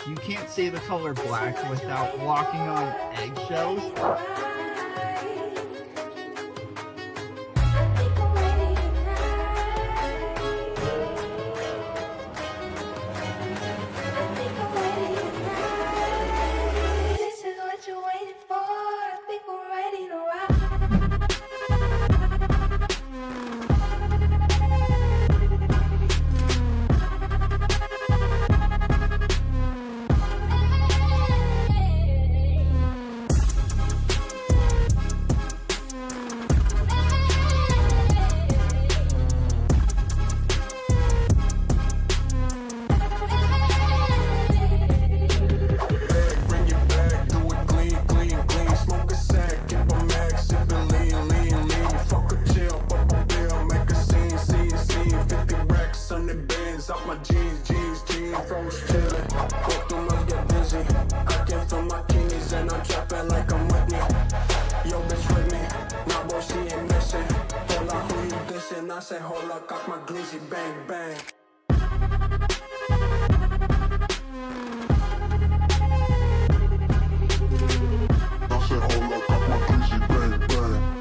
You can't say the color black without walking on eggshells. I say hold up, cock my glizzy, bang bang. I say hold up, cock my glizzy, bang bang.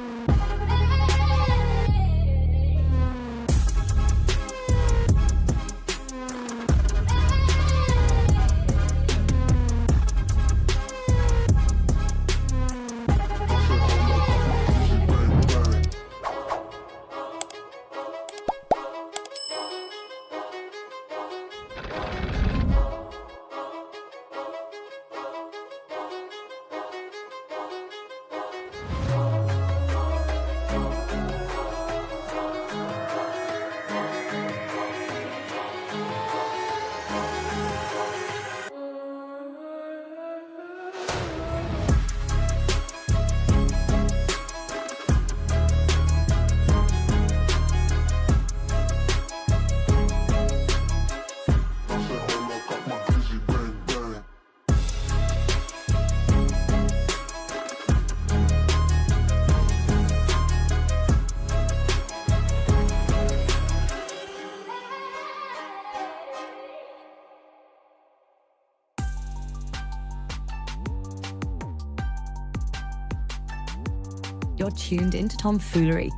You're tuned into Foolery.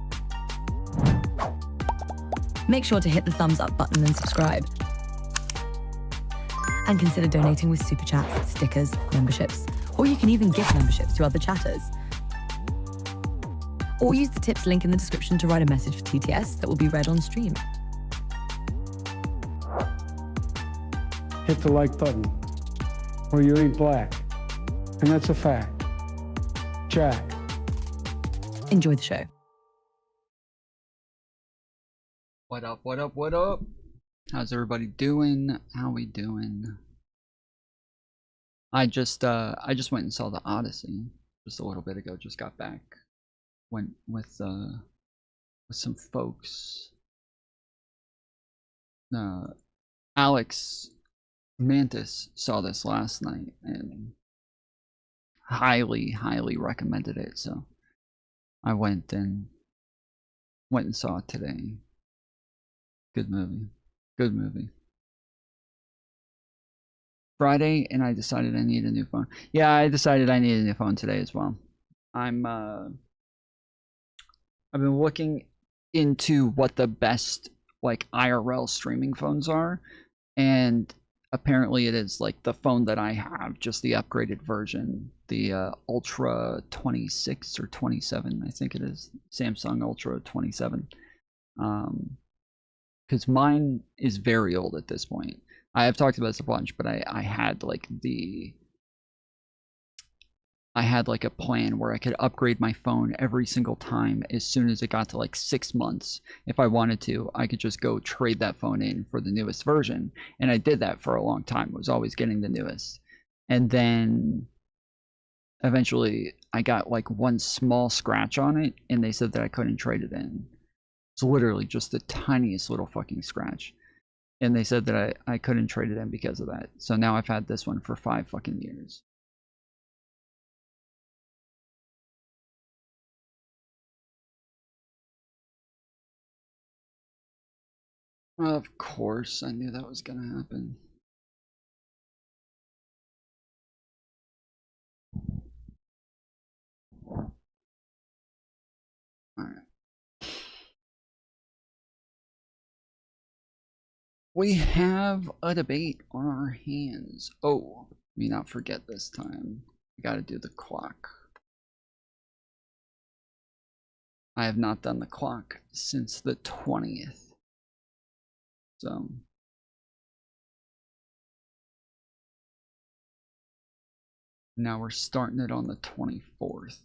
Make sure to hit the thumbs up button and subscribe. And consider donating with super chats, stickers, memberships, or you can even gift memberships to other chatters. Or use the tips link in the description to write a message for TTS that will be read on stream. Hit the like button, or you ain't black. And that's a fact. Jack. Enjoy the show. What up, what up, what up? How's everybody doing? How we doing? I just went and saw the Odyssey just a little bit ago, just got back. Went with some folks. Alex Mantis saw this last night and highly recommended it, so I went and saw it today. Good movie. Good movie. Friday, and I decided I need a new phone. Yeah, I decided I need a new phone today as well. I've been looking into what the best like IRL streaming phones are, and apparently it is like the phone that I have, just the upgraded version, the Ultra 26 or 27, I think it is, Samsung Ultra 27. Because mine is very old at this point. I have talked about this a bunch, but I had like the I had like a plan where I could upgrade my phone every single time as soon as it got to like 6 months. If I wanted to, I could just go trade that phone in for the newest version. And I did that for a long time. I was always getting the newest. And then eventually I got like one small scratch on it, and they said that I couldn't trade it in. It's literally just the tiniest little fucking scratch. And they said that I couldn't trade it in because of that. So now I've had this one for 5 fucking years. Of course, I knew that was gonna happen. Alright. We have a debate on our hands. Oh, let me not forget this time. I gotta do the clock. I have not done the clock since the 20th. So now we're starting it on the 24th.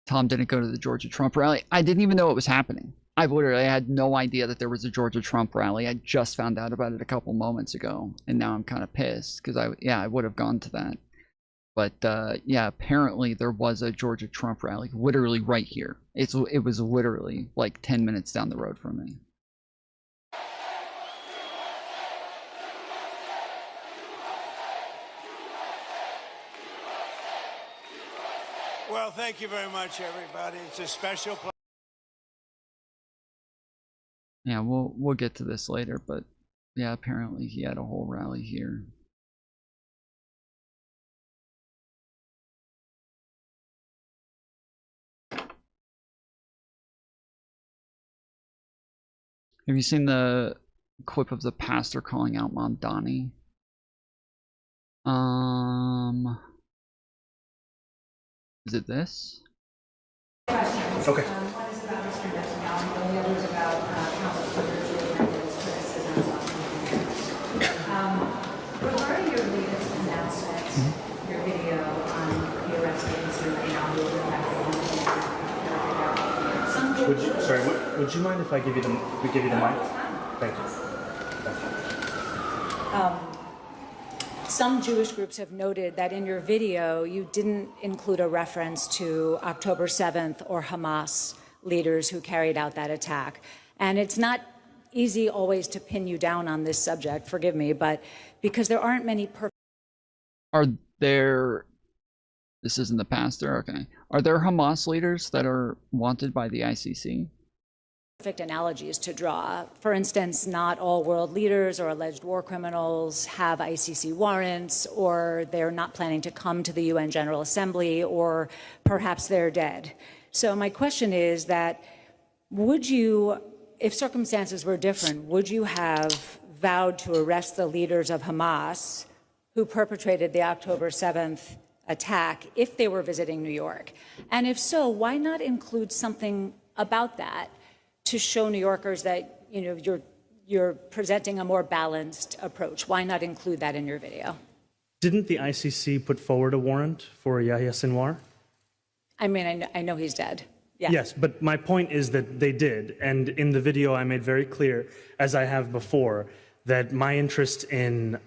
Tom didn't go to the Georgia Trump rally. I didn't even know it was happening. I literally had no idea that there was a Georgia Trump rally. I just found out about it a couple moments ago, and now I'm kind of pissed because I would have gone to that. But yeah, apparently there was a Georgia Trump rally literally right here. It was literally like 10 minutes down the road from me. Well, thank you very much, everybody. It's a special pleasure. Yeah, we'll get to this later, but yeah, apparently he had a whole rally here. Have you seen the clip of the pastor calling out Mamdani? Is it this? Okay. One is about Mr. Netanyahu, and the other is about Council Secretary Amendment's criticisms on regarding your latest announcement, your video on the arrest of Mr. Netanyahu, Would you mind if I give you the mic? Thank you. Some Jewish groups have noted that in your video, you didn't include a reference to October 7th or Hamas leaders who carried out that attack. And it's not easy always to pin you down on this subject, forgive me, but because there aren't many Are there, this isn't the pastor, okay. Are there Hamas leaders that are wanted by the ICC? perfect analogies to draw. For instance, not all world leaders or alleged war criminals have ICC warrants, or they're not planning to come to the UN General Assembly, or perhaps they're dead. So my question is that, would you, if circumstances were different, would you have vowed to arrest the leaders of Hamas who perpetrated the October 7th attack if they were visiting New York? And if so, why not include something about that to show New Yorkers that, you know, you're presenting a more balanced approach? Why not include that in your video? Didn't the ICC put forward a warrant for Yahya Sinwar? I mean, I know he's dead. Yeah. Yes, but my point is that they did. And in the video, I made very clear, as I have before, that my interest in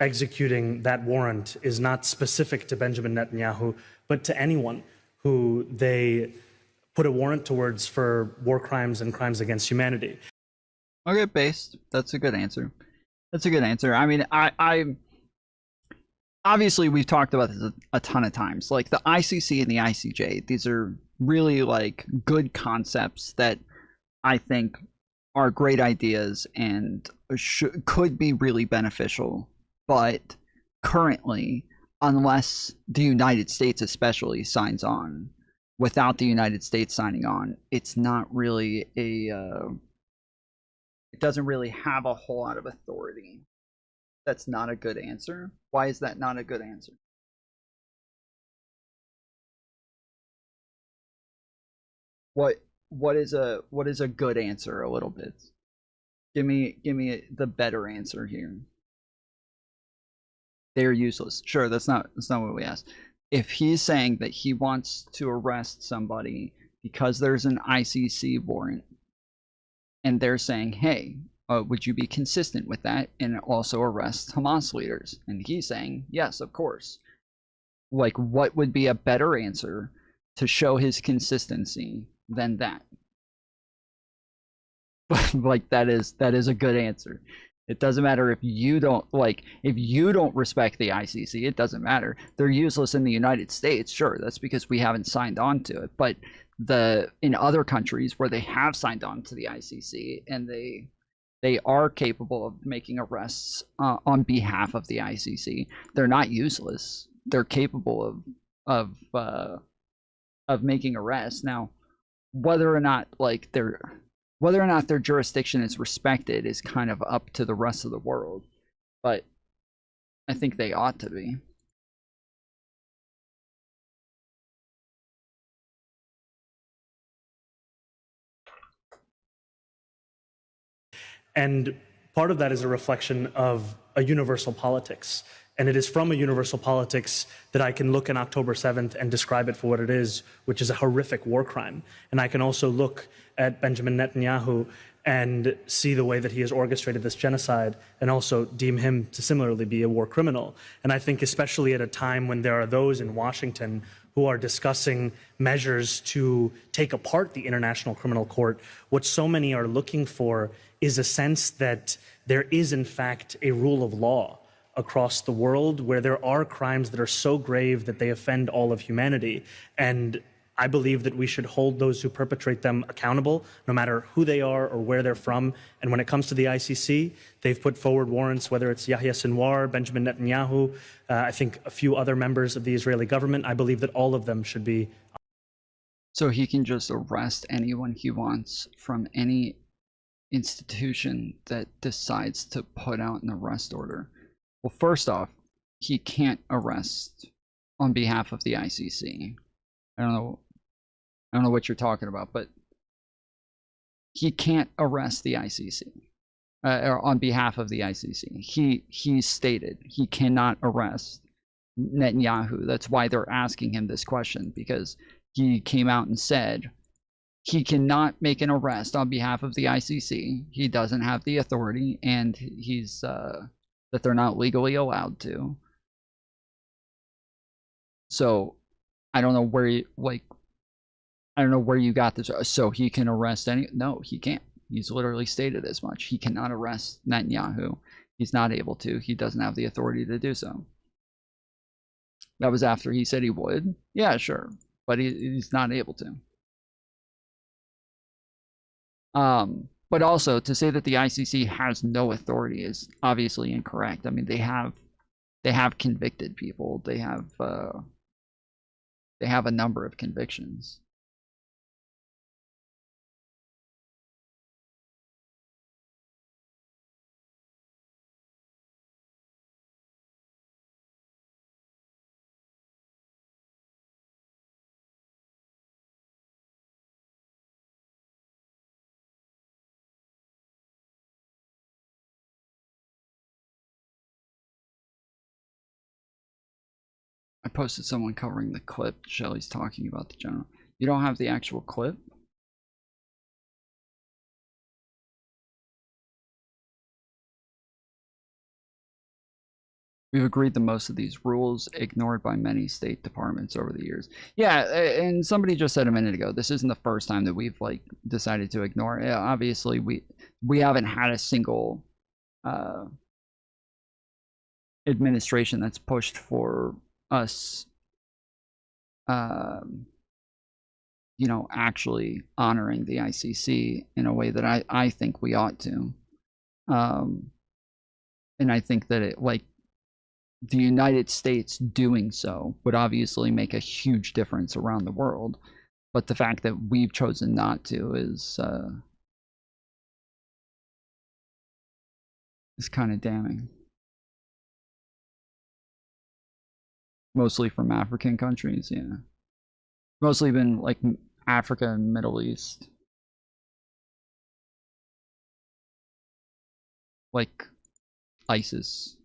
executing that warrant is not specific to Benjamin Netanyahu, but to anyone who they put a warrant towards for war crimes and crimes against humanity. Okay, based. That's a good answer. That's a good answer. I mean, I obviously we've talked about this a ton of times. Like the ICC and the ICJ, these are really like good concepts that I think are great ideas and could be really beneficial. But currently, unless the United States especially signs on. Without the United States signing on, it's not really a it doesn't really have a whole lot of authority. That's not a good answer. Why is that not a good answer? What is a good answer a little bit? Give me the better answer here. They're useless. Sure, that's not what we asked. If he's saying that he wants to arrest somebody because there's an ICC warrant, and they're saying, hey, would you be consistent with that and also arrest Hamas leaders? And he's saying, yes, of course. Like, what would be a better answer to show his consistency than that? Like, that is a good answer. It doesn't matter if you don't respect the ICC. It doesn't matter. They're useless in the United States. Sure, that's because we haven't signed on to it. But in other countries where they have signed on to the ICC and they are capable of making arrests on behalf of the ICC, they're not useless. They're capable of making arrests. Now, whether or not their jurisdiction is respected is kind of up to the rest of the world, but I think they ought to be. And part of that is a reflection of a universal politics. And it is from a universal politics that I can look on October 7th and describe it for what it is, which is a horrific war crime. And I can also look at Benjamin Netanyahu and see the way that he has orchestrated this genocide and also deem him to similarly be a war criminal. And I think especially at a time when there are those in Washington who are discussing measures to take apart the International Criminal Court, what so many are looking for is a sense that there is in fact a rule of law across the world where there are crimes that are so grave that they offend all of humanity. And I believe that we should hold those who perpetrate them accountable, no matter who they are or where they're from. And when it comes to the ICC, they've put forward warrants, whether it's Yahya Sinwar, Benjamin Netanyahu, I think a few other members of the Israeli government. I believe that all of them should be. So he can just arrest anyone he wants from any institution that decides to put out an arrest order. Well, first off, he can't arrest on behalf of the ICC. I don't know what you're talking about, but he can't arrest the ICC or on behalf of the ICC. He stated he cannot arrest Netanyahu. That's why they're asking him this question, because he came out and said he cannot make an arrest on behalf of the ICC. He doesn't have the authority, and he's that they're not legally allowed to. So I don't know where you got this. So he can arrest any? No, he can't. He's literally stated as much. He cannot arrest Netanyahu. He's not able to. He doesn't have the authority to do so. That was after he said he would. Yeah, sure, but he's not able to. But also to say that the ICC has no authority is obviously incorrect. I mean, they have convicted people. They have a number of convictions. I posted someone covering the clip Shelly's talking about the general. You don't have the actual clip? We've agreed to most of these rules, ignored by many state departments over the years. Yeah, and somebody just said a minute ago, this isn't the first time that we've decided to ignore. Yeah, obviously, we haven't had a single administration that's pushed for us actually honoring the ICC in a way that I think we ought to. And I think that the United States doing so would obviously make a huge difference around the world. But the fact that we've chosen not to is kind of damning. Mostly from African countries, yeah. Mostly been like Africa and Middle East. Like ISIS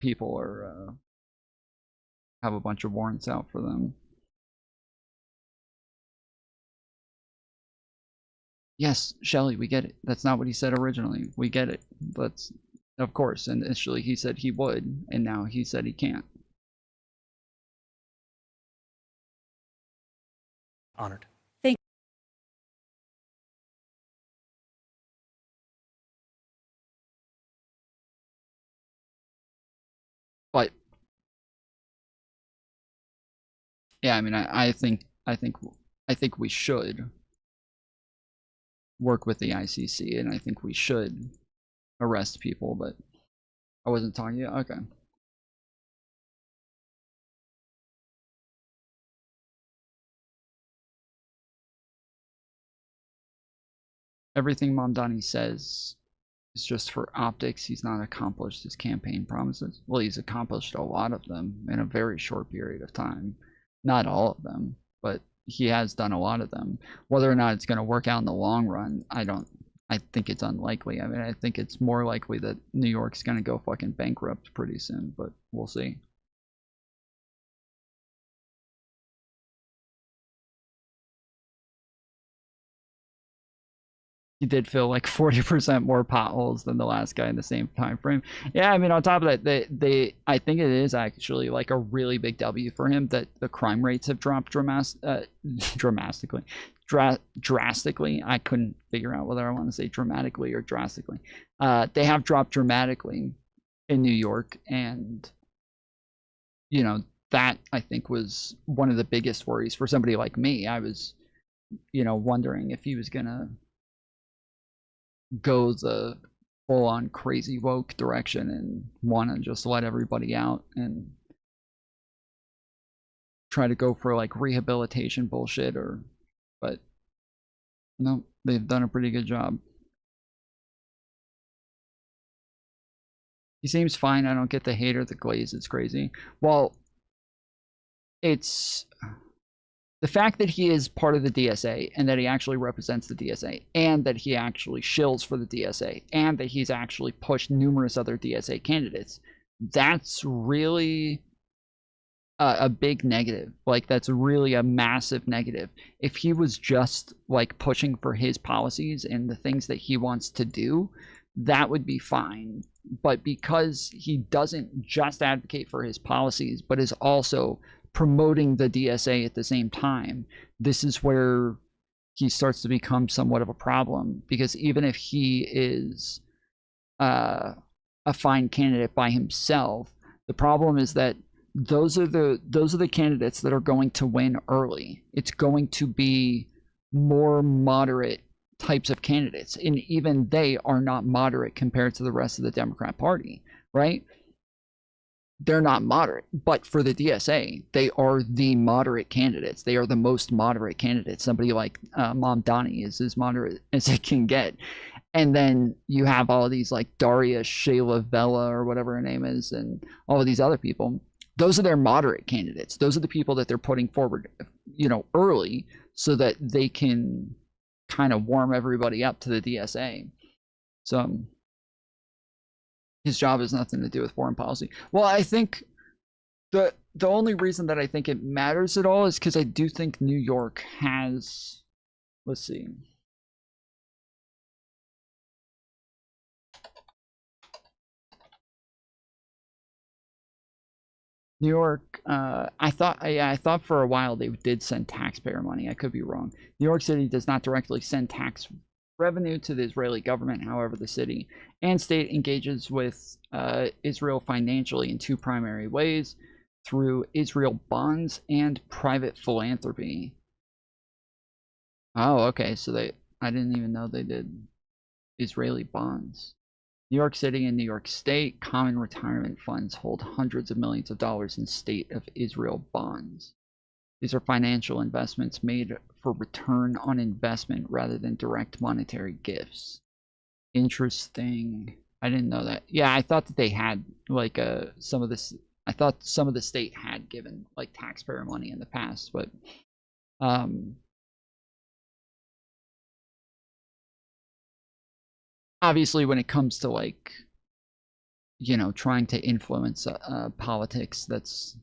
people are have a bunch of warrants out for them. Yes, Shelley, we get it. That's not what he said originally. We get it. That's, of course, initially he said he would, and now he said he can't. Honored. Thank But yeah, I mean, I think we should work with the ICC, and I think we should arrest people. But I wasn't talking yet. Okay. Everything Mamdani says is just for optics. He's not accomplished his campaign promises. Well, he's accomplished a lot of them in a very short period of time. Not all of them, but he has done a lot of them. Whether or not it's going to work out in the long run, I think it's unlikely. I mean, I think it's more likely that New York's going to go fucking bankrupt pretty soon, but we'll see. He did fill like 40% more potholes than the last guy in the same time frame. Yeah, I mean, on top of that, I think it is actually like a really big W for him that the crime rates have dropped drastically. I couldn't figure out whether I want to say dramatically or drastically. They have dropped dramatically in New York, and you know, that I think was one of the biggest worries for somebody like me. I was, wondering if he was gonna go the full-on crazy woke direction and want to just let everybody out and try to go for like rehabilitation bullshit, but no, they've done a pretty good job. He seems fine. I don't get the hate or the glaze. It's crazy. Well, it's the fact that he is part of the DSA and that he actually represents the DSA and that he actually shills for the DSA and that he's actually pushed numerous other DSA candidates. That's really a big negative. Like, that's really a massive negative. If he was just like pushing for his policies and the things that he wants to do, that would be fine. But because he doesn't just advocate for his policies, but is also promoting the DSA at the same time, this is where he starts to become somewhat of a problem. Because even if he is a fine candidate by himself, the problem is that those are the candidates that are going to win early. It's going to be more moderate types of candidates, and even they are not moderate compared to the rest of the Democrat Party, right? They're not moderate, but for the DSA, they are the moderate candidates. They are the most moderate candidates. Somebody like Mamdani is as moderate as it can get. And then you have all of these like Daria Shayla Vela or whatever her name is, and all of these other people. Those are their moderate candidates. Those are the people that they're putting forward, early, so that they can kind of warm everybody up to the DSA. So his job has nothing to do with foreign policy. Well, I think the only reason that I think it matters at all is because I do think New York has, let's see. New York, I thought for a while they did send taxpayer money. I could be wrong. New York City does not directly send tax revenue to the Israeli government. However, the city and state engages with Israel financially in two primary ways: through Israel bonds and private philanthropy. Oh, okay. So I didn't even know they did Israeli bonds. New York City and New York State common retirement funds hold hundreds of millions of dollars in state of Israel bonds. These are financial investments made for return on investment rather than direct monetary gifts. Interesting. I didn't know that. Yeah, I thought that they had like some of this. I thought some of the state had given like taxpayer money in the past, but obviously when it comes to like, you know, trying to influence politics that's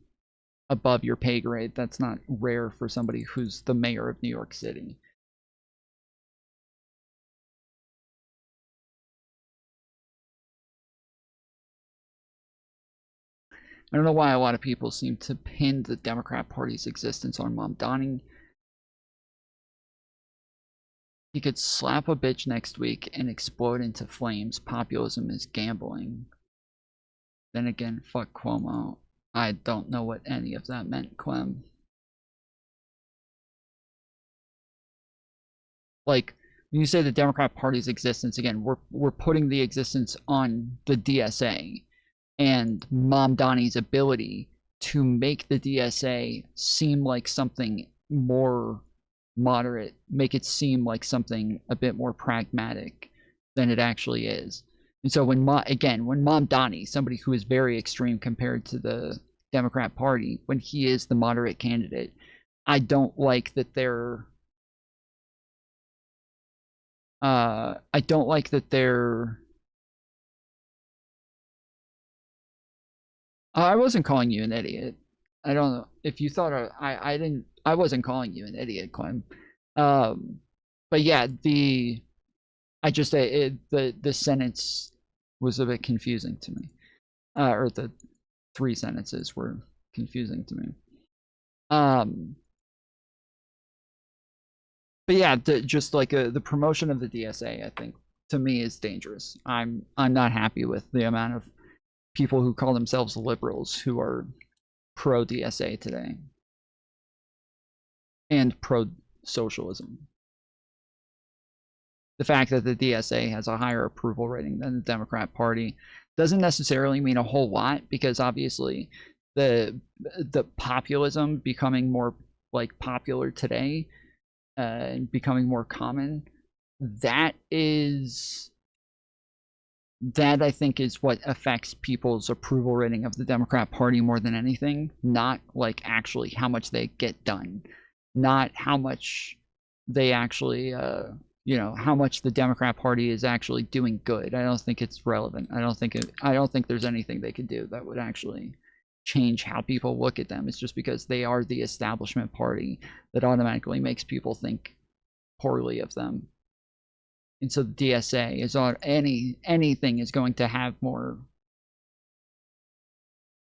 above your pay grade, that's not rare for somebody who's the mayor of New York City. I don't know why a lot of people seem to pin the Democrat Party's existence on Mamdani. He could slap a bitch next week and explode into flames. Populism is gambling. Then again, fuck Cuomo. I don't know what any of that meant, Clem. Like, when you say the Democrat Party's existence, again, we're putting the existence on the DSA and Mamdani's ability to make the DSA seem like something more moderate, make it seem like something a bit more pragmatic than it actually is. And so when Mamdani, somebody who is very extreme compared to the Democrat Party, when he is the moderate candidate, I don't like that they're I don't like that they're I wasn't calling you an idiot. I don't know if you thought I wasn't calling you an idiot, Clem. But yeah, the sentence was a bit confusing to me. Or the 3 sentences were confusing to me. But yeah, just like the promotion of the DSA, I think, to me is dangerous. I'm not happy with the amount of people who call themselves liberals who are pro DSA today and pro socialism. The fact that the DSA has a higher approval rating than the Democrat Party doesn't necessarily mean a whole lot, because obviously the populism becoming more like popular today and becoming more common, that I think is what affects people's approval rating of the Democrat Party more than anything. Not like actually how much they get done, not how much they actually you know, how much the Democrat Party is actually doing good. I don't think it's relevant. I don't think there's anything they could do that would actually change how people look at them. It's just because they are the establishment party that automatically makes people think poorly of them. And so the DSA is on anything is going to have more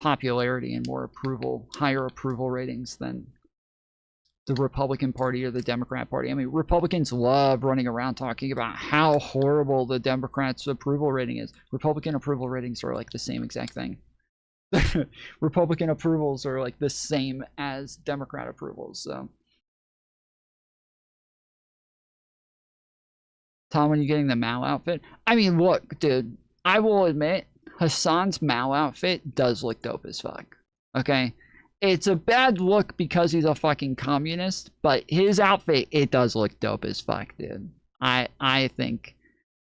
popularity and more approval, higher approval ratings than the Republican Party or the Democrat Party. I mean, Republicans love running around talking about how horrible the Democrats' approval rating is. Republican approval ratings are like the same exact thing. Republican approvals are like the same as Democrat approvals. So, Tom, are you getting the Mao outfit? I mean, look, dude, I will admit, Hasan's Mao outfit does look dope as fuck. Okay? It's a bad look because he's a fucking communist, but his outfit, it does look dope as fuck, dude. I think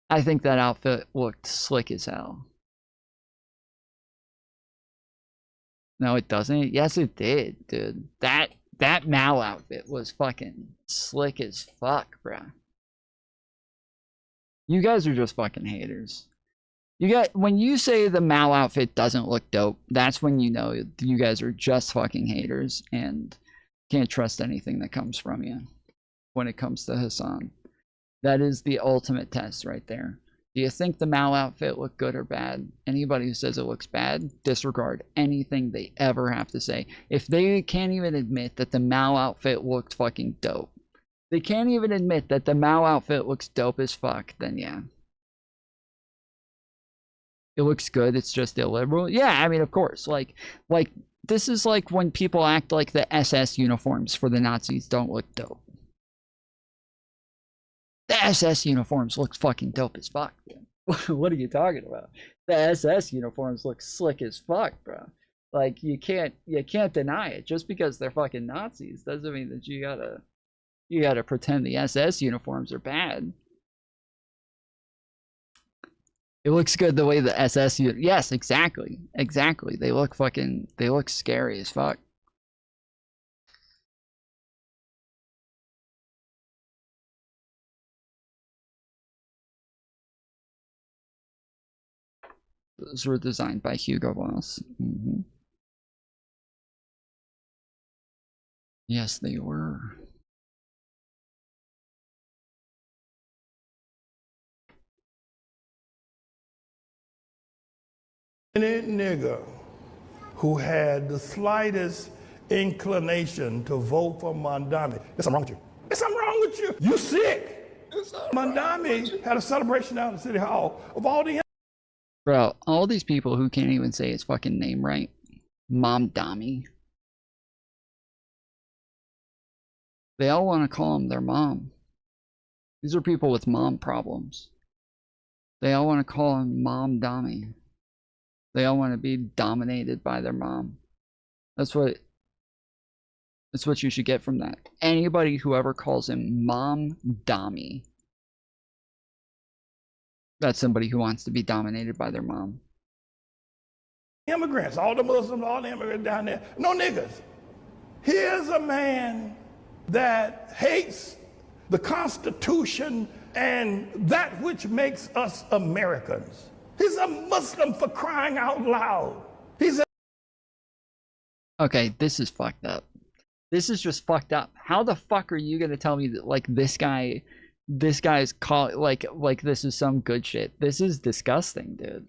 that outfit looked slick as hell. No, it doesn't. Yes, it did, dude. That Mao outfit was fucking slick as fuck, bruh. You guys are just fucking haters. When you say the Mao outfit doesn't look dope, that's when you know you guys are just fucking haters and can't trust anything that comes from you when it comes to Hasan. That is the ultimate test right there. Do you think the Mao outfit looked good or bad? Anybody who says it looks bad, disregard anything they ever have to say. If they can't even admit that the Mao outfit looked fucking dope, they can't even admit that the Mao outfit looks dope as fuck, then yeah. It looks good, it's just illiberal. Yeah, I mean, of course. Like this is like when people act like the SS uniforms for the Nazis don't look dope. The SS uniforms look fucking dope as fuck, dude. What are you talking about? The SS uniforms look slick as fuck, bro. Like you can't deny it. Just because they're fucking Nazis doesn't mean that you gotta pretend the SS uniforms are bad. It looks good the way the SS yes, exactly. They look scary as fuck. Those were designed by Hugo Boss. Yes, they were. Any nigga who had the slightest inclination to vote for Mondami, there's something wrong with you. There's something wrong with you. You sick. Mondami had a celebration down at City Hall of all the. Bro, all these people who can't even say his fucking name right. Momdami. They all want to call him their mom. These are people with mom problems. They all want to call him Momdami. They all want to be dominated by their mom. That's what you should get from that. Anybody who ever calls him Momdami, that's somebody who wants to be dominated by their mom. Immigrants, all the Muslims, all the immigrants down there, no niggas. Here's a man that hates the Constitution and that which makes us Americans. He's a Muslim, for crying out loud. He's a Okay, this is fucked up. This is just fucked up. How the fuck are you gonna tell me that like this guy's like this is some good shit? This is disgusting, dude.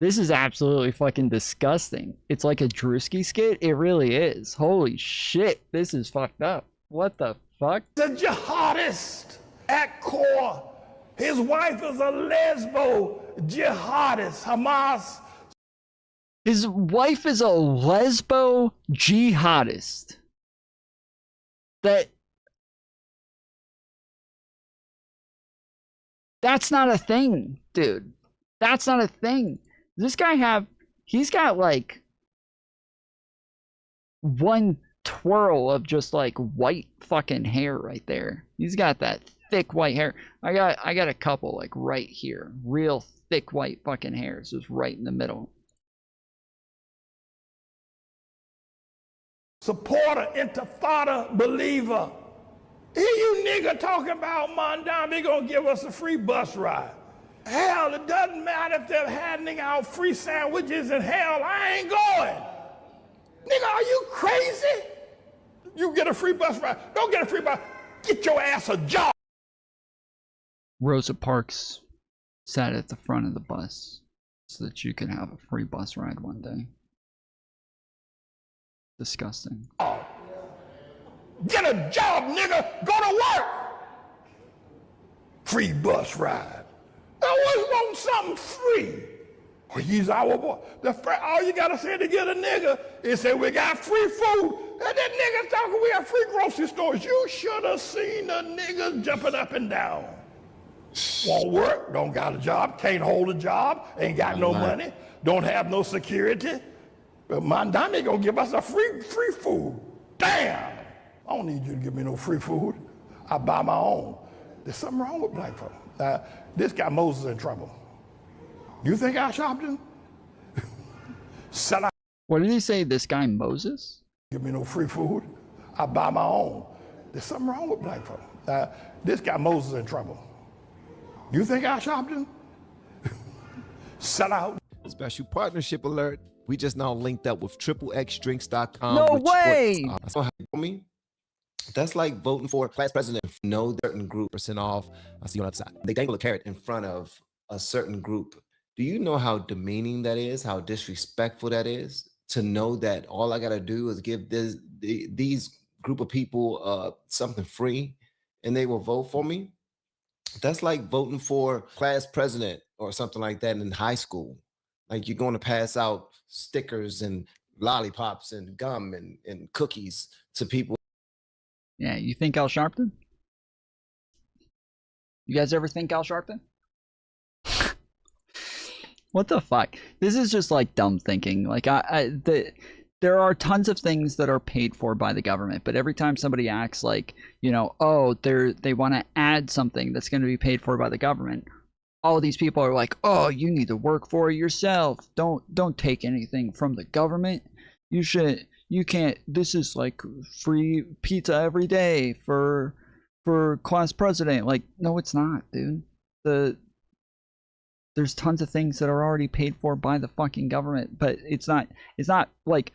This is absolutely fucking disgusting. It's like a Drewski skit. It really is. Holy shit, this is fucked up. What the fuck? a jihadist at core. His wife is a lesbo jihadist, Hamas. His wife is a lesbo jihadist. That's not a thing, dude. That's not a thing. This guy he's got like one twirl of just like white fucking hair right there. He's got that thick white hair. I got a couple like right here. Real thick white fucking hairs just right in the middle. Supporter, intifada believer. Here you nigga talking about Mondami gonna give us a free bus ride. Hell, it doesn't matter if they're handing out free sandwiches in hell, I ain't going. Nigga, are you crazy? You get a free bus ride. Don't get a free bus. Get your ass a job. Rosa Parks sat at the front of the bus so that you could have a free bus ride one day. Disgusting. Get a job, nigga. Go to work. Free bus ride. I always want something free. Oh, he's our boy. All you gotta say to get a nigga is say we got free food. And that nigga talking we got free grocery stores. You should have seen the niggas jumping up and down. Won't work, don't got a job, can't hold a job, ain't got no money, don't have no security. But Mondami gonna give us a free food. Damn! I don't need you to give me no free food. I buy my own. There's something wrong with black folk. This got Moses in trouble. You think I shopped him? Sell out. What did he say? This guy Moses? Give me no free food. I buy my own. There's something wrong with black folk. This got Moses in trouble. You think I shopped him? Sell out. Special partnership alert. We just now linked up with XXXdrinks.com. No way! So, me, that's like voting for a class president. No certain group percent off. I see you on the other side. They dangle a carrot in front of a certain group. Do you know how demeaning that is? How disrespectful that is? To know that all I gotta do is give these group of people something free, and they will vote for me. That's like voting for class president or something like that in high school. Like you're going to pass out stickers and lollipops and gum and cookies to people. Yeah, you think Al Sharpton? You guys ever think Al Sharpton? What the fuck? This is just like dumb thinking. Like there are tons of things that are paid for by the government, but every time somebody acts like, you know, oh, they want to add something that's going to be paid for by the government, all of these people are like, oh, you need to work for it yourself. Don't take anything from the government. You can't. This is like free pizza every day for class president. Like, no, it's not, dude. There's tons of things that are already paid for by the fucking government, but it's not like,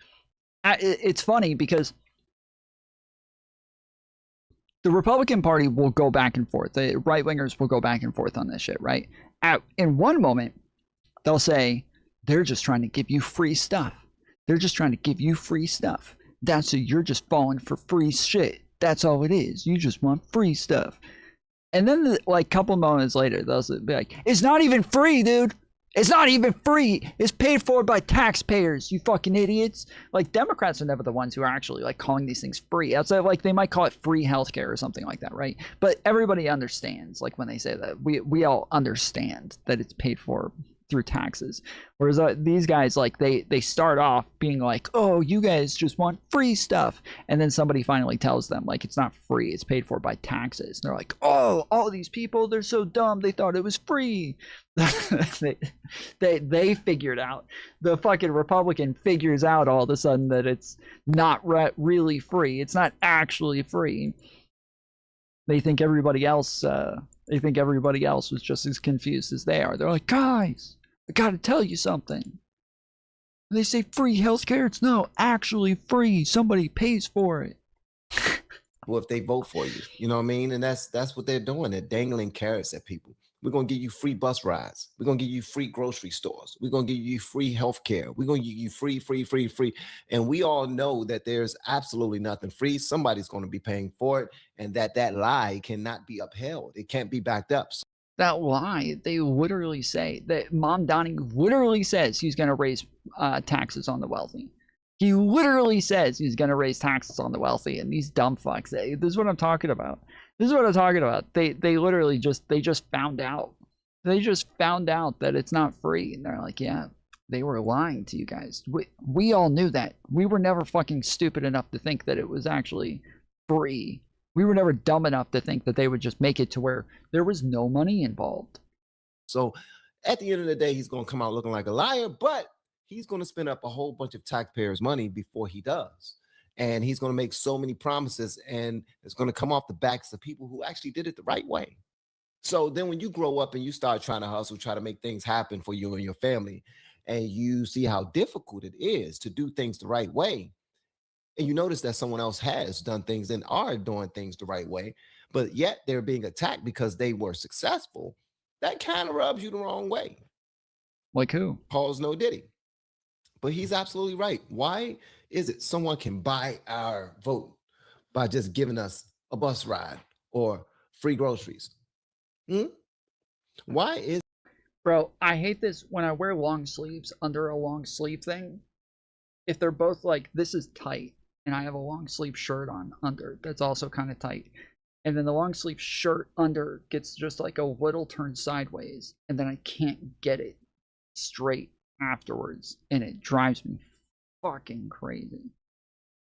it's funny because the Republican Party will go back and forth. The right wingers will go back and forth on this shit, right? In one moment, they'll say they're just trying to give you free stuff. They're just trying to give you free stuff. That's it. You're just falling for free shit. That's all it is. You just want free stuff. And then, like, a couple moments later, they'll be like, it's not even free, dude. It's not even free. It's paid for by taxpayers, you fucking idiots. Like, Democrats are never the ones who are actually, like, calling these things free. Outside, like, they might call it free healthcare or something like that, right? But everybody understands, like, when they say that. We all understand that it's paid for through taxes. Whereas these guys, like, they start off being like, oh, you guys just want free stuff, and then somebody finally tells them, like, it's not free, it's paid for by taxes, and they're like, oh, all these people, they're so dumb, they thought it was free. they figured out, the fucking Republican figures out all of a sudden that it's not really free. It's not actually free. They think everybody else was just as confused as they are. They're like, guys, I gotta tell you something. When they say free healthcare, it's not actually free. Somebody pays for it. Well, if they vote for you, you know what I mean? And that's what they're doing. They're dangling carrots at people. We're going to give you free bus rides. We're going to give you free grocery stores. We're going to give you free healthcare. We're going to give you free. And we all know that there's absolutely nothing free. Somebody's going to be paying for it, and that lie cannot be upheld. It can't be backed up. That lie, they literally say that Mom Donnie literally says he's going to raise taxes on the wealthy. He literally says he's going to raise taxes on the wealthy, and these dumb fucks. This is what I'm talking about. They literally just found out. They just found out that it's not free, and they're like, yeah, they were lying to you guys. We all knew that. We were never fucking stupid enough to think that it was actually free. We were never dumb enough to think that they would just make it to where there was no money involved. So at the end of the day, he's going to come out looking like a liar, but he's going to spend up a whole bunch of taxpayers' money before he does. And he's going to make so many promises, and it's going to come off the backs of people who actually did it the right way. So then when you grow up and you start trying to hustle, try to make things happen for you and your family, and you see how difficult it is to do things the right way, and you notice that someone else has done things and are doing things the right way, but yet they're being attacked because they were successful, that kind of rubs you the wrong way. Like who? Paul's no Diddy. But he's absolutely right. Why is it someone can buy our vote by just giving us a bus ride or free groceries? Why is... Bro, I hate this when I wear long sleeves under a long sleeve thing. If they're both like, this is tight, and I have a long sleeve shirt on under that's also kind of tight, and then the long sleeve shirt under gets just like a little turn sideways, and then I can't get it straight afterwards, and it drives me fucking crazy.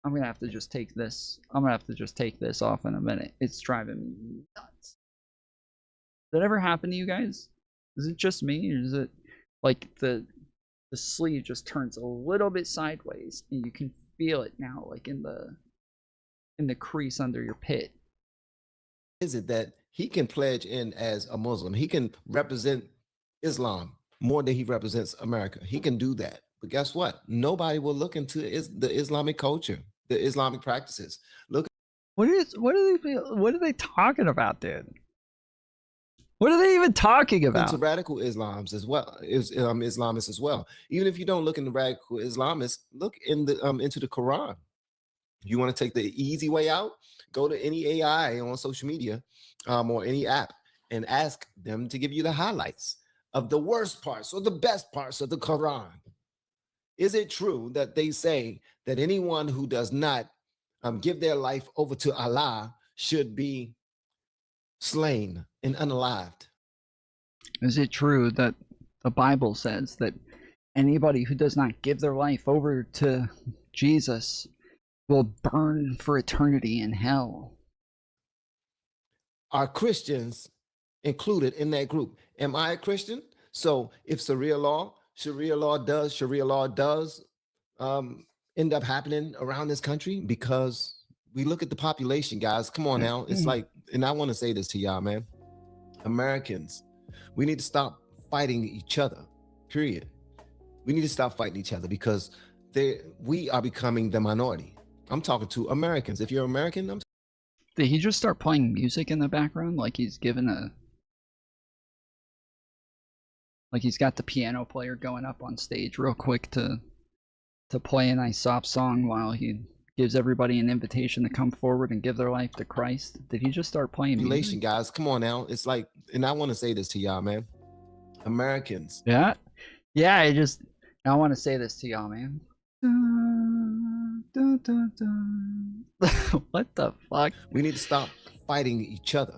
I'm gonna have to just take this off in a minute. It's driving me nuts. Does that ever happen to you guys? Is it just me, or is it like the sleeve just turns a little bit sideways and you can feel it now, like in the crease under your pit? Is it that he can pledge in as a Muslim? He can represent Islam more than he represents America. He can do that. But guess what? Nobody will look into the Islamic culture, the Islamic practices. Look. What are they talking about, dude? What are they even talking about? Into radical Islams as well, Islamists as well. Even if you don't look into radical Islamists, look in the into the Quran. You want to take the easy way out? Go to any AI on social media or any app and ask them to give you the highlights of the worst parts or the best parts of the Quran. Is it true that they say that anyone who does not give their life over to Allah should be slain and unalived? Is it true that The Bible says that anybody who does not give their life over to Jesus will burn for eternity in hell. Are Christians included in that group? Am I a Christian? So if Sharia law does end up happening around this country, because we look at the population, guys. Come on now. It's like, and I want to say this to y'all, man. Americans, we need to stop fighting each other, period. We need to stop fighting each other because we are becoming the minority. I'm talking to Americans. If you're American, Did he just start playing music in the background? Like he's given like he's got the piano player going up on stage real quick to play a nice soft song while he gives everybody an invitation to come forward and give their life to Christ. Did he just start playing music? Guys, come on now. It's like, and I want to say this to y'all, man. Americans. Yeah. I want to say this to y'all, man. What the fuck? We need to stop fighting each other,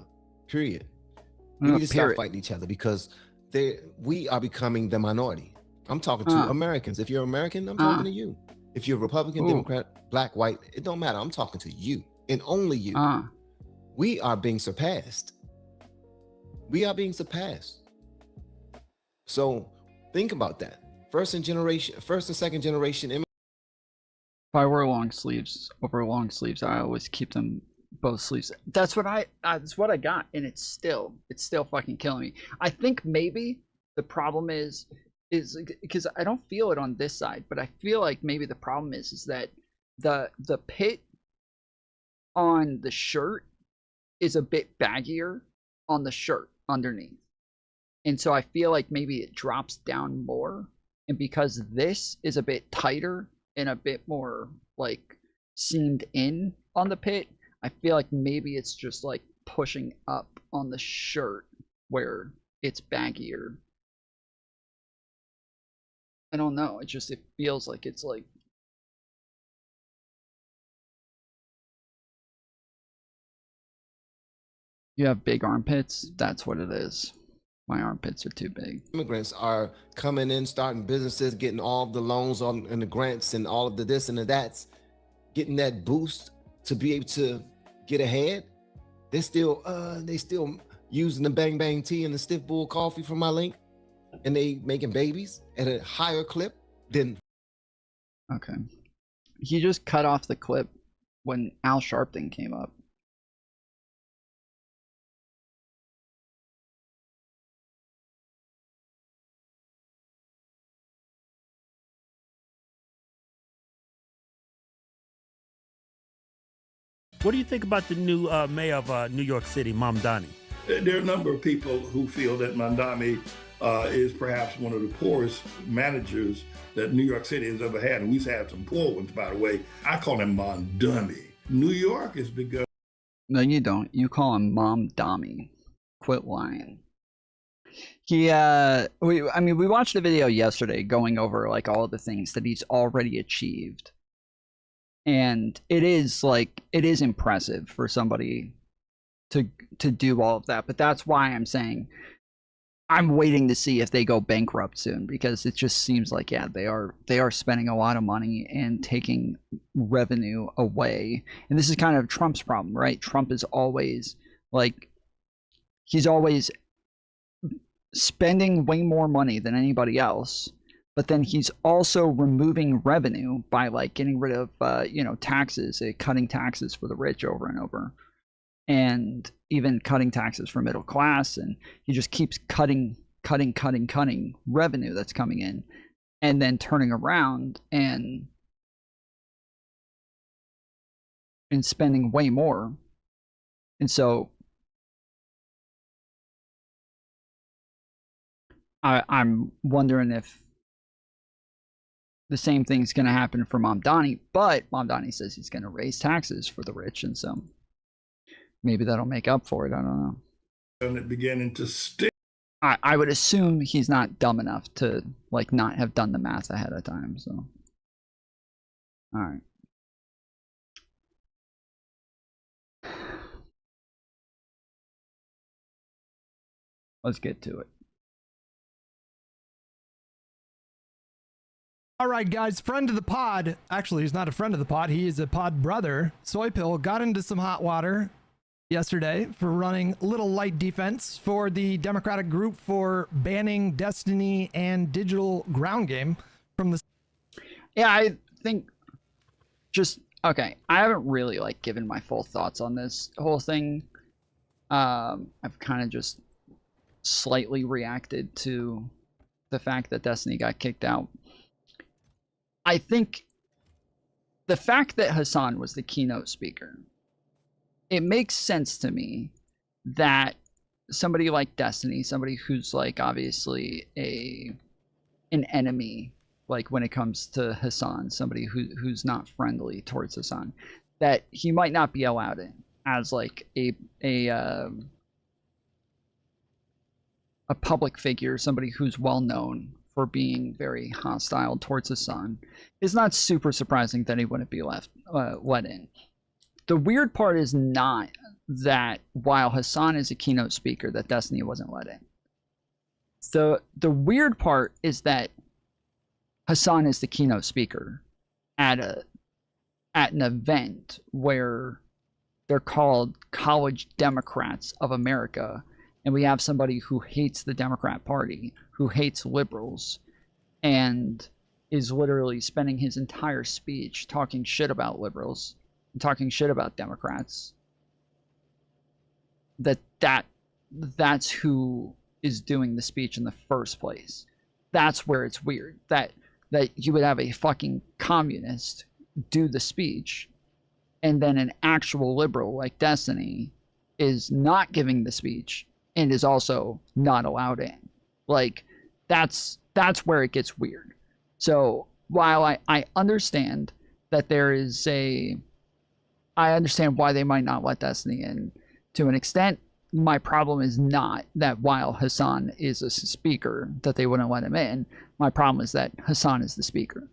period. We need to stop fighting each other because we are becoming the minority. I'm talking to Americans. If you're American, I'm talking to you. If you're Republican, Democrat, black, white, it don't matter. I'm talking to you and only you. We are being surpassed. We are being surpassed. So think about that. First and second generation. If I wear long sleeves over long sleeves, I always keep them both sleeves. That's what I got, and it's still fucking killing me. I think maybe the problem is because I don't feel it on this side, but I feel like maybe the problem is that the pit on the shirt is a bit baggier on the shirt underneath. And so I feel like maybe it drops down more. And because this is a bit tighter and a bit more like seamed in on the pit, I feel like maybe it's just like pushing up on the shirt where it's baggier. I don't know. It feels like it's like. You have big armpits? That's what it is. My armpits are too big. Immigrants are coming in, starting businesses, getting all the loans and the grants and all of the this and the that's, getting that boost to be able to get ahead. They still using the Bang Bang tea and the Stiff Bull coffee from my link, and they making babies at a higher clip than. Okay. He just cut off the clip when Al Sharpton came up. What do you think about the new mayor of New York City, Mamdani? There are a number of people who feel that Mamdani is perhaps one of the poorest managers that New York City has ever had. And we've had some poor ones, by the way. I call him Mamdani. New York has begun. No, you don't. You call him Mamdani. Quit lying. We watched the video yesterday going over like all the things that he's already achieved. And it is impressive for somebody to do all of that. But that's why I'm saying I'm waiting to see if they go bankrupt soon, because it just seems like, yeah, they are spending a lot of money and taking revenue away. And this is kind of Trump's problem, right? Trump is always he's always spending way more money than anybody else. But then he's also removing revenue by like getting rid of, taxes, cutting taxes for the rich over and over, and even cutting taxes for middle class. And he just keeps cutting revenue that's coming in, and then turning around and spending way more. And so I'm wondering if the same thing's going to happen for Mamdani, but Mamdani says he's going to raise taxes for the rich, and so maybe that'll make up for it. I don't know. And it beginning to stick. I would assume he's not dumb enough to not have done the math ahead of time. So, all right. Let's get to it. All right, guys, friend of the pod. Actually, he's not a friend of the pod. He is a pod brother. SoyPill got into some hot water yesterday for running little light defense for the Democratic group for banning Destiny and digital ground game from the. Yeah, I think just okay. I haven't really like given my full thoughts on this whole thing. I've kind of just slightly reacted to the fact that Destiny got kicked out. I think the fact that Hasan was the keynote speaker, it makes sense to me that somebody like Destiny, somebody who's like obviously an enemy, like when it comes to Hasan, somebody who's not friendly towards Hasan, that he might not be allowed in as like a public figure, somebody who's well known for being very hostile towards Hasan. It's not super surprising that he wouldn't be let in. The weird part is not that while Hasan is a keynote speaker, that Destiny wasn't let in. The weird part is that Hasan is the keynote speaker at an event where they're called College Democrats of America, and we have somebody who hates the Democrat Party, who hates liberals, and is literally spending his entire speech talking shit about liberals, and talking shit about Democrats. That's who is doing the speech in the first place. That's where it's weird. That you would have a fucking communist do the speech, and then an actual liberal like Destiny is not giving the speech and is also not allowed in. Like, that's where it gets weird. So while I understand that there is I understand why they might not let Destiny in to an extent. My problem is not that while Hasan is a speaker that they wouldn't let him in. My problem is that Hasan is the speaker.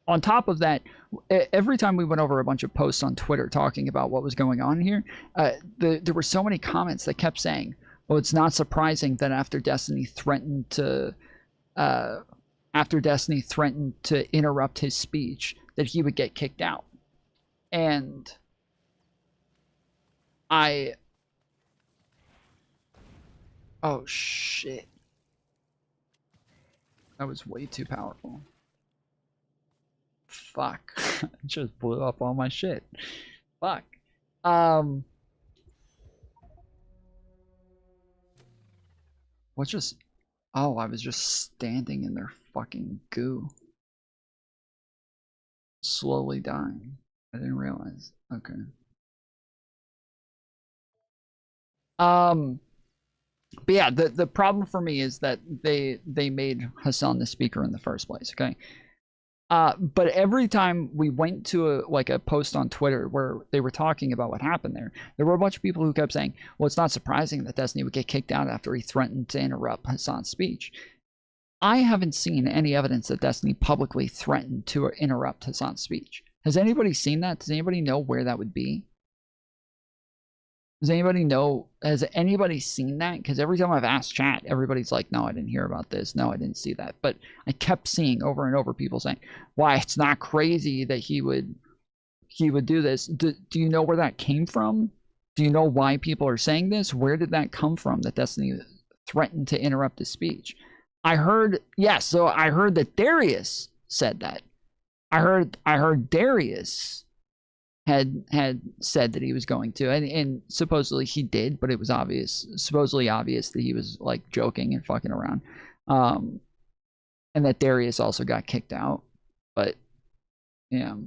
On top of that, every time we went over a bunch of posts on Twitter talking about what was going on here, there were so many comments that kept saying, well, it's not surprising that after Destiny threatened to interrupt his speech, that he would get kicked out. And oh shit. That was way too powerful. Fuck. Just blew up all my shit. Fuck. What's just... Oh, I was just standing in their fucking goo. Slowly dying. I didn't realize. Okay. But yeah, the problem for me is that they made Hasan the speaker in the first place, okay? But every time we went to a post on Twitter where they were talking about what happened there were a bunch of people who kept saying, well, it's not surprising that Destiny would get kicked out after he threatened to interrupt Hasan's speech. I haven't seen any evidence that Destiny publicly threatened to interrupt Hasan's speech. Has anybody seen that? Does anybody know where that would be? Does anybody know? Has anybody seen that? Because every time I've asked chat, everybody's like, no, I didn't hear about this. No, I didn't see that. But I kept seeing over and over people saying, why, it's not crazy that he would do this. Do you know where that came from? Do you know why people are saying this? Where did that come from, that Destiny threatened to interrupt his speech? I heard, yes, so I heard that Darius said that. I heard Darius had said that he was going to, and supposedly he did, but it was supposedly obvious that he was like joking and fucking around, and that Darius also got kicked out. But yeah,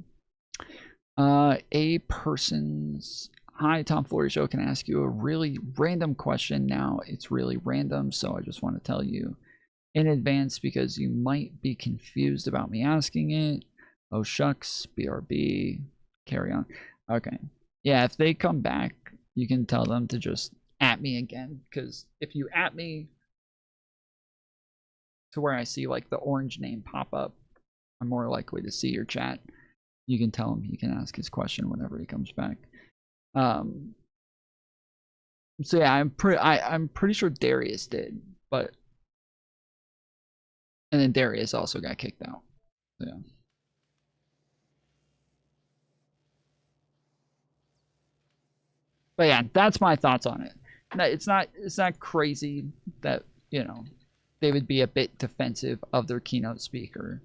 a person's hi, Tom Foolery Show, can I ask you a really random question now? It's really random, so I just want to tell you in advance because you might be confused about me asking it. Oh shucks, BRB. Carry on. Okay. Yeah, if they come back, you can tell them to just at me again, because if you at me to where I see like the orange name pop up, I'm more likely to see your chat. You can tell him he can ask his question whenever he comes back. So yeah, I'm pretty sure Darius did, but and then Darius also got kicked out. Yeah. But yeah, that's my thoughts on it. No, it's not crazy that, you know, they would be a bit defensive of their keynote speaker.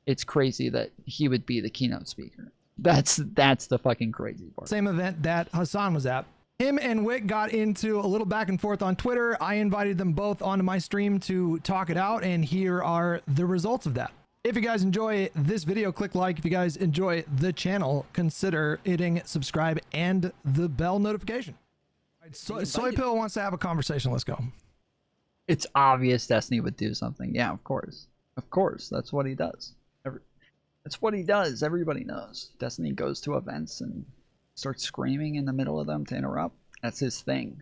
It's crazy that he would be the keynote speaker. That's the fucking crazy part. Same event that Hasan was at. Him and Whick got into a little back and forth on Twitter. I invited them both onto my stream to talk it out, and here are the results of that. If you guys enjoy this video, click like. If you guys enjoy the channel, consider hitting subscribe and the bell notification. All right, SoyPill wants to have a conversation. Let's go. It's obvious Destiny would do something. Yeah, of course. Of course. That's what he does. That's what he does. Everybody knows. Destiny goes to events and starts screaming in the middle of them to interrupt. That's his thing.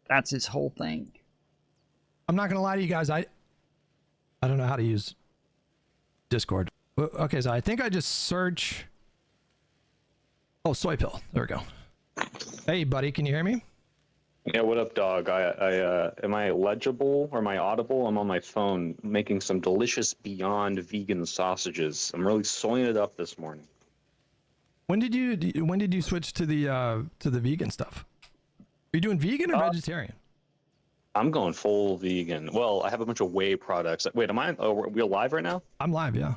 That's his whole thing. I'm not going to lie to you guys. I don't know how to use Discord. Okay, so I think I just search. Oh, SoyPill. There we go. Hey, buddy, can you hear me? Yeah, what up, dog? Am I legible or am I audible? I'm on my phone making some delicious Beyond vegan sausages. I'm really soying it up this morning. When did you switch to the vegan stuff? Are you doing vegan or vegetarian? I'm going full vegan. Well, I have a bunch of whey products. Wait, am I? Oh, we're live right now? I'm live, yeah.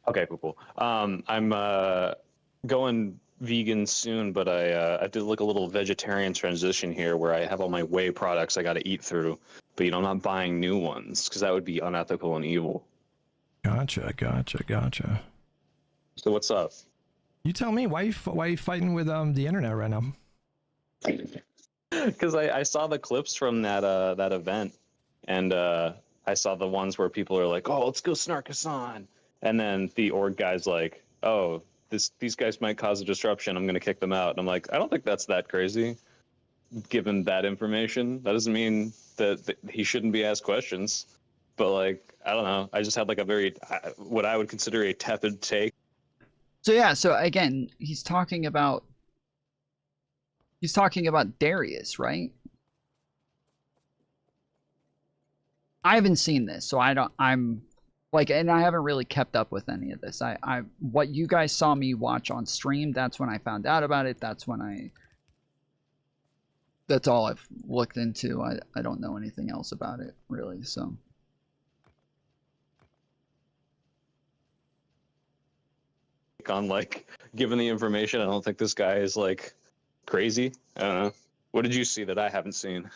Okay, cool. I'm going vegan soon, but I did like a little vegetarian transition here where I have all my whey products I got to eat through, but I'm not buying new ones because that would be unethical and evil. Gotcha. So what's up? You tell me, why are you fighting with the internet right now? Because I saw the clips from that event, and I saw the ones where people are like, "Oh, let's go snark Hasan," and then the org guy's like, "Oh, these guys might cause a disruption. I'm gonna kick them out." And I'm like, I don't think that's that crazy, given that information. That doesn't mean that he shouldn't be asked questions, but like, I don't know. I just had like a very what I would consider a tepid take. So yeah, so again, he's talking about Darius, right? I haven't seen this, so I'm like, and I haven't really kept up with any of this. What you guys saw me watch on stream, that's when I found out about it. That's all I've looked into. I don't know anything else about it, really, so. On like, given the information, I don't think this guy is like crazy. I don't know. What did you see that I haven't seen?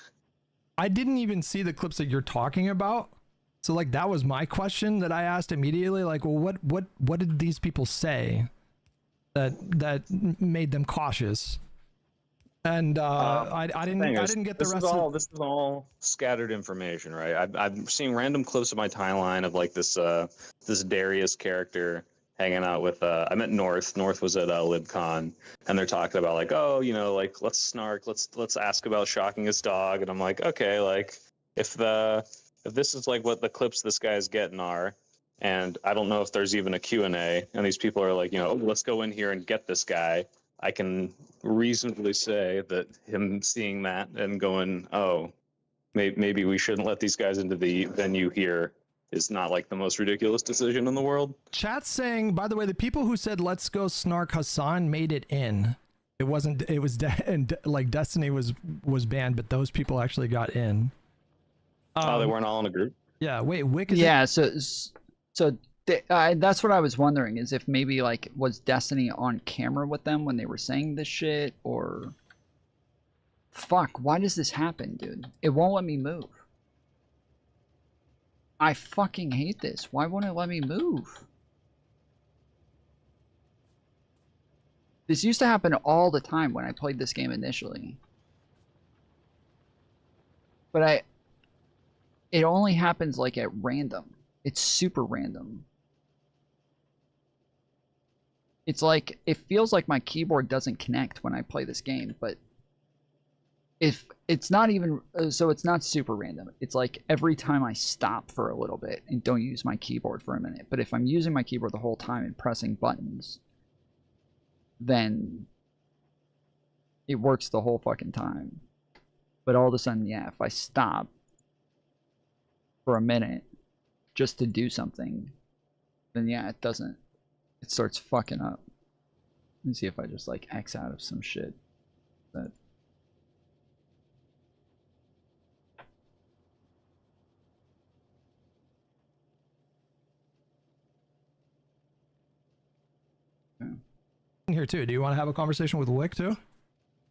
I didn't even see the clips that you're talking about. So like that was my question that I asked immediately. Like, well, what did these people say that made them cautious? And I didn't get the rest of this is all scattered information, right? I've seen random clips of my timeline of like this Darius character hanging out with I met North. North was at LibCon, and they're talking about like, oh, you know, like let's snark, let's ask about shocking his dog, and I'm like, okay, like if this is like what the clips this guy's getting are, and I don't know if there's even a Q&A, and these people are like, you know, oh, let's go in here and get this guy. I can reasonably say that him seeing that and going, oh, maybe we shouldn't let these guys into the venue here is not like the most ridiculous decision in the world. Chat's saying, by the way, the people who said let's go snark Hasan made it in. It wasn't. It was like Destiny was banned, but those people actually got in. Oh, they weren't all in a group. Yeah. Wait, Whick is. Yeah. So that's what I was wondering, is if maybe like was Destiny on camera with them when they were saying this shit, or fuck, why does this happen, dude? It won't let me move. I fucking hate this. Why won't it let me move? This used to happen all the time when I played this game initially. But it only happens like at random. It's super random. It's like, it feels like my keyboard doesn't connect when I play this game, but if it's not even, so it's not super random. It's like every time I stop for a little bit and don't use my keyboard for a minute. But if I'm using my keyboard the whole time and pressing buttons, then it works the whole fucking time. But all of a sudden, yeah, if I stop for a minute just to do something, then yeah, it doesn't. It starts fucking up. Let me see if I just like X out of some shit. That. Here too. Do you want to have a conversation with Whick too?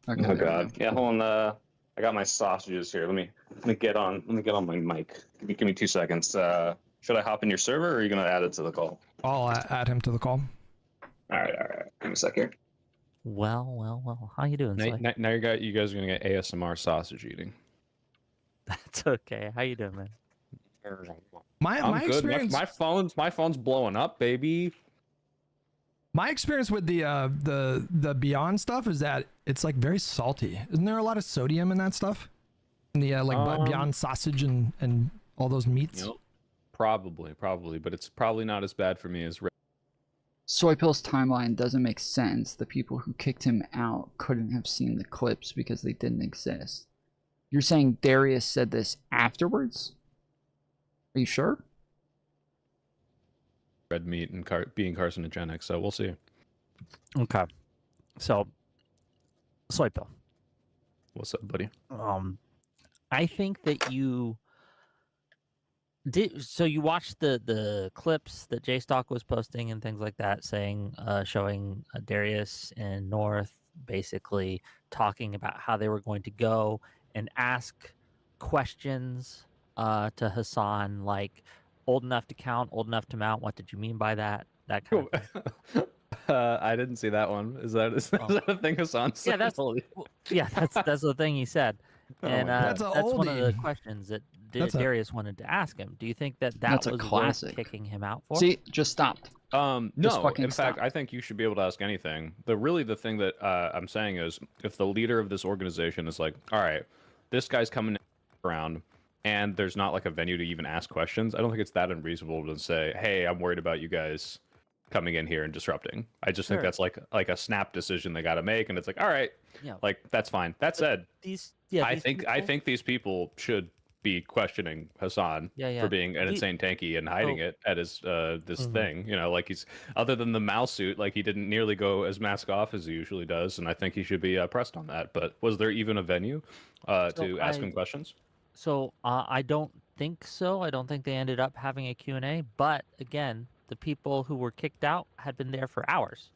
Okay, Oh god. Yeah, hold on. I got my sausages here. Let me get on my mic. Give me 2 seconds. Should I hop in your server or are you gonna add it to the call? I'll add him to the call. All right. Give me a sec here. Well. How you doing, Soy? Now you guys are gonna get ASMR sausage eating. That's okay. How you doing, man? My good. experience. My phone's blowing up, baby. My experience with the Beyond stuff is that it's like very salty. Isn't there a lot of sodium in that stuff? In the Beyond sausage and all those meats. Yep. Probably, but it's probably not as bad for me as. SoyPill's timeline doesn't make sense. The people who kicked him out couldn't have seen the clips because they didn't exist. You're saying Darius said this afterwards? Are you sure? Red meat and being carcinogenic, so we'll see. Okay. So, SoyPill. What's up, buddy? I think that you did. So you watched the clips that JStock was posting and things like that, saying, showing Darius and North basically talking about how they were going to go and ask questions to Hasan, like old enough to count, old enough to mount. What did you mean by that? That kind of thing. I didn't see that one. Is that a thing Hasan said? Yeah, that's the thing he said. And that's one of the questions that Darius wanted to ask him. Do you think that That's a was classic. worth kicking him out for? See, just stopped. No, in fact, stop. I think you should be able to ask anything. The thing that I'm saying is, if the leader of this organization is like, all right, this guy's coming around, and there's not like a venue to even ask questions, I don't think it's that unreasonable to say, hey, I'm worried about you guys coming in here and disrupting. I just think that's like a snap decision they got to make, and it's like, all right, like that's fine. That said, I think these people should be questioning Hasan for being an insane tanky and hiding it at his this thing. You know, like he's, other than the mouse suit, like he didn't nearly go as mask off as he usually does, and I think he should be pressed on that. But was there even a venue to ask him questions? So I don't think so. I don't think they ended up having a Q&A. But again, the people who were kicked out had been there for hours,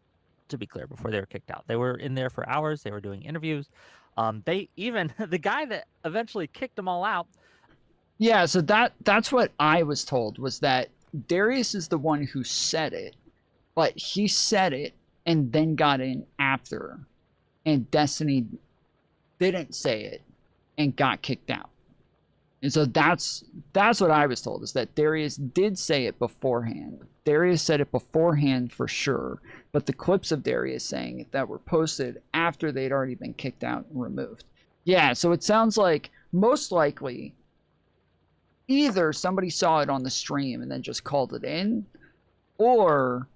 to be clear, before they were kicked out. They were in there for hours. They were doing interviews. They even, the guy that eventually kicked them all out. Yeah, so that's what I was told, was that Darius is the one who said it, but he said it and then got in after, and Destiny didn't say it and got kicked out. And so that's what I was told, is that Darius did say it beforehand. Darius said it beforehand for sure, but the clips of Darius saying it that were posted after they'd already been kicked out and removed. Yeah, so it sounds like most likely either somebody saw it on the stream and then just called it in, or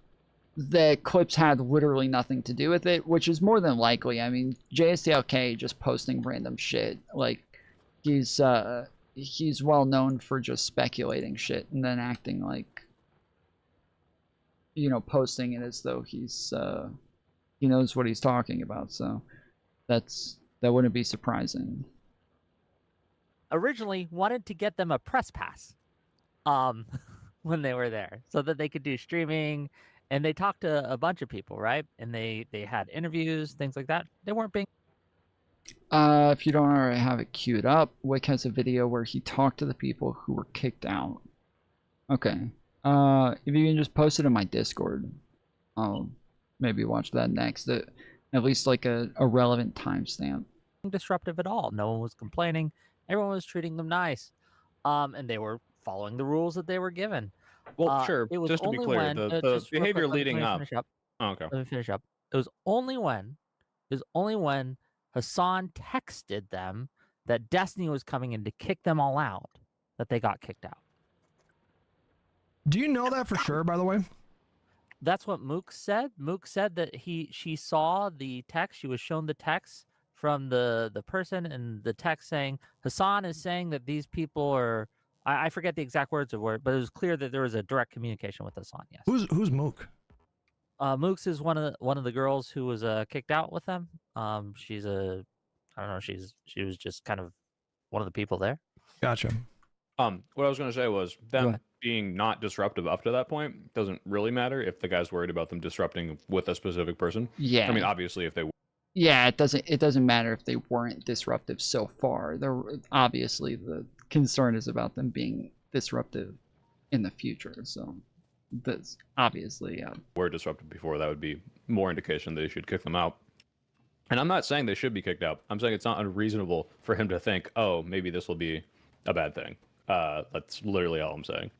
the clips had literally nothing to do with it, which is more than likely. I mean, JSTLK just posting random shit. Like, he's well known for just speculating shit and then acting like, you know, posting it as though he's he knows what he's talking about. So that wouldn't be surprising. Originally wanted to get them a press pass when they were there so that they could do streaming, and they talked to a bunch of people, right? And they had interviews, things like that. They weren't being... If you don't already have it queued up, Whick has a video where he talked to the people who were kicked out. Okay. If you can just post it in my Discord, I'll maybe watch that next. At least like a relevant timestamp. Disruptive at all. No one was complaining. Everyone was treating them nice. And they were following the rules that they were given. Well, sure. It was Just to be only clear, when, the behavior leading up. Oh, okay. Let me finish up. It was only when Hasan texted them that Destiny was coming in to kick them all out that they got kicked out. Do you know that for sure, by the way? That's what Mook said. Mook said that she saw the text. She was shown the text from the person, and the text saying Hasan is saying that these people are I forget the exact words of word, but it was clear that there was a direct communication with Hasan. Yes. Who's Mook? Mooks is one of the girls who was kicked out with them. She's a, I don't know. She was just kind of one of the people there. Gotcha. What I was going to say was them being not disruptive up to that point doesn't really matter if the guy's worried about them disrupting with a specific person. Yeah. I mean, obviously, if they. Yeah, it doesn't matter if they weren't disruptive so far. They're obviously the concern is about them being disruptive in the future. So that's obviously were disruptive before, that would be more indication they should kick them out. And I'm not saying they should be kicked out. I'm saying it's not unreasonable for him to think, oh, maybe this will be a bad thing. That's literally all I'm saying.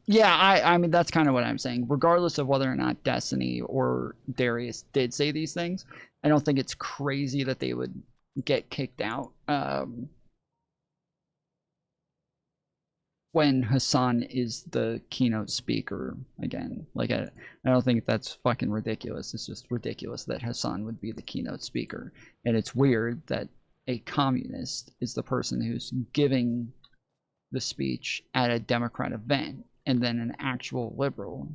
Yeah, I mean, that's kind of what I'm saying. Regardless of whether or not Destiny or Darius did say these things, I don't think it's crazy that they would get kicked out. When Hasan is the keynote speaker again. Like, I don't think that's fucking ridiculous. It's just ridiculous that Hasan would be the keynote speaker. And it's weird that a communist is the person who's giving the speech at a Democrat event, and then an actual liberal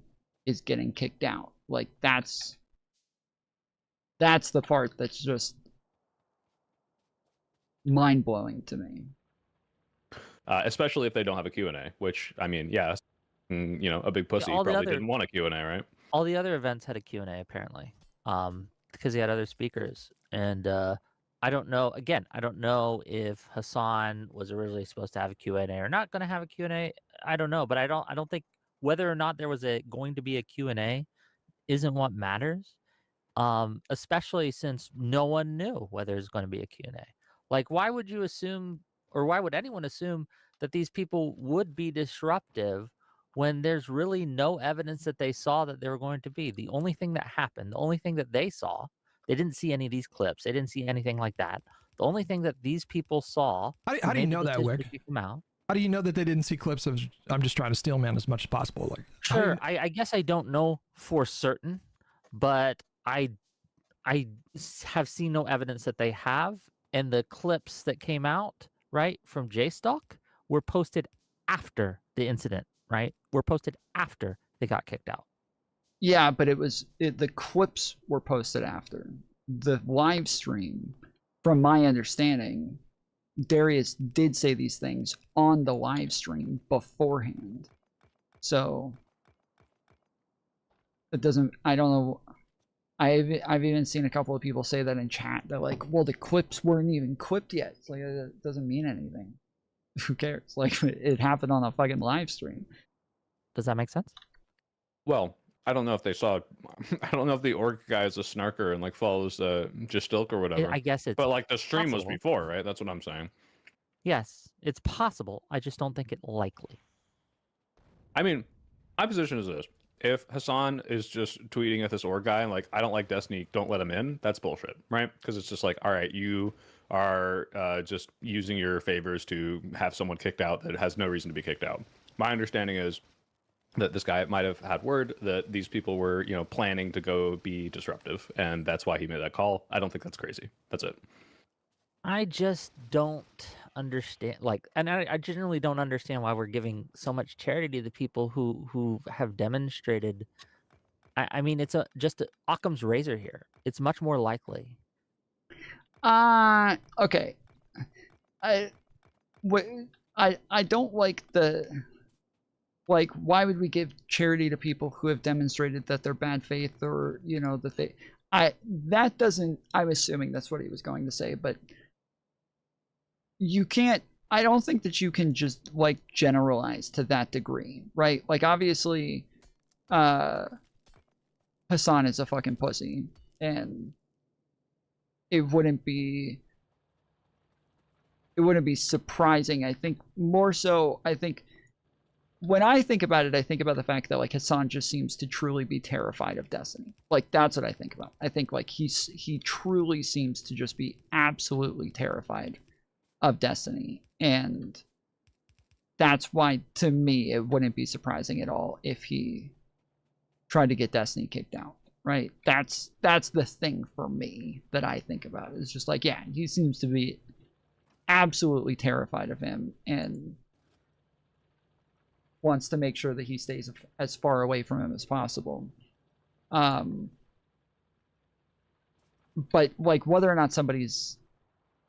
is getting kicked out. Like, that's the part that's just mind-blowing to me. Especially if they don't have a Q&A, which, I mean, yeah, you know, a big pussy probably didn't want a Q&A, right? All the other events had a Q&A, apparently, because he had other speakers. And I don't know, again, I don't know if Hasan was originally supposed to have a Q&A or not going to have a Q&A. I don't know, but I don't think whether or not there was going to be a Q&A isn't what matters, especially since no one knew whether there's going to be a Q&A. Like, why would you assume, or why would anyone assume that these people would be disruptive when there's really no evidence that they saw that they were going to be? The only thing that happened, the only thing that they saw, they didn't see any of these clips. They didn't see anything like that. The only thing that these people saw. How do you know that, Whick? How do you know that they didn't see clips of I'm just trying to steal man as much as possible? Like, sure, I guess I don't know for certain, but I have seen no evidence that they have. And the clips that came out, right, from JStock were posted after the incident, right? Were posted after they got kicked out. Yeah, but the clips were posted after. The live stream, from my understanding, Darius did say these things on the live stream beforehand. So it doesn't, I don't know. I've even seen a couple of people say that in chat. They're like, well, the clips weren't even clipped yet. It's like, it doesn't mean anything. Who cares? Like, it happened on a fucking live stream. Does that make sense? Well, I don't know if they saw. I don't know if the org guy is a snarker and like follows Justilk or whatever. I guess it's. But like the stream possible. was before, right? That's what I'm saying. Yes, it's possible. I just don't think it likely. I mean, my position is this: if Hasan is just tweeting at this org guy and like, I don't like Destiny, don't let him in, that's bullshit, right? Because it's just like, all right, you are just using your favors to have someone kicked out that has no reason to be kicked out. My understanding is that this guy might have had word that these people were, you know, planning to go be disruptive, and that's why he made that call. I don't think that's crazy. That's it. I just don't understand, like, and I genuinely don't understand why we're giving so much charity to the people who have demonstrated. I mean, it's just Occam's razor here. It's much more likely. Okay. I don't like the. Like, why would we give charity to people who have demonstrated that they're bad faith, or, you know, that they... That doesn't... I'm assuming that's what he was going to say, but you can't... I don't think that you can just, like, generalize to that degree, right? Like, obviously, Hasan is a fucking pussy, and it wouldn't be surprising. I think more so, when I think about it, I think about the fact that, like, Hasan just seems to truly be terrified of Destiny. Like, that's what I think about. I think, like, he truly seems to just be absolutely terrified of Destiny. And that's why, to me, it wouldn't be surprising at all if he tried to get Destiny kicked out, right? That's the thing for me that I think about. It's just like, yeah, he seems to be absolutely terrified of him, and wants to make sure that he stays as far away from him as possible. But like whether or not somebody's,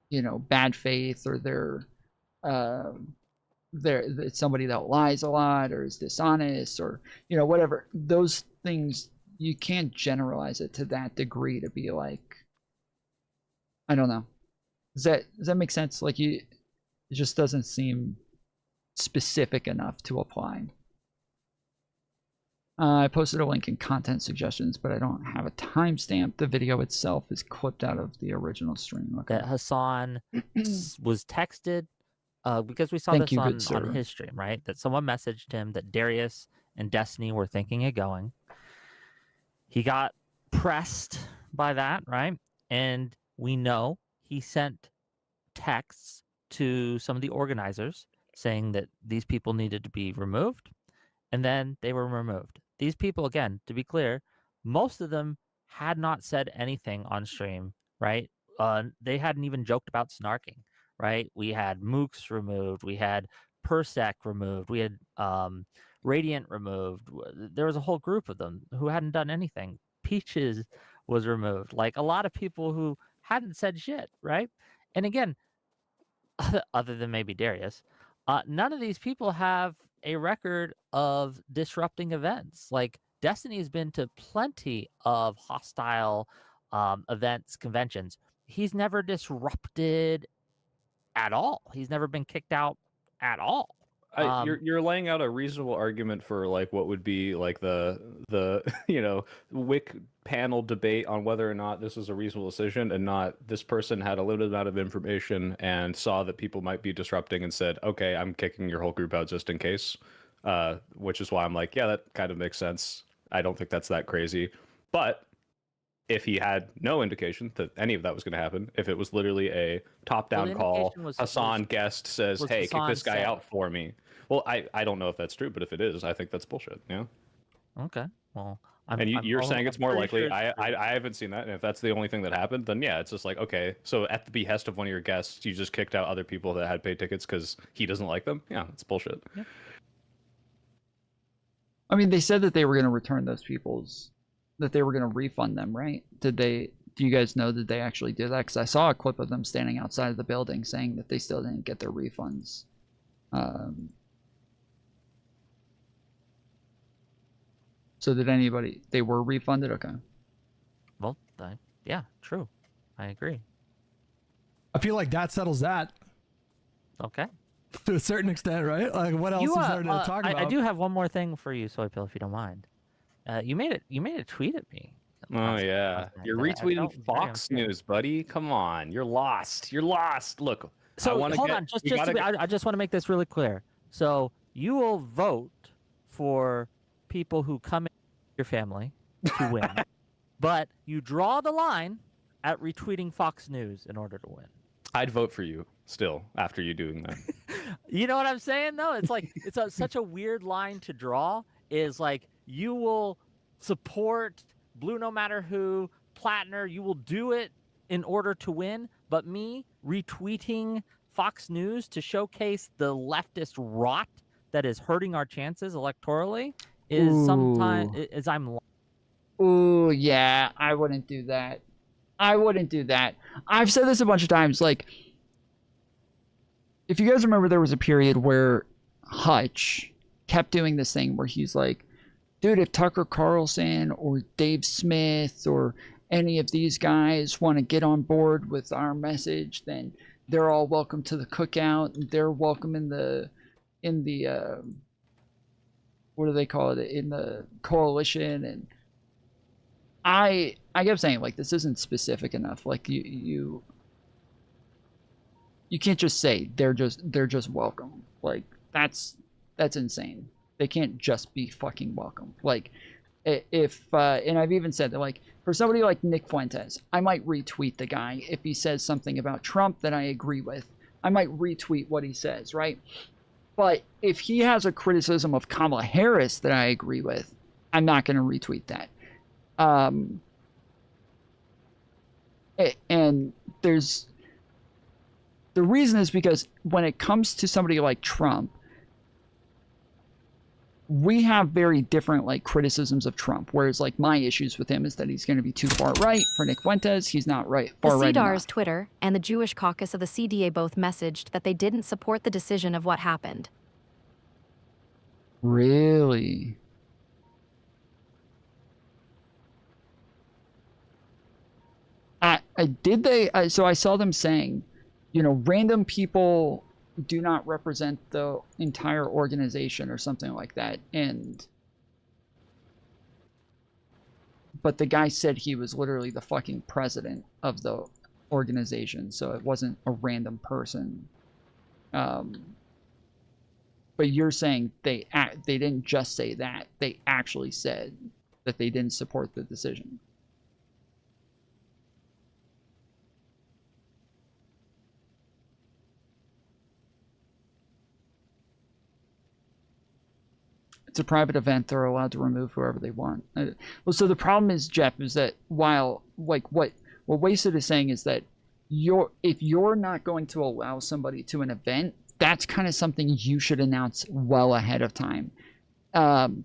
you know, bad faith or they're it's somebody that lies a lot or is dishonest or, you know, whatever, those things, you can't generalize it to that degree to be like, I don't know. Does that make sense? Like it just doesn't seem specific enough to apply. I posted a link in content suggestions, but I don't have a timestamp. The video itself is clipped out of the original stream. Okay. That Hasan was texted because we saw Thank this you, on his stream, right? That someone messaged him that Darius and Destiny were thinking of going. He got pressed by that, right? And we know he sent texts to some of the organizers saying that these people needed to be removed, and then they were removed. These people, again, to be clear, most of them had not said anything on stream, right? They hadn't even joked about snarking, right? We had Mooks removed, we had Persec removed, we had Radiant removed. There was a whole group of them who hadn't done anything. Peaches was removed. Like a lot of people who hadn't said shit, right? And again, other than maybe Darius, none of these people have a record of disrupting events. Like Destiny has been to plenty of hostile events, conventions. He's never disrupted at all. He's never been kicked out at all. You're laying out a reasonable argument for like what would be like the you know, Whick panel debate on whether or not this was a reasonable decision, and not this person had a limited amount of information and saw that people might be disrupting and said, okay, I'm kicking your whole group out just in case. Which is why I'm like, yeah, that kind of makes sense. I don't think that's that crazy. But if he had no indication that any of that was going to happen, if it was literally a top-down call, Hasan guest says, hey, kick this guy out for me. Well, I don't know if that's true, but if it is, I think that's bullshit. Yeah. Okay. Well, you're saying it's more likely. Sure I haven't seen that, and if that's the only thing that happened, then yeah, it's just like, okay, so at the behest of one of your guests, you just kicked out other people that had paid tickets because he doesn't like them. Yeah, it's bullshit. Yeah. I mean, they said that they were going to return those people's, that they were going to refund them, right? Do you guys know that they actually did that? Because I saw a clip of them standing outside of the building saying that they still didn't get their refunds. So did anybody, they were refunded? Okay. Well, yeah, true. I agree. I feel like that settles that. Okay. To a certain extent, right? Like, what else is there to talk about? I do have one more thing for you, SoyPill, if you don't mind. You made a tweet at me. Oh yeah, you're retweeting Fox News, buddy. Come on, you're lost. You're lost. Look, so hold on, I just want to make this really clear. So you will vote for people who come in your family to win, but you draw the line at retweeting Fox News in order to win. I'd vote for you still after you doing that. You know what I'm saying, though? It's like such a weird line to draw. Is like you will support Blue no matter who, Platner, you will do it in order to win, but me retweeting Fox News to showcase the leftist rot that is hurting our chances electorally is sometimes is I'm. Ooh, yeah, I wouldn't do that. I wouldn't do that. I've said this a bunch of times. Like, if you guys remember, there was a period where Hutch kept doing this thing where he's like, dude, if Tucker Carlson or Dave Smith or any of these guys want to get on board with our message, then they're all welcome to the cookout, and they're welcome in the what do they call it, in the coalition. And I kept saying, like, this isn't specific enough. Like, you can't just say they're just welcome. Like, that's insane. They can't just be fucking welcome. Like, if and I've even said that, like, for somebody like Nick Fuentes, I might retweet the guy if he says something about Trump that I agree with. I might retweet what he says, right? But if he has a criticism of Kamala Harris that I agree with, I'm not going to retweet that. And there's the reason is because when it comes to somebody like Trump, we have very different like criticisms of Trump, whereas like my issues with him is that he's going to be too far right. For Nick Fuentes, he's not right, far right enough. CDA's Twitter and the Jewish caucus of the CDA both messaged that they didn't support the decision of what happened. Really? Did they? So I saw them saying, you know, random people do not represent the entire organization or something like that. But the guy said he was literally the fucking president of the organization, so it wasn't a random person. But you're saying they didn't just say that, they actually said that they didn't support the decision. It's a private event. They're allowed to remove whoever they want. Well, so the problem is, Jeff, is that while like what Wasted is saying is that if you're not going to allow somebody to an event, that's kind of something you should announce well ahead of time,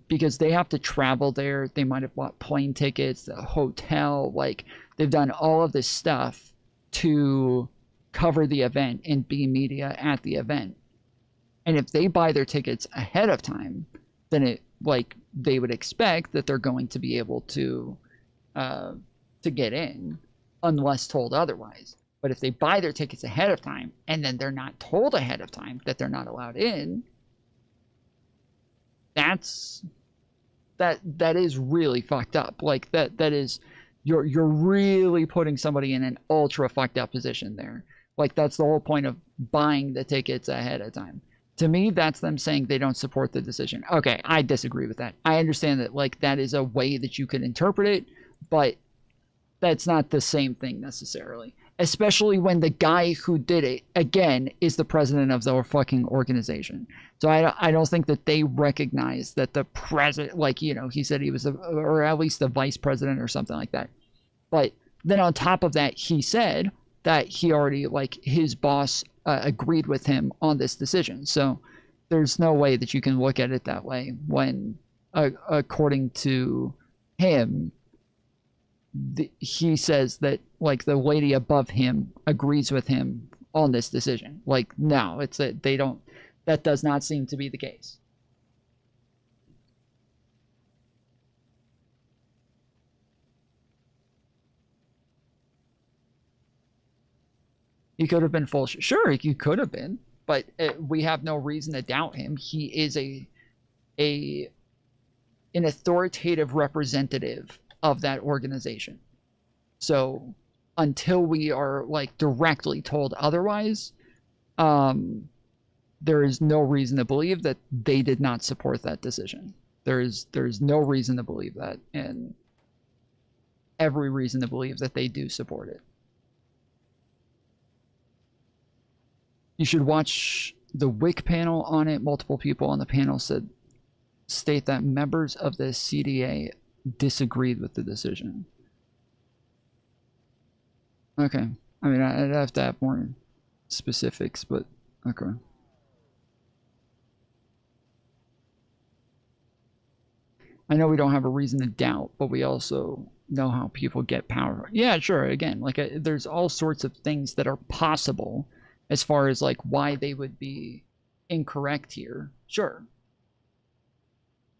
because they have to travel there. They might have bought plane tickets, the hotel, like they've done all of this stuff to cover the event and be media at the event. And if they buy their tickets ahead of time, then they would expect that they're going to be able to get in unless told otherwise. But if they buy their tickets ahead of time and then they're not told ahead of time that they're not allowed in, that is really fucked up. Like that is you're really putting somebody in an ultra fucked up position there. Like that's the whole point of buying the tickets ahead of time. To me, that's them saying they don't support the decision. Okay, I disagree with that. I understand that like that is a way that you could interpret it, but that's not the same thing necessarily. Especially when the guy who did it, again, is the president of the fucking organization. So I don't think that they recognize that the president, like, you know, he said he was, or at least the vice president or something like that. But then on top of that, he said that he already, like, his boss agreed with him on this decision. So there's no way that you can look at it that way when, according to him, he says that like the lady above him agrees with him on this decision. Like, no, it's that they don't, that does not seem to be the case. He could have been full. Sure, he could have been, but we have no reason to doubt him. He is an authoritative representative of that organization. So until we are like directly told otherwise, there is no reason to believe that they did not support that decision. There's no reason to believe that, and every reason to believe that they do support it. You should watch the Whick panel on it. Multiple people on the panel state that members of the CDA disagreed with the decision. Okay. I mean, I'd have to have more specifics, but okay. I know we don't have a reason to doubt, but we also know how people get power. Yeah, sure. Again, like there's all sorts of things that are possible as far as like why they would be incorrect here. Sure.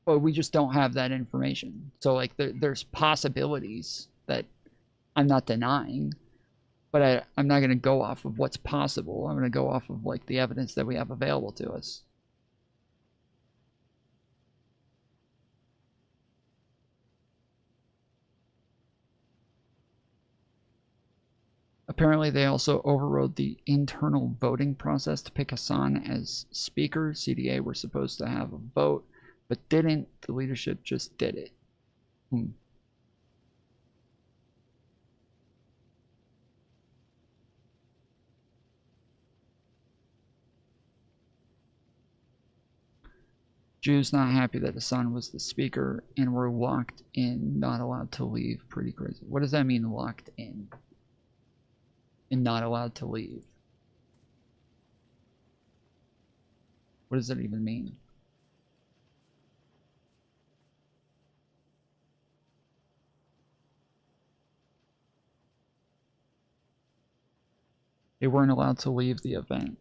But we just don't have that information. So like there's possibilities that I'm not denying, but I'm not going to go off of what's possible. I'm going to go off of like the evidence that we have available to us. Apparently, they also overrode the internal voting process to pick Hasan as speaker. CDA were supposed to have a vote, but didn't. The leadership just did it. Jews not happy that Hasan was the speaker and were locked in, not allowed to leave. Pretty crazy. What does that mean, locked in? And not allowed to leave? What does that even mean? They weren't allowed to leave the event.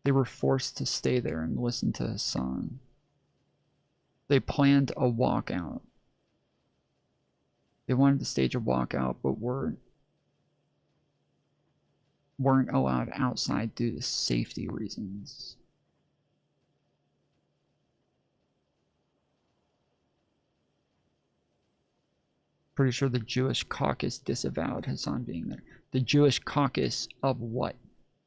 They were forced to stay there and listen to Hasan. They planned a walkout. They wanted to stage a walkout, but weren't allowed outside due to safety reasons. Pretty sure the Jewish caucus disavowed Hasan being there. The Jewish caucus of what?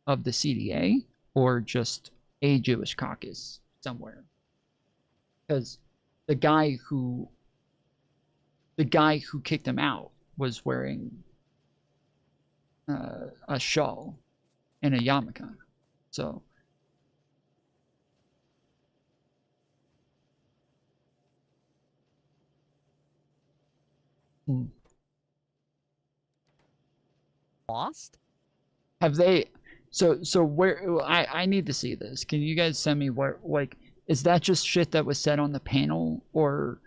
Of the CDA? Or just a Jewish caucus somewhere? Because the guy who kicked him out was wearing a shawl and a yarmulke. So Lost? have they? So where? I need to see this. Can you guys send me where? Like, is that just shit that was said on the panel, or?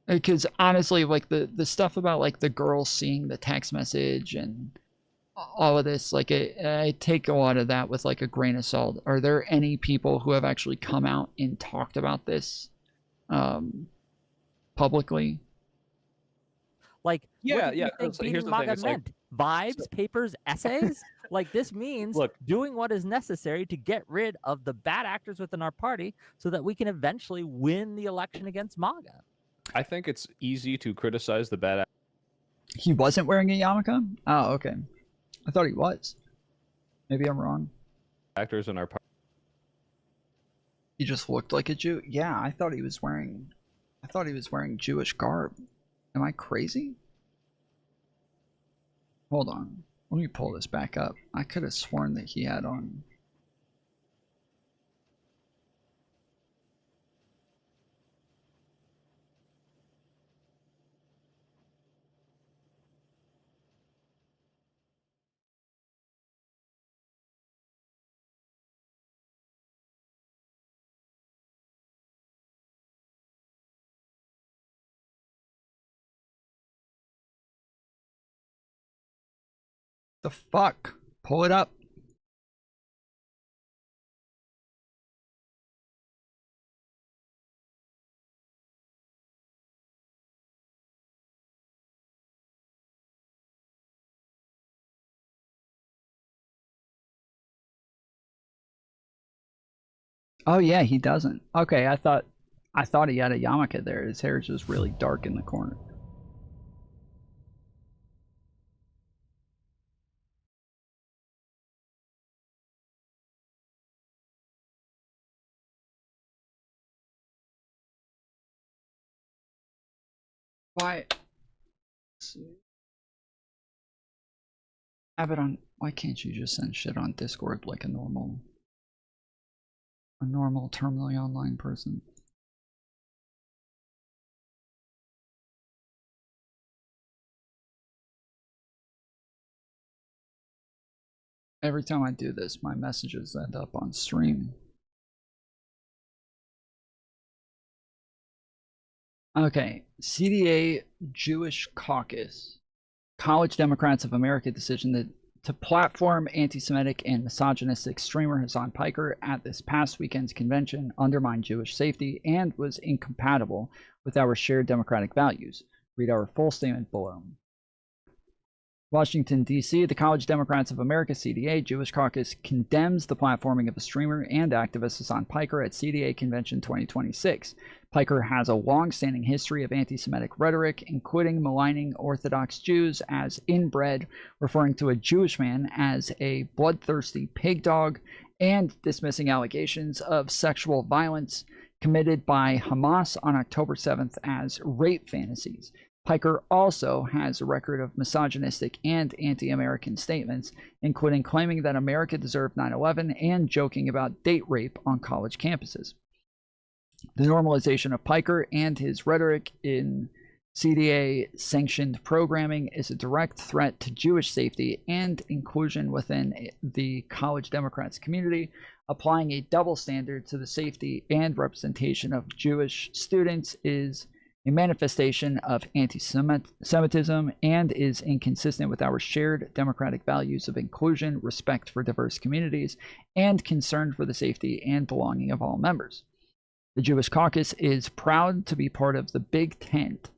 Because honestly, like the stuff about like the girl seeing the text message and all of this, like I take a lot of that with like a grain of salt. Are there any people who have actually come out and talked about this publicly? Like, Yeah, what do you think Here's beating the MAGA thing. It's like, meant? Vibes, papers, essays? Like, this means doing what is necessary to get rid of the bad actors within our party so that we can eventually win the election against MAGA. I think it's easy to criticize the bad. He wasn't wearing a yarmulke? Oh, okay. I thought he was. Maybe I'm wrong. Actors in our party. He just looked like a Jew. Yeah, I thought he was wearing Jewish garb. Am I crazy? Hold on. Let me pull this back up. I could have sworn that he had on. The fuck? Pull it up. Oh yeah, he doesn't. Okay, I thought he had a yarmulke there. His hair is just really dark in the corner. Why? Have it on. Why can't you just send shit on Discord like a normal terminally online person? Every time I do this, my messages end up on stream. Okay, CDA Jewish Caucus. College Democrats of America decision to platform anti-Semitic and misogynistic streamer Hasan Piker at this past weekend's convention undermined Jewish safety and was incompatible with our shared democratic values. Read our full statement below. Washington, D.C., the College Democrats of America, CDA, Jewish Caucus condemns the platforming of a streamer and activist Hasan Piker at CDA Convention 2026. Piker has a long-standing history of anti-Semitic rhetoric, including maligning Orthodox Jews as inbred, referring to a Jewish man as a bloodthirsty pig dog, and dismissing allegations of sexual violence committed by Hamas on October 7th as rape fantasies. Piker also has a record of misogynistic and anti-American statements, including claiming that America deserved 9/11 and joking about date rape on college campuses. The normalization of Piker and his rhetoric in CDA-sanctioned programming is a direct threat to Jewish safety and inclusion within the College Democrats community, applying a double standard to the safety and representation of Jewish students is a manifestation of anti-Semitism, and is inconsistent with our shared democratic values of inclusion, respect for diverse communities, and concern for the safety and belonging of all members. The Jewish Caucus is proud to be part of the big tent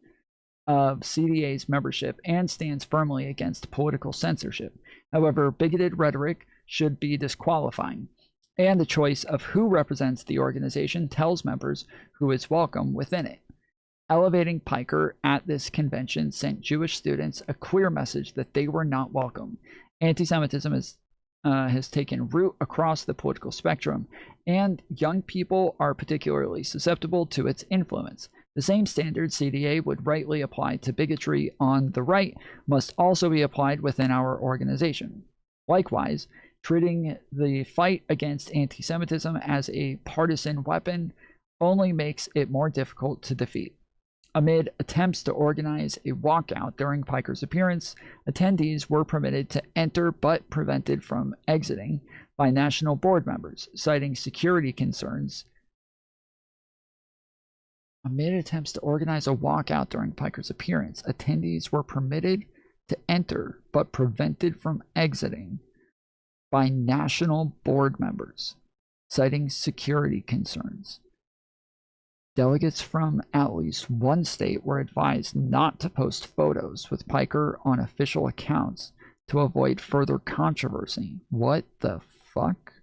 of CDA's membership and stands firmly against political censorship. However, bigoted rhetoric should be disqualifying, and the choice of who represents the organization tells members who is welcome within it. Elevating Piker at this convention sent Jewish students a clear message that they were not welcome. Anti-Semitism has taken root across the political spectrum, and young people are particularly susceptible to its influence. The same standards CDA would rightly apply to bigotry on the right must also be applied within our organization. Likewise, treating the fight against anti-Semitism as a partisan weapon only makes it more difficult to defeat. Amid attempts to organize a walkout during Piker's appearance, attendees were permitted to enter but prevented from exiting by national board members, citing security concerns. Amid attempts to organize a walkout during Piker's appearance, attendees were permitted to enter but prevented from exiting by national board members, citing security concerns. Delegates from at least one state were advised not to post photos with Piker on official accounts to avoid further controversy. What the fuck?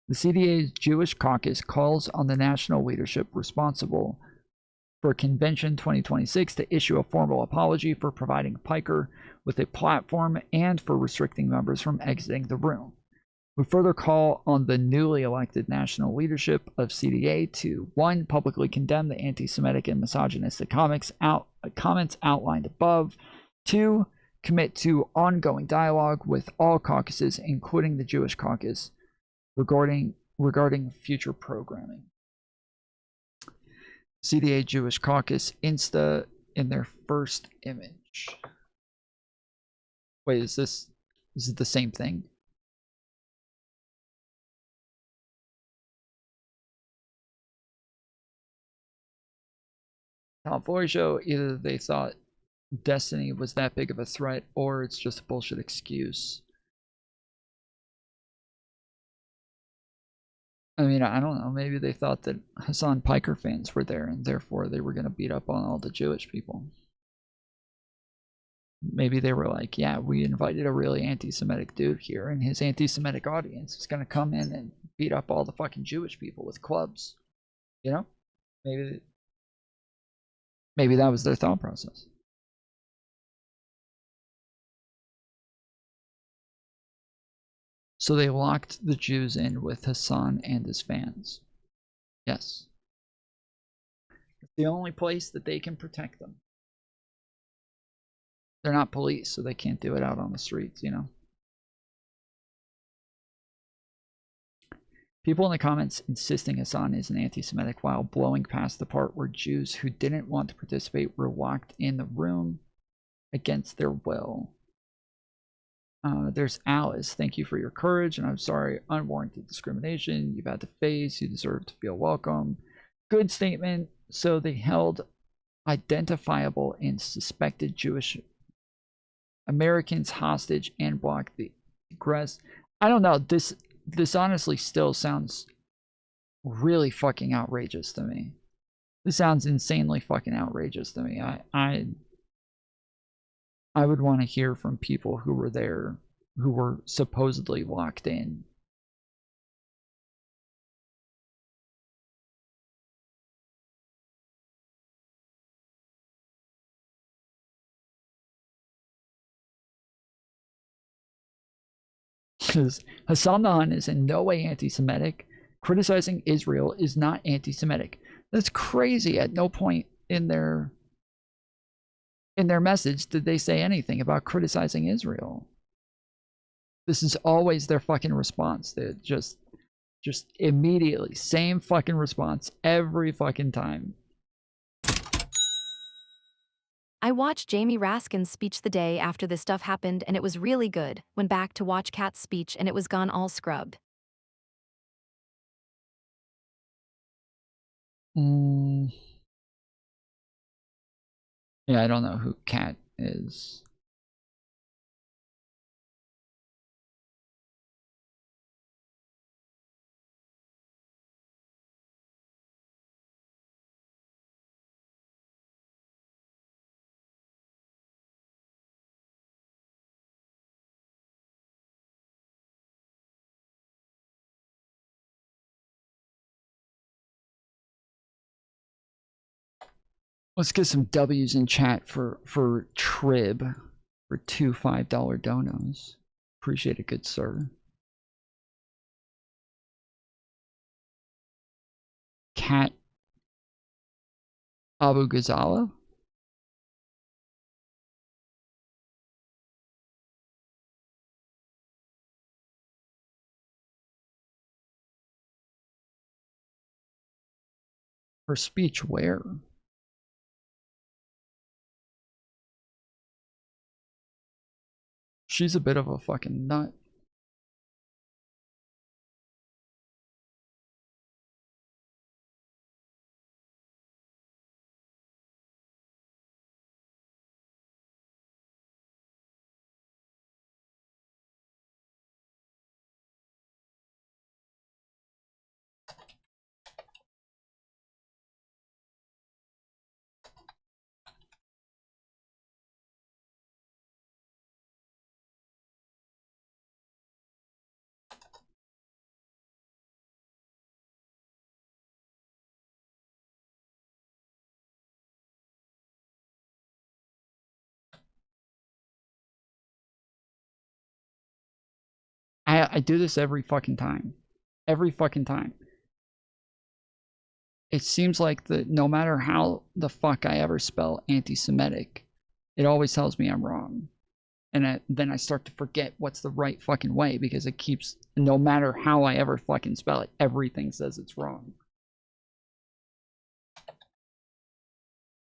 The CDA's Jewish Caucus calls on the national leadership responsible for Convention 2026 to issue a formal apology for providing Piker with a platform and for restricting members from exiting the room. We further call on the newly elected national leadership of CDA to 1. Publicly condemn the anti-Semitic and misogynistic comments outlined above. 2. Commit to ongoing dialogue with all caucuses, including the Jewish Caucus, regarding future programming. CDA Jewish Caucus Insta in their first image. Wait, is this the same thing? Foolery show, either they thought Destiny was that big of a threat or it's just a bullshit excuse. I mean, I don't know. Maybe they thought that Hasan Piker fans were there and therefore they were going to beat up on all the Jewish people. Maybe they were like, yeah, we invited a really anti-Semitic dude here and his anti-Semitic audience is going to come in and beat up all the fucking Jewish people with clubs. You know? Maybe that was their thought process. So they locked the Jews in with Hasan and his fans. Yes. It's the only place that they can protect them. They're not police, so they can't do it out on the streets, you know? People in the comments insisting Hasan is an anti-Semitic while blowing past the part where Jews who didn't want to participate were locked in the room against their will. There's Alice. Thank you for your courage, and I'm sorry, unwarranted discrimination you've had to face. You deserve to feel welcome. Good statement. So they held identifiable and suspected Jewish Americans hostage and blocked the egress. I don't know. This honestly still sounds really fucking outrageous to me. This sounds insanely fucking outrageous to me. I would want to hear from people who were there, who were supposedly locked in. Because Hasan is in no way anti-Semitic. Criticizing Israel is not anti-Semitic. That's crazy. At no point in their message did they say anything about criticizing Israel. This is always their fucking response. They just immediately, same fucking response every fucking time. I watched Jamie Raskin's speech the day after this stuff happened and it was really good. Went back to watch Kat's speech and it was gone all scrubbed. Yeah, I don't know who Cat is. Let's get some W's in chat for Trib for 2 $5 donos. Appreciate it, good sir. Cat Abu Ghazala. Her speech where? She's a bit of a fucking nut. I do this every fucking time. Every fucking time. It seems like that no matter how the fuck I ever spell anti-Semitic, it always tells me I'm wrong. And then I start to forget what's the right fucking way because it keeps, no matter how I ever fucking spell it, everything says it's wrong.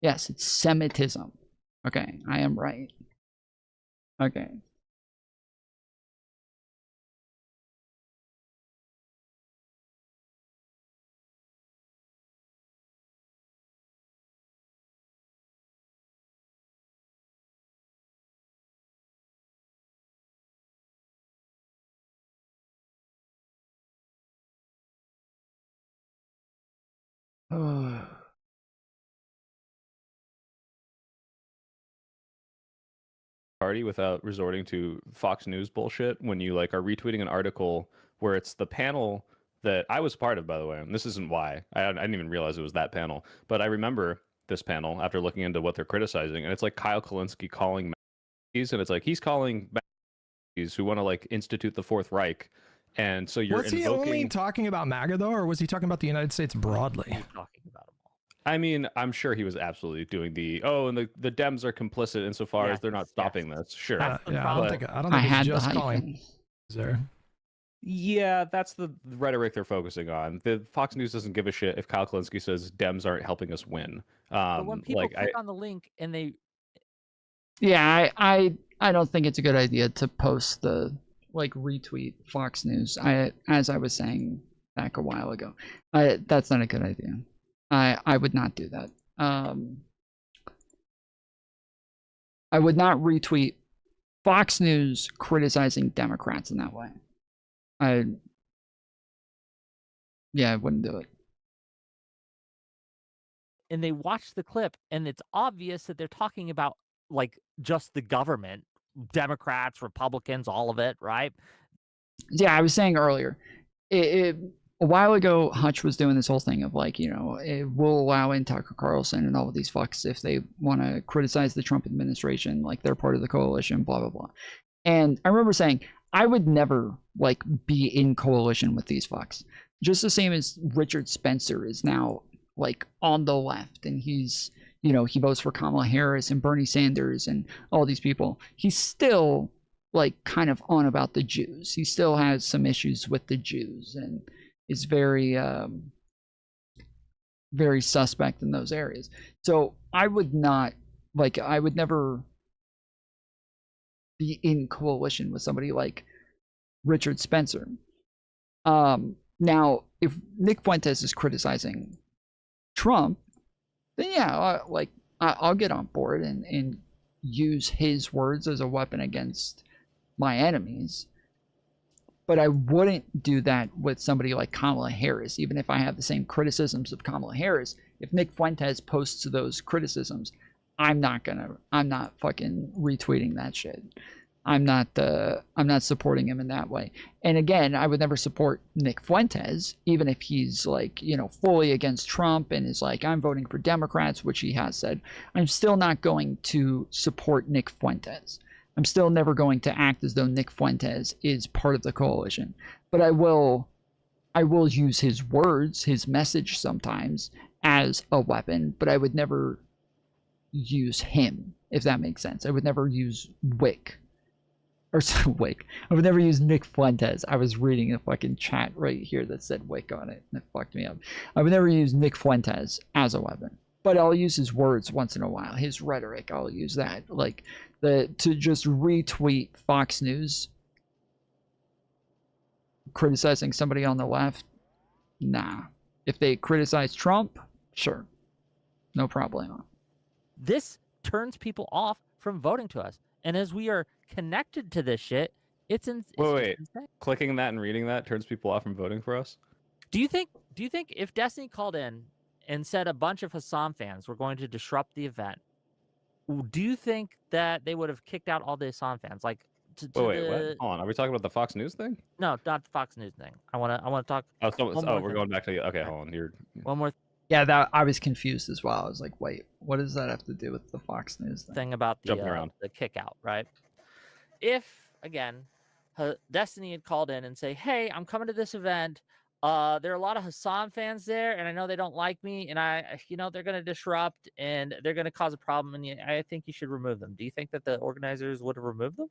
Yes, it's Semitism. Okay, I am right. Okay. Party without resorting to Fox News bullshit when you like are retweeting an article where it's the panel that I was part of, by the way. And this isn't why. I didn't even realize it was that panel. But I remember this panel after looking into what they're criticizing. And it's like Kyle Kalinske calling Nazis, and it's like he's calling Nazis who want to like institute the Fourth Reich. And so you're Was he only talking about MAGA though, or was he talking about the United States broadly? Talking about them all. I mean, I'm sure he was absolutely doing and the Dems are complicit insofar as they're not stopping this. Sure. Yeah, I don't think it's just calling. There. Yeah, that's the rhetoric they're focusing on. The Fox News doesn't give a shit if Kyle Kalinske says Dems aren't helping us win. But when people click on the link and they, yeah, I don't think it's a good idea to post the like retweet Fox News. As I was saying back a while ago, that's not a good idea. I would not do that. I would not retweet Fox News criticizing Democrats in that way. I wouldn't do it. and they watch the clip and it's obvious that they're talking about like just the government, Democrats, Republicans, all of it, right? Yeah, I was saying earlier, a while ago, Hutch was doing this whole thing of like, it will allow in Tucker Carlson and all of these fucks if they want to criticize the Trump administration, like they're part of the coalition, blah, blah, blah. And I remember saying, I would never like be in coalition with these fucks. Just the same as Richard Spencer is now like on the left and he's, he votes for Kamala Harris and Bernie Sanders and all these people. He's still like kind of on about the Jews. He still has some issues with the Jews and is very, very suspect in those areas. So I would not, like, I would never be in coalition with somebody like Richard Spencer. Now, if Nick Fuentes is criticizing Trump, then yeah, like I'll get on board and use his words as a weapon against my enemies. But I wouldn't do that with somebody like Kamala Harris, even if I have the same criticisms of Kamala Harris. If Nick Fuentes posts those criticisms, I'm not fucking retweeting that shit. I'm not supporting him in that way. And again, I would never support Nick Fuentes, even if he's like, fully against Trump and is like, I'm voting for Democrats, which he has said. I'm still not going to support Nick Fuentes. I'm still never going to act as though Nick Fuentes is part of the coalition. But I will use his words, his message sometimes as a weapon, but I would never use him, if that makes sense. I would never use Whick. Wick. I would never use Nick Fuentes. I was reading a fucking chat right here that said Wick on it, and it fucked me up. I would never use Nick Fuentes as a weapon, but I'll use his words once in a while. His rhetoric, I'll use that. Like, to just retweet Fox News criticizing somebody on the left, nah. If they criticize Trump, sure. No problem. This turns people off from voting to us. And as we are connected to this shit, it's Wait. insane. Clicking that and reading that turns people off from voting for us? Do you think if Destiny called in and said a bunch of Hasan fans were going to disrupt the event, do you think that they would have kicked out all the Hasan fans? Like, wait, what? Hold on. Are we talking about the Fox News thing? No, not the Fox News thing. I want to talk. We're going back to okay. Hold on. One more. Yeah, that I was confused as well. I was like, wait, what does that have to do with the Fox News thing about the kick out, right? If again, Destiny had called in and say, "Hey, I'm coming to this event. There are a lot of Hasan fans there, and I know they don't like me, and they're going to disrupt and they're going to cause a problem, and I think you should remove them." Do you think that the organizers would have removed them?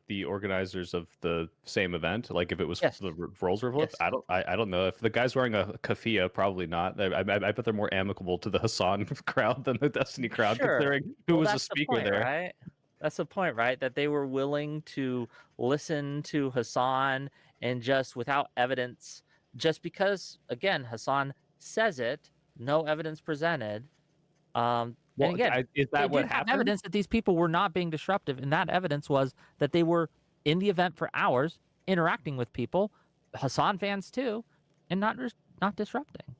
The organizers of the same event, like if it was the roles were flipped, I don't know. If the guy's wearing a keffiyeh, probably not. I bet they're more amicable to the Hasan crowd than the Destiny crowd, considering who was the speaker there. Right? That's the point, right? That they were willing to listen to Hasan and just without evidence, just because again Hasan says it, no evidence presented. And again, is that what happened? Evidence that these people were not being disruptive, and that evidence was that they were in the event for hours, interacting with people, Hasan fans too, and not disrupting.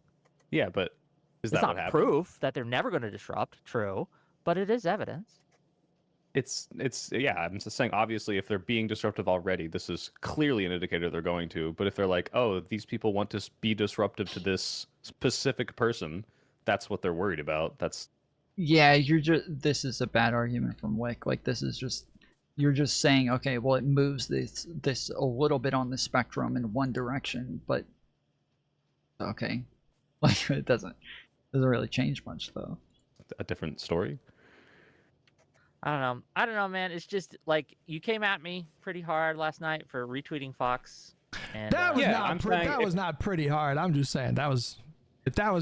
Yeah, but is that what happened? It's not proof that they're never going to disrupt, true, but it is evidence. It's I'm just saying, obviously, if they're being disruptive already, this is clearly an indicator they're going to. But if they're like, oh, these people want to be disruptive to this specific person, that's what they're worried about. Yeah, this is a bad argument from Wick. Like, this is just, you're just saying, okay, well, it moves this a little bit on the spectrum in one direction, but okay, like it doesn't really change much though. A different story. I don't know, man. It's just like you came at me pretty hard last night for retweeting Fox, and that was not pretty hard. I'm just saying that was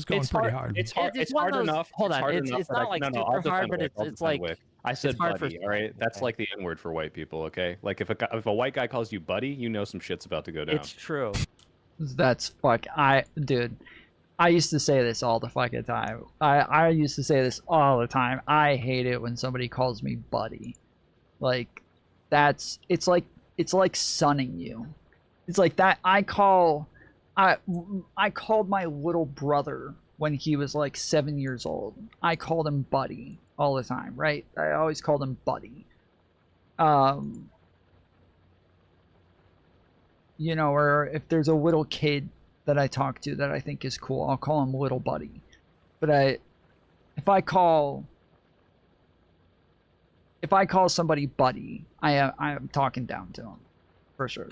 going pretty hard. It's hard enough. Hold on, it's not like super hard, but it's like I said buddy. All right, that's like the N-word for white people. Okay, like if a white guy calls you buddy, you know some shit's about to go down. It's true. That's dude. I used to say this all the fucking time. I used to say this all the time. I hate it when somebody calls me buddy. Like, it's like sunning you. It's like that. I called my little brother when he was like 7 years old. I called him buddy all the time, right? I always called him buddy. Or if there's a little kid that I talk to that I think is cool, I'll call him little buddy. But if I call somebody buddy, I am talking down to him for sure.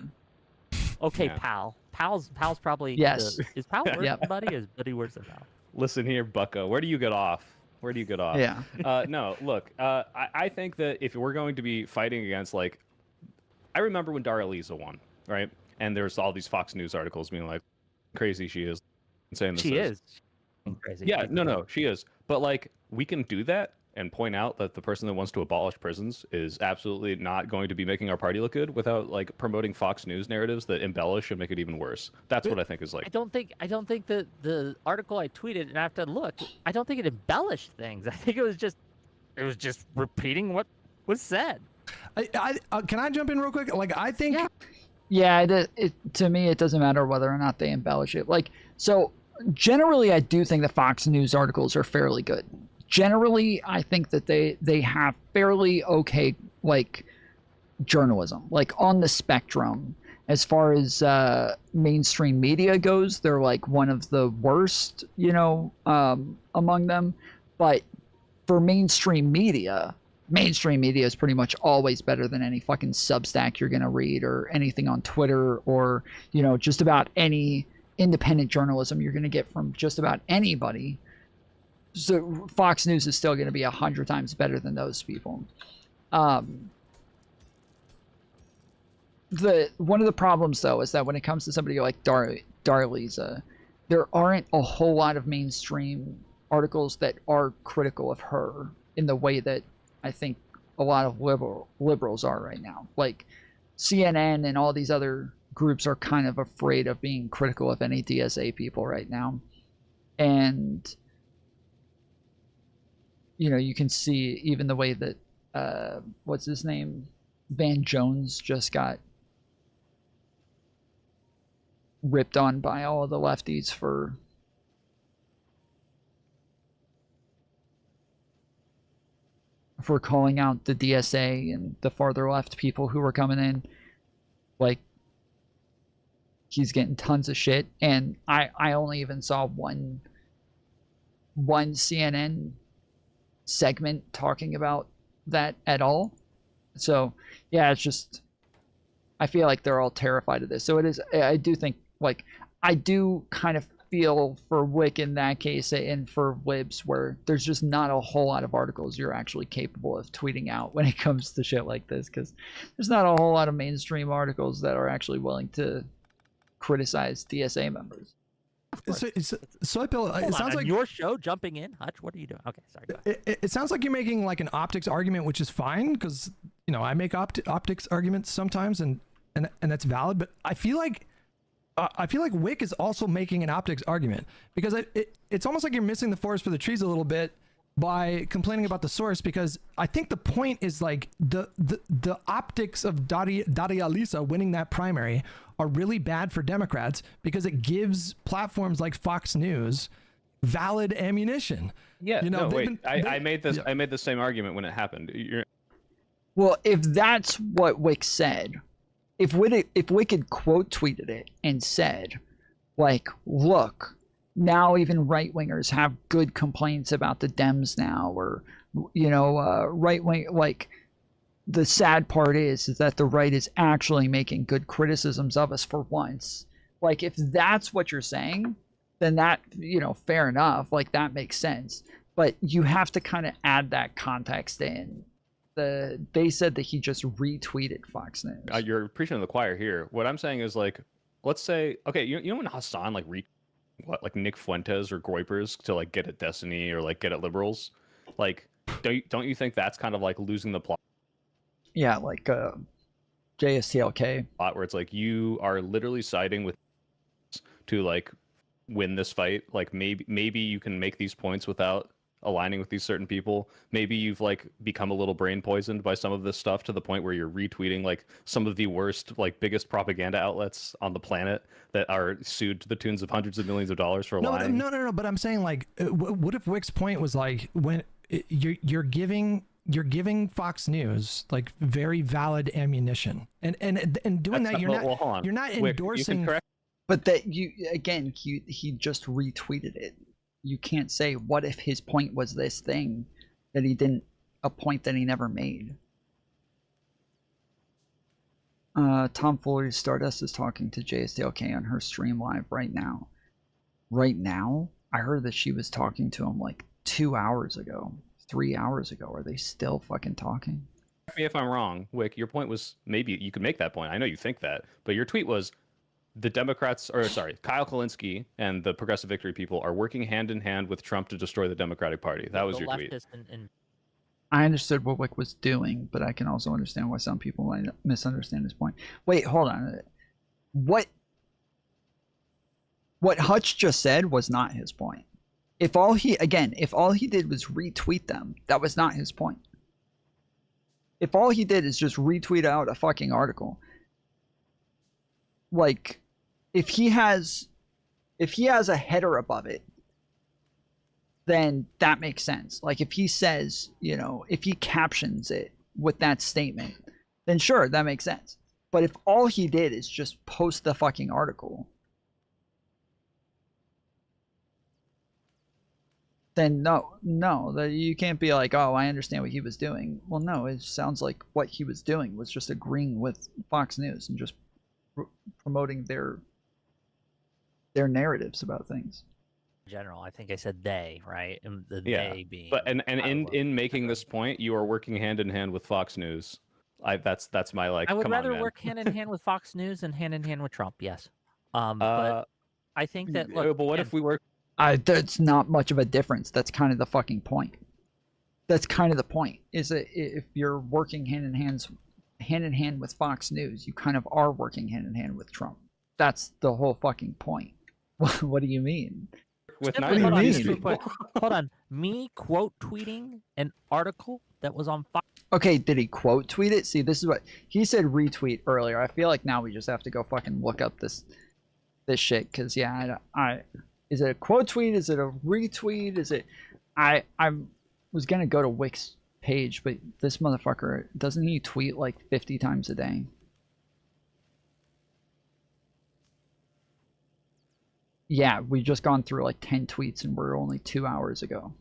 Okay, pal. Pal's probably yes. Is pal worse than buddy? Is buddy worse than pal? Listen here, Bucko. Where do you get off? Yeah. No, look. I think that if we're going to be fighting against, like, I remember when Dara Lisa won, right? And there's all these Fox News articles being like, crazy she is, saying this. She is crazy. Yeah, no, she is. But like, we can do that and point out that the person that wants to abolish prisons is absolutely not going to be making our party look good without like promoting Fox News narratives that embellish and make it even worse. That's what I think is like. I don't think that the article I tweeted, and I have to look, I don't think it embellished things. I think it was just repeating what was said. Can I jump in real quick? Like, I think. Yeah, to me, it doesn't matter whether or not they embellish it. Like, so generally, I do think the Fox News articles are fairly good. Generally, I think that they have fairly okay, like, journalism. Like, on the spectrum, as far as mainstream media goes, they're, like, one of the worst, you know, among them. But for mainstream media is pretty much always better than any fucking Substack you're going to read or anything on Twitter or, you know, just about any independent journalism you're going to get from just about anybody. So Fox News is still going to be 100 times better than those people. One of the problems, though, is that when it comes to somebody like Darlisa, there aren't a whole lot of mainstream articles that are critical of her in the way that I think a lot of liberals are right now. Like CNN and all these other groups are kind of afraid of being critical of any DSA people right now. And, you know, you can see even the way that, what's his name? Van Jones just got ripped on by all of the lefties for calling out the DSA and the farther left people who were coming in. Like, he's getting tons of shit. And I only even saw one CNN segment talking about that at all. So, yeah, it's just, I feel like they're all terrified of this. So it is, I do think, like, I do kind of feel for Whick in that case and for libs where there's just not a whole lot of articles you're actually capable of tweeting out when it comes to shit like this, because there's not a whole lot of mainstream articles that are actually willing to criticize DSA members. SoyPill, it sounds like your show jumping in. Hutch, what are you doing? Okay, sorry. Go ahead. It sounds like you're making like an optics argument, which is fine because, you know, I make optics arguments sometimes, and that's valid. But I feel like Whick is also making an optics argument because it's almost like you're missing the forest for the trees a little bit by complaining about the source, because I think the point is like the optics of Daria Lisa winning that primary are really bad for Democrats because it gives platforms like Fox News valid ammunition. Yeah, you know, no, wait. I made this. Yeah. I made the same argument when it happened. Well, if that's what Whick said, if Whick had quote tweeted it and said, like, look, now even right wingers have good complaints about the Dems now, or, you know, right wing, like, the sad part is that the right is actually making good criticisms of us for once. Like, if that's what you're saying, then that, you know, fair enough. Like, that makes sense. But you have to kind of add that context in. They said that he just retweeted Fox News. You're preaching to the choir here. What I'm saying is, like, let's say, okay, you know when Hasan like like Nick Fuentes or Groypers to like get at Destiny or like get at liberals, like don't you think that's kind of like losing the plot? Yeah, like JSTLK. Where it's like you are literally siding with to like win this fight. Like maybe you can make these points without aligning with these certain people. Maybe you've like become a little brain poisoned by some of this stuff to the point where you're retweeting like some of the worst, like biggest propaganda outlets on the planet that are sued to the tunes of hundreds of millions of dollars for lying. No. But I'm saying, like, what if Wick's point was like, when you're giving Fox News like very valid ammunition, and doing that, you're not endorsing. Wick, but that he just retweeted it. You can't say, what if his point was this thing that he didn't, a point that he never made. Tom Foolery Stardust is talking to JSDLK on her stream live right now. Right now? I heard that she was talking to him like 2 hours ago, 3 hours ago. Are they still fucking talking? Correct me if I'm wrong, Wick. Your point was, maybe you could make that point. I know you think that, but your tweet was, the Democrats, or sorry, Kyle Kulinski and the Progressive Victory people are working hand in hand with Trump to destroy the Democratic Party. That was your tweet. I understood what Wick was doing, but I can also understand why some people might misunderstand his point. Wait, hold on. What Hutch just said was not his point. If all he did was retweet them, that was not his point. If all he did is just retweet out a fucking article, like if he has a header above it, then that makes sense. Like if he says, if he captions it with that statement, then sure, that makes sense. But if all he did is just post the fucking article, then no, you can't be like, oh, I understand what he was doing. Well, no, it sounds like what he was doing was just agreeing with Fox News and just promoting their narratives about things. General, I think I said they, right? And the Yeah, they being. but and in making this point, you are working hand in hand with Fox News. That's my like. I would come rather on, man. work hand in hand with Fox News than hand in hand with Trump. Yes, but I think that look. But what if we work? That's not much of a difference. That's kind of the fucking point. That's kind of the point. Is that if you're working hand in hand with Fox News, you kind of are working hand in hand with Trump. That's the whole fucking point. What do you mean? With what do you mean? Hold on. Me quote tweeting an article that was on Fox. Okay, did he quote tweet it? See, this is what he said. Retweet earlier. I feel like now we just have to go fucking look up this shit because yeah, I is it a quote tweet? Is it a retweet? Is it? I was gonna go to Wick's page, but this motherfucker doesn't he tweet like 50 times a day? Yeah, we just gone through like 10 tweets and we're only 2 hours ago.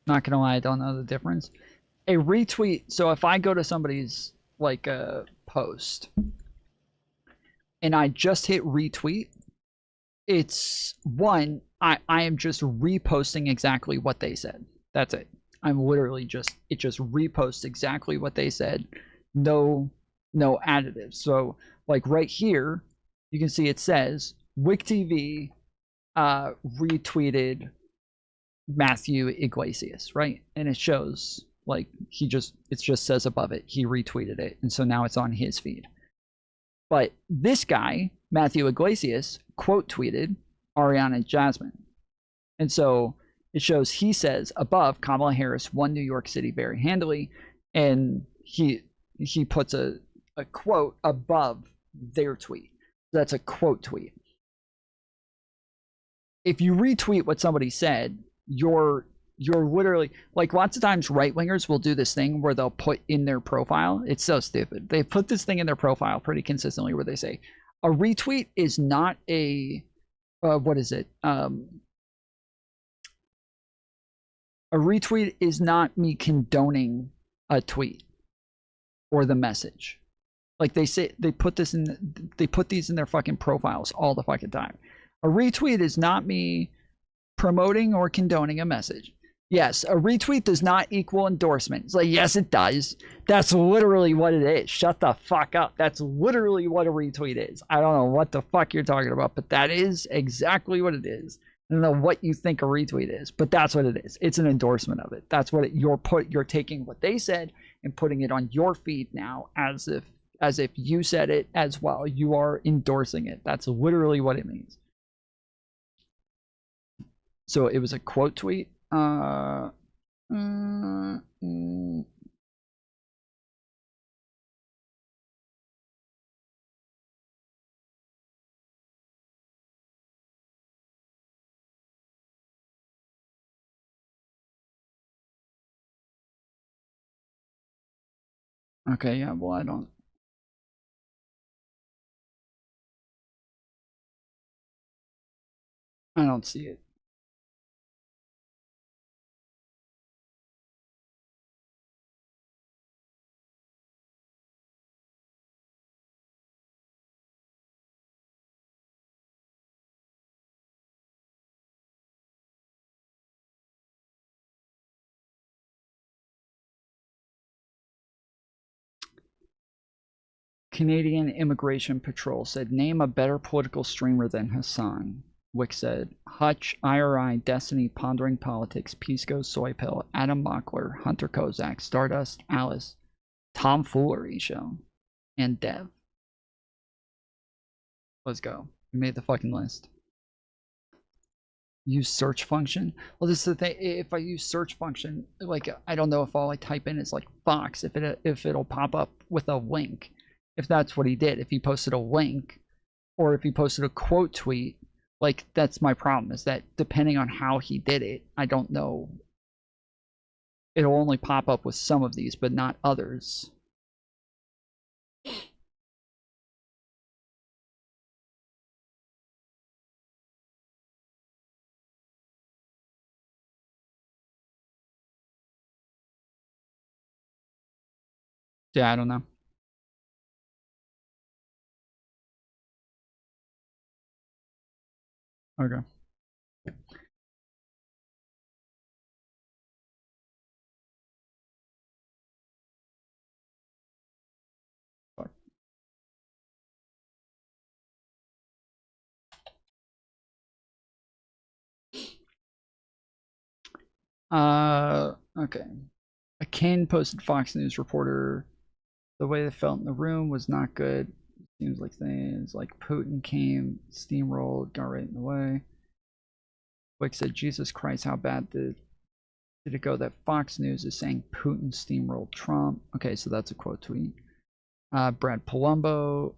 Not gonna lie, I don't know the difference. A retweet, so if I go to somebody's like a post and I just hit retweet, it's one, I am just reposting exactly what they said. That's it. I'm literally it just reposts exactly what they said. No additives. So like right here, you can see it says Wick TV retweeted Matthew Iglesias, right? And it shows like it just says above it, he retweeted it. And so now it's on his feed. But this guy, Matthew Iglesias, quote tweeted Ariana Jasmine. And so it shows he says above Kamala Harris won New York City very handily. And he puts a quote above their tweet. That's a quote tweet. If you retweet what somebody said, you're literally like lots of times right-wingers will do this thing where they'll put in their profile. It's so stupid. They put this thing in their profile pretty consistently where they say a retweet is not a what is it? A retweet is not me condoning a tweet or the message. Like they say, they put these in their fucking profiles all the fucking time. A retweet is not me promoting or condoning a message. Yes, a retweet does not equal endorsement. It's like, yes, it does. That's literally what it is. Shut the fuck up. That's literally what a retweet is. I don't know what the fuck you're talking about, but that is exactly what it is. I don't know what you think a retweet is, but that's what it is. It's an endorsement of it. That's what you're taking what they said and putting it on your feed now as if you said it as well. You are endorsing it. That's literally what it means. So it was a quote tweet. Okay, yeah, well, I don't see it. Canadian Immigration Patrol said, name a better political streamer than Hasan. Whick said, Hutch, IRI, Destiny, Pondering Politics, Pisco, SoyPill, Adam Mockler, Hunter Kozak, Stardust, Alice, Tom Foolery Show, and Dev. Let's go. We made the fucking list. Use search function. Well, this is the thing. If I use search function, like, I don't know if all I type in is like Fox, if it'll pop up with a link. If that's what he did, if he posted a link, or if he posted a quote tweet, like, that's my problem, is that depending on how he did it, I don't know. It'll only pop up with some of these, but not others. Yeah, I don't know. Okay. Okay. A Kane posted Fox News reporter. The way they felt in the room was not good. Seems like things like Putin came, steamrolled, got right in the way. Whick said, Jesus Christ, how bad did it go that Fox News is saying Putin steamrolled Trump? Okay, so that's a quote tweet. Brad Palumbo,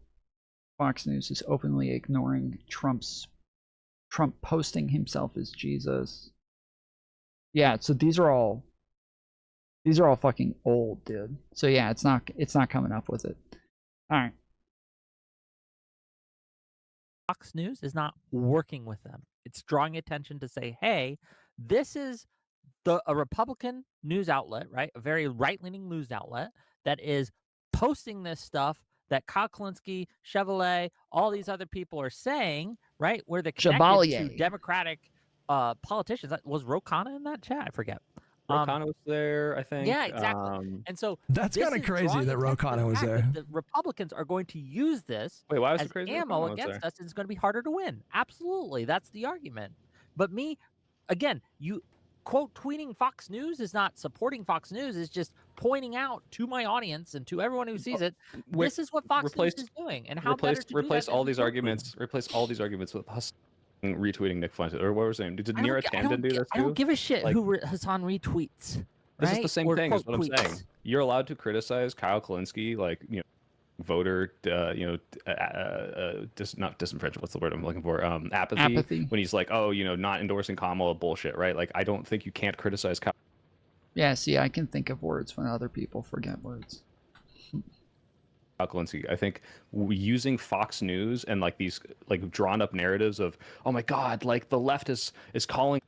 Fox News is openly ignoring Trump posting himself as Jesus. Yeah, so these are all fucking old, dude. So yeah, it's not coming up with it. All right. Fox News is not working with them. It's drawing attention to say, hey, this is a Republican news outlet, right? A very right-leaning news outlet that is posting this stuff that Kyle Kalinske, Chevrolet, all these other people are saying, right? Where they're connected to Democratic politicians. Was Ro Khanna in that chat? I forget. Ro Khanna was there, I think. Yeah, exactly. And so that's kind of crazy that Ro Khanna was there. The Republicans are going to use this as ammo against us, and it's going to be harder to win. Absolutely, that's the argument. But me, again, you quote tweeting Fox News is not supporting Fox News. It's just pointing out to my audience and to everyone who sees it, this is what Fox News is doing, and how better to replace all these arguments. Replace all these arguments with us retweeting Nick Fuentes, or what was his name? Did Neera Tanden do this too? I don't give a shit who Hasan retweets. This is the same thing as what I'm saying. You're allowed to criticize Kyle Kalinske, like, you know, voter, not disenfranchisement. What's the word I'm looking for? Apathy. When he's like, oh, you know, not endorsing Kamala, bullshit, right? Like, I don't think you can't criticize Kyle. Yeah, see, I can think of words when other people forget words. Kalinske. I think using Fox News and like these like drawn up narratives of, oh my God, like the left is calling,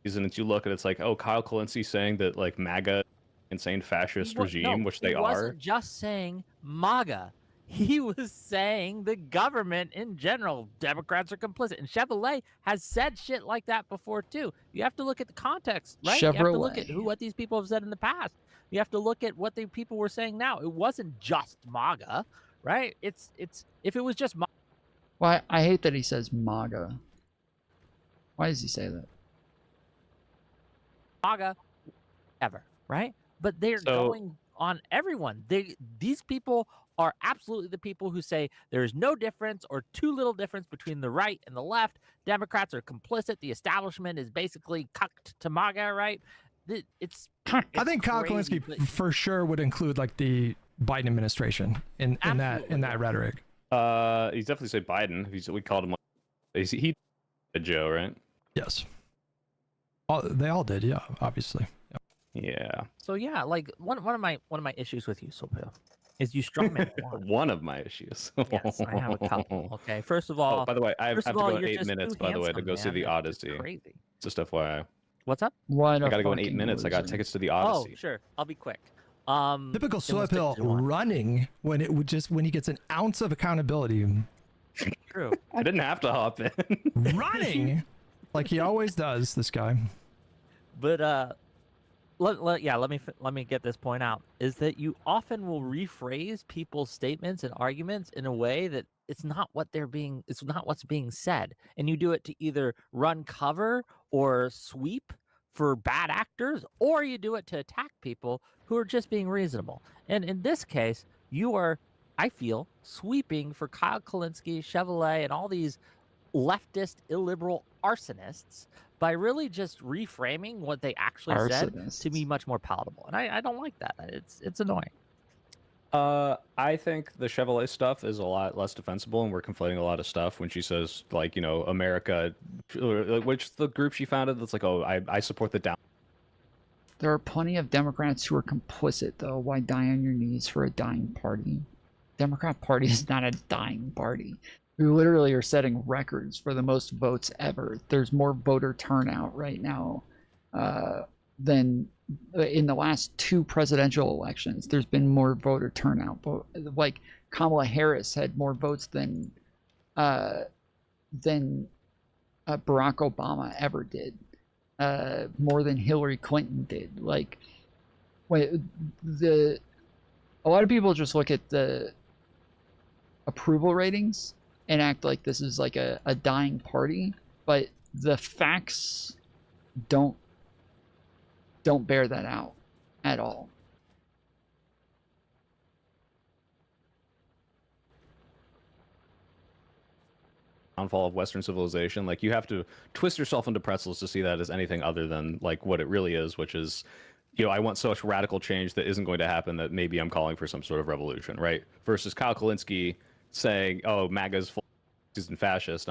and you look and it's like, oh, Kyle Kalinske saying that like MAGA, insane fascist regime, which they are. He wasn't just saying MAGA. He was saying the government in general. Democrats are complicit. And Chevrolet has said shit like that before too. You have to look at the context, right? You have to look at what these people have said in the past. You have to look at what the people were saying now. It wasn't just MAGA, right? It's if it was just MAGA. Why I hate that he says MAGA. Why does he say that? MAGA ever, right? But they're going on everyone. These people are absolutely the people who say there is no difference or too little difference between the right and the left. Democrats are complicit. The establishment is basically cucked to MAGA, right? It's I think Kyle Kalinske for sure would include like the Biden administration in that rhetoric. He's definitely say Biden. We called him like he Joe, right? Yes. They all did, yeah, obviously. Yep. Yeah. So yeah, like one of my issues with you, SoyPill, is you strawman a lot. One of my issues. Yes, I have a couple. Okay, first of Oh, all, by the way, I have to go in you're 8 just minutes. too By the way, to handsome, go see man. the It's Odyssey. crazy. Just FYI. What's up? What I a gotta go in 8 fucking minutes. I got loser. tickets to the Oh, Odyssey. sure. I'll be quick. Typical then we'll stick SoyPill to one. running when he gets an ounce of accountability. True. I didn't have to hop in. Running like he always does. This guy. But let me get this point out, is that you often will rephrase people's statements and arguments in a way that it's not what's being said, and you do it to either run cover or sweep for bad actors, or you do it to attack people who are just being reasonable. And in this case, you are, I feel, sweeping for Kyle Kalinske, Chevrolet, and all these leftist illiberal arsonists by really just reframing what they actually said to be much more palatable. And I don't like that. It's annoying. I think the Chevrolet stuff is a lot less defensible, and we're conflating a lot of stuff when she says, like, America, which the group she founded, that's like, oh, I support the down. There are plenty of Democrats who are complicit, though. Why die on your knees for a dying party? Democrat Party is not a dying party. We literally are setting records for the most votes ever. There's more voter turnout right now than in the last 2 presidential elections. There's been more voter turnout. Like Kamala Harris had more votes than Barack Obama ever did. More than Hillary Clinton did. Like, a lot of people just look at the approval ratings and act like this is like a dying party, but the facts don't bear that out at all. Downfall of Western civilization. Like, you have to twist yourself into pretzels to see that as anything other than like what it really is, which is, I want so much radical change that isn't going to happen that maybe I'm calling for some sort of revolution, right? Versus Kyle Kalinske saying, oh, MAGA's full and fascist.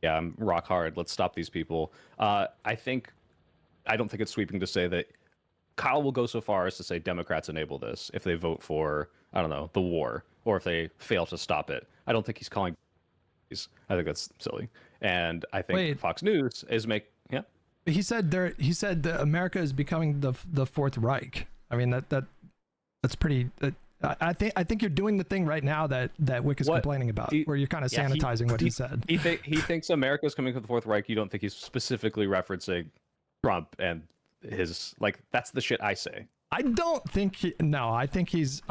I'm rock hard. Let's stop these people. I don't think it's sweeping to say that Kyle will go so far as to say Democrats enable this if they vote for, I don't know, the war, or if they fail to stop it. I don't think he's calling. I think that's silly. And I think Fox News is He said that America is becoming the Fourth Reich. I mean that's pretty. I think you're doing the thing right now that Whick is complaining about, where you're kind of sanitizing what he said. He thinks America is coming to the Fourth Reich. You don't think he's specifically referencing Trump and his, like, that's the shit I say. I don't think I think he's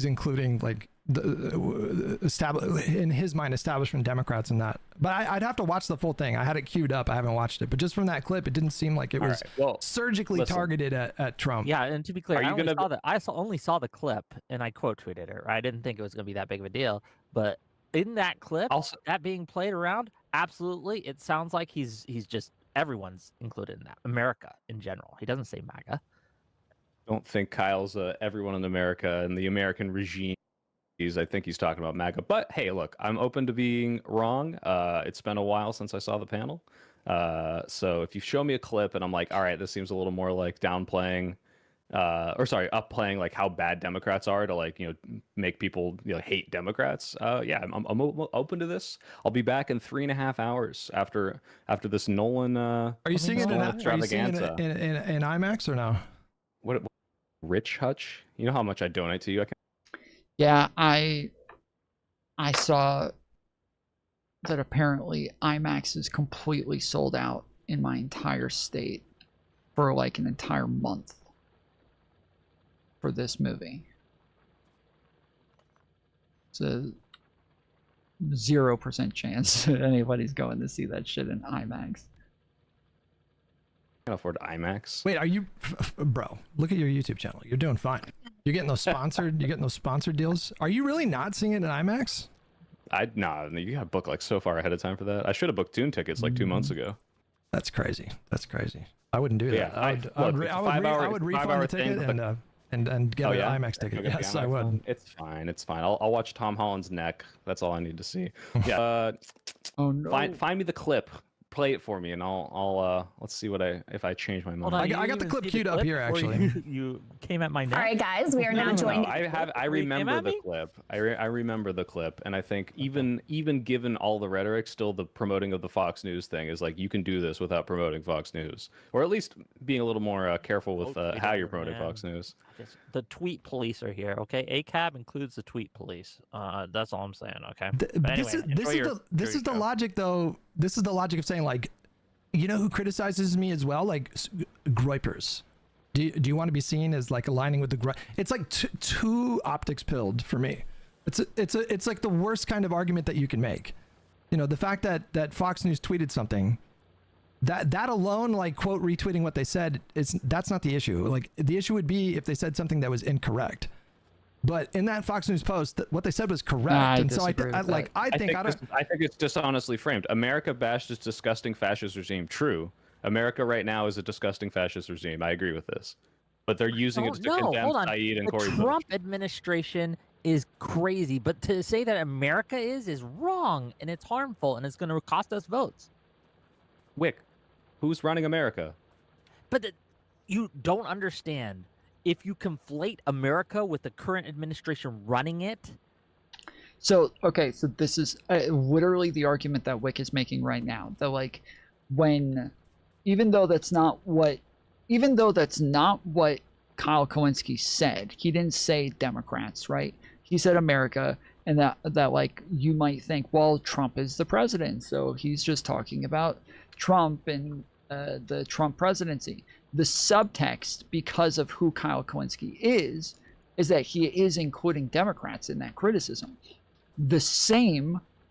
including like in his mind establishment Democrats in that. But I'd have to watch the full thing. I had it queued up. I haven't watched it, but just from that clip, it didn't seem like it was surgically targeted at Trump. Yeah, and to be clear, I only saw the clip, and I quote tweeted it. Right? I didn't think it was going to be that big of a deal, but in that clip, that being played around, absolutely, it sounds like he's just everyone's included in that. America in general. He doesn't say MAGA. I don't think Kyle's everyone in America and the American regime. I think he's talking about MAGA. But hey, look, I'm open to being wrong. It's been a while since I saw the panel. So if you show me a clip and I'm like, all right, this seems a little more like upplaying like how bad Democrats are to, like, make people hate Democrats. I'm open to this. I'll be back in 3.5 hours after this Nolan. Are you seeing it in IMAX or no? What Rich Hutch? You know how much I donate to you. Yeah, I saw that apparently IMAX is completely sold out in my entire state for like an entire month for this movie. It's a 0% chance that anybody's going to see that shit in IMAX. I can't afford IMAX. Wait, are you, bro? Look at your YouTube channel. You're doing fine. You're getting those sponsored. You're getting those sponsored deals. Are you really not seeing it in IMAX? Nah. You got to book like so far ahead of time for that. I should have booked Dune tickets like 2 months ago. That's crazy. I wouldn't do that. Yeah, I would refund the ticket and get an IMAX ticket. Yes, I would. It's fine. I'll watch Tom Holland's neck. That's all I need to see. Yeah. Oh no. Find me the clip play it for me, and I'll let's see if I change my mind. Hold on, I got the clip queued up here, before actually. You came at my neck. All right, guys, we are now joined. I remember the clip. I remember the clip, and I think even given all the rhetoric, still the promoting of the Fox News thing is like you can do this without promoting Fox News, or at least being a little more careful with how you're promoting Fox News. The tweet police are here. Okay, ACAB includes the tweet police. That's all I'm saying. Okay. This is the logic, though. This is the logic of saying, like, you know who criticizes me as well? Like groypers. Do you want to be seen as like aligning with the gripe? It's like too optics pilled for me. It's like the worst kind of argument that you can make. You know, the fact that Fox News tweeted something, that alone, like quote retweeting what they said, that's not the issue. Like the issue would be if they said something that was incorrect. But in that Fox News post, what they said was correct, and so I think it's dishonestly framed. America bashed this disgusting fascist regime. True, America right now is a disgusting fascist regime. I agree with this, but they're using it to condemn Saeed and Cory Bush. The Trump administration is crazy, but to say that America is wrong, and it's harmful, and it's going to cost us votes. Whick, who's running America? But you don't understand. If you conflate America with the current administration running it. So this is literally the argument that Whick is making right now. That like, even though that's not what Kyle Kowinski said, he didn't say Democrats, right? He said America, and that like you might think, well, Trump is the president, so he's just talking about Trump and the Trump presidency. The subtext, because of who Kyle Kowinski is that he is including Democrats in that criticism.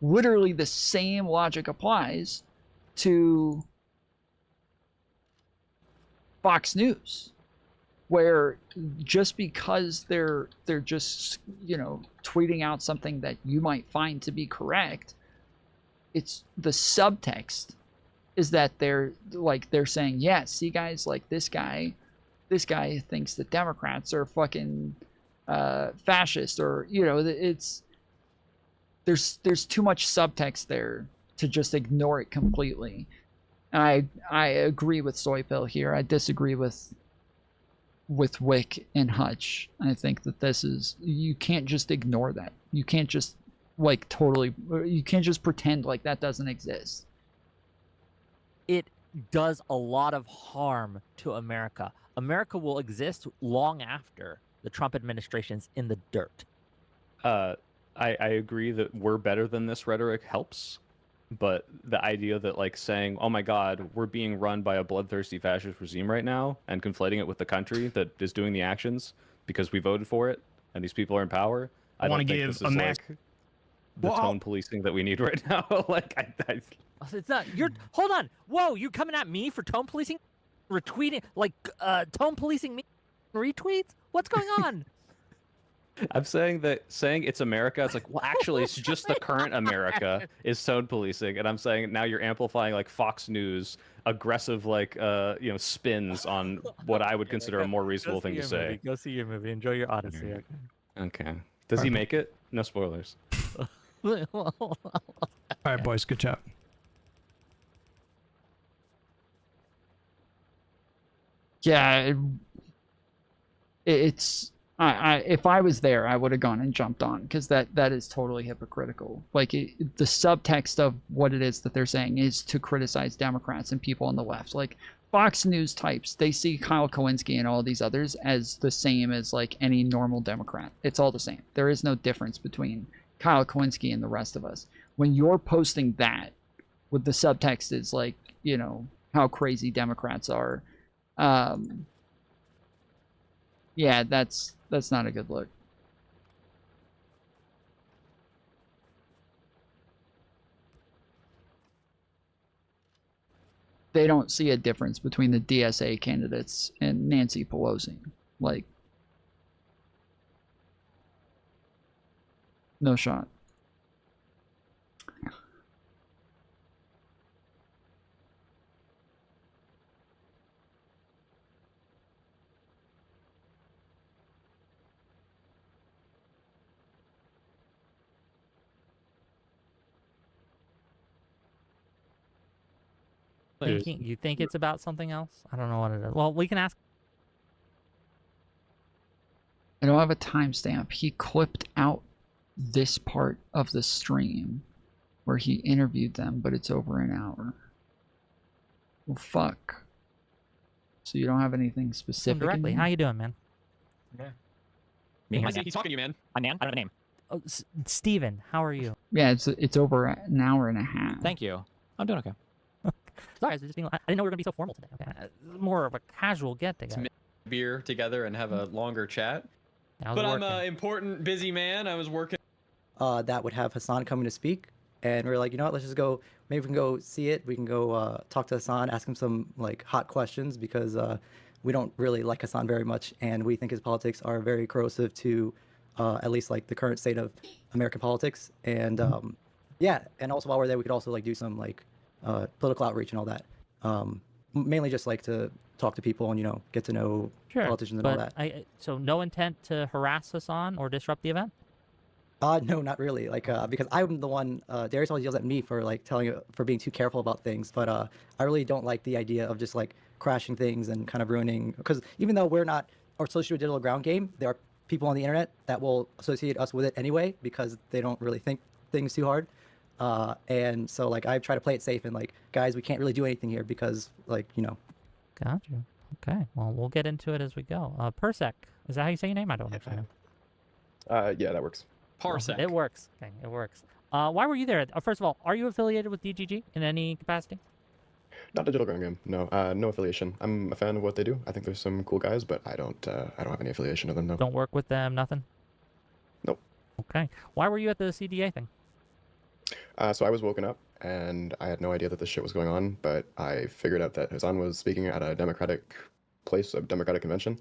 Literally the same logic applies to Fox News, where just because they're just, you know, tweeting out something that you might find to be correct, it's the subtext is that they're saying, yeah, see guys, like this guy thinks that Democrats are fucking fascist, or, you know, there's too much subtext there to just ignore it completely. And I agree with SoyPill here. I disagree with Whick and Hutch. I think that you can't just ignore that. You can't just you can't just pretend like that doesn't exist. It does a lot of harm to America. America will exist long after the Trump administration's in the dirt. I agree that we're better than this rhetoric helps, but the idea that like saying, oh my God, we're being run by a bloodthirsty fascist regime right now, and conflating it with the country that is doing the actions because we voted for it and these people are in power, I don't think this is like the tone policing that we need right now. It's not. Hold on. Whoa, you coming at me for tone policing? Retweeting, like, tone policing me? Retweets? What's going on? I'm saying it's America. It's like, well, actually, it's just the current America is tone policing, and I'm saying now you're amplifying like Fox News aggressive spins on what I would consider a more reasonable thing to say. Go see your movie. Enjoy your Odyssey. Okay. Does he make it? No spoilers. All right, boys. Good job. Yeah, it's if I was there, I would have gone and jumped on, because that is totally hypocritical. Like the subtext of what it is that they're saying is to criticize Democrats and people on the left. Like Fox News types, they see Kyle Kowinski and all these others as the same as like any normal Democrat. It's all the same. There is no difference between Kyle Kowinski and the rest of us. When you're posting that with the subtext is like, you know, how crazy Democrats are, yeah, that's not a good look. They don't see a difference between the DSA candidates and Nancy Pelosi. Like, no shot. thinking. You think it's about something else? I don't know what it is. Well, we can ask. I don't have a timestamp. He clipped out this part of the stream where he interviewed them, but it's over an hour. Well, fuck. So you don't have anything specific? Directly. How you doing, man? Yeah. He's talking to you, man. I'm man. I don't have a name. Oh, Steven, how are you? Yeah, it's over an hour and a half. Thank you. I'm doing okay. Sorry, I was just being, I didn't know we were gonna be so formal today. Okay. More of a casual get together. Beer together and have a longer chat. But I'm an important, busy man. I was working. That would have Hasan coming to speak, and we are like, you know what? Let's just go. Maybe we can go see it. We can go talk to Hasan, ask him some like hot questions because we don't really like Hasan very much, and we think his politics are very corrosive to at least like the current state of American politics. And yeah, and also while we're there, we could also like do some like political outreach and all that. Mainly just like to talk to people and get to know politicians and all that. So no intent to harass Hasan or disrupt the event? No, not really. Like, because I'm the one. Darius always yells at me for like for being too careful about things. But I really don't like the idea of just like crashing things and kind of ruining. Because even though we're not associated with digital ground game, there are people on the internet that will associate us with it anyway because they don't really think things too hard. And so like I try to play it safe and like, guys, we can't really do anything here because like Gotcha. Okay. Well, we'll get into it as we go. Persec, is that how you say your name? I don't actually know. Yeah, that works. Parsec. It works. Okay, it works. Why were you there? First of all, are you affiliated with DGG in any capacity? Not digital ground game. No, no affiliation. I'm a fan of what they do. I think there's some cool guys, but I don't have any affiliation with them. No. Don't work with them. Nothing. Nope. Okay. Why were you at the CDA thing? So I was woken up and I had no idea that this shit was going on, but I figured out that Hasan was speaking at a Democratic place, a Democratic convention.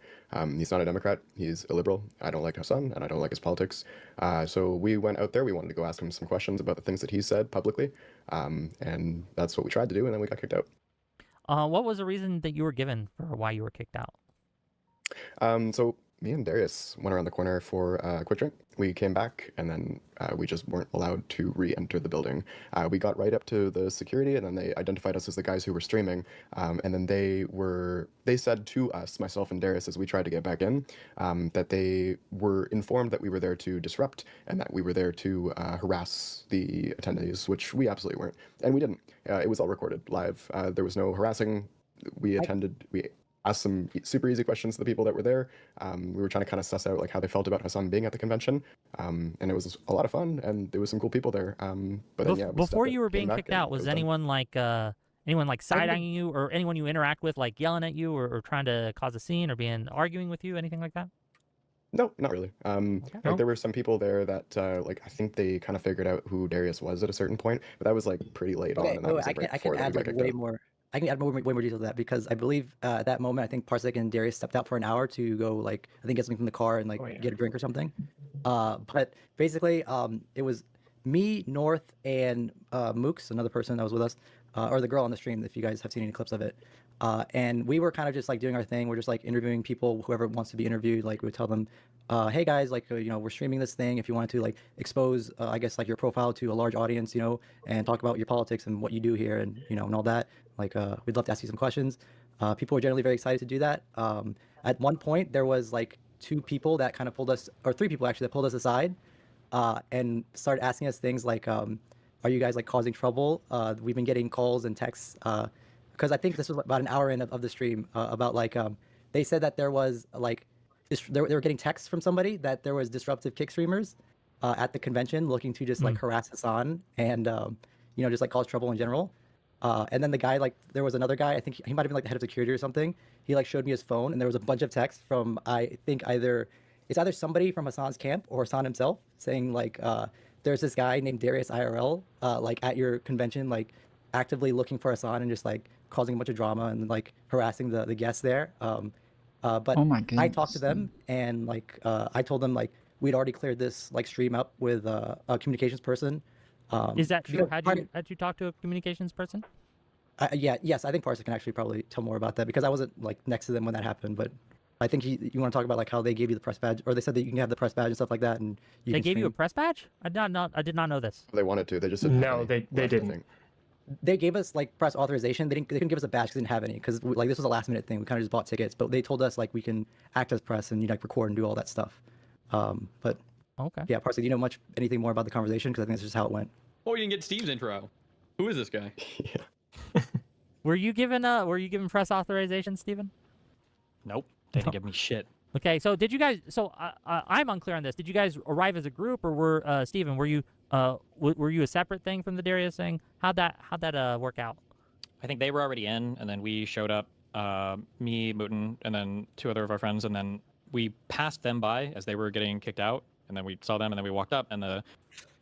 He's not a Democrat, he's a liberal. I don't like Hasan and I don't like his politics. So we went out there, we wanted to go ask him some questions about the things that he said publicly. And that's what we tried to do, and then we got kicked out. What was the reason that you were given for why you were kicked out? So me and Darius went around the corner for a quick drink. We came back, and then we just weren't allowed to re-enter the building. We got right up to the security, and then they identified us as the guys who were streaming. And then they said to us, myself and Darius, as we tried to get back in, that they were informed that we were there to disrupt and that we were there to harass the attendees, which we absolutely weren't. And we didn't. It was all recorded live. There was no harassing. We asked some super easy questions to the people that were there. We were trying to kind of suss out like how they felt about Hasan being at the convention, and it was a lot of fun, and there was some cool people there. But then, yeah, before you were being kicked out, was anyone like side-eyeing you, or anyone you interact with like yelling at you, or trying to cause a scene, or arguing with you, anything like that? No, not really. Like there were some people there that like I think they kind of figured out who Darius was at a certain point, but that was like pretty late on. And that was, like, I can add like way more. I can add way more detail to that because I believe at that moment I think Parsec and Darius stepped out for an hour to go like I think get something from the car and like get a drink or something. But basically it was me, North, and Mooks, another person that was with us, or the girl on the stream if you guys have seen any clips of it. And we were kind of just like doing our thing. We're just like interviewing people, whoever wants to be interviewed. Like we would tell them, hey guys, like we're streaming this thing. If you wanted to like expose, I guess like your profile to a large audience, and talk about your politics and what you do here, and and all that. Like we'd love to ask you some questions. People were generally very excited to do that. At one point, there was like 2 people that kind of pulled us, or 3 people actually that pulled us aside, and started asking us things like, "Are you guys like causing trouble?" We've been getting calls and texts. Because I think this was about an hour in of the stream about like they said that there was like they were getting texts from somebody that there was disruptive kick streamers at the convention looking to just like harass Hasan and just like cause trouble in general. And then the guy, like there was another guy, I think he might have been like the head of security or something. He like showed me his phone and there was a bunch of texts from I think it's either somebody from Hasan's camp or Hasan himself saying like there's this guy named Darius IRL like at your convention like actively looking for Hasan and just like causing a bunch of drama and like harassing the guests there. But oh my goodness. I talked to them and like I told them like we'd already cleared this like stream up with a communications person. Is that true? Had you talked to a communications person? Yes, I think Parsec can actually probably tell more about that because I wasn't like next to them when that happened. But I think you want to talk about like how they gave you the press badge, or they said that you can have the press badge and stuff like that, and they gave you a press badge? I did not know this. They wanted to. They just said no. They didn't. they gave us like press authorization. They couldn't give us a badge because they didn't have any because like this was a last minute thing. We kind of just bought tickets, but they told us like we can act as press and like record and do all that stuff. But okay, yeah, Parsley, do you know anything more about the conversation? Because I think that's just how it went. Oh, we didn't get Steve's intro. Who is this guy? Were you given press authorization, Steven? Nope, they didn't give me shit. Okay, so did you guys? So I'm unclear on this. Did you guys arrive as a group, or were Steven? Were you a separate thing from the Darius thing? How'd that work out? I think they were already in, and then we showed up. Me, Mooten, and then 2 other of our friends, and then we passed them by as they were getting kicked out, and then we saw them, and then we walked up, and the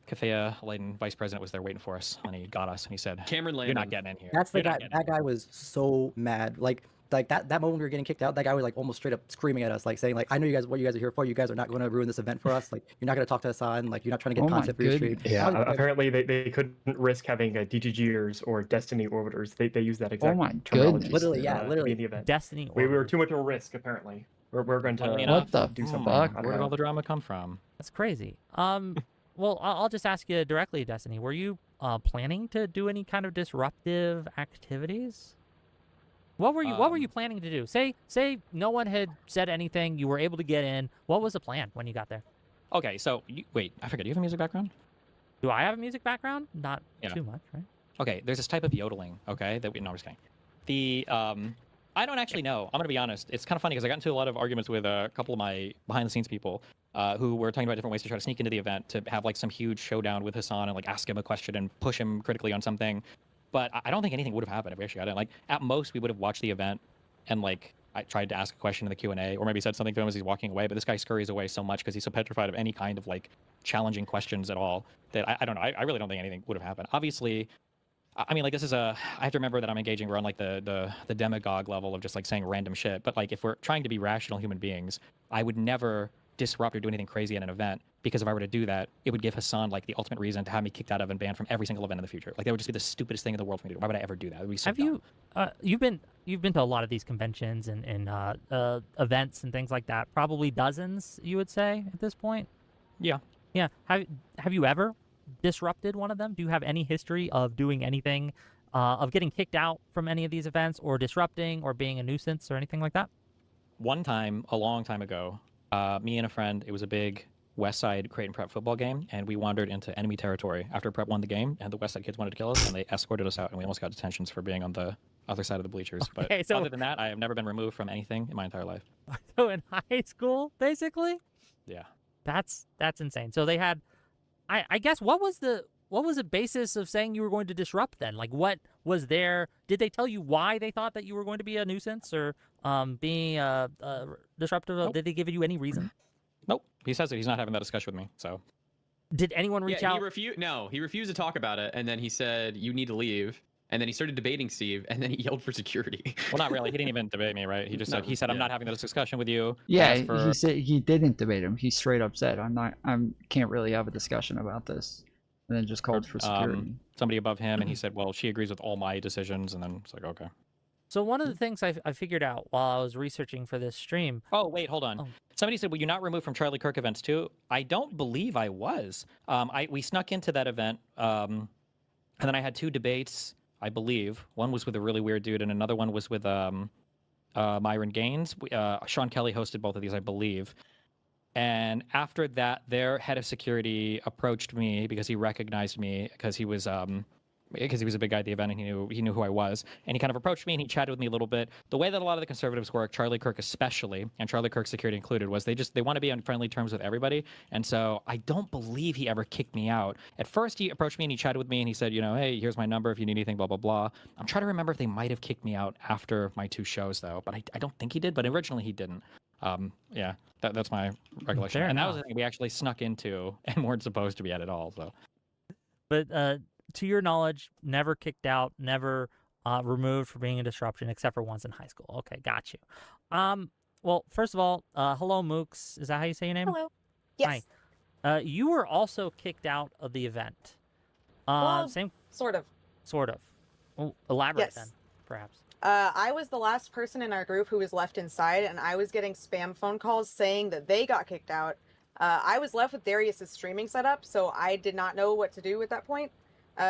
Kafea Leiden vice president was there waiting for us, and he got us, and he said, Cameron "You're not getting in here." That's the guy. That guy was so mad. Like that moment we were getting kicked out, that guy was like almost straight up screaming at us, like saying like, "I know you guys, what you guys are here for. You guys are not going to ruin this event for us. Like you're not going to talk to Hasan. Like you're not trying to get content for your stream." Yeah, apparently they couldn't risk having DGGers or Destiny orbiters. They use that exact terminology. Literally, to be in the event. Destiny. We were too much of a risk apparently. We're going to What the do something. fuck? on Where did that. all the drama come from? That's crazy. Well, I'll just ask you directly, Destiny. Were you planning to do any kind of disruptive activities? What were you planning to do? Say no one had said anything. You were able to get in. What was the plan when you got there? Okay, so wait, I forget. Do you have a music background? Do I have a music background? Not too much, right? Okay, there's this type of yodeling. Okay, that we no, I'm just kidding. The I don't actually know. I'm gonna be honest. It's kind of funny because I got into a lot of arguments with a couple of my behind-the-scenes people who were talking about different ways to try to sneak into the event to have like some huge showdown with Hasan and like ask him a question and push him critically on something. But I don't think anything would have happened if we actually got in. Like at most we would have watched the event and like I tried to ask a question in the Q&A or maybe said something to him as he's walking away. But this guy scurries away so much because he's so petrified of any kind of like challenging questions at all that I don't know. I really don't think anything would have happened. Obviously. I mean, like, this is I have to remember that I'm engaging. We're on, like, the demagogue level of just, like, saying random shit. But, like, if we're trying to be rational human beings, I would never disrupt or do anything crazy at an event. Because if I were to do that, it would give Hasan, like, the ultimate reason to have me kicked out of and banned from every single event in the future. Like, that would just be the stupidest thing in the world for me to do. Why would I ever do that? It would be so dumb. You've been to a lot of these conventions and events and things like that. Probably dozens, you would say, at this point? Yeah. Yeah. Have you ever disrupted one of them? Do you have any history of doing anything, of getting kicked out from any of these events or disrupting or being a nuisance or anything like that? One time, a long time ago, me and a friend, it was a big West Side Creighton Prep football game, and we wandered into enemy territory after Prep won the game, and the West Side kids wanted to kill us, and they escorted us out, and we almost got detentions for being on the other side of the bleachers. Okay, but other than that, I have never been removed from anything in my entire life. So in high school, basically? Yeah. That's insane. So they had, I guess, what was the basis of saying you were going to disrupt then? Like, what was there? Did they tell you why they thought that you were going to be a nuisance or being disruptive? Nope. Did they give you any reason? Nope. He says that he's not having that discussion with me. So, did anyone reach out? He refused to talk about it, and then he said, "You need to leave." And then he started debating Steve, and then he yelled for security. Well, not really. He didn't even debate me, right? He just said, "I'm not having this discussion with you." Yeah, he said he didn't debate him. He straight up said, can't really have a discussion about this," and then just called for security. Somebody above him, and he said, "Well, she agrees with all my decisions," and then it's like, okay. So one of the things I figured out while I was researching for this stream. Oh wait, hold on. Somebody said, "Were you not removed from Charlie Kirk events too?" I don't believe I was. We snuck into that event, and then I had 2 debates. I believe one was with a really weird dude, and another one was with Myron Gaines. Sean Kelly hosted both of these, I believe. And after that, their head of security approached me because he recognized me because he was a big guy at the event and he knew who I was. And he kind of approached me and he chatted with me a little bit. The way that a lot of the conservatives work, Charlie Kirk especially, and Charlie Kirk security included, was they want to be on friendly terms with everybody. And so I don't believe he ever kicked me out. At first he approached me and he chatted with me and he said, "Hey, here's my number if you need anything, blah, blah, blah." I'm trying to remember if they might have kicked me out after my 2 shows though, but I don't think he did, but originally he didn't. Yeah, that's my recollection. Fair and enough. that was the thing we actually snuck into and weren't supposed to be at all. So, But to your knowledge, never kicked out, never removed for being a disruption, except for once in high school. Okay, got you. Well, first of all, hello, Mooks. Is that how you say your name? Hello. Yes. Hi. You were also kicked out of the event. Well, Same. sort of. Sort of. Well, elaborate Yes. then, perhaps. I was the last person in our group who was left inside, and I was getting spam phone calls saying that they got kicked out. I was left with Darius's streaming setup, so I did not know what to do at that point.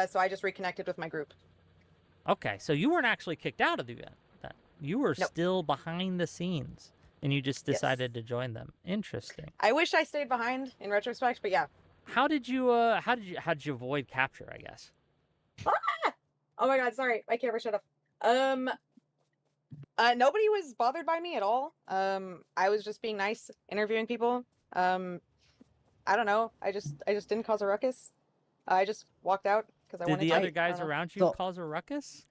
So I just reconnected with my group. Okay, so you weren't actually kicked out of the event. You were still behind the scenes, and you just decided to join them. Interesting. I wish I stayed behind in retrospect, but yeah. How did you avoid capture, I guess? Oh my god, sorry. My camera shut off. Nobody was bothered by me at all. I was just being nice, interviewing people. I don't know. I just didn't cause a ruckus. I just walked out because I Did wanted the to. other guys around you cause a ruckus?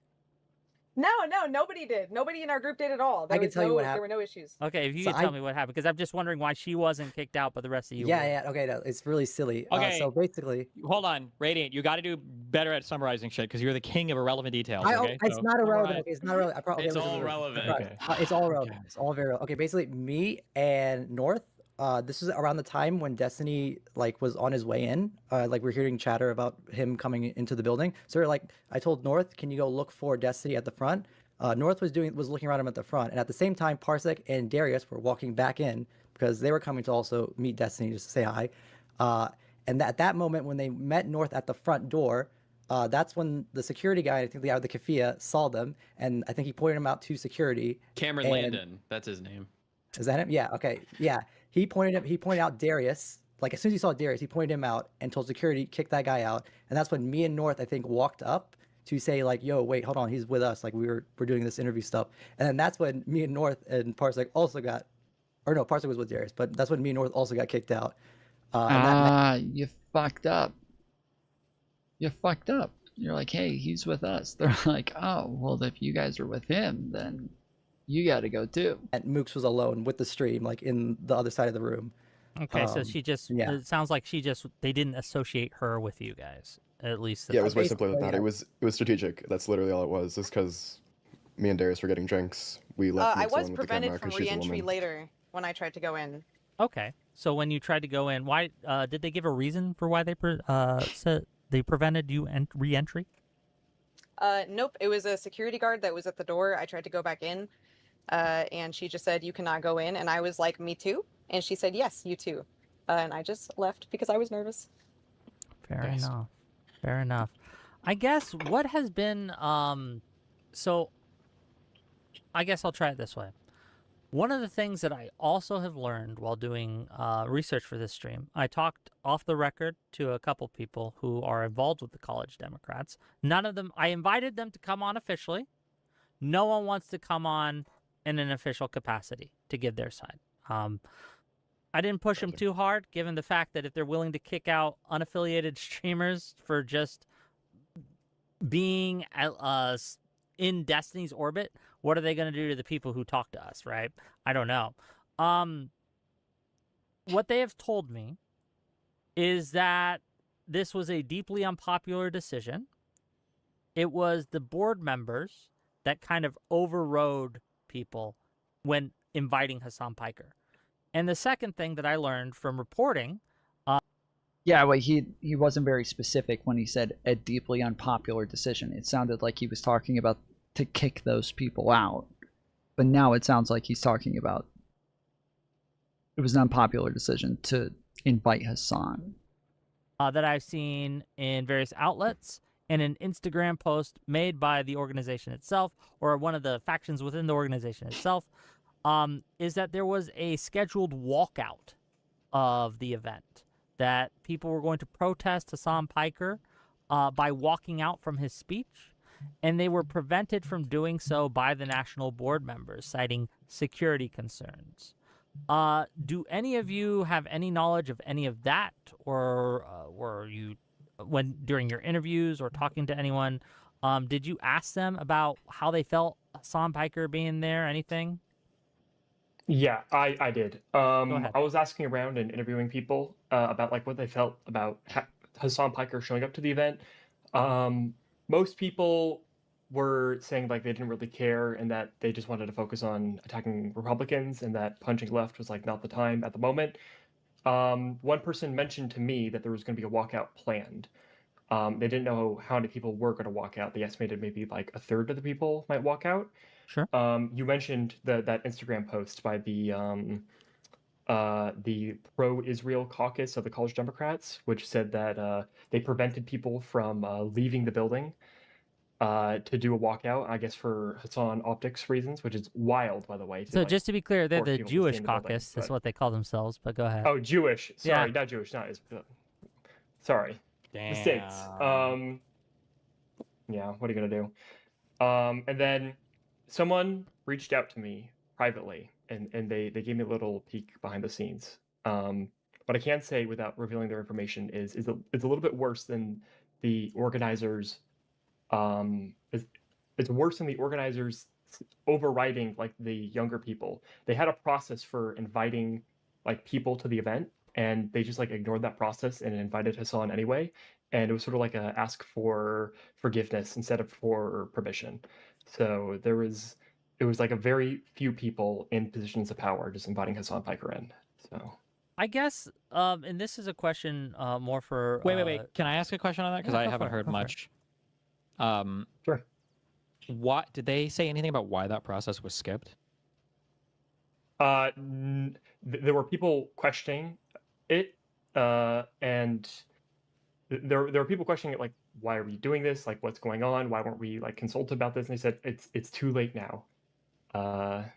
No, nobody did. Nobody in our group did at all. There I can was tell you what there were no issues. Okay, if you So could tell me what happened, because I'm just wondering why she wasn't kicked out, but the rest of you were. Yeah. Okay, no, it's really silly. Okay. So basically, Hold on, Radiant. You got to do better at summarizing shit because you're the king of irrelevant details. Okay. It's So not irrelevant. summarize. Okay, it's not irrelevant. It's all relevant. It's all relevant. It's all very relevant. Okay, basically, me and North. This is around the time when Destiny was on his way in. We're hearing chatter about him coming into the building. So I told North, can you go look for Destiny at the front? North was looking around him at the front, and at the same time, Parsec and Darius were walking back in because they were coming to also meet Destiny just to say hi. And at that moment, when they met North at the front door, that's when the security guy, I think the guy with the keffiyeh, saw them, and I think he pointed him out to security. Cameron Landon, that's his name. Is that him? Yeah. Okay. Yeah. He pointed out Darius. As soon as he saw Darius, he pointed him out and told security, kick that guy out. And that's when me and North, I think, walked up to say yo, wait, hold on, he's with us. We're doing this interview stuff. And then that's when me and North and Parsec also got, or no, Parsec was with Darius, but that's when me and North also got kicked out. You fucked up. You fucked up. You're like, hey, he's with us. They're like, oh, well, if you guys are with him, then you got to go too. And Mooks was alone with the stream, in the other side of the room. Okay, so she just, it sounds like they didn't associate her with you guys, at least. Yeah, it was way simpler than that. It was strategic. That's literally all it was. Just because me and Darius were getting drinks, we left. I was prevented from re-entry later when I tried to go in. Okay, so when you tried to go in, why did they give a reason for why they said they prevented you re-entry? Nope, it was a security guard that was at the door. I tried to go back in, and she just said, you cannot go in. And I was like, me too? And she said, yes, you too. And I just left because I was nervous. Fair enough. Fair enough. I guess what has been, so I guess I'll try it this way. One of the things that I also have learned while doing research for this stream, I talked off the record to a couple people who are involved with the College Democrats. None of them, I invited them to come on officially. No one wants to come on in an official capacity to give their side. I didn't push them too hard, given the fact that if they're willing to kick out unaffiliated streamers for just being in Destiny's orbit, what are they going to do to the people who talk to us, right? I don't know. What they have told me is that this was a deeply unpopular decision. It was the board members that kind of overrode people when inviting Hasan Piker. And the second thing that I learned from reporting... yeah, well, he wasn't very specific when he said a deeply unpopular decision. It sounded like he was talking about to kick those people out. But now it sounds like he's talking about it was an unpopular decision to invite Hasan. That I've seen in various outlets and an Instagram post made by the organization itself or one of the factions within the organization itself, is that there was a scheduled walkout of the event, that people were going to protest Hasan Piker by walking out from his speech, and they were prevented from doing so by the national board members, citing security concerns. Do any of you have any knowledge of any of that, or were you, during your interviews or talking to anyone, did you ask them about how they felt Hasan Piker being there, anything? Yeah, I did. I was asking around and interviewing people about what they felt about Hasan Piker showing up to the event. Most people were saying they didn't really care and that they just wanted to focus on attacking Republicans and that punching left was not the time at the moment. One person mentioned to me that there was going to be a walkout planned. They didn't know how many people were going to walk out. They estimated maybe a third of the people might walk out. Sure. You mentioned that Instagram post by the pro-Israel caucus of the College Democrats, which said that they prevented people from leaving the building. to do a walkout, I guess for Hasan optics reasons, which is wild, by the way. So just to be clear, they're force the people to stay Jewish in the building, caucus, is but- what they call themselves. But go ahead. Oh, Jewish. Sorry, Yeah. not Jewish. Not as. Sorry. Mistakes. Yeah. What are you gonna do? And then someone reached out to me privately, and they gave me a little peek behind the scenes. What I can say without revealing their information is it's a little bit worse than the organizers. It's worse than the organizers overriding like the younger people. They had a process for inviting like people to the event, and they just like ignored that process and invited Hasan anyway. And it was sort of like a ask for forgiveness instead of for permission. So it was like a very few people in positions of power just inviting Hasan Piker in. So I guess, and this is a question more for. Wait. Can I ask a question on that? Because yeah, I go haven't for it, heard go for it. much. Sure. What did they say anything about why that process was skipped? There were people questioning it, and there were people questioning it, like, why are we doing this? Like, what's going on? Why weren't we like consulted about this? And they said it's too late now.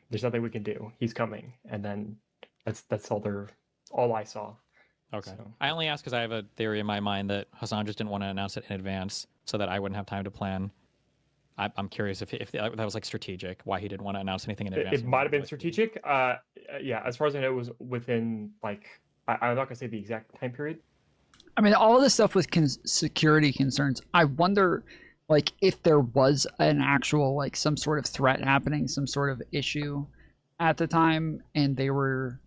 There's nothing we can do. He's coming, and then that's all I saw. Okay. So. I only ask because I have a theory in my mind that Hasan just didn't want to announce it in advance so that I wouldn't have time to plan. I'm curious if that was like strategic, why he didn't want to announce anything in advance. It might have been strategic. Yeah, as far as I know, it was within like I'm not gonna say the exact time period. I mean, all of this stuff with security concerns. I wonder, like, if there was an actual, like, some sort of threat happening, some sort of issue at the time, and they were,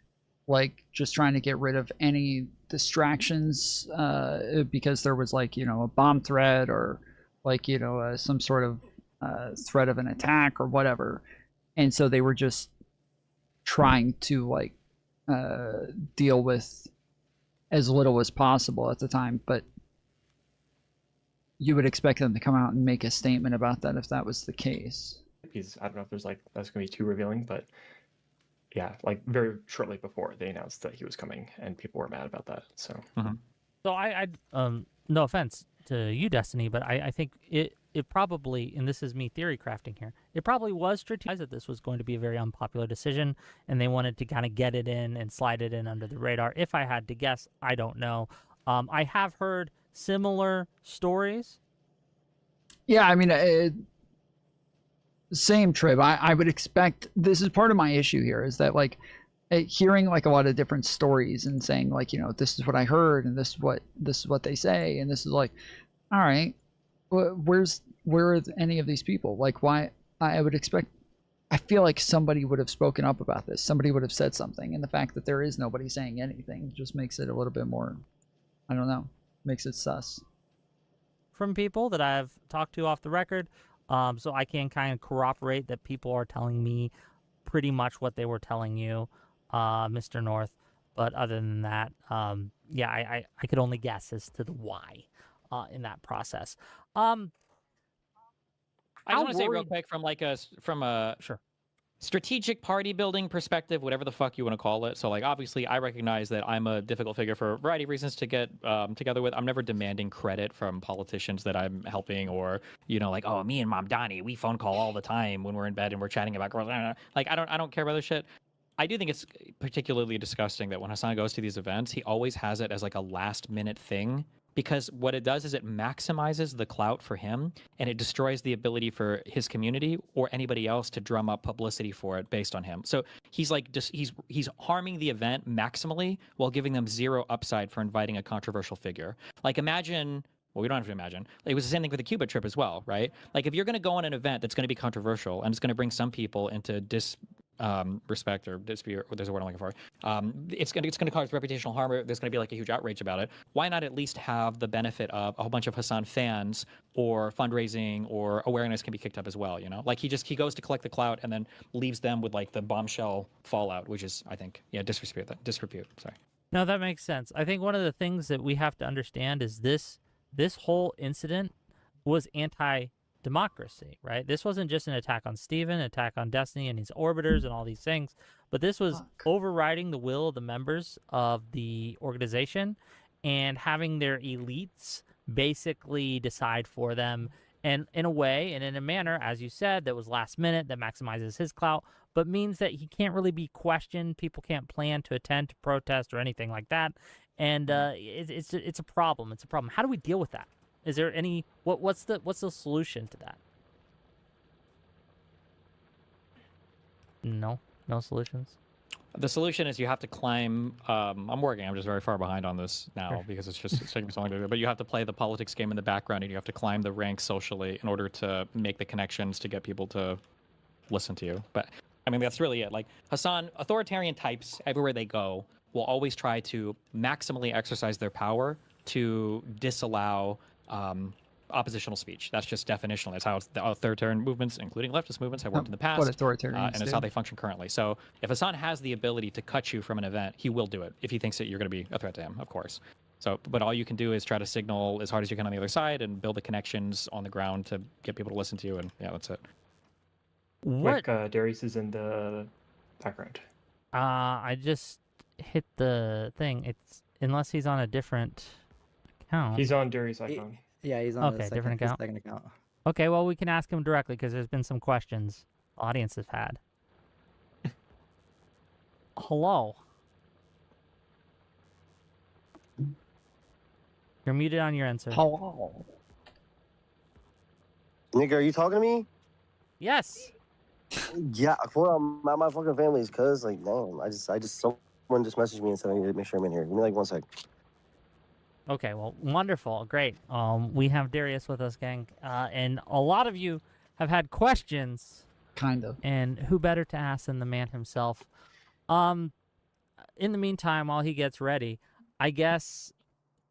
like, just trying to get rid of any distractions because there was, like, you know, a bomb threat or, like, you know, some sort of threat of an attack or whatever. And so they were just trying to, like, deal with as little as possible at the time, but you would expect them to come out and make a statement about that if that was the case. Because I don't know if there's like that's gonna be too revealing, but yeah, like very shortly before they announced that he was coming, and people were mad about that. So, So I no offense to you, Destiny, but I think it probably, and this is me theory crafting here, it probably was strategic that this was going to be a very unpopular decision, and they wanted to kind of get it in and slide it in under the radar. If I had to guess, I don't know. I have heard similar stories. Yeah, I mean, same trip. I would expect, this is part of my issue here, is that, like, hearing like a lot of different stories and saying, like, you know, this is what I heard and this is what they say, and this is like, all right, where are any of these people? Like, why? I would expect, I feel like somebody would have spoken up about this, somebody would have said something, and the fact that there is nobody saying anything just makes it a little bit more, I don't know, makes it sus. From people that I've talked to off the record, so I can kind of corroborate that people are telling me pretty much what they were telling you, Mr. North. But other than that, yeah, I could only guess as to the why in that process. I just want to say real quick from a sure strategic party building perspective, whatever the fuck you want to call it. So, like, obviously, I recognize that I'm a difficult figure for a variety of reasons to get together with. I'm never demanding credit from politicians that I'm helping, or, you know, like, oh, me and Mom Donnie, we phone call all the time when we're in bed and we're chatting about girls. Like, I don't care about this shit. I do think it's particularly disgusting that when Hasan goes to these events, he always has it as like a last minute thing, because what it does is it maximizes the clout for him, and it destroys the ability for his community or anybody else to drum up publicity for it based on him. So he's like he's harming the event maximally while giving them zero upside for inviting a controversial figure. Like, imagine, well, we don't have to imagine. It was the same thing with the Cuba trip as well, right? Like, if you're going to go on an event that's going to be controversial and it's going to bring some people into respect or dispute, or there's a word I'm looking for, it's going to cause reputational harm, or there's going to be like a huge outrage about it. Why not at least have the benefit of a whole bunch of Hasan fans, or fundraising or awareness can be kicked up as well, you know? Like, he goes to collect the clout and then leaves them with like the bombshell fallout, which is, I think, yeah, disrepute. Sorry. No, that makes sense. I think one of the things that we have to understand is this whole incident was anti-democracy, right? This wasn't just an attack on Steven, an attack on Destiny and his orbiters and all these things, but this was overriding the will of the members of the organization and having their elites basically decide for them and in a way and in a manner, as you said, that was last minute, that maximizes his clout, but means that he can't really be questioned. People can't plan to attend to protest or anything like that, and it's a problem. It's a problem. How do we deal with that? Is there any what's the solution to that? No solutions. The solution is you have to climb. I'm working. I'm just very far behind on this now because it's taking me so long to do it. But you have to play the politics game in the background, and you have to climb the ranks socially in order to make the connections to get people to listen to you. But I mean, that's really it. Like Hasan, authoritarian types everywhere they go will always try to maximally exercise their power to disallow oppositional speech. That's just definitional. That's how the authoritarian movements, including leftist movements, have worked in the past. What authoritarians and it's do. how they function currently. So if Hasan has the ability to cut you from an event, he will do it if he thinks that you're going to be a threat to him, of course. So, but all you can do is try to signal as hard as you can on the other side and build the connections on the ground to get people to listen to you. And yeah, that's it. Whick, Darius is in the background. I just hit the thing. It's unless he's on a different account. He's on Darius' iPhone. Yeah, he's on okay, the different account. second account. Okay, well, we can ask him directly because there's been some questions the audience has had. Hello. You're muted on your end, sir. Hello. Nigga, are you talking to me? Yes. Yeah, well, my fucking family's cuz, like, damn, someone just messaged me and said I need to make sure I'm in here. Give me like 1 sec. Okay, well, wonderful, great. We have Darius with us, gang, and a lot of you have had questions. Kind of. And who better to ask than the man himself? In the meantime, while he gets ready, I guess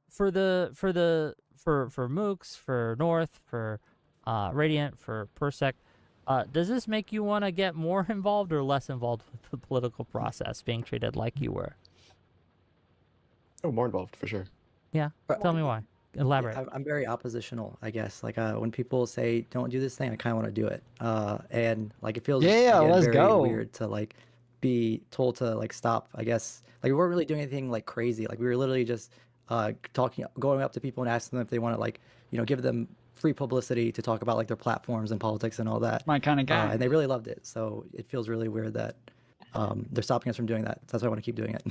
for Mooks, for North, for Radiant, for Persec, does this make you want to get more involved or less involved with the political process, being treated like you were? Oh, more involved for sure. Yeah, tell me why. Elaborate. I'm very oppositional, I guess. Like when people say don't do this thing, I kind of want to do it. And like it feels let's very go. weird to like be told to like stop. I guess like we weren't really doing anything like crazy. Like we were literally just going up to people and asking them if they want to like give them free publicity to talk about like their platforms and politics and all that. My kind of guy. And they really loved it. So it feels really weird that they're stopping us from doing that. That's why I want to keep doing it.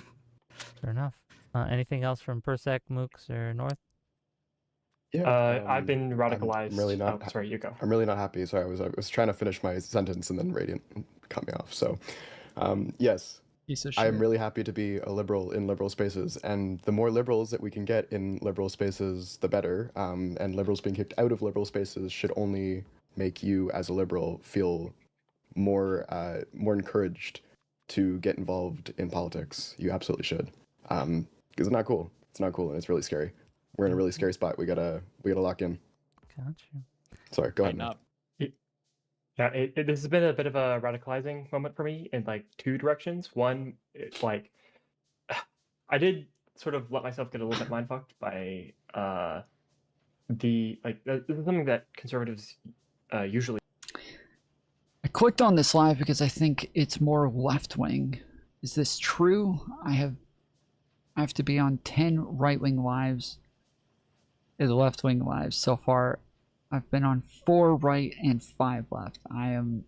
Fair enough. Anything else from Persec, Mooks, or North? Yeah, I've been radicalized. I'm really not. Sorry, you go. I'm really not happy. Sorry, I was trying to finish my sentence and then Radiant cut me off. So, yes, piece of I am shit. really happy to be a liberal in liberal spaces, and the more liberals that we can get in liberal spaces, the better. And liberals being kicked out of liberal spaces should only make you, as a liberal, feel more encouraged to get involved in politics. You absolutely should, because it's not cool. It's not cool, and it's really scary. We're in a really scary spot. We gotta lock in. Gotcha. Sorry, go ahead. Nick. This has been a bit of a radicalizing moment for me in like two directions. One, like I did sort of let myself get a little bit mindfucked by this is something that conservatives usually. I clicked on this live because I think it's more left wing. Is this true? I have to be on 10 right wing lives. Is left wing lives so far. I've been on 4 right and 5 left. I am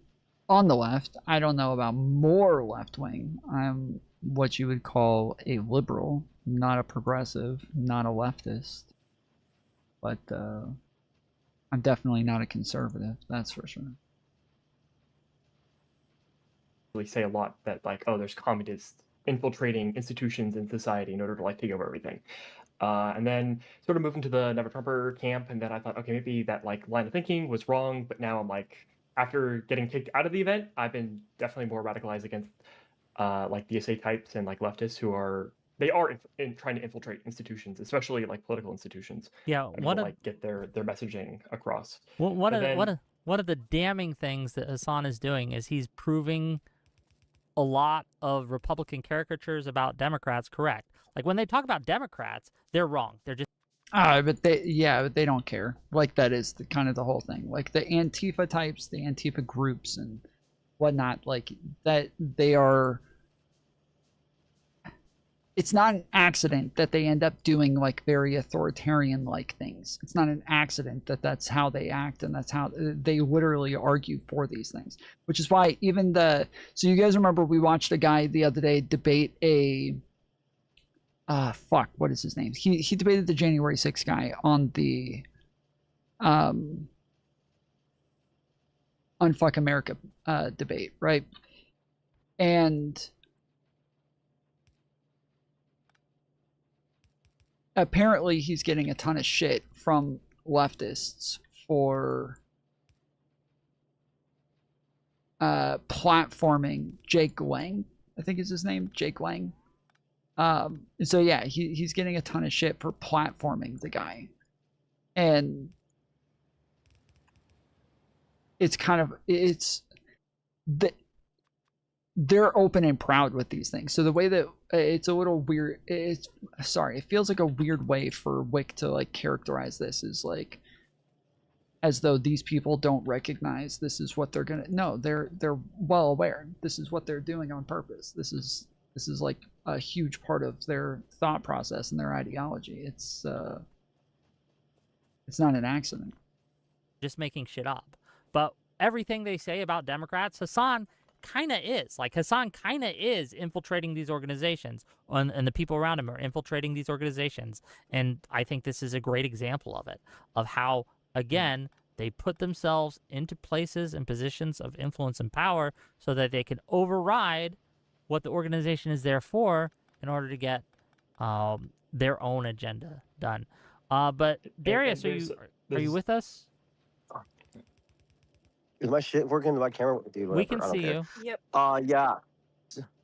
on the left. I don't know about more left wing. I'm what you would call a liberal, not a progressive, not a leftist. But I'm definitely not a conservative. That's for sure. Really say a lot that like, oh, there's communists infiltrating institutions in society in order to like take over everything. And then sort of moved into the Never Trumper camp, and then I thought, okay, maybe that like line of thinking was wrong, but now I'm like, after getting kicked out of the event, I've been definitely more radicalized against like DSA types and like leftists who are trying to infiltrate institutions, especially like political institutions. Yeah, like get their messaging across. Well, one of the damning things that Hasan is doing is he's proving a lot of Republican caricatures about Democrats correct. Like when they talk about Democrats, they're wrong. They're just but they don't care. Like that is kind of the whole thing. Like the Antifa types, the Antifa groups and whatnot, like that they are it's not an accident that they end up doing like very authoritarian like things. It's not an accident that that's how they act, and that's how they literally argue for these things, which is why even so you guys remember we watched a guy the other day debate a fuck, what is his name? He debated the January 6th guy on the Unfuck America debate, right? And apparently he's getting a ton of shit from leftists for platforming Jake Lang, I think is his name, Jake Lang. So yeah, he's getting a ton of shit for platforming the guy. And it's kind of, they're open and proud with these things. So the way that it's a little weird, it feels like a weird way for Whick to like characterize this is like as though these people don't recognize this is what they're gonna. No, they're well aware. This is what they're doing on purpose. This is like a huge part of their thought process and their ideology. It's not an accident. Just making shit up. But everything they say about Democrats, Hasan kind of is. Like, Hasan kind of is infiltrating these organizations, and the people around him are infiltrating these organizations. And I think this is a great example of it, of how, again, they put themselves into places and positions of influence and power so that they can override what the organization is there for in order to get their own agenda done. But Darius, are you with us? Is my shit working? My camera, dude. We can see you. Yep. Yeah.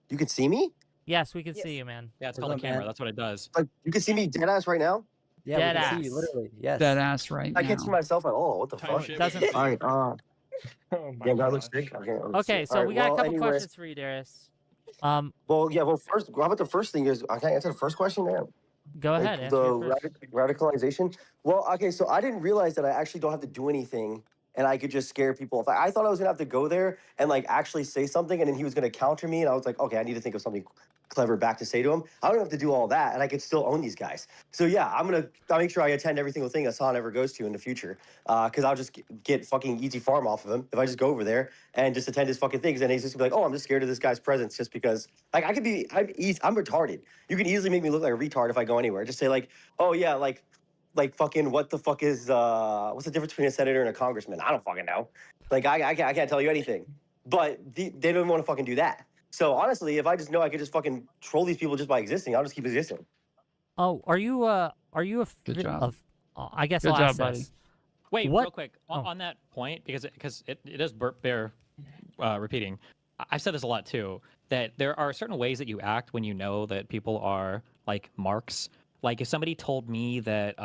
You can see me? Yes, we can see you, man. Yeah, it's called a camera. That's what it does. Like you can see me dead ass right now? Yeah, Dead we can ass. see you, literally. Yes. Dead ass right I now. can't see myself at all. What the Type fuck? shit. Doesn't. All right. Oh my Yeah, that looks gosh. sick. Okay, Okay, so we got a couple questions for you, Darius. Well, first, how about the first thing is, I can't answer the first question, man. Go Like, ahead. Answer the your first. radicalization. Well, okay, so I didn't realize that I actually don't have to do anything and I could just scare people. If I thought I was gonna have to go there and like actually say something, and then he was gonna counter me, and I was like, okay, I need to think of something clever back to say to him. I don't have to do all that, and I could still own these guys. So yeah, I'll make sure I attend every single thing Hasan ever goes to in the future, because I'll just get fucking easy farm off of him if I just go over there and just attend his fucking things. And he's just gonna be like, oh, I'm just scared of this guy's presence just because like I'm retarded. You can easily make me look like a retard if I go anywhere. Just say like, oh yeah, like fucking what the fuck is what's the difference between a senator and a congressman? I don't fucking know. Like I can't tell you anything. But they don't want to fucking do that. So honestly, if I just know I could just fucking troll these people just by existing, I'll just keep existing. Oh, are you a Good job. I guess Good I'll job, ask buddy. this. Wait, What- real quick on that point, because it does bear repeating. I've said this a lot too, that there are certain ways that you act when you know that people are like marks. Like if somebody told me that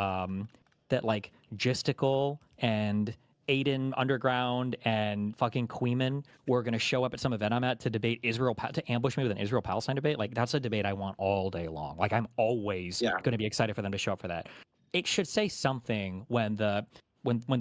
that like Gisticle and Aiden Underground and fucking Queeman were going to show up at some event I'm at to debate to ambush me with an Israel-Palestine debate, like that's a debate I want all day long. Like I'm always going to be excited for them to show up for that. It should say something when the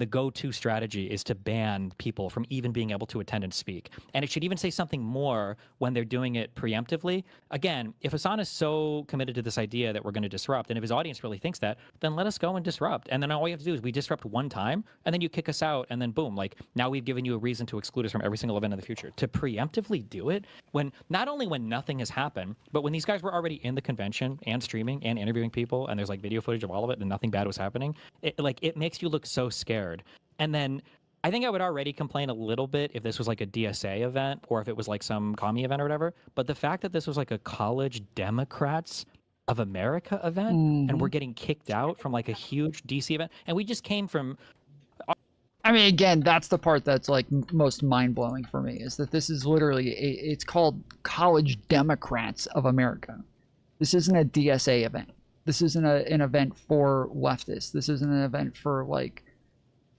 go-to strategy is to ban people from even being able to attend and speak. And it should even say something more when they're doing it preemptively. Again, if Hasan is so committed to this idea that we're going to disrupt, and if his audience really thinks that, then let us go and disrupt. And then all we have to do is we disrupt one time, and then you kick us out, and then boom, like now we've given you a reason to exclude us from every single event in the future. To preemptively do it when not only when nothing has happened, but when these guys were already in the convention and streaming and interviewing people, and there's like video footage of all of it, and nothing bad was happening. It makes you look so scared. And then I think I would already complain a little bit if this was like a DSA event or if it was like some commie event or whatever. But the fact that this was like a College Democrats of America event and we're getting kicked out from like a huge DC event, and we just came from. I mean, again, that's the part that's like most mind-blowing for me, is that this is literally it's called College Democrats of America. This isn't a DSA event. This isn't an event for leftists. This isn't an event for like,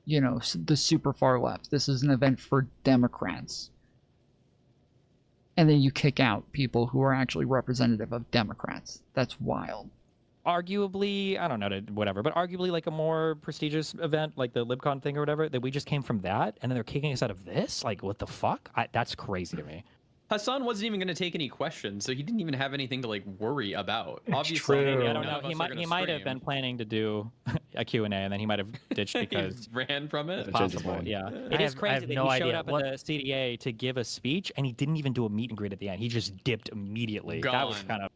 you know, the super far left. This is an event for Democrats. And then you kick out people who are actually representative of Democrats. That's wild. Arguably, I don't know, whatever, but arguably like a more prestigious event, like the LibCon thing or whatever, that we just came from that, and then they're kicking us out of this? Like, what the fuck? That's crazy to me. Hasan wasn't even going to take any questions, so he didn't even have anything to like worry about. Obviously, True. I don't none know. of us He are might gonna he might have stream. been planning to do a Q&A, and then he might have ditched because he ran from it. it's possible. Yeah, it is crazy that he showed up at the CDA to give a speech, and he didn't even do a meet and greet at the end. He just dipped immediately. That was Gone. kind of.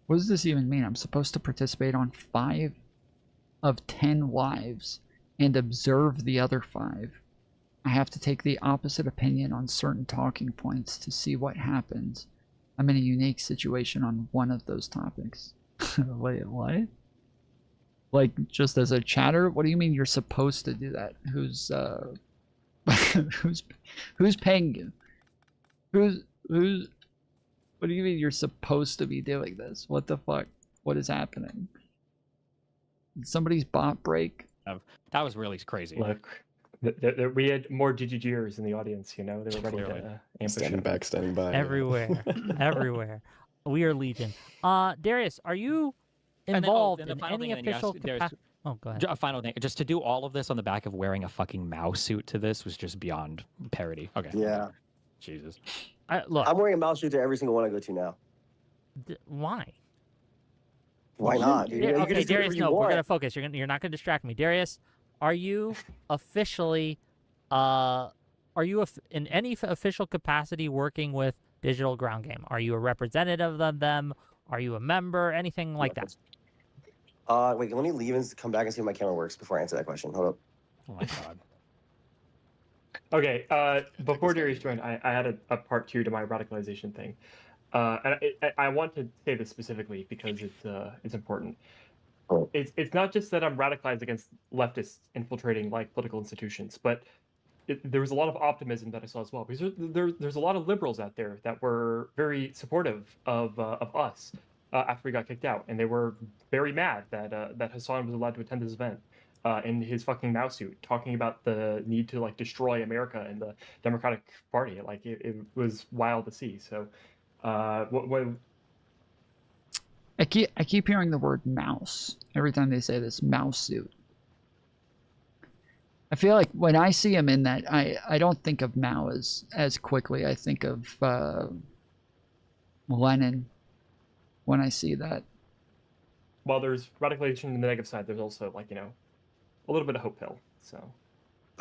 What does this even mean? I'm supposed to participate on 5 of 10 lives and observe the other 5. I have to take the opposite opinion on certain talking points to see what happens. I'm in a unique situation on one of those topics. Wait, what? Like, just as a chatter? What do you mean you're supposed to do that? Who's who's paying you? What do you mean you're supposed to be doing this? What the fuck? What is happening? Did somebody's bot break? That was really crazy. Look, we had more GGGers in the audience, you know? They were ready to ambush him. Standing by. Everywhere. Everywhere. We are legion. Darius, are you And then, involved and the in final any thing then you official asked- there's- capacity? Oh, go ahead. A final thing, just to do all of this on the back of wearing a fucking mouse suit to this was just beyond parody. Okay. Yeah. Jesus. Look, I'm wearing a mouse suit to every single one I go to now. Why? Why not? Dude? You can Okay, just do Darius, whatever you no, we're want. gonna focus. You're not gonna distract me. Darius, are you officially, in any official capacity working with Digital Ground Game? Are you a representative of them? Are you a member? Anything like that? Wait, let me leave and come back and see if my camera works before I answer that question. Hold up. Oh my god. Okay, before Darius joined, I had a part 2 to my radicalization thing. And I want to say this specifically because it's important. It's not just that I'm radicalized against leftists infiltrating like political institutions, but there was a lot of optimism that I saw as well. Because there's a lot of liberals out there that were very supportive of us after we got kicked out, and they were very mad that Hasan was allowed to attend this event in his fucking mouse suit, talking about the need to like destroy America and the Democratic Party. Like it was wild to see. So, what I keep hearing the word mouse every time they say this mouse suit. I feel like when I see him in that, I don't think of Mao as quickly. I think of Lenin when I see that. while there's radicalization in the negative side, there's also like, you know, a little bit of hope pill. So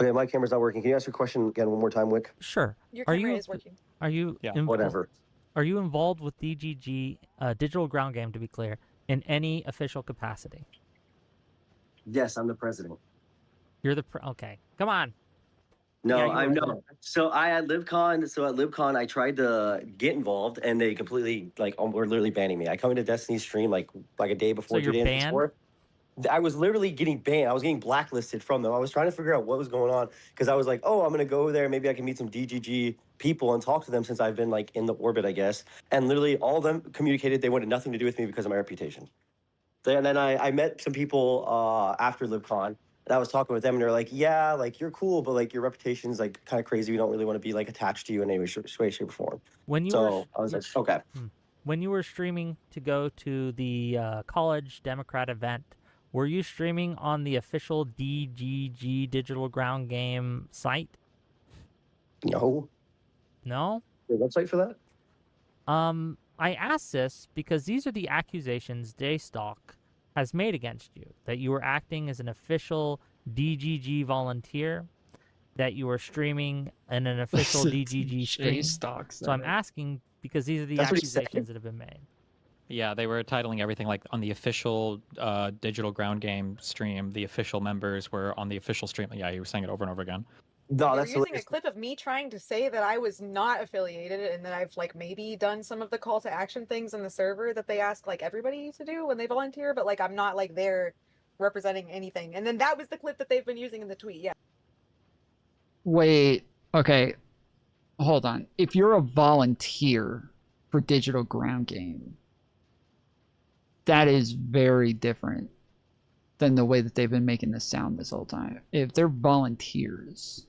Okay, my camera's not working. Can you ask your question again one more time, Wick? Sure. Your Are camera you? is working. Are you? Yeah. Whatever. Are you involved with DGG, Digital Ground Game, to be clear, in any official capacity? Yes, I'm the president. You're the okay. Come on. No, Yeah, I'm you are. no. So I at LibCon. So at LibCon, I tried to get involved, and they completely were literally banning me. I come into Destiny's stream like a day before. So you're 2 days banned? before. I was literally getting banned. I was getting blacklisted from them. I was trying to figure out what was going on because I was like, oh, I'm gonna go there. Maybe I can meet some DGG people and talk to them since I've been like in the orbit, I guess. And literally, all of them communicated they wanted nothing to do with me because of my reputation. And then I met some people after LibCon. And I was talking with them, and they're like, "Yeah, like you're cool, but like your reputation's like kind of crazy. We don't really want to be like attached to you in any way, shape, or form." When you so I was like, "Okay." When you were streaming to go to the college Democrat event, were you streaming on the official DGG Digital Ground Game site? No. No? The website for that? I asked this because these are the accusations Daystock has made against you, that you were acting as an official DGG volunteer, that you were streaming in an official DGG stream. Daystock So I'm asking because these are the That's what he said? accusations that have been made. Yeah, they were titling everything like on the official Digital Ground Game stream. The official members were on the official stream. Yeah, he was saying it over and over again. No, They were using a clip of me trying to say that I was not affiliated and that I've like maybe done some of the call to action things in the server that they ask like everybody to do when they volunteer, but like I'm not like there representing anything. And then that was the clip that they've been using in the tweet. Yeah. Wait, okay. Hold on. If you're a volunteer for Digital Ground Game, that is very different than the way that they've been making this sound this whole time. If they're volunteers.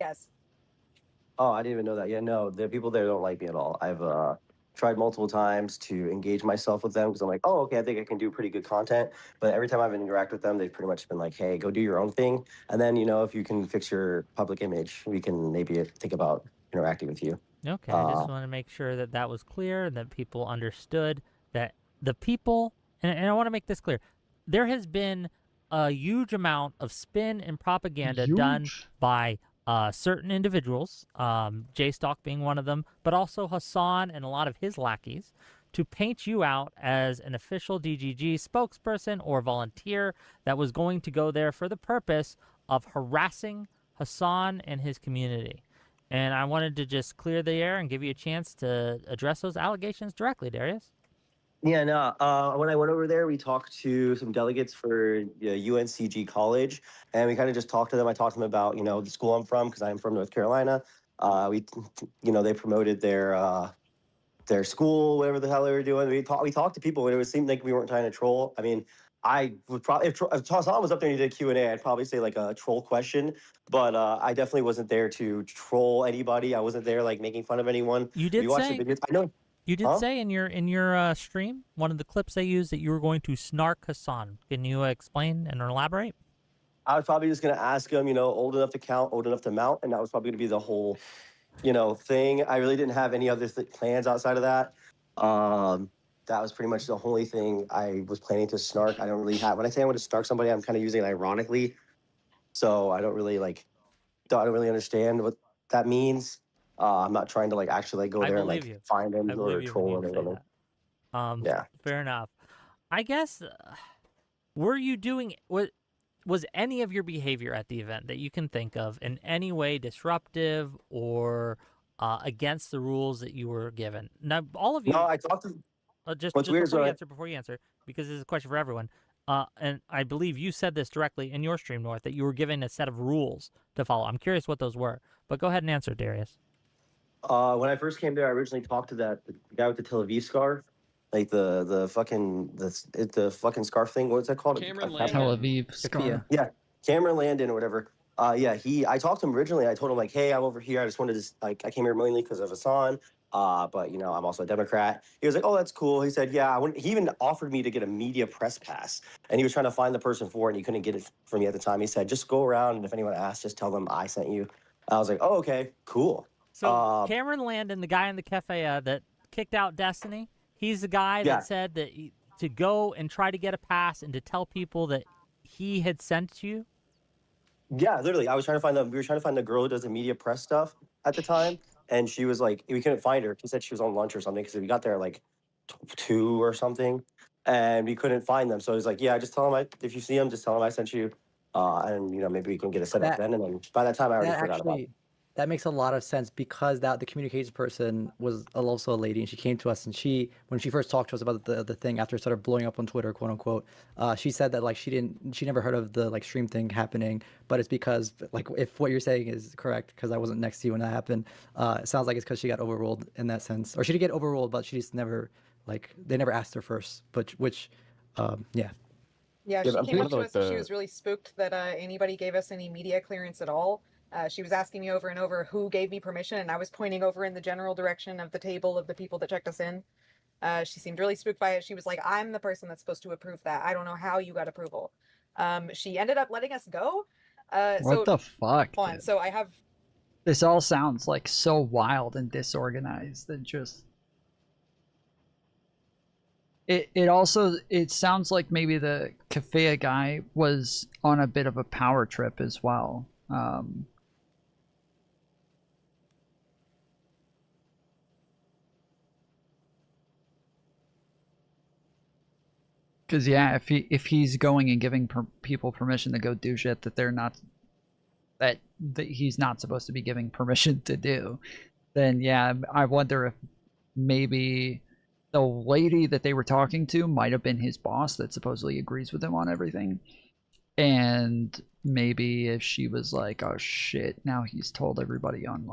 Yes. Oh, I didn't even know that. Yeah, no, the people there don't like me at all. tried multiple times to engage myself with them because I'm like, oh, okay, I think I can do pretty good content. But every time I've interacted with them, they've pretty much been like, hey, go do your own thing. And then, if you can fix your public image, we can maybe think about interacting with you. Okay, I just want to make sure that that was clear, and that people understood that the people, and I want to make this clear, there has been a huge amount of spin and propaganda done by certain individuals, J-Stock being one of them, but also Hasan and a lot of his lackeys, to paint you out as an official DGG spokesperson or volunteer that was going to go there for the purpose of harassing Hasan and his community. And I wanted to just clear the air and give you a chance to address those allegations directly, Darius. Yeah, no. When I went over there, we talked to some delegates for UNCG College, and we kind of just talked to them. I talked to them about the school I'm from because I'm from North Carolina. They promoted their school, whatever the hell they were doing. We talked to people, and it seemed like we weren't trying to troll. I mean, I would probably if Hasan was up there and he did Q&A, I'd probably say like a troll question, but I definitely wasn't there to troll anybody. I wasn't there like making fun of anyone. You did watched say the videos. I know. you did say in your stream, one of the clips they used, that you were going to snark Hasan. Can you explain and elaborate? I was probably just gonna ask him, old enough to count, old enough to mount, and that was probably gonna be the whole, thing. I really didn't have any other plans outside of that. That was pretty much the only thing I was planning to snark. I don't really have. When I say I want to snark somebody, I'm kind of using it ironically, so I don't really understand what that means. I'm not trying to actually go there and find him or troll him. Yeah. Fair enough. I guess, were you doing was any of your behavior at the event that you can think of in any way disruptive or against the rules that you were given? Now, all of you. No, I talked to. Just What's weird, before you answer, because this is a question for everyone, and I believe you said this directly in your stream, North, that you were given a set of rules to follow. I'm curious what those were, but go ahead and answer, Darius. When I first came there, I originally talked to the guy with the Tel Aviv scarf, like the fucking scarf thing. What's that called? Cameron Tel Aviv scarf. Yeah, Cameron Landon or whatever. I talked to him originally. I told him like, hey, I'm over here. I just wanted to I came here mainly because of Hasan. But I'm also a Democrat. He was like, oh, that's cool. He said, yeah. He even offered me to get a media press pass, and he was trying to find the person for it, and he couldn't get it for me at the time. He said, just go around, and if anyone asks, just tell them I sent you. I was like, oh, okay, cool. So Cameron Landon, the guy in the cafe that kicked out Destiny, he's the guy that said that to go and try to get a pass and to tell people that he had sent you. Yeah, literally. We were trying to find the girl who does the media press stuff at the time, and she was like, we couldn't find her. She said she was on lunch or something because we got there like 2 or something, and we couldn't find them. So he's like, yeah, just tell him if you see him, just tell him I sent you, and maybe we can get a set up then. And then by that time, I already forgot about it. That makes a lot of sense because the communications person was also a lady, and she came to us, and when she first talked to us about the thing after it started blowing up on Twitter, quote unquote, she said that she never heard of the stream thing happening, but it's because if what you're saying is correct, because I wasn't next to you when that happened, it sounds like it's because she got overruled in that sense, or she did get overruled, but she just never they never asked her first, but yeah. Yeah, she came up to us and she was really spooked that anybody gave us any media clearance at all. She was asking me over and over who gave me permission, and I was pointing over in the general direction of the table of the people that checked us in. She seemed really spooked by it. She was like, I'm the person that's supposed to approve that. I don't know how you got approval. She ended up letting us go. What the fuck? Hold on. So I have... This all sounds like so wild and disorganized and just... It sounds like maybe the Kafea guy was on a bit of a power trip as well. Because yeah, if he's going and giving people permission to go do shit that they're not, that he's not supposed to be giving permission to do, then yeah, I wonder if maybe the lady that they were talking to might have been his boss that supposedly agrees with him on everything, and maybe if she was like, oh shit, now he's told everybody on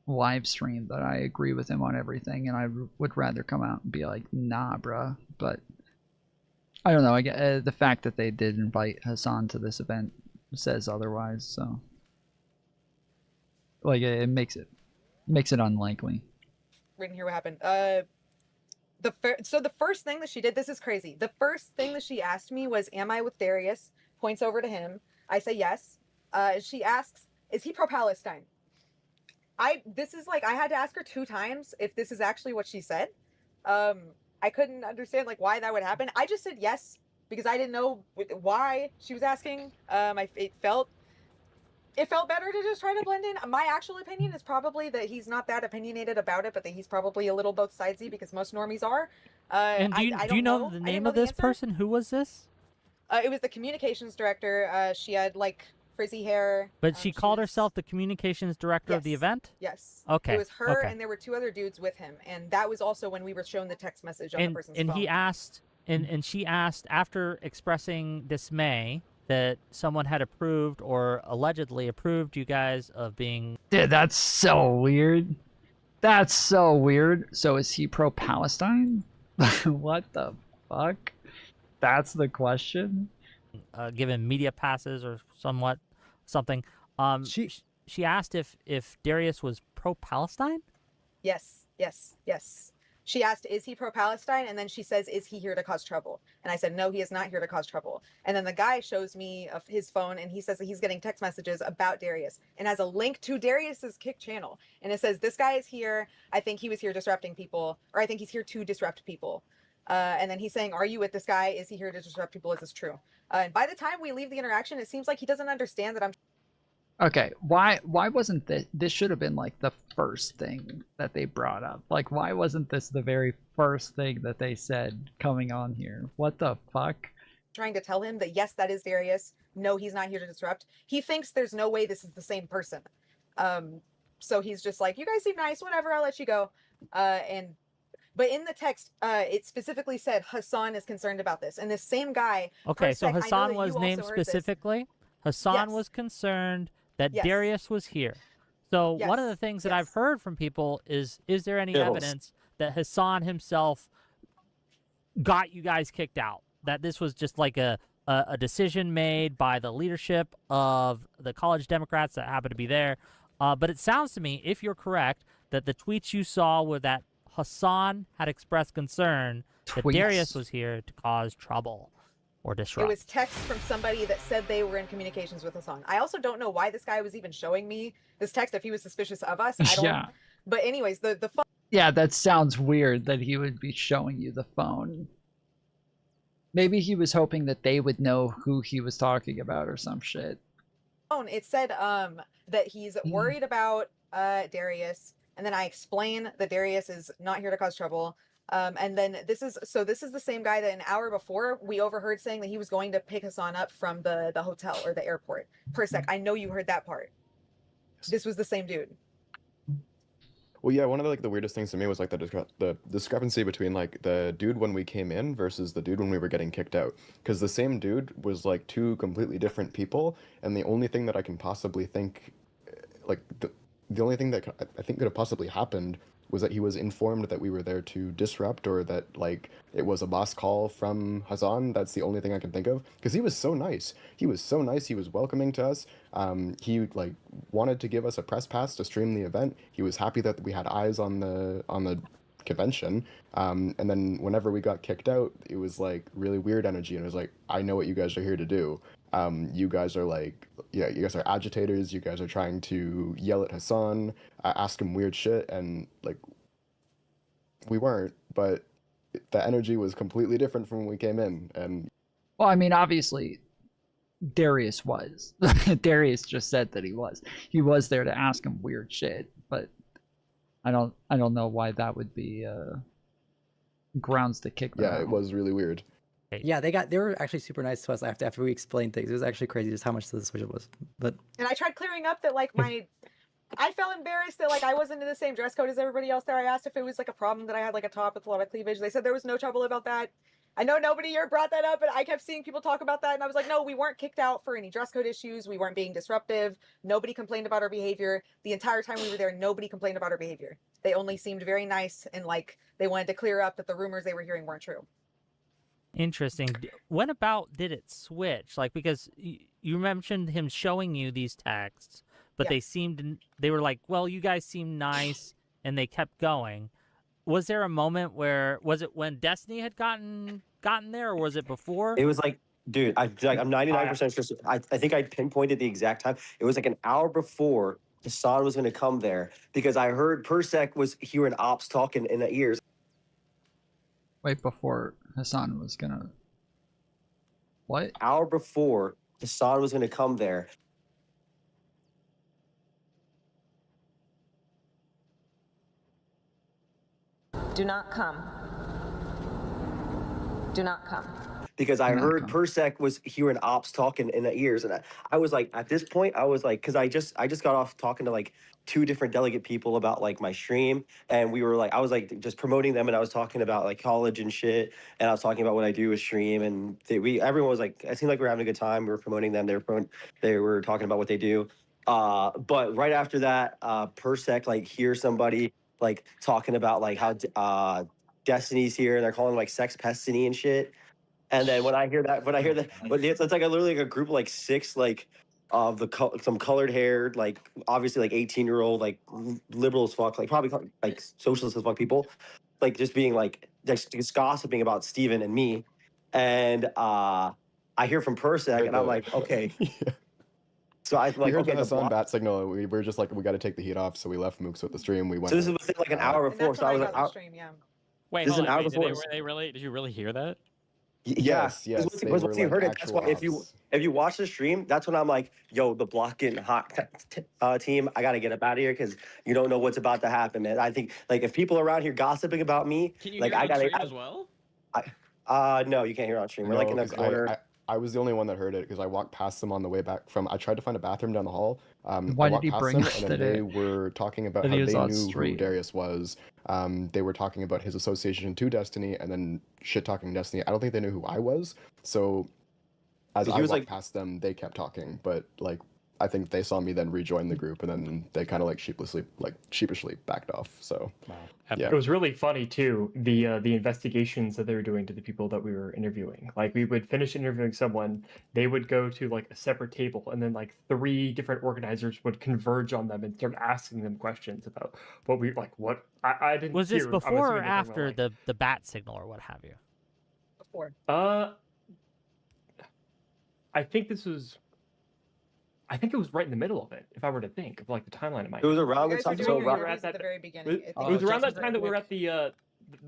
live stream that I agree with him on everything, and I would rather come out and be like, nah, bruh. But I don't know. I get the fact that they did invite Hasan to this event says otherwise. So, it makes it unlikely. Right here, what happened? So the first thing that she did, this is crazy. The first thing that she asked me was, "Am I with Darius?" Points over to him. I say yes. She asks, "Is he pro-Palestine?" This is like, I had to ask her 2 times if this is actually what she said. I couldn't understand like why that would happen. I just said yes because I didn't know why she was asking. It felt better to just try to blend in. My actual opinion is probably that he's not that opinionated about it, but that he's probably a little both sidesy because most normies are. And do you know the name of this person? Who was this? It was the communications director. She had like frizzy hair. But she called herself the communications director of the event? Yes. Okay. It was her, okay. and there were 2 other dudes with him, and that was also when we were shown the text message on the person's phone. He asked, and she asked, after expressing dismay that someone had approved or allegedly approved you guys of being... Dude, that's so weird. That's so weird. So is he pro-Palestine? What the fuck? That's the question? Given media passes or something. She asked if Darius was pro-Palestine? Yes. She asked, "Is he pro-Palestine?" And then she says, "Is he here to cause trouble?" And I said, "No, he is not here to cause trouble." And then the guy shows me of his phone, and he says that he's getting text messages about Darius and has a link to Darius's Kick channel. And it says, "This guy is here. I think he was here disrupting people, or I think he's here to disrupt people." And then he's saying, "Are you with this guy? Is he here to disrupt people? Is this true?" And by the time we leave the interaction, it seems like he doesn't understand that I'm... Okay, why wasn't this should have been like the first thing that they brought up? Like, why wasn't this the very first thing that they said coming on here? What the fuck? trying to tell him that yes, that is Darius. No, he's not here to disrupt. He thinks there's no way this is the same person. So he's just like, "You guys seem nice, whatever, I'll let you go." But in the text, it specifically said Hasan is concerned about this, and this same guy. Okay, so Hasan was named specifically. Hasan was concerned that Darius was here. So one of the things that I've heard from people is there any evidence that Hasan himself got you guys kicked out? That this was just like a decision made by the leadership of the college Democrats that happened to be there. But it sounds to me, if you're correct, that the tweets you saw were that Hasan had expressed concern that Darius was here to cause trouble or disrupt. It was text from somebody that said they were in communications with Hasan. I also don't know why this guy was even showing me this text if he was suspicious of us. I don't. Yeah. But anyways, the phone. Yeah, that sounds weird that he would be showing you the phone. Maybe he was hoping that they would know who he was talking about or some shit. It said that he's worried about Darius, and then I explain that Darius is not here to cause trouble. And then this is the same guy that an hour before we overheard saying that he was going to pick Hasan up from the hotel or the airport. Per sec, I know you heard that part. This was the same dude. Well, yeah, one of the weirdest things to me was like the discrepancy between like the dude when we came in versus the dude when we were getting kicked out. Because the same dude was like 2 completely different people, and the only thing that I can possibly think, like the only thing that I think could have possibly happened was that he was informed that we were there to disrupt, or that like it was a boss call from Hasan. That's the only thing I can think of, because he was so nice. He was so nice. He was welcoming to us. He like wanted to give us a press pass to stream the event. He was happy that we had eyes on the convention. And then whenever we got kicked out, it was like really weird energy, and it was like, I know what you guys are here to do. You guys are like, yeah, you guys are agitators. You guys are trying to yell at Hasan, ask him weird shit, and like, we weren't, but the energy was completely different from when we came in. And well, I mean, obviously, Darius was. Darius just said that he was there to ask him weird shit, but I don't know why that would be grounds to kick them out. It was really weird. Yeah, they were actually super nice to us after we explained things. It was actually crazy just how much the switch was. But And I tried clearing up that like I felt embarrassed that like I wasn't in the same dress code as everybody else there. I asked if it was like a problem that I had like a top with a lot of cleavage. They said there was no trouble about that. I know nobody here brought that up, but I kept seeing people talk about that, and I was like, no, we weren't kicked out for any dress code issues. We weren't being disruptive. Nobody complained about our behavior. The entire time we were there, nobody complained about our behavior. They only seemed very nice, and like they wanted to clear up that the rumors they were hearing weren't true. Interesting. When about did it switch? Like, because you mentioned him showing you these texts, but they were like, well, you guys seem nice, and they kept going. Was there a moment where was it when Destiny had gotten there, or was it before? It was like, dude, I'm 99% sure. I think I pinpointed the exact time. It was like an hour before Hasan was going to come there because I heard Persec was hearing ops talking in the ears. Wait, before Hasan was gonna. What? Hour before Hasan was going to come there. Do not come. Do not come. Because I heard Persec was hearing ops talking in the ears, and I was like, at this point, I was like, because I just got off talking to like 2 different delegate people about like my stream, and we were like, I was like just promoting them, and I was talking about like college and shit, and I was talking about what I do with stream, and everyone was like, it seemed like we were having a good time. We were promoting them. They were talking about what they do. But right after that, Persec like hears somebody like talking about like how Destiny's here, and they're calling him, like Sex Pestiny and shit. And then when I hear that, but it's like literally like a group of like 6 like of some colored haired, like obviously like 18-year-old, like liberal as fuck, like probably like socialist as fuck people, like just being like just gossiping about Steven and me. And I hear from Persec, and I'm like, okay. So I We like, heard okay, the Hasan bat signal. We were just like, we got to take the heat off, so we left Mooks with the stream. We went. So this is within like an hour before. So I was like, Wait, this is hold an on. hour Wait, before. were they really? Did you really hear that? Yes. Yes, Because once you heard it, that's why if you watch the stream, that's when I'm like, yo, the block getting hot, team. I gotta get up out of here because you don't know what's about to happen, man. I think like if people around here gossiping about me, Can you like hear it I on gotta. stream as well? No, you can't hear it on stream. We're like in a corner. I was the only one that heard it because I walked past them on the way back from. I tried to find a bathroom down the hall. Why I did walked he past bring them, up and then that they it- were talking about that how he they was on knew who stream? Darius was. They were talking about his association to Destiny, and then shit talking Destiny. I don't think they knew who I was. So as He I was walked like- past them, they kept talking. But like, I think they saw me then rejoin the group, and then they kind of like sheepishly backed off. So yeah. It was really funny too, the investigations that they were doing to the people that we were interviewing. Like we would finish interviewing someone, they would go to like a separate table, and then like 3 different organizers would converge on them and start asking them questions about what we like. What I didn't. Was this hear, I'm before or assuming they're talking after about, the bat signal or what have you? Before. I think this was. I think it was right in the middle of it. If I were to think of like the timeline of my. It was around You the guys were time. doing So your around, interviews at the very beginning. It was around that time that we were at the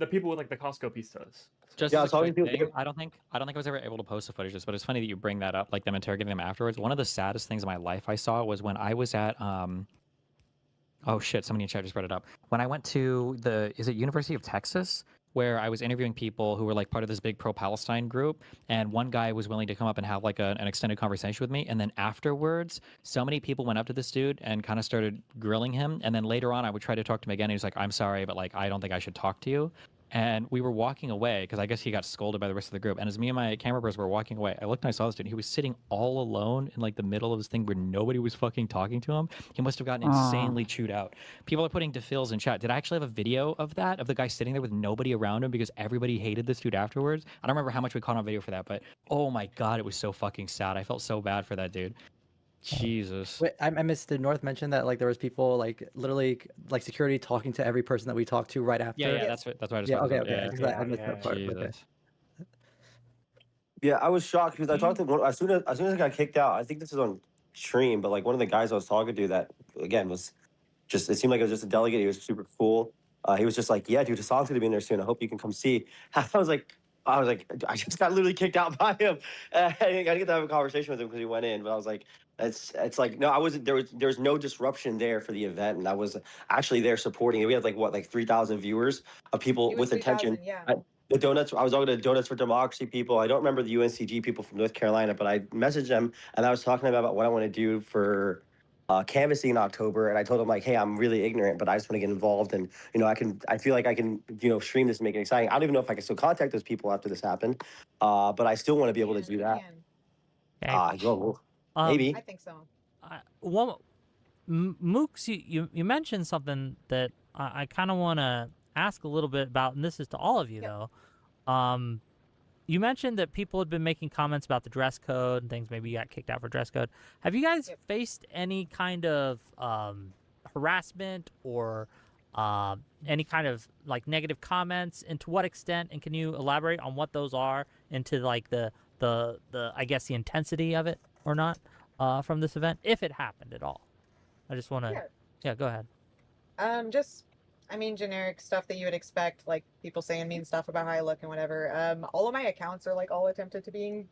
people with like the Costco pistas. Just Yeah, as a so quick thing, I don't think I was ever able to post the footage, but it's funny that you bring that up, like them interrogating them afterwards. One of the saddest things in my life I saw was when I was at oh shit, somebody in chat just brought it up. When I went to University of Texas, where I was interviewing people who were like part of this big pro-Palestine group, and one guy was willing to come up and have like an extended conversation with me, and then afterwards, so many people went up to this dude and kind of started grilling him, and then later on, I would try to talk to him again, and he was like, "I'm sorry, but like I don't think I should talk to you." And we were walking away because I guess he got scolded by the rest of the group. And as me and my camera person were walking away, I looked and I saw this dude. He was sitting all alone in like the middle of this thing where nobody was fucking talking to him. He must have gotten insanely chewed out. People are putting defils in chat. Did I actually have a video of that, of the guy sitting there with nobody around him because everybody hated this dude afterwards? I don't remember how much we caught on video for that, but oh my god, it was so fucking sad. I felt so bad for that dude. Jesus. Wait, I missed. Did North mention that like there was people like literally like security talking to every person that we talked to right after? Yeah, that's what I just Yeah, talked okay, about. okay. Yeah, I missed that part. Okay. Jesus. Yeah, I was shocked because I talked to one as soon as I got kicked out. I think this is on stream, but like one of the guys I was talking to that again was just, it seemed like it was just a delegate. He was super cool. He was just like, yeah, dude, Hasan's gonna be in there soon. I hope you can come see. I was like, I just got literally kicked out by him. I didn't get to have a conversation with him because he went in, but I was like, it's like, no, I wasn't, there was no disruption there for the event. And I was actually there supporting it. We had like 3,000 viewers of people with attention. Yeah. The donuts, I was talking to Donuts for Democracy people. I don't remember the UNCG people from North Carolina, but I messaged them and I was talking to them about what I want to do for canvassing in October. And I told them like, hey, I'm really ignorant, but I just want to get involved. And, you know, I feel like I can, you know, stream this and make it exciting. I don't even know if I can still contact those people after this happened. But I still want to be able to do that. Maybe. I think so. Mooks, you mentioned something that I kind of want to ask a little bit about, and this is to all of you though. You mentioned that people had been making comments about the dress code and things. Maybe you got kicked out for dress code. Have you guys faced any kind of harassment or Any kind of like negative comments, and to what extent, and can you elaborate on what those are, and to like the I guess the intensity of it or not from this event, if it happened at all? I just want to, yeah, go ahead. Just, I mean, generic stuff that you would expect, like people saying mean stuff about how I look and whatever. All of my accounts are like all attempted to being,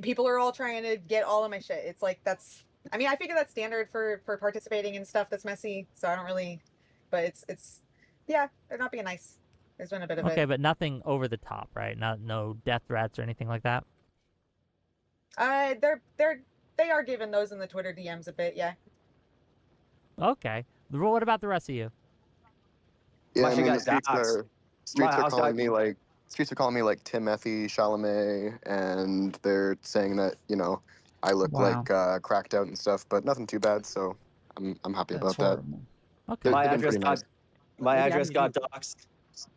people are all trying to get all of my shit. It's like, that's, I mean, I figure that's standard for participating in stuff that's messy. So I don't really, but it's, yeah, they're not being nice. There's been a bit of it. Okay, but nothing over the top, right? No death threats or anything like that. They are giving those in the Twitter DMs a bit, yeah. Okay. What about the rest of you? Yeah, My I shit mean, got streets doxxed. are streets My are house calling got- me like Timothy Chalamet, and they're saying that I look Wow. like cracked out and stuff, but nothing too bad. So I'm happy That's about that. horrible. Okay. My They've been address pretty got nice. my Yeah, address I got mean, doxxed,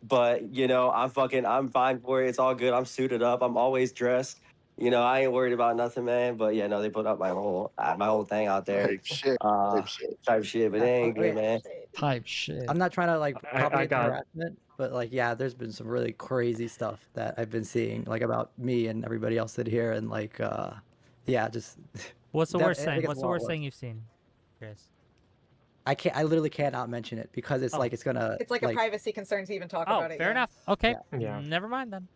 but I'm fine for it. It's all good. I'm suited up. I'm always dressed. I ain't worried about nothing, man. But yeah, no, they put up my whole thing out there. Type shit. Type shit, but it ain't good, okay. man. Type shit. I'm not trying to like I propagate the got harassment, but like, yeah, there's been some really crazy stuff that I've been seeing, like about me and everybody else that here, and like, yeah, just. What's the that- worst I thing? think it's What's a the lot worst worse. thing you've seen, Chris? I literally cannot mention it because it's like it's gonna. It's like a privacy concern to even talk Oh, about it. fair yeah. enough. Okay. Yeah. Never mind then.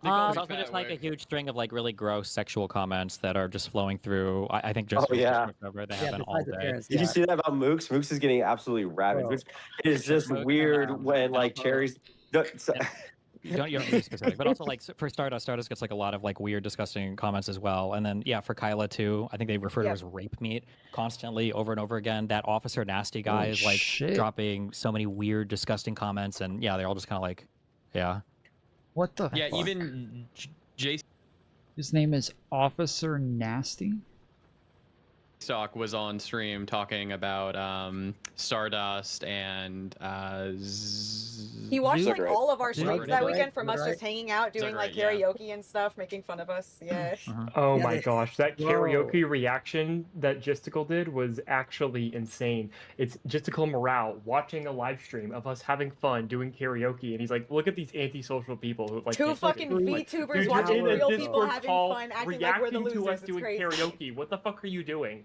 There's also just like a huge string of like really gross sexual comments that are just flowing through. I think just Oh, yeah. over they Yeah, happen all besides day. appearance, Did you yeah. see that about Mooks? Mooks is getting absolutely ravaged. Bro. Which is just Mooks and, weird when and like also- cherries. You don't have to be specific, but also like for Stardust gets like a lot of like weird, disgusting comments as well. And then yeah, for Kyla too, I think they refer to her as rape meat constantly over and over again. That Officer Nasty guy Oh, is like shit. dropping so many weird, disgusting comments, and yeah, they're all just kind of like, yeah. What the Yeah, fuck? even Jason His name is Officer Nasty? Stock was on stream talking about Stardust and He watched like Zugrat. all of our streams that Zugrat. weekend from us Zugrat. just hanging out, doing like Zugrat, yeah. karaoke and stuff, making fun of us. Yeah. Oh Yeah, my they- gosh, that Whoa. karaoke reaction that Gisticle did was actually insane. It's Gisticle Morale watching a live stream of us having fun doing karaoke, and he's like, "Look at these antisocial people who like Two can't fucking fucking, like, VTubers dude, you're watching in a real people Discord having call fun, acting like we're the reacting to losers. us It's doing crazy. karaoke. What the fuck are you doing?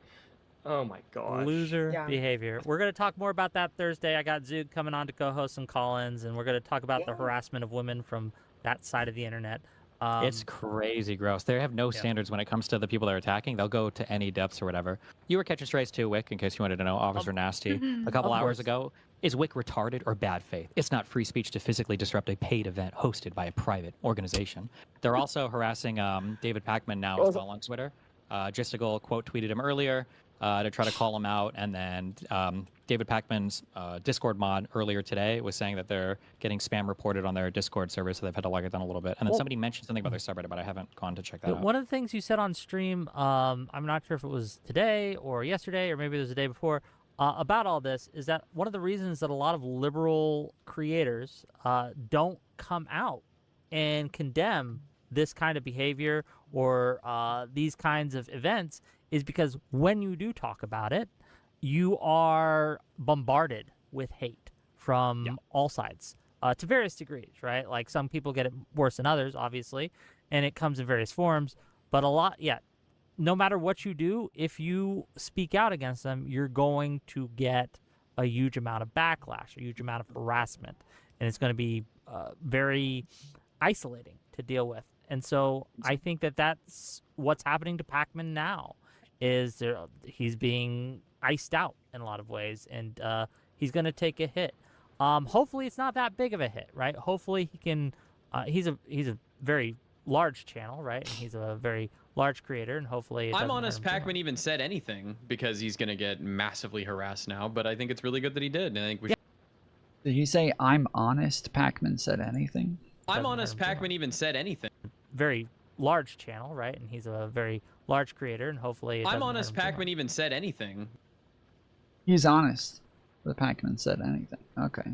Oh my gosh. Loser behavior. We're going to talk more about that Thursday. I got Zug coming on to co-host some call-ins, and we're going to talk about the harassment of women from that side of the internet. It's crazy gross. They have no standards when it comes to the people they're attacking. They'll go to any depths or whatever. You were catching strays too, Wick, in case you wanted to know. Officer Nasty, a couple Of hours course. ago. Is Wick retarded or bad faith? It's not free speech to physically disrupt a paid event hosted by a private organization. They're also harassing David Pacman now as well on Twitter. Gisticle quote tweeted him earlier to try to call him out, and then David Pacman's Discord mod earlier today was saying that they're getting spam reported on their Discord server, so they've had to log it down a little bit. And then Well- somebody mentioned something about their subreddit, but I haven't gone to check that out. One of the things you said on stream, I'm not sure if it was today or yesterday or maybe it was the day before, about all this is that one of the reasons that a lot of liberal creators don't come out and condemn this kind of behavior or these kinds of events is because when you do talk about it, you are bombarded with hate from all sides to various degrees, right? Like some people get it worse than others, obviously, and it comes in various forms. But a lot, no matter what you do, if you speak out against them, you're going to get a huge amount of backlash, a huge amount of harassment, and it's going to be very isolating to deal with. And so I think that that's what's happening to Pacman now, is he's being iced out in a lot of ways, and he's going to take a hit. Hopefully it's not that big of a hit, right? Hopefully he can. He's a very large channel, right? And he's a very large creator, and hopefully. I'm honest, Pacman even said anything because he's going to get massively harassed now, but I think it's really good that he did. And I think we Did he say, I'm honest? Pacman said anything? I'm honest, Pacman even said anything. Very large channel, right? And he's a very large creator, and hopefully. I'm honest, Pacman even said anything. He's honest. But Pacman said anything. Okay.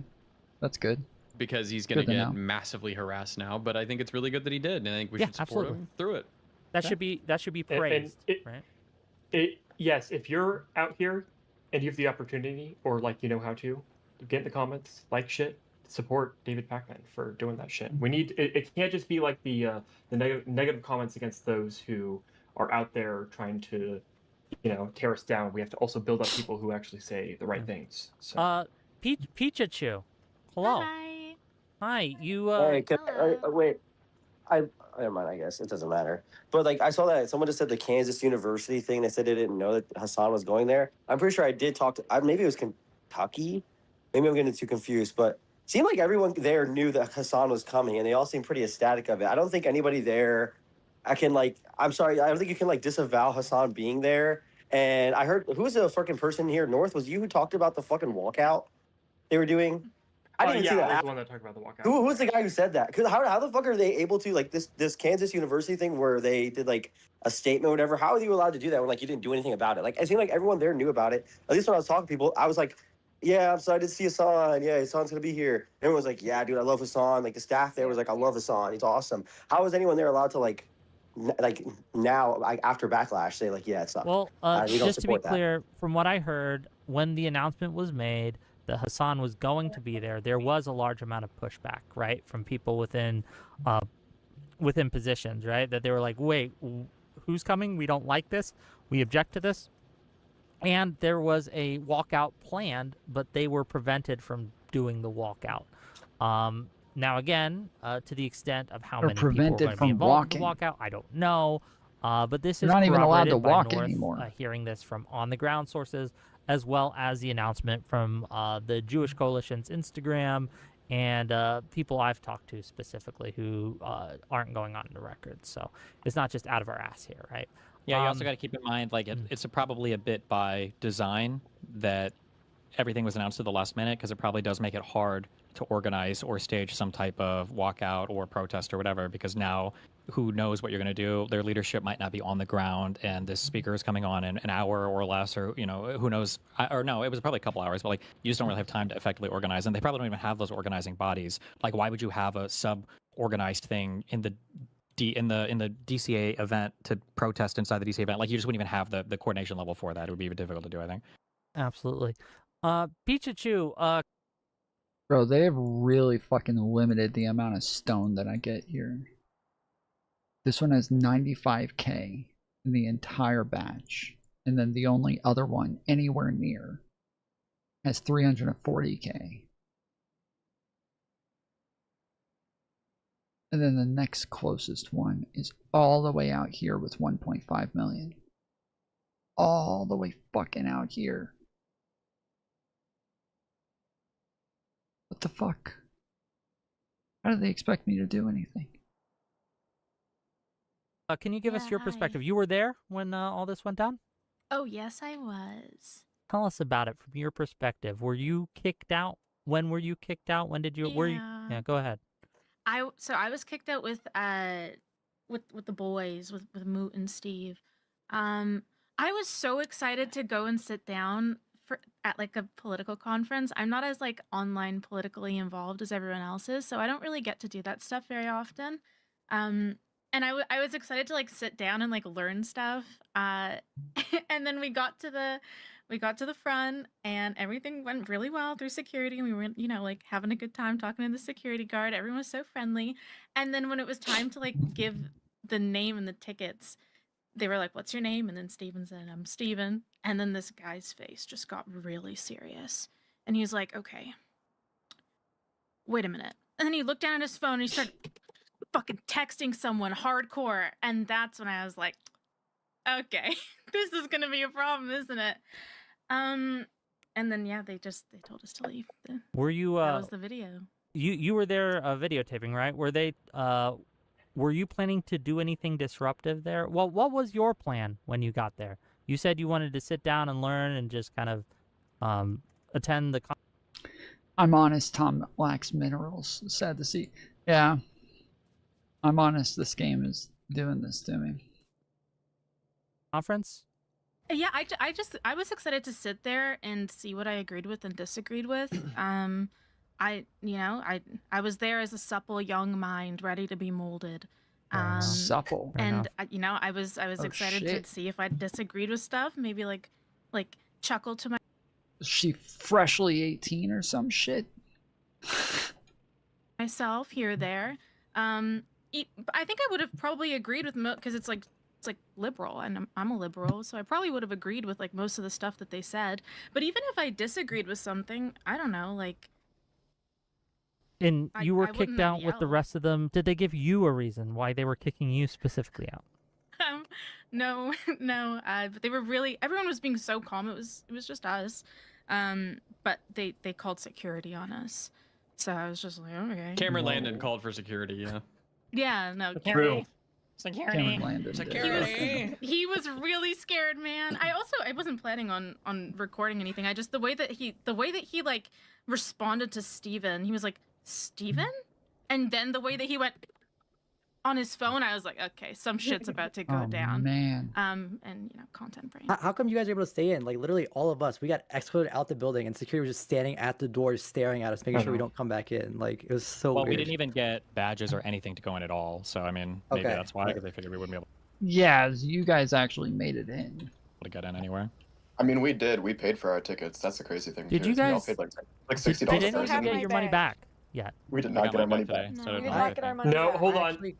That's good. Because he's going to Good to get know. massively harassed now, but I think it's really good that he did, and I think we should support absolutely. him through it. That should be praised, right? Yes, if you're out here and you have the opportunity, or like you know how to, get in the comments, like shit, support David Pacman for doing that shit. We need it can't just be like the negative comments against those who are out there trying to, tear us down. We have to also build up people who actually say the right things. So. Pichachu, hello. Hi. Hi. You. Hey, wait. Never mind. I guess it doesn't matter. But like, I saw that someone just said the Kansas University thing. They said they didn't know that Hasan was going there. I'm pretty sure I did talk to. Maybe it was Kentucky. Maybe I'm getting too confused. But it seemed like everyone there knew that Hasan was coming, and they all seemed pretty ecstatic of it. I don't think anybody there. I'm sorry. I don't think you can disavow Hasan being there. And I heard who was the fucking person here north? Was you who talked about the fucking walkout they were doing? I didn't see that. I was the one that talked about the walkout. Who's the guy who said that? Because how the fuck are they able to this Kansas University thing where they did a statement or whatever? How are you allowed to do that when you didn't do anything about it? It seemed like everyone there knew about it. At least when I was talking to people, I was like, yeah, I'm excited to see Hasan. Yeah, Hasan's gonna be here. Everyone was like, yeah, dude, I love Hasan. The staff there was like, I love Hasan. He's awesome. How is anyone there allowed to now after backlash say yeah, it sucked? Well, we don't just to be support that. clear, from what I heard, when the announcement was made that Hasan was going to be there, there was a large amount of pushback, right, from people within positions, right, that they were like, wait, who's coming? We don't like this. We object to this. And there was a walkout planned, but they were prevented from doing the walkout. Now, again, to the extent of how many people are going to be involved in the walkout, I don't know. But this is not even allowed to walk North, anymore. Hearing this from on-the-ground sources, as well as the announcement from the Jewish Coalition's Instagram and people I've talked to specifically who aren't going on the record. So it's not just out of our ass here, right? Yeah, you also got to keep in mind, it's probably a bit by design that everything was announced at the last minute, because it probably does make it hard to organize or stage some type of walkout or protest or whatever, because now who knows what you're going to do. Their leadership might not be on the ground, and this speaker is coming on in an hour or less, or who knows. Or no, it was probably a couple hours, but you just don't really have time to effectively organize, and they probably don't even have those organizing bodies. Why would you have a sub-organized thing in the DCA event to protest inside the DCA event? You just wouldn't even have the coordination level for that. It would be difficult to do, I think. Absolutely. Pichachu, Bro, they have really fucking limited the amount of stone that I get here. This one has 95k in the entire batch. And then the only other one anywhere near has 340k. And then the next closest one is all the way out here with 1.5 million. All the way fucking out here. What the fuck? How do they expect me to do anything? can you give us your perspective? You were there when all this went down? Oh, yes, I was. Tell us about it from your perspective. Were you kicked out? When were you kicked out? When did you? Yeah. Were you? Yeah, go ahead. I was kicked out with the boys with Moot and Steve. I was so excited to go and sit down at a political conference. I'm not as online politically involved as everyone else is, so I don't really get to do that stuff very often. And I was excited to sit down and learn stuff. And then we got to the front, and everything went really well through security, and we were having a good time talking to the security guard. Everyone was so friendly. And then when it was time to give the name and the tickets, they were like, "What's your name?" And then Steven said, "I'm Steven." And then this guy's face just got really serious, and he's like, "Okay, wait a minute." And then he looked down at his phone and he started fucking texting someone hardcore, and that's when I was like, "Okay, this is gonna be a problem, isn't it?" And then they told us to leave. Were you? That was the video. You were there videotaping, right? Were they? Were you planning to do anything disruptive there? Well, what was your plan when you got there? You said you wanted to sit down and learn and just kind of attend the. I'm honest. Tom lacks minerals. Sad to see. Yeah. I'm honest. This game is doing this to me. Conference. Yeah, I was excited to sit there and see what I agreed with and disagreed with. I was there as a supple young mind ready to be molded. Supple. And I was excited to see if I disagreed with stuff, maybe like chuckle to she freshly 18 or some shit? Myself here, there. I think I would have probably agreed with because it's like liberal, and I'm a liberal, so I probably would have agreed with like most of the stuff that they said. But even if I disagreed with something, I don't know, like. And you were I kicked wouldn't out with the rest of them. Did they give you a reason why they were kicking you specifically out? No, no. But they were really. Everyone was being so calm. It was just us. But they called security on us, so I was just like, okay. Cameron Landon called for security. Yeah. Yeah, no. True. Security. Security. He was really scared, man. I wasn't planning on recording anything. I just the way that he like responded to Steven, he was like, "Steven?" And then the way that he went on his phone, I was like, okay, some shit's about to go down. Man. And content brain. How come you guys were able to stay in? Like literally all of us, we got escorted out the building, and security was just standing at the door, staring at us, making sure we don't come back in. Like it was so Well, weird. we didn't even get badges or anything to go in at all. So I mean, maybe Okay. that's why, because they figured we wouldn't be able Yeah, you guys actually made it in. to get in anywhere. I mean, we did. We paid for our tickets. That's the crazy thing. Did too, you is we all guys- paid like $60 Did for any it, of you and get your money back yet? We did not get our money back. So We did not get our money No, back. hold on.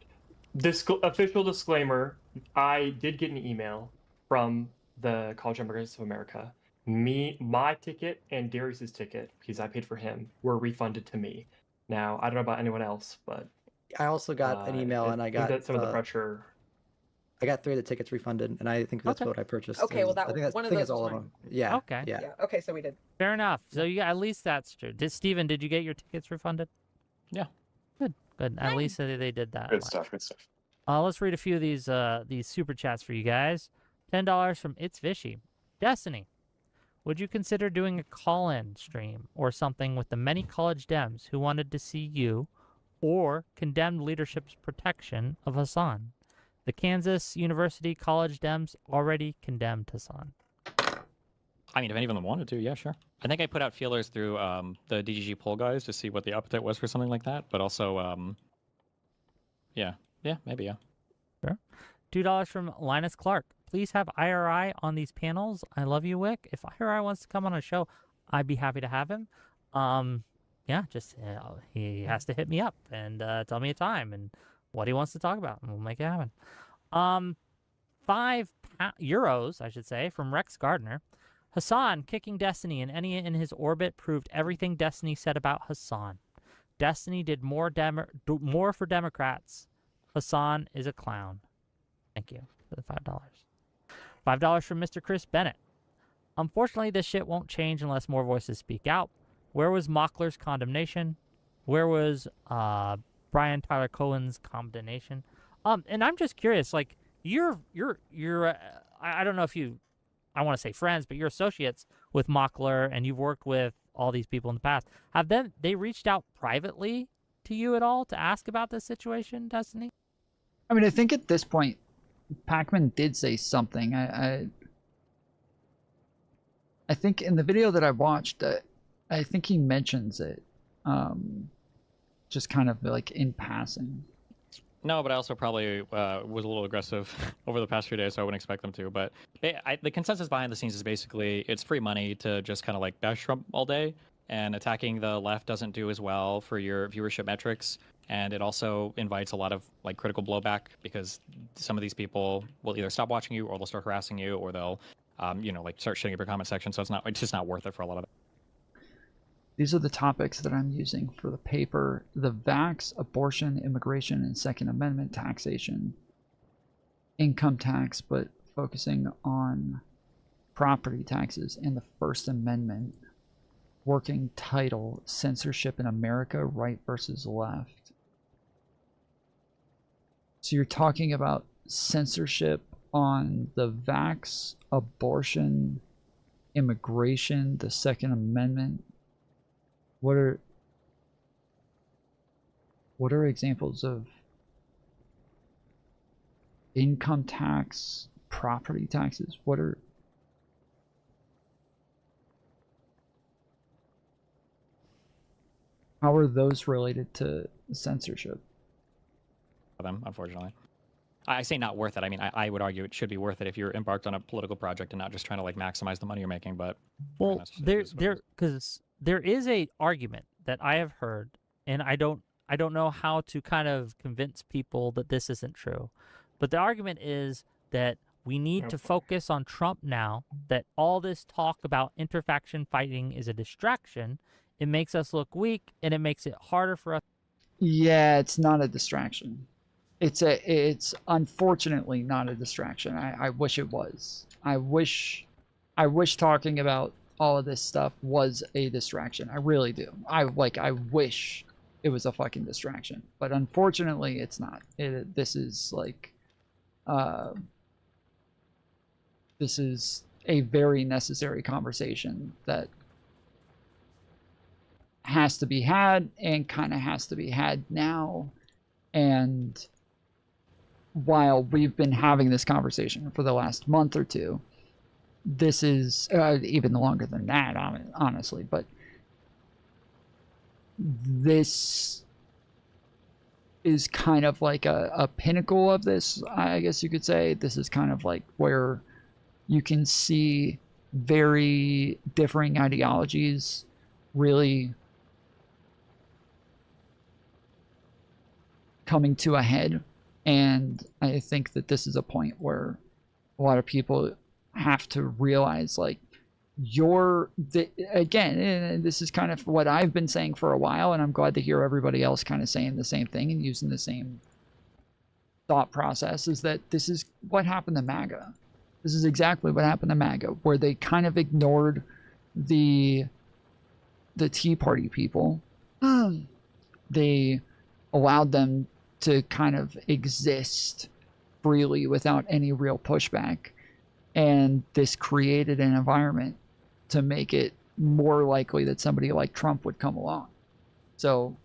Official disclaimer. I did get an email from the College of Immigrants of America. My ticket and Darius's ticket, because I paid for him, were refunded to me. Now, I don't know about anyone else, but I also got an email, and I got that some of the pressure. I got 3 of the tickets refunded, and I think that's what I purchased. Okay, well, that I think that's, one I of think those that's all was of mine. them. Yeah. Okay. Yeah. Okay, so we did. Fair enough. So you at least that's true. Steven, did you get your tickets refunded? Yeah. Good. At least they did that. Good stuff. Good stuff. Let's read a few of these super chats for you guys. $10 from It's Vishy. Destiny. Would you consider doing a call-in stream or something with the many college Dems who wanted to see you or condemned leadership's protection of Hasan? The Kansas University College Dems already condemned Hasan. I mean, if any of them wanted to, yeah, sure. I think I put out feelers through the DGG poll guys to see what the appetite was for something like that. But also, yeah, maybe, yeah. Sure. $2 from Linus Clark. Please have IRI on these panels. I love you, Whick. If IRI wants to come on a show, I'd be happy to have him. Yeah, just he has to hit me up and tell me a time and what he wants to talk about, and we'll make it happen. €5, I should say, from Rex Gardner. Hasan kicking Destiny and any in his orbit proved everything Destiny said about Hasan. Destiny did more for Democrats. Hasan is a clown. Thank you for the $5. $5 from Mr. Chris Bennett. Unfortunately, this shit won't change unless more voices speak out. Where was Mockler's condemnation? Where was Brian Tyler Cohen's condemnation? And I'm just curious, like you're I don't know if I want to say friends, but you're associates with Mockler, and you've worked with all these people in the past. Have they reached out privately to you at all to ask about this situation, Destiny? I mean, I think at this point, Pac-Man did say something. I think in the video that I watched, I think he mentions it, just kind of like in passing. No, but I also probably was a little aggressive over the past few days, so I wouldn't expect them to. But the consensus behind the scenes is basically it's free money to just kind of like bash Trump all day, and attacking the left doesn't do as well for your viewership metrics, and it also invites a lot of like critical blowback because some of these people will either stop watching you or they'll start harassing you or they'll, like start shitting up your comment section. So it's just not worth it for a lot of it. These are the topics that I'm using for the paper: the vax, abortion, immigration, and Second Amendment taxation, income tax, but focusing on property taxes and the First Amendment, working title, censorship in America, right versus left. So you're talking about censorship on the vax, abortion, immigration, the Second Amendment. What are examples of income tax, property taxes? How are those related to censorship? Them, unfortunately. I say not worth it. I mean, I would argue it should be worth it if you're embarked on a political project and not just trying to like maximize the money you're making. But well, because there is a argument that I have heard, and I don't know how to kind of convince people that this isn't true, but the argument is that we need to focus on Trump now. That all this talk about interfaction fighting is a distraction. It makes us look weak, and it makes it harder for us. Yeah, it's not a distraction. It's unfortunately not a distraction. I wish it was. I wish talking about all of this stuff was a distraction. I really do. I wish it was a fucking distraction. But unfortunately it's not. This is a very necessary conversation that has to be had, and kind of has to be had now. And while we've been having this conversation for the last month or two, this is even longer than that, honestly, but this is kind of like a pinnacle of this, I guess you could say. This is kind of like where you can see very differing ideologies really coming to a head. And I think that this is a point where a lot of people have to realize, like, again, this is kind of what I've been saying for a while, and I'm glad to hear everybody else kind of saying the same thing and using the same thought process, is that this is what happened to MAGA. This is exactly what happened to MAGA, where they kind of ignored the Tea Party people. They allowed them to kind of exist freely without any real pushback. And this created an environment to make it more likely that somebody like Trump would come along. So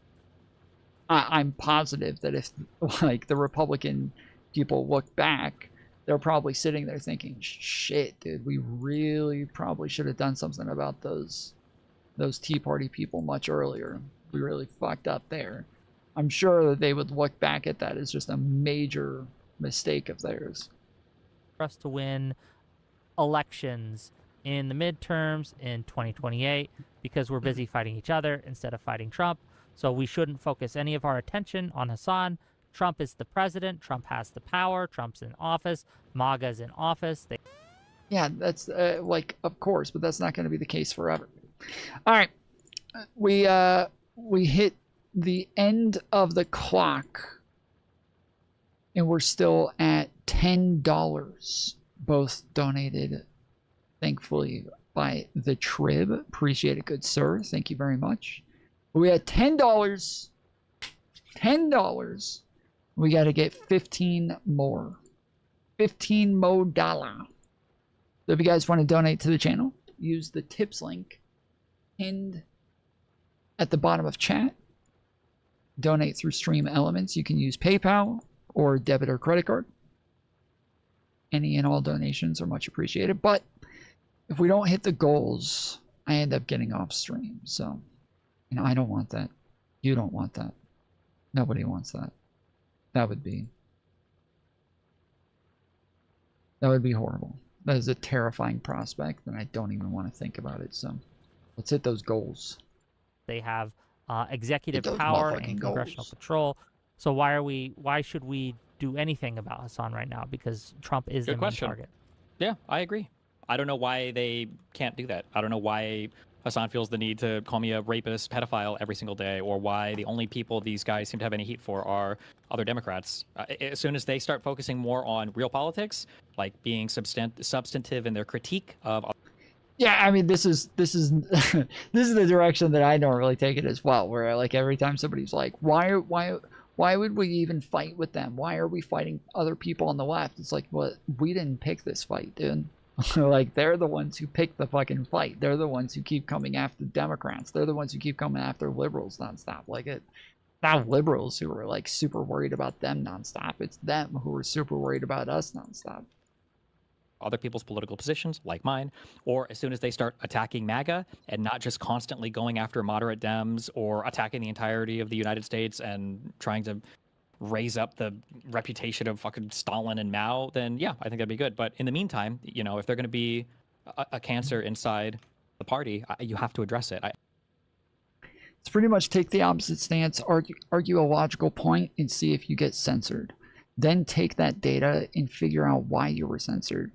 I'm positive that if, like, the Republican people look back, they're probably sitting there thinking, shit, dude, we really probably should have done something about those Tea Party people much earlier. We really fucked up there. I'm sure that they would look back at that as just a major mistake of theirs. For us to win elections in the midterms in 2028 because we're busy fighting each other instead of fighting Trump. So we shouldn't focus any of our attention on Hasan. Trump is the president. Trump has the power. Trump's in office. MAGA's in office. Yeah, that's like, of course, but that's not going to be the case forever. All right, we hit the end of the clock, and we're still at $10, both donated, thankfully, by the Trib. Appreciate it, good sir. Thank you very much. We had $10. We got to get 15 more. 15 more dollar. So if you guys want to donate to the channel, use the tips link pinned at the bottom of chat. Donate through Stream Elements. You can use PayPal or debit or credit card. Any and all donations are much appreciated. But if we don't hit the goals, I end up getting off stream. So, I don't want that. You don't want that. Nobody wants that. That would be horrible. That is a terrifying prospect, and I don't even want to think about it. So let's hit those goals. They have executive power and congressional control. So why should we do anything about Hasan right now? Because Trump is the main target. Yeah, I agree. I don't know why they can't do that. I don't know why Hasan feels the need to call me a rapist, pedophile every single day, or why the only people these guys seem to have any heat for are other Democrats. As soon as they start focusing more on real politics, like being substantive in their critique of. Yeah, I mean, this is this is the direction that I don't really take it as well. Where, like, every time somebody's like, why would we even fight with them? Why are we fighting other people on the left? It's like, well, we didn't pick this fight, dude. Like, they're the ones who picked the fucking fight. They're the ones who keep coming after Democrats. They're the ones who keep coming after liberals nonstop. Like, it's not liberals who are, like, super worried about them nonstop. It's them who are super worried about us nonstop. Other people's political positions, like mine, or as soon as they start attacking MAGA and not just constantly going after moderate Dems or attacking the entirety of the United States and trying to raise up the reputation of fucking Stalin and Mao, then yeah, I think that'd be good. But in the meantime, you know, if they're going to be a cancer inside the party, you have to address it. It's pretty much take the opposite stance, argue a logical point, and see if you get censored. Then take that data and figure out why you were censored.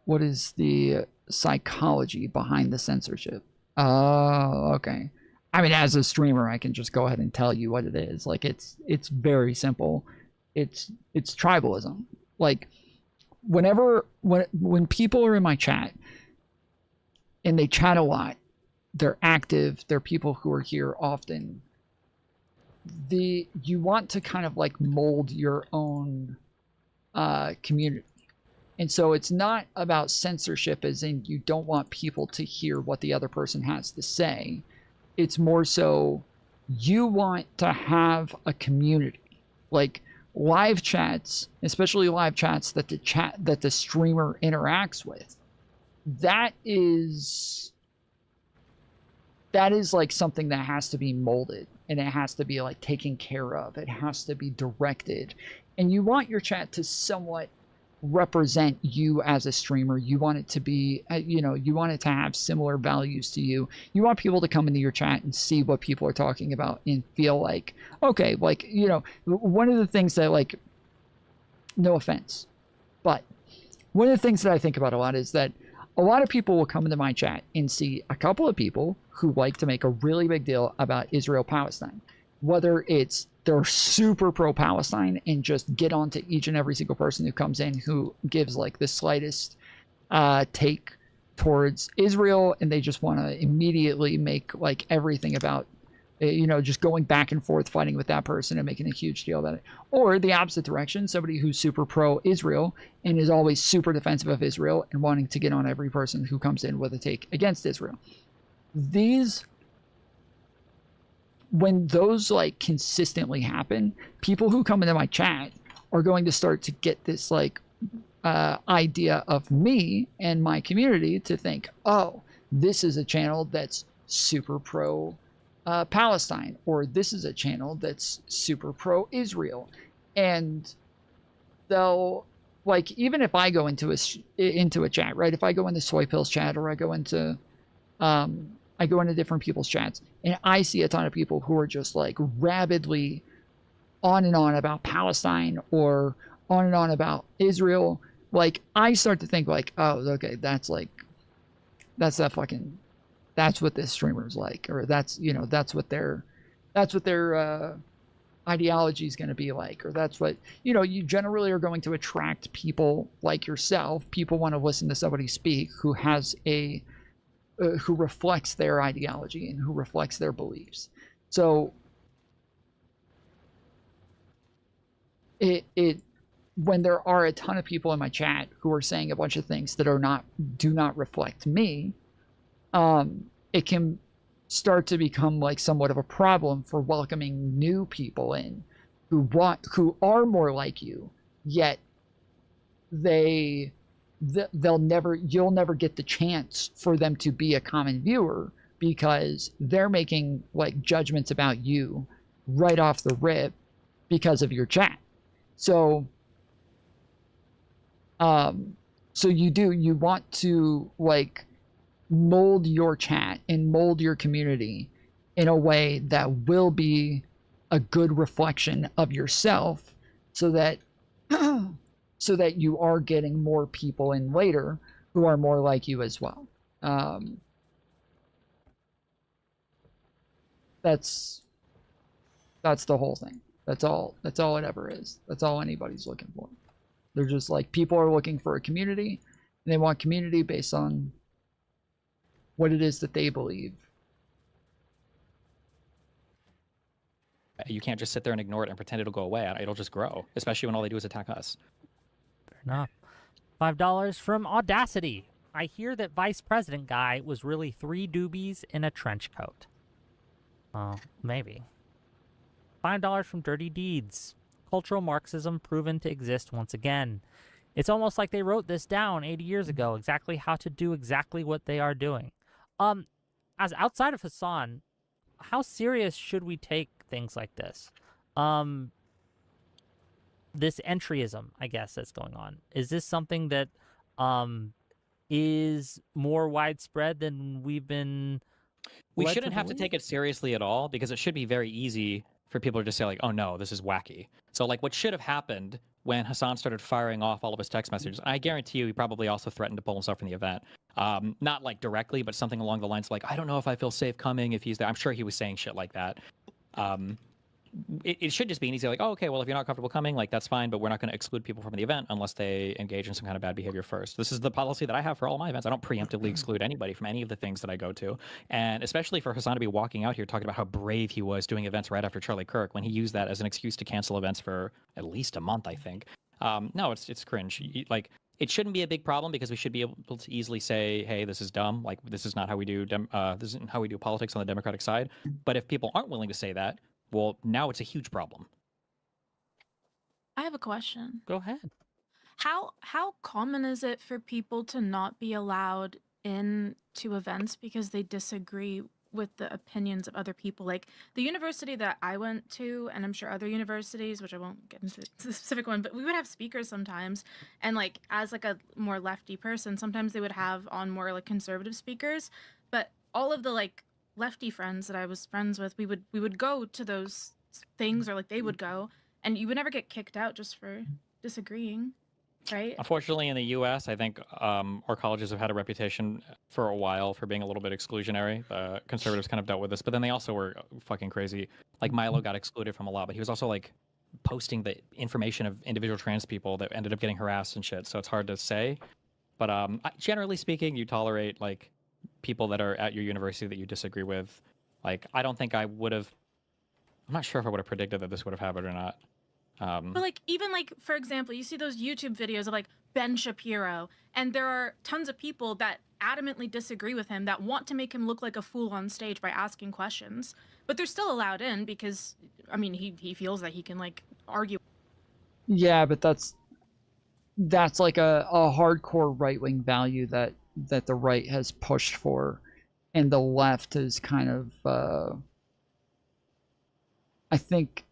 What is the psychology behind the censorship? Oh, okay. I mean, as a streamer, I can just go ahead and tell you what it is. Like, it's very simple. It's tribalism. Like, when people are in my chat and they chat a lot, they're active, they're people who are here often. You want to kind of like mold your own community. And so it's not about censorship as in you don't want people to hear what the other person has to say. It's more so you want to have a community. Like live chats, especially live chats that the streamer interacts with. That is like something that has to be molded, and it has to be like taken care of. It has to be directed. And you want your chat to somewhat represent you as a streamer. You want it to be, you want it to have similar values to you. You want people to come into your chat and see what people are talking about and feel like, okay, like, one of the things that, like, no offense, but one of the things that I think about a lot is that a lot of people will come into my chat and see a couple of people who like to make a really big deal about Israel-Palestine. Whether it's they're super pro-Palestine and just get on to each and every single person who comes in who gives like the slightest take towards Israel, and they just want to immediately make like everything about, just going back and forth fighting with that person and making a huge deal about it. Or the opposite direction, somebody who's super pro-Israel and is always super defensive of Israel and wanting to get on every person who comes in with a take against Israel. When those like consistently happen, people who come into my chat are going to start to get this like idea of me and my community to think, oh, this is a channel that's super pro Palestine, or this is a channel that's super pro Israel. And they'll, like, even if I go into a chat, right? If I go into SoyPill's chat, or I go into different people's chats, and I see a ton of people who are just like rabidly on and on about Palestine or on and on about Israel, like I start to think like, oh, okay, that's what this streamer is like, or that's what their ideology is going to be like, or that's what, you generally are going to attract people like yourself. People want to listen to somebody speak who has who reflects their ideology and who reflects their beliefs. So when there are a ton of people in my chat who are saying a bunch of things that do not reflect me, it can start to become like somewhat of a problem for welcoming new people in who are more like you, yet you'll never get the chance for them to be a common viewer, because they're making like judgments about you right off the rip because of your chat. So you want to like mold your chat and mold your community in a way that will be a good reflection of yourself, so that you are getting more people in later who are more like you as well. That's the whole thing. That's all it ever is. That's all anybody's looking for. They're just like, people are looking for a community, and they want community based on what it is that they believe. You can't just sit there and ignore it and pretend it'll go away. It'll just grow, especially when all they do is attack us. Fair enough. $5 from Audacity. I hear that vice president guy was really 3 doobies in a trench coat. Oh, maybe. $5 from Dirty Deeds. Cultural Marxism proven to exist once again. It's almost like they wrote this down 80 years ago, exactly how to do exactly what they are doing. As outside of Hasan, how serious should we take things like this? this entryism, I guess, that's going on. Is this something that is more widespread than we've been? We led shouldn't have to believe? take it seriously at all because it should be very easy for people to just say like, "Oh no, this is wacky." So like, what should have happened when Hasan started firing off all of his text messages? And I guarantee you, he probably also threatened to pull himself from the event. Not like directly, but something along the lines of like, "I don't know if I feel safe coming if he's there." I'm sure he was saying shit like that. It should just be an easy like, oh, okay, well, if you're not comfortable coming, like that's fine, but we're not going to exclude people from the event unless they engage in some kind of bad behavior first. This is the policy that I have for all my events. I don't preemptively exclude anybody from any of the things that I go to. And especially for Hasan to be walking out here talking about how brave he was doing events right after Charlie Kirk, when he used that as an excuse to cancel events for at least a month, I think. No, it's cringe. Like, it shouldn't be a big problem because we should be able to easily say, hey, this is dumb. Like, this is not how we do this isn't how we do politics on the Democratic side. But if people aren't willing to say that, well, now it's a huge problem. I have a question. Go ahead. How common is it for people to not be allowed into events because they disagree with the opinions of other people? Like the university that I went to, and I'm sure other universities, which I won't get into the specific one, but we would have speakers sometimes, and like as like a more lefty person, sometimes they would have on more like conservative speakers, but all of the like lefty friends that I was friends with, we would go to those things, or like they would go, and you would never get kicked out just for disagreeing, right? Unfortunately, in the U.S., I think our colleges have had a reputation for a while for being a little bit exclusionary. Conservatives kind of dealt with this, but then they also were fucking crazy. Like Milo got excluded from a lot, but he was also like posting the information of individual trans people that ended up getting harassed and shit. So it's hard to say. But generally speaking, you tolerate like people that are at your university that you disagree with. Like, I don't think I would have. I'm not sure if I would have predicted that this would have happened or not. But like even like for example, you see those YouTube videos of like Ben Shapiro, and there are tons of people that adamantly disagree with him that want to make him look like a fool on stage by asking questions, but they're still allowed in because I mean he feels that he can like argue. Yeah, but that's like a hardcore right-wing value that the right has pushed for, and the left is kind of I think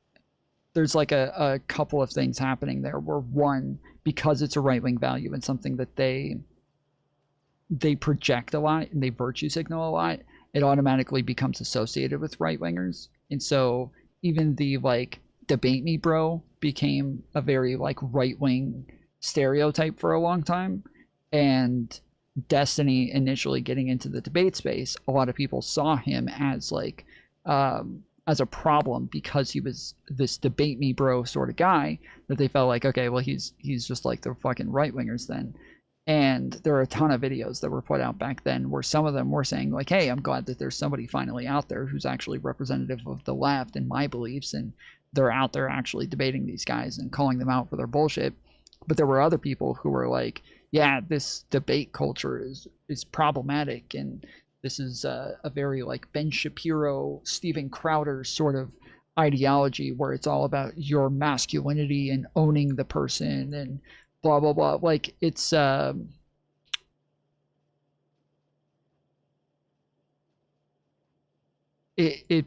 there's like a couple of things happening there where, one, because it's a right-wing value and something that they project a lot and they virtue signal a lot, it automatically becomes associated with right-wingers. And so even the like debate me bro became a very like right-wing stereotype for a long time. And Destiny initially getting into the debate space, a lot of people saw him as like as a problem because he was this debate me bro sort of guy, that they felt like, okay, well he's just like the fucking right wingers then. And there are a ton of videos that were put out back then where some of them were saying like, hey, I'm glad that there's somebody finally out there who's actually representative of the left and my beliefs, and they're out there actually debating these guys and calling them out for their bullshit. But there were other people who were like, yeah, this debate culture is problematic, and this is a very like Ben Shapiro, Steven Crowder sort of ideology where it's all about your masculinity and owning the person and blah blah blah. Like it's it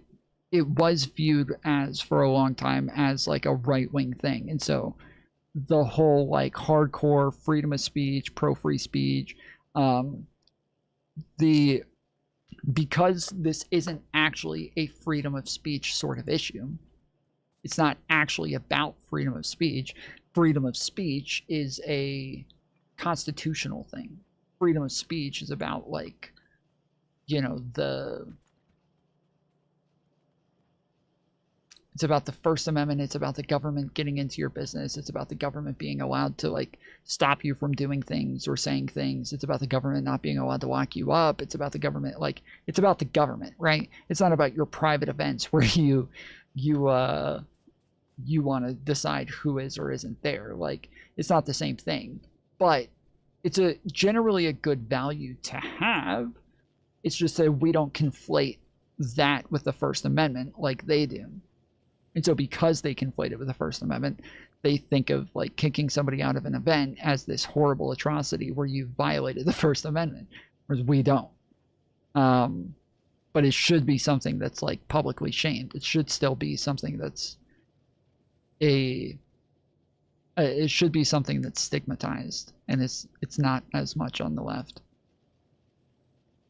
was viewed as for a long time as like a right-wing thing. And so the whole like hardcore freedom of speech, pro free speech, because this isn't actually a freedom of speech sort of issue. It's not actually about freedom of speech. Freedom of speech is a constitutional thing. Freedom of speech is about like, you know, it's about the First Amendment. It's about the government getting into your business. It's about the government being allowed to like stop you from doing things or saying things. It's about the government not being allowed to lock you up. It's about the government, like it's about the government, right? It's not about your private events where you want to decide who is or isn't there. Like it's not the same thing, but it's generally a good value to have. It's just that we don't conflate that with the First Amendment like they do. And so because they conflate it with the First Amendment, they think of like kicking somebody out of an event as this horrible atrocity where you violated the First Amendment, whereas we don't. But it should be something that's like publicly shamed. It should still be something that's It should be something that's stigmatized, and it's not as much on the left.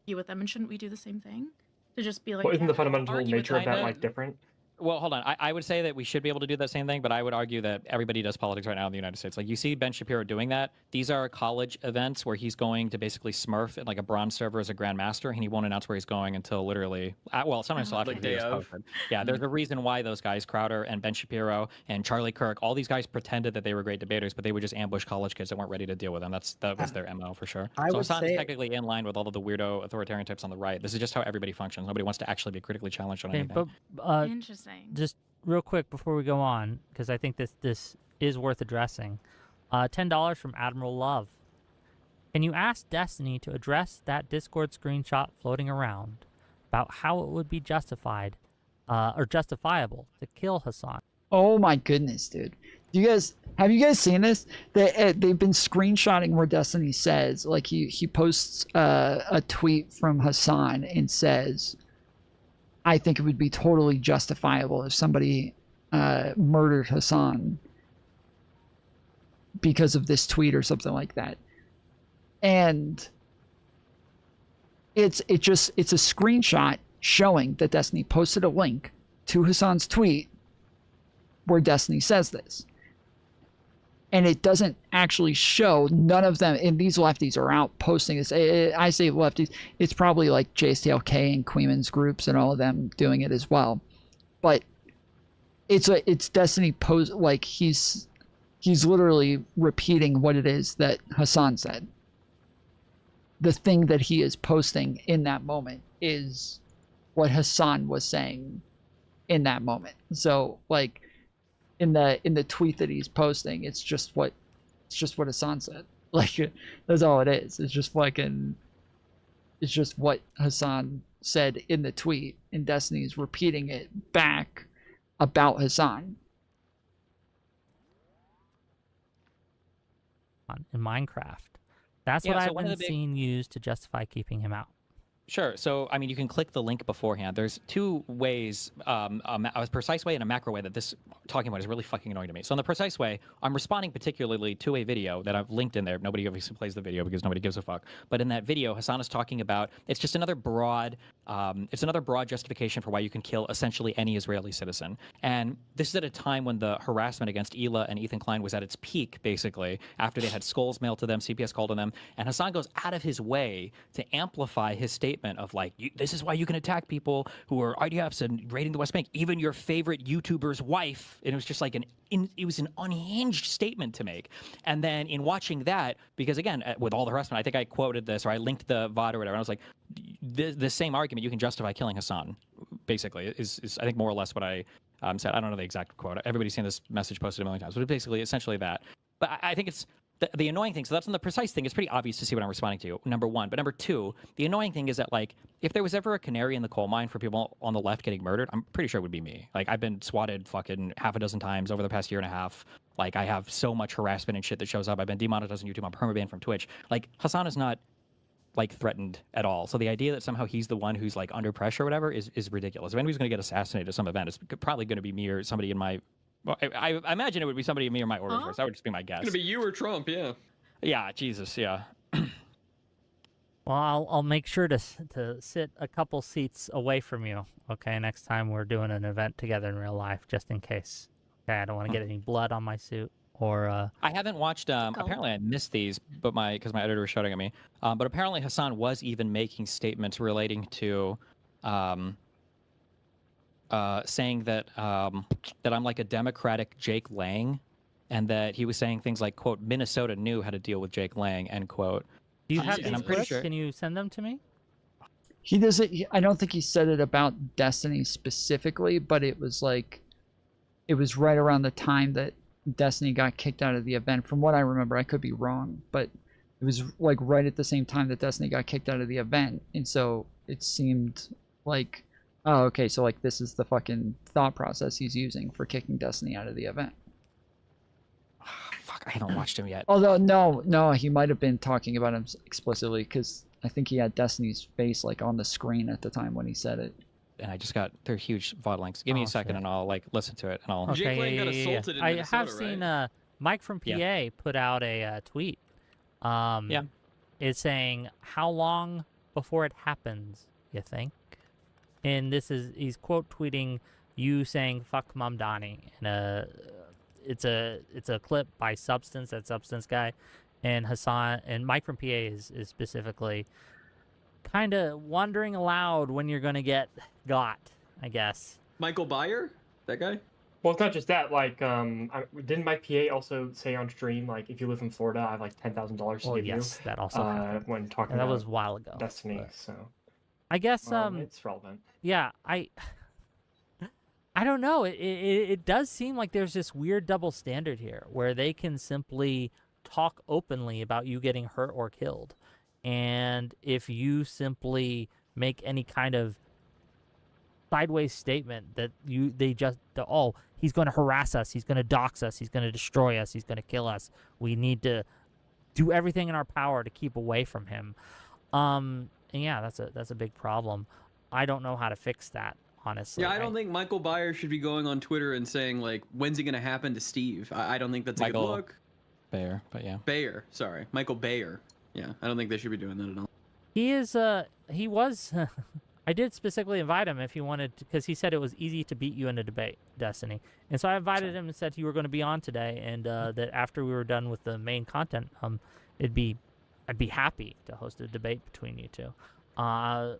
You with them, and shouldn't we do the same thing? To just be like, Well, isn't the fundamental argue with nature of them. that like different? Well, hold on. I would say that we should be able to do that same thing, but I would argue that everybody does politics right now in the United States. Like, you see Ben Shapiro doing that. These are college events where he's going to basically smurf in like a bronze server as a grandmaster, and he won't announce where he's going until literally, well, sometimes till after Like the video's day of. posted. Yeah, there's a reason why those guys, Crowder and Ben Shapiro and Charlie Kirk, all these guys pretended that they were great debaters, but they would just ambush college kids that weren't ready to deal with them. That was their MO for sure. I So would Hasan is say- technically in line with all of the weirdo authoritarian types on the right. This is just how everybody functions. Nobody wants to actually be critically challenged on Okay, anything. but Interesting. just real quick before we go on, because I think this is worth addressing. $10 from Admiral Love. Can you ask Destiny to address that Discord screenshot floating around about how it would be justified or justifiable to kill Hasan? Oh my goodness, dude. Have you guys seen this? They've been screenshotting where Destiny says, like, he posts a tweet from Hasan and says, I think it would be totally justifiable if somebody murdered Hasan because of this tweet or something like that. And it's a screenshot showing that Destiny posted a link to Hasan's tweet where Destiny says this. And it doesn't actually show, none of them, and these lefties are out posting this. I say lefties, it's probably like JSTLK and Queeman's groups and all of them doing it as well. But it's Destiny post, like he's literally repeating what it is that Hasan said. The thing that he is posting in that moment is what Hasan was saying in that moment. So like in the tweet that he's posting, it's just what Hasan said. Like, that's all it is. It's just what Hasan said in the tweet, and Destiny's repeating it back about Hasan. In Minecraft. That's what I've been seeing used to justify keeping him out. Sure. So, I mean, you can click the link beforehand. There's two ways, a precise way and a macro way that this talking about is really fucking annoying to me. So in the precise way, I'm responding particularly to a video that I've linked in there. Nobody obviously plays the video because nobody gives a fuck. But in that video, Hasan is talking about, it's just another broad justification for why you can kill essentially any Israeli citizen. And this is at a time when the harassment against Ela and Ethan Klein was at its peak, basically, after they had skulls mailed to them, CPS called on them. And Hasan goes out of his way to amplify his statement of like, this is why you can attack people who are IDFs and raiding the West Bank, even your favorite YouTuber's wife. And it was just like it was an unhinged statement to make. And then in watching that, because again, with all the harassment, I think I quoted this or I linked the VOD or whatever. And I was like, the same argument, you can justify killing Hasan, basically, is I think more or less what I said. I don't know the exact quote. Everybody's seen this message posted a million times, but it's basically essentially that. But I think it's the annoying thing. So that's on the precise thing. It's pretty obvious to see what I'm responding to, number one. But number two, the annoying thing is that, like, if there was ever a canary in the coal mine for people on the left getting murdered, I'm pretty sure it would be me. Like, I've been swatted fucking half a dozen times over the past year and a half. Like, I have so much harassment and shit that shows up. I've been demonetized on YouTube. I'm permabanned from Twitch. Like, Hasan is not, like, threatened at all. So the idea that somehow he's the one who's, like, under pressure or whatever is ridiculous. If anybody's going to get assassinated at some event, it's probably going to be me or somebody in my... Well, I imagine it would be somebody in me or my order first. That would just be my guess. It's gonna be you or Trump, yeah. Yeah, Jesus, yeah. Well, I'll make sure to sit a couple seats away from you, okay, next time we're doing an event together in real life, just in case. Okay, I don't want to get any blood on my suit or... I haven't watched, apparently I missed these, but because my editor was shouting at me. But apparently Hasan was even making statements relating to... saying that that I'm like a Democratic Jake Lang, and that he was saying things like, quote, Minnesota knew how to deal with Jake Lang, end quote. Do you have and these I'm pretty clips? sure... Can you send them to me? He doesn't. I don't think he said it about Destiny specifically, but it was like, it was right around the time that Destiny got kicked out of the event. From what I remember, I could be wrong, but it was like right at the same time that Destiny got kicked out of the event, and so it seemed like, oh, okay, so like this is the fucking thought process he's using for kicking Destiny out of the event. Fuck, I haven't watched him yet. Although no, he might have been talking about him explicitly because I think he had Destiny's face like on the screen at the time when he said it. And I just got their huge VOD links. Give me a second and I'll like listen to it and I'll. Okay, Jake Lang got assaulted in Minnesota, I have seen Mike from PA put out a tweet. It's saying, "How long before it happens, you think?" And he's quote tweeting you saying "fuck Mamdani," and it's a clip by Substance, that Substance guy, and Hasan and Mike from PA is specifically kind of wondering aloud when you're gonna get got, I guess. Michael Bayer, that guy. Well, it's not just that. Like, didn't Mike PA also say on stream, like, if you live in Florida, I have like $10,000 to give yes, you? that also happened. When talking And that about was a while ago. Destiny, but so I guess it's relevant. Yeah, I don't know. It does seem like there's this weird double standard here, where they can simply talk openly about you getting hurt or killed, and if you simply make any kind of sideways statement that he's going to harass us, he's going to dox us, he's going to destroy us, he's going to kill us, we need to do everything in our power to keep away from him. And yeah, that's a big problem. I don't know how to fix that, honestly. Yeah, I don't think Michael Bayer should be going on Twitter and saying, like, when's it going to happen to Steve? I don't think that's a good look. Bayer, but yeah. Bayer, sorry. Michael Bayer. Yeah, I don't think they should be doing that at all. He was I did specifically invite him if he wanted to, because he said it was easy to beat you in a debate, Destiny. And so I invited him and said you were going to be on today, and that after we were done with the main content, I'd be happy to host a debate between you two. I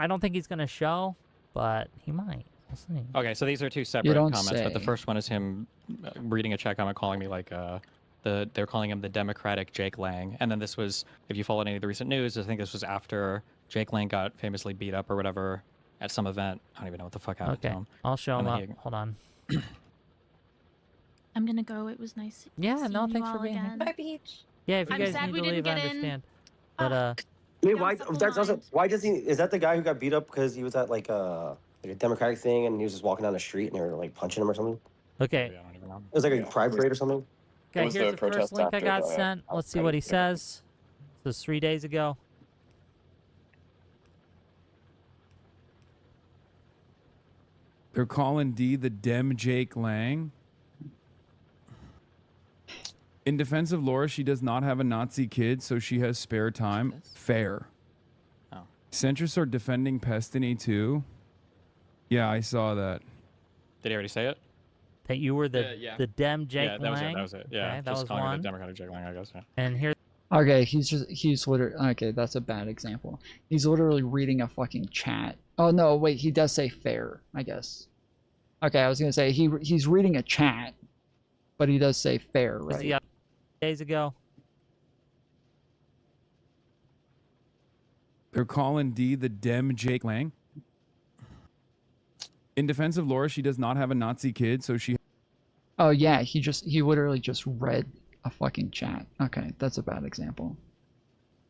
don't think he's going to show, but he might. We'll see. Okay, so these are two separate comments, but the first one is him reading a chat comment calling me like they're calling him the Democratic Jake Lang, and then this was, if you followed any of the recent news, I think this was after Jake Lang got famously beat up or whatever at some event. I don't even know what the fuck happened to him. I'll show him up. Hold on. I'm gonna go. It was nice. Yeah, seeing no, you thanks for all being here. again. Bye, Beach. Yeah, if you I'm guys sad need we to didn't leave, I get in. understand. But Wait, why does he? Is that the guy who got beat up because he was at like a Democratic thing and he was just walking down the street and they were like punching him or something? Okay. It was like a pride parade or something. Okay, here's the first link I got sent. Let's see what he says. This was 3 days ago. They're calling D the Dem Jake Lang. In defense of Laura, she does not have a Nazi kid, so she has spare time. Fair. Oh. Centrists are defending Pestiny too. Yeah, I saw that. Did he already say it? That you were the Dem Jake Yeah, that was it. Lang? That was it. Yeah, Okay, that just was calling him one. the Democratic Jake Lang, I guess. Yeah. And here. Okay, he's literally, okay, that's a bad example. He's literally reading a fucking chat. Oh no, wait, he does say fair, I guess. Okay, I was gonna say he's reading a chat, but he does say fair, Was right? he up days ago? They're calling D the Dem Jake Lang. In defense of Laura, she does not have a Nazi kid, so she. Oh yeah, he literally just read a fucking chat. Okay, that's a bad example.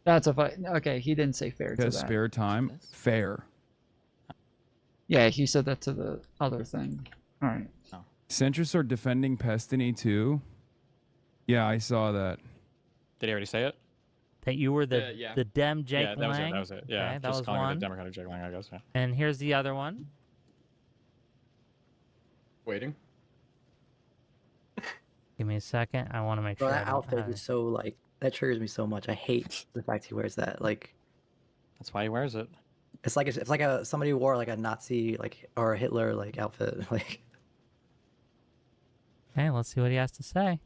That's okay. He didn't say fair to has that. spare time. Fair. Yeah, he said that to the other thing. All right. Centrists are defending Pestiny too. Yeah, I saw that. Did he already say it? That you were the Dem Jake Yeah, that was it. Lang? That was it. Yeah, Okay, that just was calling him one. the Democratic Jake Lang, I guess. Yeah. And here's the other one. Waiting. Give me a second. I want to make Bro, sure. that I don't outfit have is it. so like that triggers me so much. I hate the fact he wears that. Like, that's why he wears it. It's like somebody wore like a Nazi or a Hitler outfit. Like, Okay, let's see what he has to say.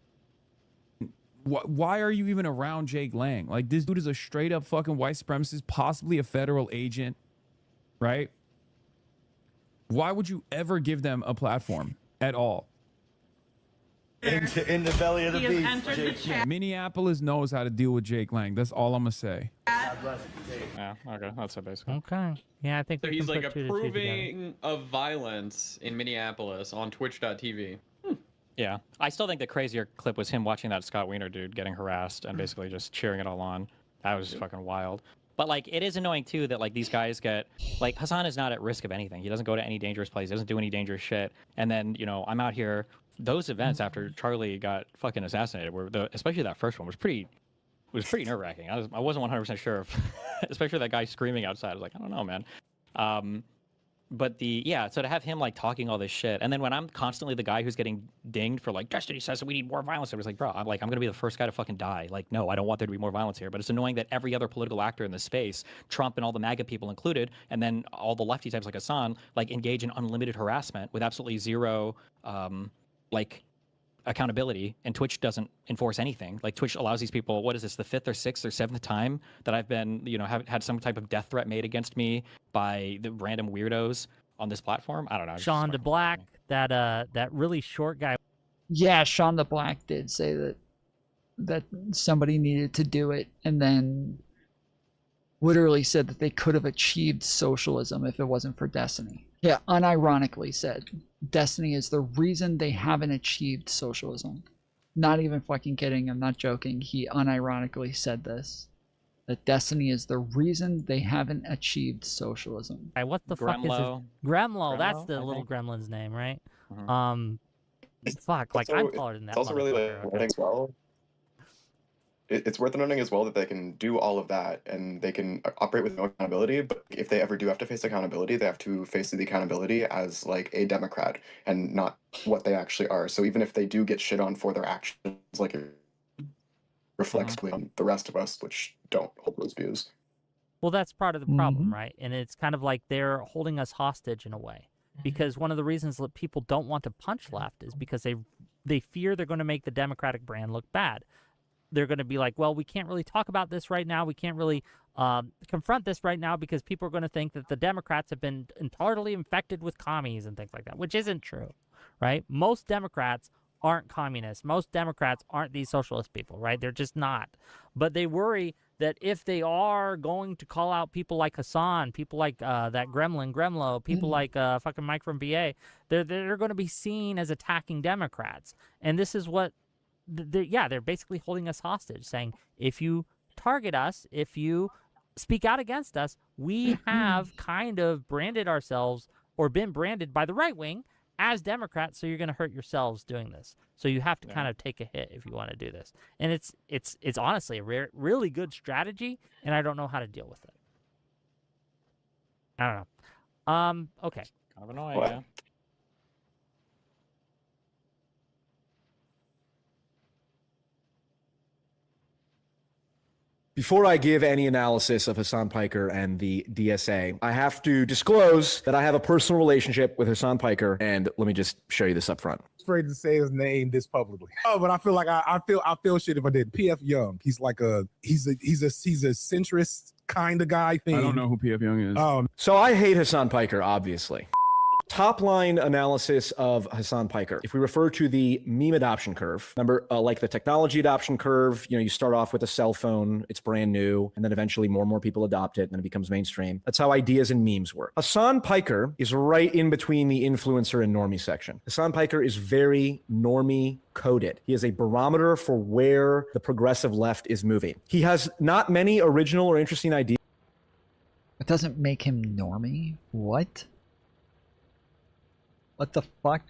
Why are you even around Jake Lang? Like, this dude is a straight up fucking white supremacist, possibly a federal agent, right? Why would you ever give them a platform at all? In the belly of the He has beast. entered Jake. the Minneapolis knows how to deal with Jake Lang. That's all I'm gonna say. Yeah, okay, that's it basically. Okay. Yeah, I think So we he's can like put two to two together. approving of violence in Minneapolis on Twitch.tv. Yeah, I still think the crazier clip was him watching that Scott Wiener dude getting harassed and basically just cheering it all on. That was fucking wild. But like, it is annoying too that like these guys get like Hasan is not at risk of anything. He doesn't go to any dangerous place. He doesn't do any dangerous shit. And then I'm out here. Those events after Charlie got fucking assassinated, especially that first one was pretty nerve wracking. I wasn't 100% sure if, especially that guy screaming outside. I was like, I don't know, man. so to have him like talking all this shit, and then when I'm constantly the guy who's getting dinged for like Destiny says that we need more violence, I was like, bro, I'm gonna be the first guy to fucking die. Like, no, I don't want there to be more violence here. But it's annoying that every other political actor in the space, Trump and all the MAGA people included, and then all the lefty types like Hasan, like engage in unlimited harassment with absolutely zero like accountability, and Twitch doesn't enforce anything. Like Twitch allows these people, what is this, the 5th or 6th or 7th time that I've been, had some type of death threat made against me by the random weirdos on this platform? I don't know. Sean DeBlack, that really short guy. Yeah, Sean the Black did say that somebody needed to do it, and then literally said that they could have achieved socialism if it wasn't for Destiny. Yeah, unironically said, Destiny is the reason they haven't achieved socialism. Not even fucking kidding, I'm not joking. He unironically said this. That Destiny is the reason they haven't achieved socialism. Hey, what the fuck is it? Gremlo, that's the little gremlin's name, right? Fuck, like I'm taller than that. It's also really learning as well. It's worth noting as well that they can do all of that and they can operate with no accountability. But if they ever do have to face accountability, they have to face the accountability as like a Democrat and not what they actually are. So even if they do get shit on for their actions, like it reflects on the rest of us, which don't hold those views. Well, that's part of the problem, right? And it's kind of like they're holding us hostage in a way. Because one of the reasons that people don't want to punch left is because they fear they're going to make the Democratic brand look bad. They're going to be like, well, we can't really talk about this right now. We can't really confront this right now because people are going to think that the Democrats have been entirely infected with commies and things like that, which isn't true, right? Most Democrats aren't communists. Most Democrats aren't these socialist people, right? They're just not. But they worry that if they are going to call out people like Hasan, people like that Gremlo, people like fucking Mike from BA, they're going to be seen as attacking Democrats. And this is what they're basically holding us hostage, saying, if you target us, if you speak out against us, we have kind of branded ourselves or been branded by the right wing as Democrats, so you're going to hurt yourselves doing this. So you have to kind of take a hit if you want to do this. And it's honestly a really good strategy, and I don't know how to deal with it. I don't know. Okay. Kind of annoying, yeah. Before I give any analysis of Hasan Piker and the DSA, I have to disclose that I have a personal relationship with Hasan Piker, and let me just show you this up front. Afraid to say his name this publicly. Oh, but I feel like I feel shit if I did. PF Young, he's like he's a centrist kind of guy thing. I don't know who PF Young is. So I hate Hasan Piker, obviously. Top line analysis of Hasan Piker. If we refer to the meme adoption curve, remember like the technology adoption curve, you start off with a cell phone, it's brand new, and then eventually more and more people adopt it, and then it becomes mainstream. That's how ideas and memes work. Hasan Piker is right in between the influencer and normie section. Hasan Piker is very normie coded. He is a barometer for where the progressive left is moving. He has not many original or interesting ideas. It doesn't make him normie? What? What the fuck?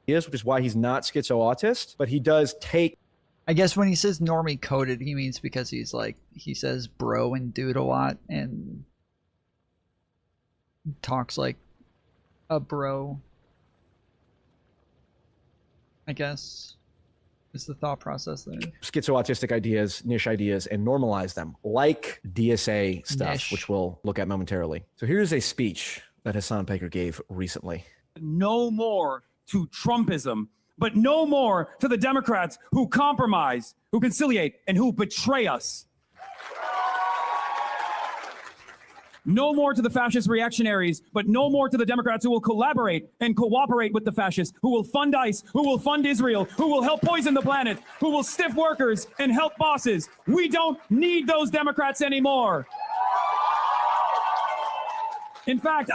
Which is why he's not schizo-autist, but he does take... I guess when he says normie coded, he means because he's like, he says bro and dude a lot and talks like a bro. I guess is the thought process there. Schizo-autistic ideas, niche ideas, and normalize them, like DSA stuff, Niche. which we'll look at momentarily. So here's a speech that Hasan Piker gave recently. No more to Trumpism, but no more to the Democrats who compromise, who conciliate, and who betray us. No more to the fascist reactionaries, but no more to the Democrats who will collaborate and cooperate with the fascists, who will fund ICE, who will fund Israel, who will help poison the planet, who will stiff workers and help bosses. We don't need those Democrats anymore. In fact,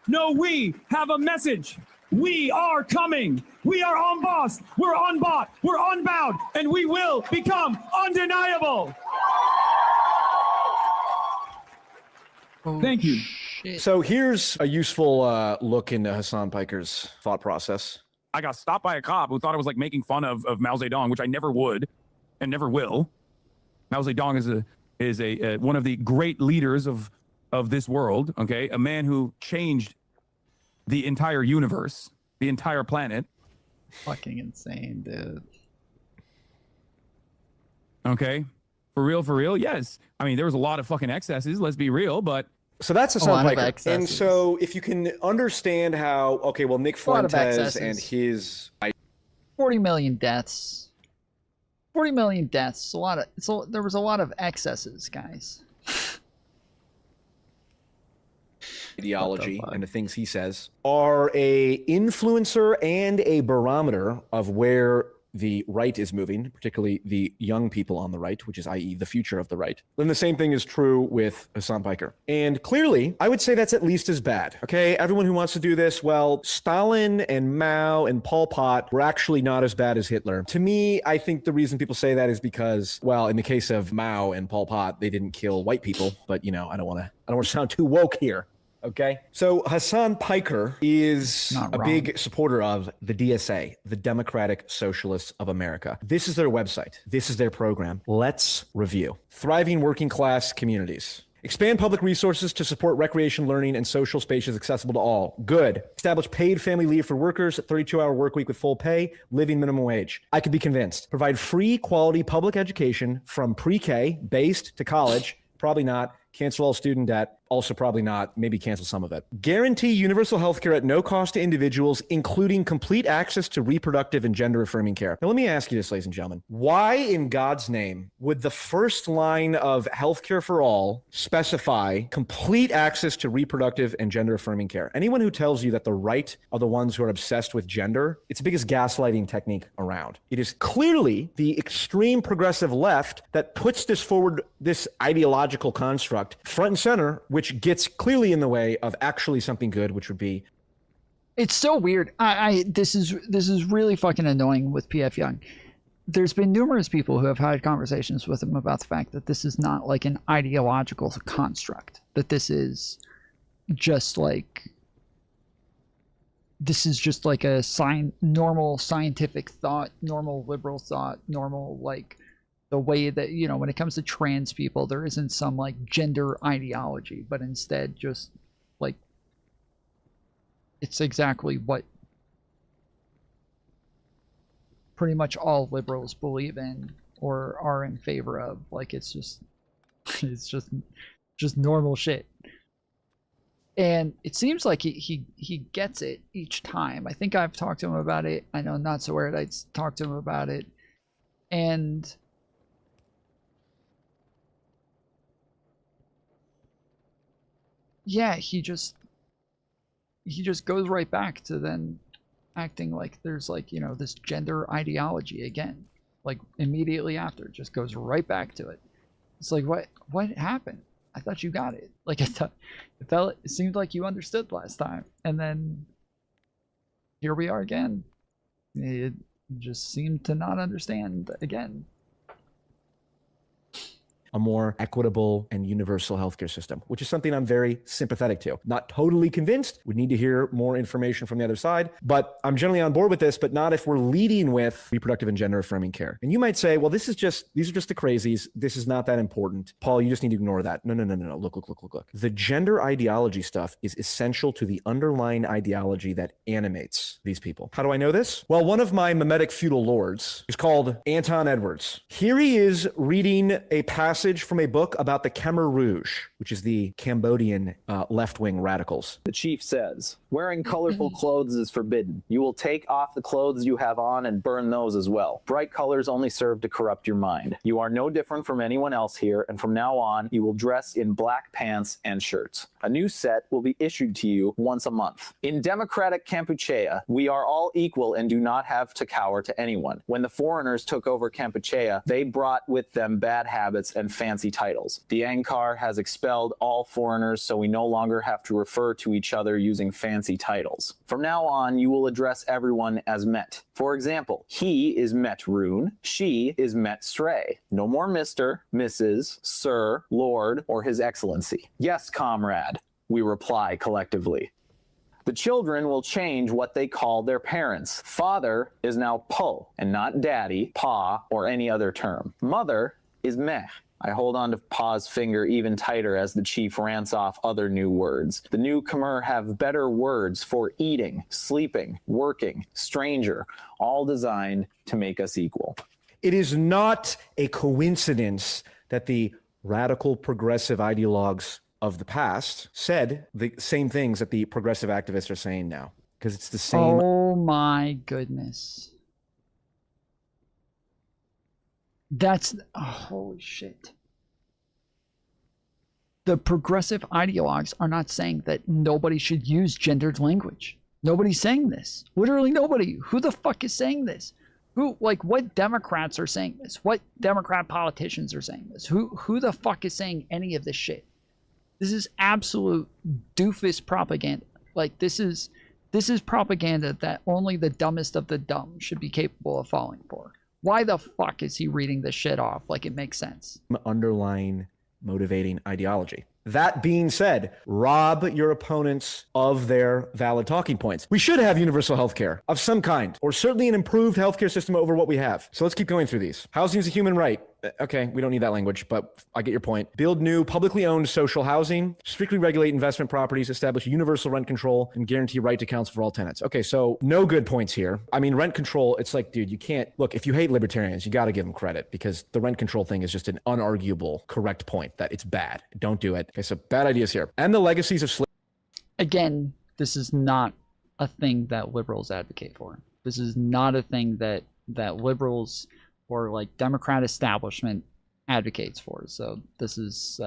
we have a message. We are coming. We are unbossed. We're unbought. We're unbound. And we will become undeniable. Thank you. So here's a useful look into Hasan Piker's thought process. I got stopped by a cop who thought I was like making fun of Mao Zedong, which I never would and never will. Mao Zedong is one of the great leaders of of this world, okay, a man who changed the entire universe, the entire planet. Fucking insane, dude. Okay, for real, yes. I mean, there was a lot of fucking excesses, let's be real, but... So that's Hasan Piker. And so if you can understand how, okay, well, Nick Fuentes and his... 40 million deaths. 40 million deaths. A lot of... So there was a lot of excesses, guys. Ideology and the things he says are a influencer and a barometer of where the right is moving, particularly the young people on the right, which is i.e. the future of the right. Then the same thing is true with Hasan Piker. And clearly, I would say that's at least as bad. Okay, everyone who wants to do this, well, Stalin and Mao and Pol Pot were actually not as bad as Hitler. To me, I think the reason people say that is because, well, in the case of Mao and Pol Pot, they didn't kill white people, but you know, I don't want to sound too woke here. Okay. So Hasan Piker is a big supporter of the DSA, the Democratic Socialists of America. This is their website. This is their program. Let's review. Thriving working class communities. Expand public resources to support recreation, learning, and social spaces accessible to all. Good. Establish paid family leave for workers, a 32-hour work week with full pay, living minimum wage. I could be convinced. Provide free quality public education from pre-K, based to college. Probably not. Cancel all student debt. Also probably not. Maybe cancel some of it. Guarantee universal health care at no cost to individuals, including complete access to reproductive and gender-affirming care. Now, let me ask you this, ladies and gentlemen. Why in God's name would the first line of healthcare for all specify complete access to reproductive and gender-affirming care? Anyone who tells you that the right are the ones who are obsessed with gender, it's the biggest gaslighting technique around. It is clearly the extreme progressive left that puts this forward, this ideological construct, front and center, which gets clearly in the way of actually something good, which would be... It's so weird. This is really fucking annoying with PF Young. There's been numerous people who have had conversations with him about the fact that this is not like an ideological construct, that this is just like a normal scientific thought, normal liberal thought, normal like the way that, you know, when it comes to trans people, there isn't some like gender ideology, but instead just like it's exactly what pretty much all liberals believe in or are in favor of. Like it's just normal shit. And it seems like he gets it each time. I think I've talked to him about it. I know Not So Weird, I talked to him about it. And yeah, he just goes right back to then acting like there's like, you know, this gender ideology again, like immediately after, just goes right back to it. It's like, what happened? I thought you got it. Like I thought it seemed like you understood last time, and then here we are again. It just seemed to not understand again. A more equitable and universal healthcare system, which is something I'm very sympathetic to. Not totally convinced. We need to hear more information from the other side, but I'm generally on board with this, but not if we're leading with reproductive and gender affirming care. And you might say, well, these are just the crazies. This is not that important. Paul, you just need to ignore that. No. Look. The gender ideology stuff is essential to the underlying ideology that animates these people. How do I know this? Well, one of my mimetic feudal lords is called Anton Edwards. Here he is reading a passage from a book about the Khmer Rouge, which is the Cambodian left-wing radicals. The chief says, wearing colorful clothes is forbidden. You will take off the clothes you have on and burn those as well. Bright colors only serve to corrupt your mind. You are no different from anyone else here, and from now on, you will dress in black pants and shirts. A new set will be issued to you once a month. In democratic Kampuchea, we are all equal and do not have to cower to anyone. When the foreigners took over Kampuchea, they brought with them bad habits and fancy titles. The Angkar has expelled all foreigners, so we no longer have to refer to each other using fancy titles. From now on, you will address everyone as Met. For example, he is Met Rune, she is Met Stray. No more Mr., Mrs., Sir, Lord, or His Excellency. Yes, comrade, we reply collectively. The children will change what they call their parents. Father is now Po, and not daddy, pa, or any other term. Mother is meh. I hold on to Pa's finger even tighter as the chief rants off other new words. The newcomer have better words for eating, sleeping, working, stranger, all designed to make us equal. It is not a coincidence that the radical progressive ideologues of the past said the same things that the progressive activists are saying now, because it's the same. Oh my goodness. That's holy shit. The progressive ideologues are not saying that nobody should use gendered language. Nobody's saying this. Literally nobody. Who the fuck is saying this? Who, like, what Democrats are saying this? What Democrat politicians are saying this? Who the fuck is saying any of this shit? This is absolute doofus propaganda. Like, this is propaganda that only the dumbest of the dumb should be capable of falling for. Why the fuck is he reading this shit off like it makes sense? Underlying motivating ideology. That being said, rob your opponents of their valid talking points. We should have universal health care of some kind, or certainly an improved healthcare system over what we have. So let's keep going through these. Housing is a human right. Okay, we don't need that language, but I get your point. Build new publicly owned social housing, strictly regulate investment properties, establish universal rent control, and guarantee right to counsel for all tenants. Okay, so no good points here. I mean, rent control, it's like, dude, you can't, look, if you hate libertarians, you got to give them credit, because the rent control thing is just an unarguable correct point that it's bad. Don't do it. Okay, so bad ideas here. And the legacies of slavery. Again, this is not a thing that liberals advocate for. This is not a thing that liberals or like Democrat establishment advocates for. So this is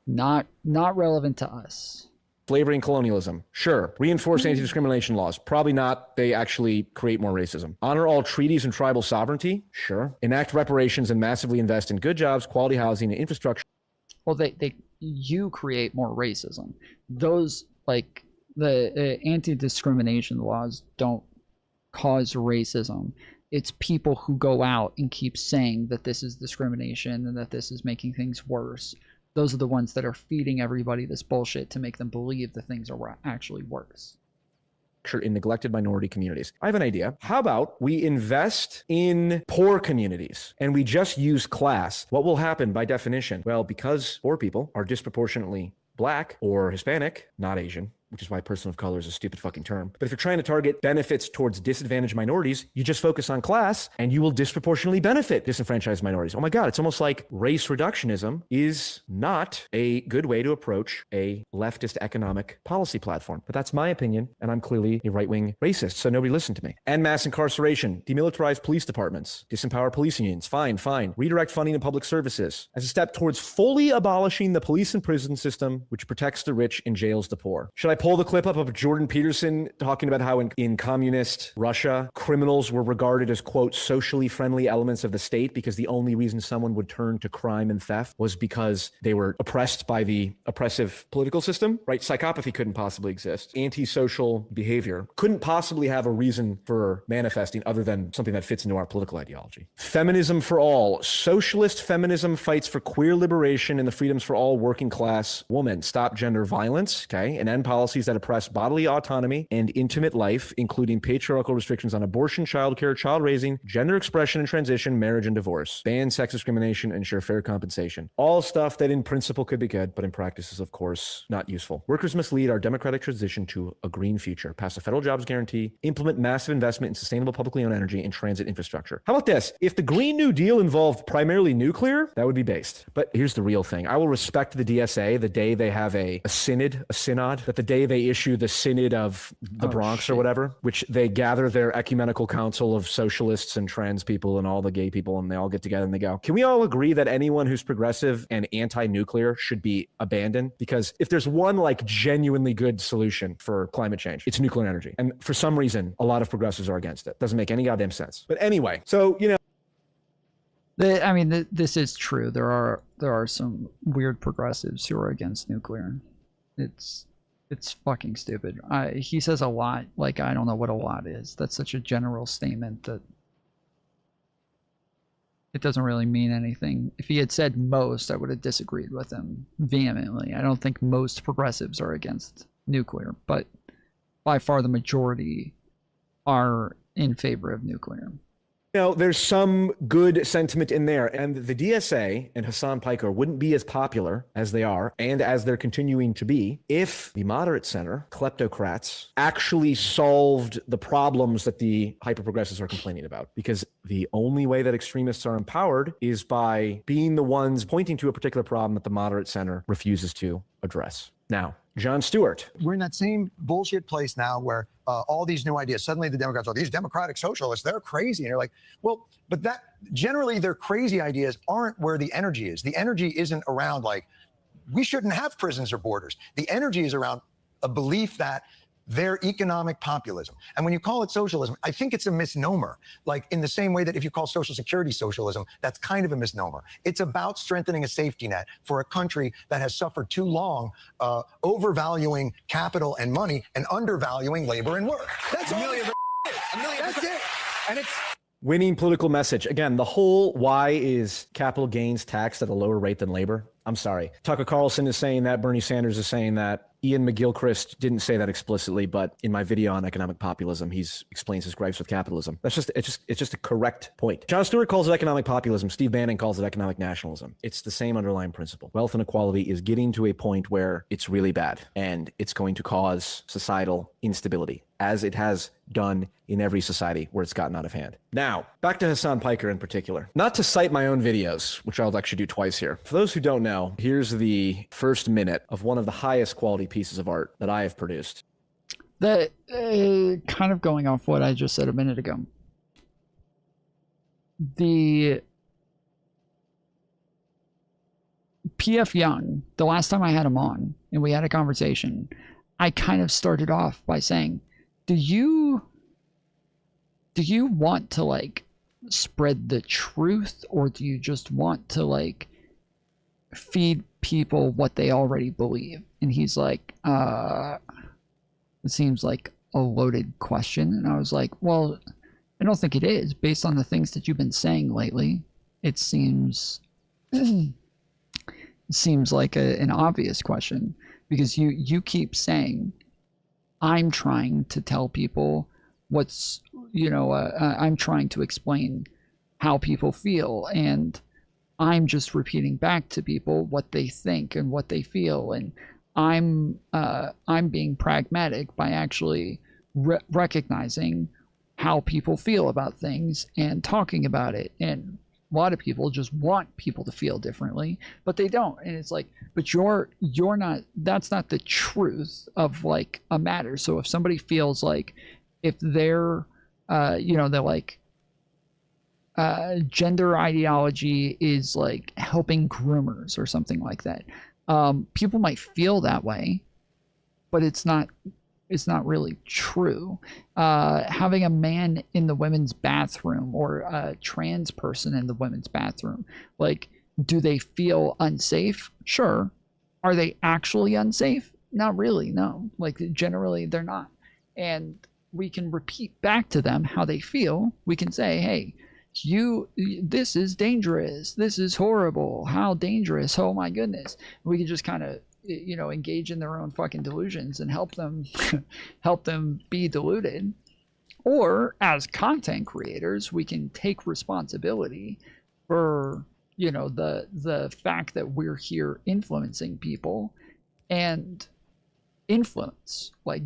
not relevant to us. Slavery and colonialism, sure. Reinforce anti-discrimination laws, probably not. They actually create more racism. Honor all treaties and tribal sovereignty, sure. Enact reparations and massively invest in good jobs, quality housing, and infrastructure. Well, you create more racism. Those, like, the anti-discrimination laws don't cause racism. It's people who go out and keep saying that this is discrimination and that this is making things worse. Those are the ones that are feeding everybody this bullshit to make them believe that things are actually worse. In neglected minority communities. I have an idea. How about we invest in poor communities and we just use class? What will happen by definition? Well, because poor people are disproportionately Black or Hispanic, not Asian, which is why person of color is a stupid fucking term. But if you're trying to target benefits towards disadvantaged minorities, you just focus on class and you will disproportionately benefit disenfranchised minorities. Oh my God, it's almost like race reductionism is not a good way to approach a leftist economic policy platform. But that's my opinion, and I'm clearly a right-wing racist, so nobody listen to me. End mass incarceration, demilitarize police departments, disempower police unions, fine. Redirect funding to public services as a step towards fully abolishing the police and prison system, which protects the rich and jails the poor. Should I pull the clip up of Jordan Peterson talking about how in communist Russia, criminals were regarded as, quote, socially friendly elements of the state because the only reason someone would turn to crime and theft was because they were oppressed by the oppressive political system, right? Psychopathy couldn't possibly exist. Antisocial behavior couldn't possibly have a reason for manifesting other than something that fits into our political ideology. Feminism for all. Socialist feminism fights for queer liberation and the freedoms for all working class women. Stop gender violence, okay, and end policies that oppress bodily autonomy and intimate life, including patriarchal restrictions on abortion, childcare, child raising, gender expression and transition, marriage and divorce. Ban sex discrimination, ensure fair compensation. All stuff that in principle could be good, but in practice is, of course, not useful. Workers must lead our democratic transition to a green future, pass a federal jobs guarantee, implement massive investment in sustainable publicly owned energy and transit infrastructure. How about this? If the Green New Deal involved primarily nuclear, that would be based. But here's the real thing. I will respect the DSA the day they have a synod, that the day they issue the Synod of the Bronx or whatever, which they gather their ecumenical council of socialists and trans people and all the gay people, and they all get together and they go, can we all agree that anyone who's progressive and anti-nuclear should be abandoned? Because if there's one like genuinely good solution for climate change, it's nuclear energy. And for some reason, a lot of progressives are against it. Doesn't make any goddamn sense. But anyway, so, you know, I mean, this is true. There are some weird progressives who are against nuclear. It's fucking stupid. He says a lot, like I don't know what a lot is. That's such a general statement that it doesn't really mean anything. If he had said most, I would have disagreed with him vehemently. I don't think most progressives are against nuclear, but by far the majority are in favor of nuclear. There's some good sentiment in there. And the DSA and Hasan Piker wouldn't be as popular as they are and as they're continuing to be if the moderate center, kleptocrats, actually solved the problems that the hyper-progressives are complaining about. Because the only way that extremists are empowered is by being the ones pointing to a particular problem that the moderate center refuses to address. Now, Jon Stewart. We're in that same bullshit place now where all these new ideas, suddenly the Democrats are, these democratic socialists, they're crazy. And you're like, well, but that generally their crazy ideas aren't where the energy is. The energy isn't around like, we shouldn't have prisons or borders. The energy is around a belief that they're economic populism. And when you call it socialism, I think it's a misnomer. Like in the same way that if you call Social Security socialism, that's kind of a misnomer. It's about strengthening a safety net for a country that has suffered too long, overvaluing capital and money and undervaluing labor and work. That's all. That's it. And it's Winning political message. Again, the whole why is capital gains taxed at a lower rate than labor? I'm sorry. Tucker Carlson is saying that. Bernie Sanders is saying that. Ian McGilchrist didn't say that explicitly, but in my video on economic populism, he explains his gripes with capitalism. It's just a correct point. Jon Stewart calls it economic populism. Steve Bannon calls it economic nationalism. It's the same underlying principle. Wealth inequality is getting to a point where it's really bad, and it's going to cause societal instability, as it has done in every society where it's gotten out of hand. Now, back to Hasan Piker in particular. Not to cite my own videos, which I'll actually do twice here. For those who don't know, here's the first minute of one of the highest quality pieces of art that I have produced. That kind of going off what I just said a minute ago. The PF Young, the last time I had him on and we had a conversation, I kind of started off by saying, do you want to like spread the truth, or do you just want to like feed people what they already believe? And he's like, it seems like a loaded question. And I was like, well, I don't think it is. Based on the things that you've been saying lately, it seems like an obvious question, because you keep saying, I'm trying to tell people what's, I'm trying to explain how people feel, and I'm just repeating back to people what they think and what they feel, and I'm being pragmatic by actually recognizing how people feel about things and talking about it. And a lot of people just want people to feel differently, but they don't. And it's like, but you're not, that's not the truth of like a matter. So if somebody feels like if they're, they're like, gender ideology is like helping groomers or something like that. People might feel that way, but it's not really true. Having a man in the women's bathroom or a trans person in the women's bathroom, like, do they feel unsafe? Sure. Are they actually unsafe? Not really, no. Like, generally they're not. And we can repeat back to them how they feel. We can say, hey, this is dangerous. This is horrible. How dangerous. Oh my goodness. We can just kind of, engage in their own fucking delusions and help them be deluded. Or as content creators, we can take responsibility for, the fact that we're here influencing people, and influence, like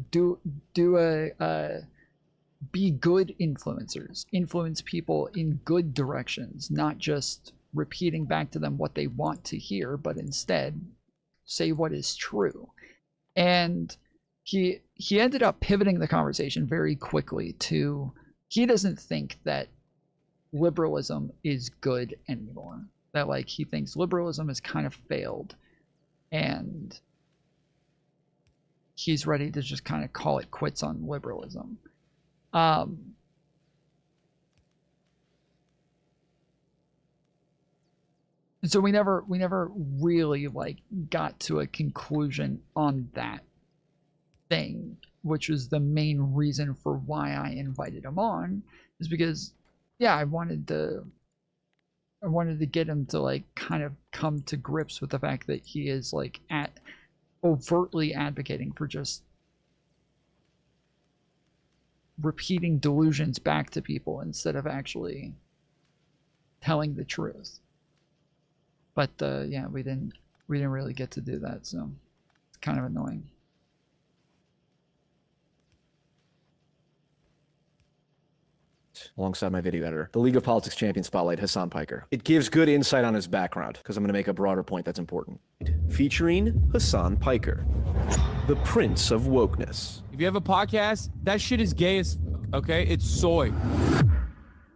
be good influencers, influence people in good directions, not just repeating back to them what they want to hear, but instead say what is true. And he ended up pivoting the conversation very quickly to, he doesn't think that liberalism is good anymore, that like he thinks liberalism has kind of failed, and he's ready to just kind of call it quits on liberalism. So we never really like got to a conclusion on that thing, which was the main reason for why I invited him on, is because, yeah, I wanted to get him to like kind of come to grips with the fact that he is like overtly advocating for just repeating delusions back to people instead of actually telling the truth. But yeah, we didn't really get to do that, so it's kind of annoying. Alongside my video editor, the League of Politics champion spotlight, Hasan Piker. It gives good insight on his background, because I'm going to make a broader point that's important. Featuring Hasan Piker, the Prince of Wokeness. If you have a podcast, that shit is gay as fuck, okay? It's soy.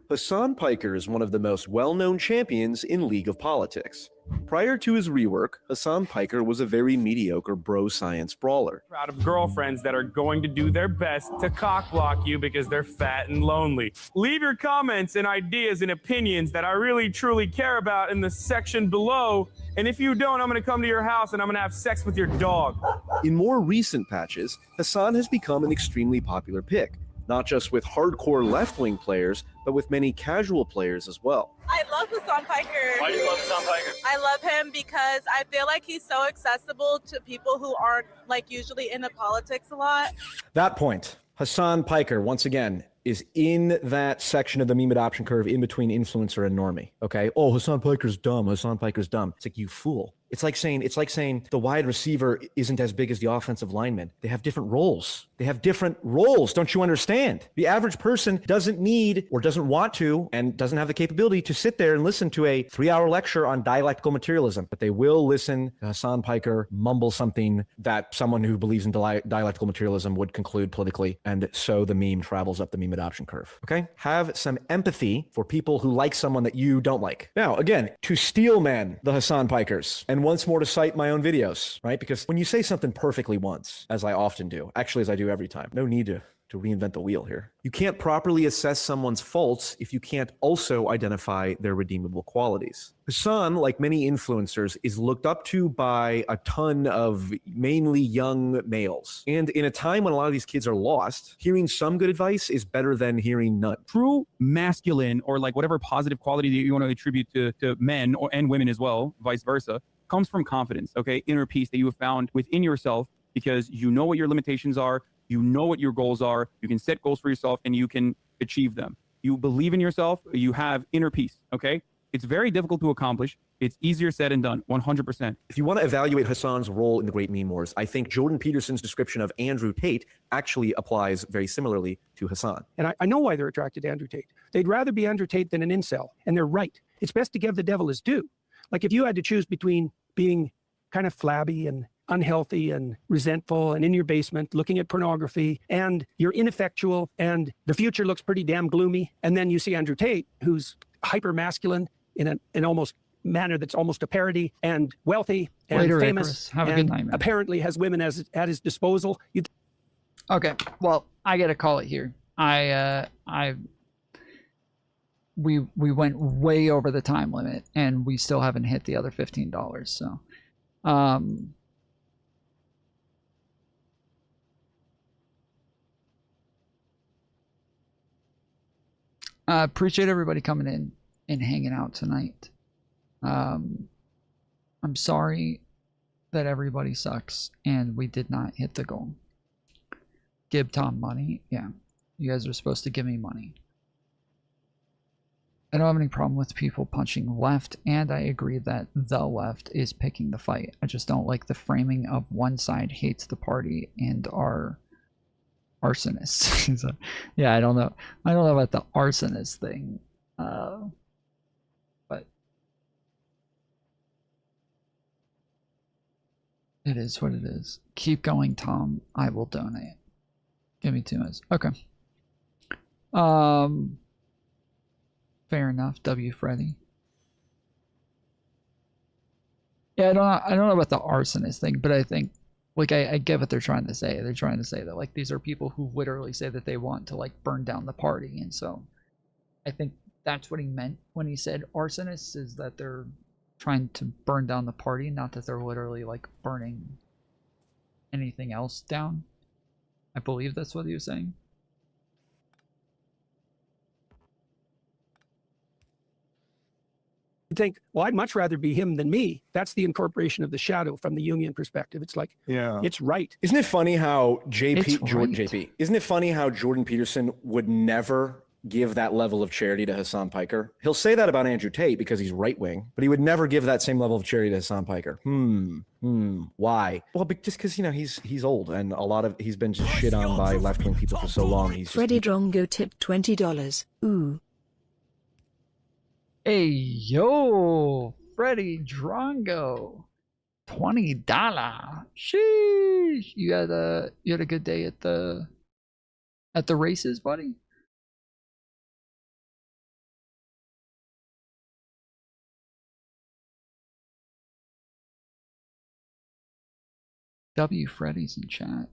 Hasan Piker is one of the most well-known champions in League of Politics. Prior to his rework, Hasan Piker was a very mediocre bro-science brawler. Proud of girlfriends that are going to do their best to cockblock you because they're fat and lonely. Leave your comments and ideas and opinions that I really truly care about in the section below. And if you don't, I'm going to come to your house and I'm going to have sex with your dog. In more recent patches, Hasan has become an extremely popular pick, not just with hardcore left-wing players, but with many casual players as well. I love Hasan Piker. Why do you love Hasan Piker? I love him because I feel like he's so accessible to people who aren't like usually into politics a lot. That point, Hasan Piker, once again, is in that section of the meme adoption curve in between influencer and normie. Okay. Oh, Hasan Piker's dumb. Hasan Piker's dumb. It's like, you fool. It's like saying the wide receiver isn't as big as the offensive lineman. They have different roles. They have different roles. Don't you understand? The average person doesn't need or doesn't want to and doesn't have the capability to sit there and listen to a 3-hour lecture on dialectical materialism, but they will listen to Hasan Piker mumble something that someone who believes in dialectical materialism would conclude politically, and so the meme travels up the meme adoption curve. Okay? Have some empathy for people who like someone that you don't like. Now, again, to steel man the Hasan Pikers, and once more to cite my own videos, right? Because when you say something perfectly once, as I often do, actually as I do every time, no need to reinvent the wheel here. You can't properly assess someone's faults if you can't also identify their redeemable qualities. Hasan, like many influencers, is looked up to by a ton of mainly young males. And in a time when a lot of these kids are lost, hearing some good advice is better than hearing none. True masculine, or like whatever positive quality that you want to attribute to men and women as well, vice versa, comes from confidence, okay? Inner peace that you have found within yourself because you know what your limitations are, you know what your goals are, you can set goals for yourself and you can achieve them. You believe in yourself, you have inner peace, okay? It's very difficult to accomplish. It's easier said than done, 100%. If you want to evaluate Hasan's role in the Great Meme Wars, I think Jordan Peterson's description of Andrew Tate actually applies very similarly to Hasan. And I know why they're attracted to Andrew Tate. They'd rather be Andrew Tate than an incel, and they're right. It's best to give the devil his due. Like if you had to choose between being kind of flabby and unhealthy and resentful and in your basement looking at pornography and you're ineffectual and the future looks pretty damn gloomy, and then you see Andrew Tate, who's hyper masculine in an almost manner that's almost a parody, and wealthy and Later, famous, Icarus. Have a and good night, man. apparently has women at his disposal. Okay, well, I gotta call it here. We went way over the time limit, and we still haven't hit the other $15. So, appreciate everybody coming in and hanging out tonight. I'm sorry that everybody sucks and we did not hit the goal. Give Tom money. Yeah, you guys are supposed to give me money. I don't have any problem with people punching left, and I agree that the left is picking the fight. I just don't like the framing of one side hates the party and are arsonists. So, yeah, I don't know about the arsonist thing, but it is what it is. Keep going, Tom. I will donate. Give me 2 minutes. Okay. Fair enough, W. Freddy. Yeah, I don't know about the arsonist thing, but I think, like, I get what they're trying to say. They're trying to say that, like, these are people who literally say that they want to, like, burn down the party, and so I think that's what he meant when he said arsonists, is that they're trying to burn down the party, not that they're literally, like, burning anything else down. I believe that's what he was saying. think, well, I'd much rather be him than me. That's the incorporation of the shadow from the Jungian perspective. It's like, it's right. Isn't it funny how It's Isn't it funny how Jordan Peterson would never give that level of charity to Hasan Piker? He'll say that about Andrew Tate because he's right wing, but he would never give that same level of charity to Hasan Piker. Why? Well, just because he's old and he's been just shit on by left wing people for so long. Freddie Drongo tipped $20. Ooh. Hey yo, Freddie Drongo, $20. Sheesh. You had a good day at the races, buddy? W Freddy's in chat.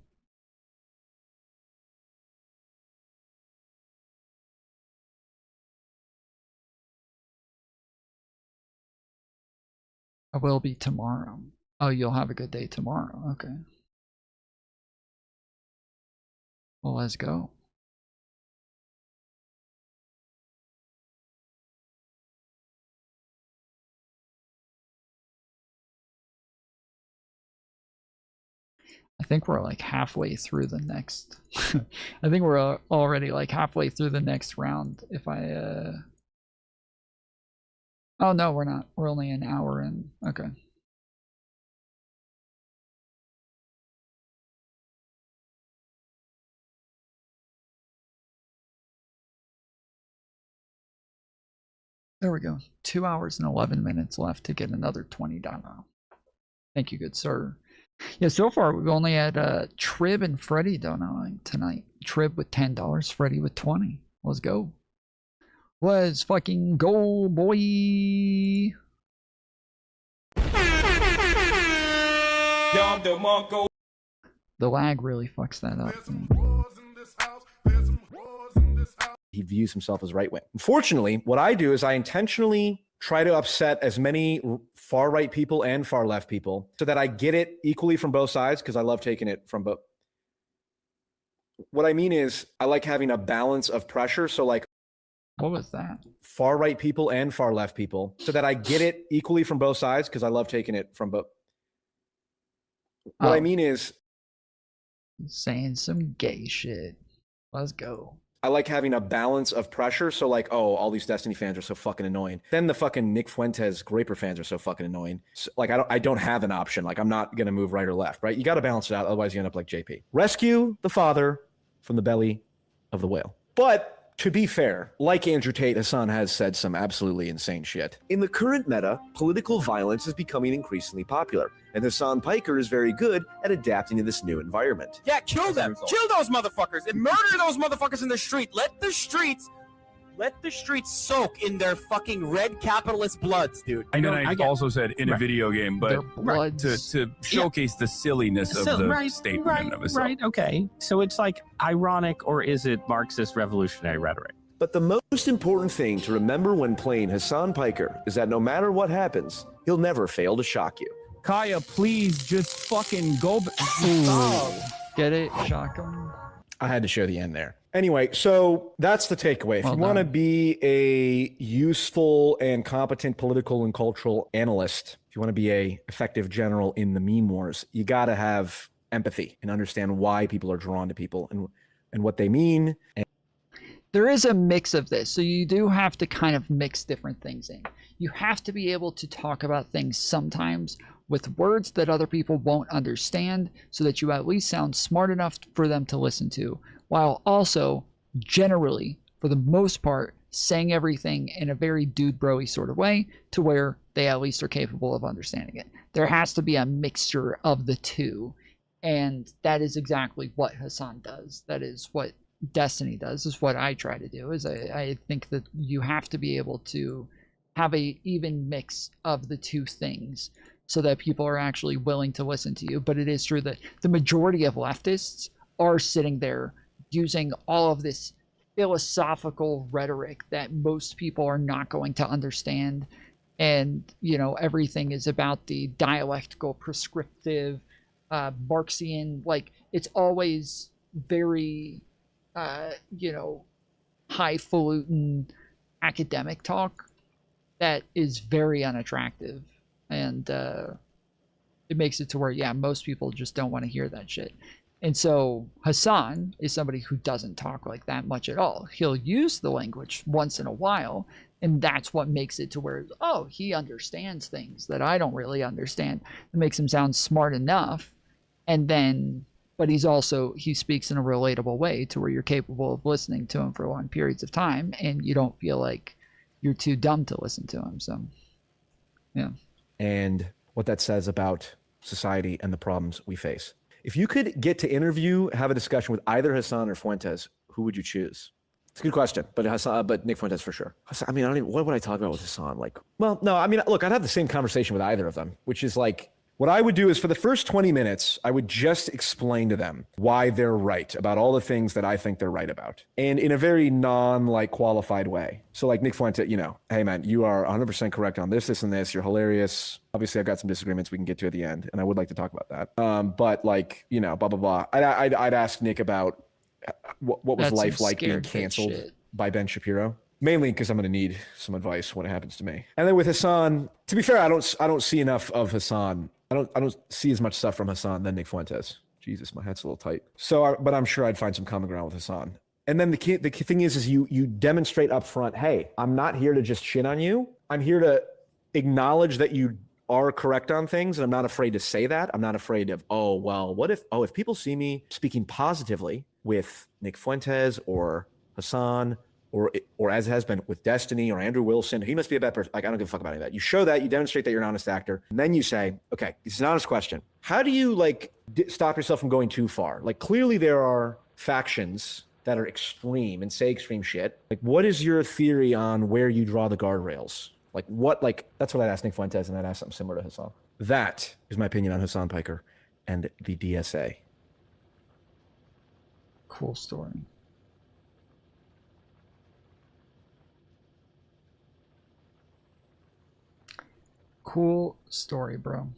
I will be tomorrow. Oh, you'll have a good day tomorrow. Okay. Well, let's go. I think we're like halfway through the next. I think we're already like halfway through the next round. If I Oh no, we're not. We're only an hour in. Okay. There we go. 2 hours and 11 minutes left to get another $20. Thank you, good sir. Yeah, so far we've only had Trib and Freddy donating tonight. Trib with $10, Freddy with 20. Let's go. Let's fucking go, boy. The lag really fucks that up. He views himself as right wing. Unfortunately, what I do is I intentionally try to upset as many far right people and far left people so that I get it equally from both sides, because I love taking it from both. What I mean is I like having a balance of pressure. So like, what was that? Far right people and far left people so that I get it equally from both sides, because I love taking it from both. What I mean is saying some gay shit. Let's go. I like having a balance of pressure. So like, oh, all these Destiny fans are so fucking annoying. Then the fucking Nick Fuentes Graper fans are so fucking annoying. So, like, I don't have an option. Like, I'm not going to move right or left, right? You got to balance it out. Otherwise you end up like JP. Rescue the father from the belly of the whale. But to be fair, like Andrew Tate, Hasan has said some absolutely insane shit. In the current meta, political violence is becoming increasingly popular, and Hasan Piker is very good at adapting to this new environment. Yeah, kill them. Kill those motherfuckers and murder those motherfuckers in the street. Let the streets soak in their fucking red capitalist bloods, dude. And I also said in a video game, but to showcase the silliness of the statement of itself. Right, okay. So it's like ironic, or is it Marxist revolutionary rhetoric? But the most important thing to remember when playing Hasan Piker is that no matter what happens, he'll never fail to shock you. Kaya, please just fucking go. Get it? Shock him. I had to show the end there. Anyway, so that's the takeaway. If you want to be a useful and competent political and cultural analyst, if you want to be a effective general in the meme wars, you got to have empathy and understand why people are drawn to people and what they mean. There is a mix of this, so you do have to kind of mix different things in. You have to be able to talk about things sometimes with words that other people won't understand, so that you at least sound smart enough for them to listen to, while also generally, for the most part, saying everything in a very dude bro-y sort of way to where they at least are capable of understanding it. There has to be a mixture of the two, and that is exactly what Hasan does. That is what Destiny does, is what I try to do. Is I think that you have to be able to have a even mix of the two things so that people are actually willing to listen to you. But it is true that the majority of leftists are sitting there using all of this philosophical rhetoric that most people are not going to understand. And, you know, everything is about the dialectical, prescriptive, Marxian, like, it's always very, you know, highfalutin academic talk. that is very unattractive, and it makes it to where, yeah, most people just don't want to hear that shit. And so Hasan is somebody who doesn't talk like that much at all. He'll use the language once in a while, and that's what makes it to where, oh, he understands things that I don't really understand. It makes him sound smart enough, and then, but he speaks in a relatable way to where you're capable of listening to him for long periods of time, and you don't feel like you're too dumb to listen to him. So, yeah. And what that says about society and the problems we face. If you could get to have a discussion with either Hasan or Fuentes, who would you choose? It's a good question, but Nick Fuentes for sure. I mean, what would I talk about with Hasan? Like, well, no, I mean, look, I'd have the same conversation with either of them, which is like, what I would do is for the first 20 minutes, I would just explain to them why they're right about all the things that I think they're right about. And in a very qualified way. So like Nick Fuente, hey man, you are 100% correct on this, and this. You're hilarious. Obviously I've got some disagreements we can get to at the end, and I would like to talk about that. But like, blah, blah, blah. I'd ask Nick about what was life like being canceled by Ben Shapiro. Mainly because I'm going to need some advice when it happens to me. And then with Hasan, to be fair, I don't see enough of Hasan. I don't see as much stuff from Hasan than Nick Fuentes. Jesus, my head's a little tight. So, but I'm sure I'd find some common ground with Hasan. And then the key thing is you demonstrate up front, hey, I'm not here to just shit on you. I'm here to acknowledge that you are correct on things, and I'm not afraid to say that. I'm not afraid of, if people see me speaking positively with Nick Fuentes or Hasan, or as has been with Destiny or Andrew Wilson, he must be a bad person. Like, I don't give a fuck about any of that. You show that, you demonstrate that you're an honest actor, and then you say, okay, this is an honest question. How do you stop yourself from going too far? Like, clearly there are factions that are extreme and say extreme shit. Like, what is your theory on where you draw the guardrails? That's what I'd ask Nick Fuentes, and I'd ask something similar to Hasan. That is my opinion on Hasan Piker and the DSA. Cool story. Cool story, bro.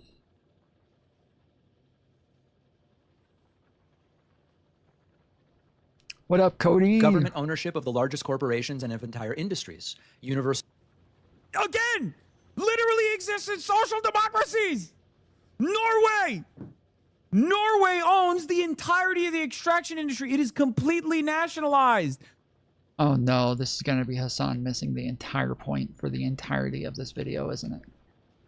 What up, Cody? Government ownership of the largest corporations and of entire industries. Again, literally exists in social democracies. Norway owns the entirety of the extraction industry. It is completely nationalized. Oh no, this is going to be Hasan missing the entire point for the entirety of this video, isn't it?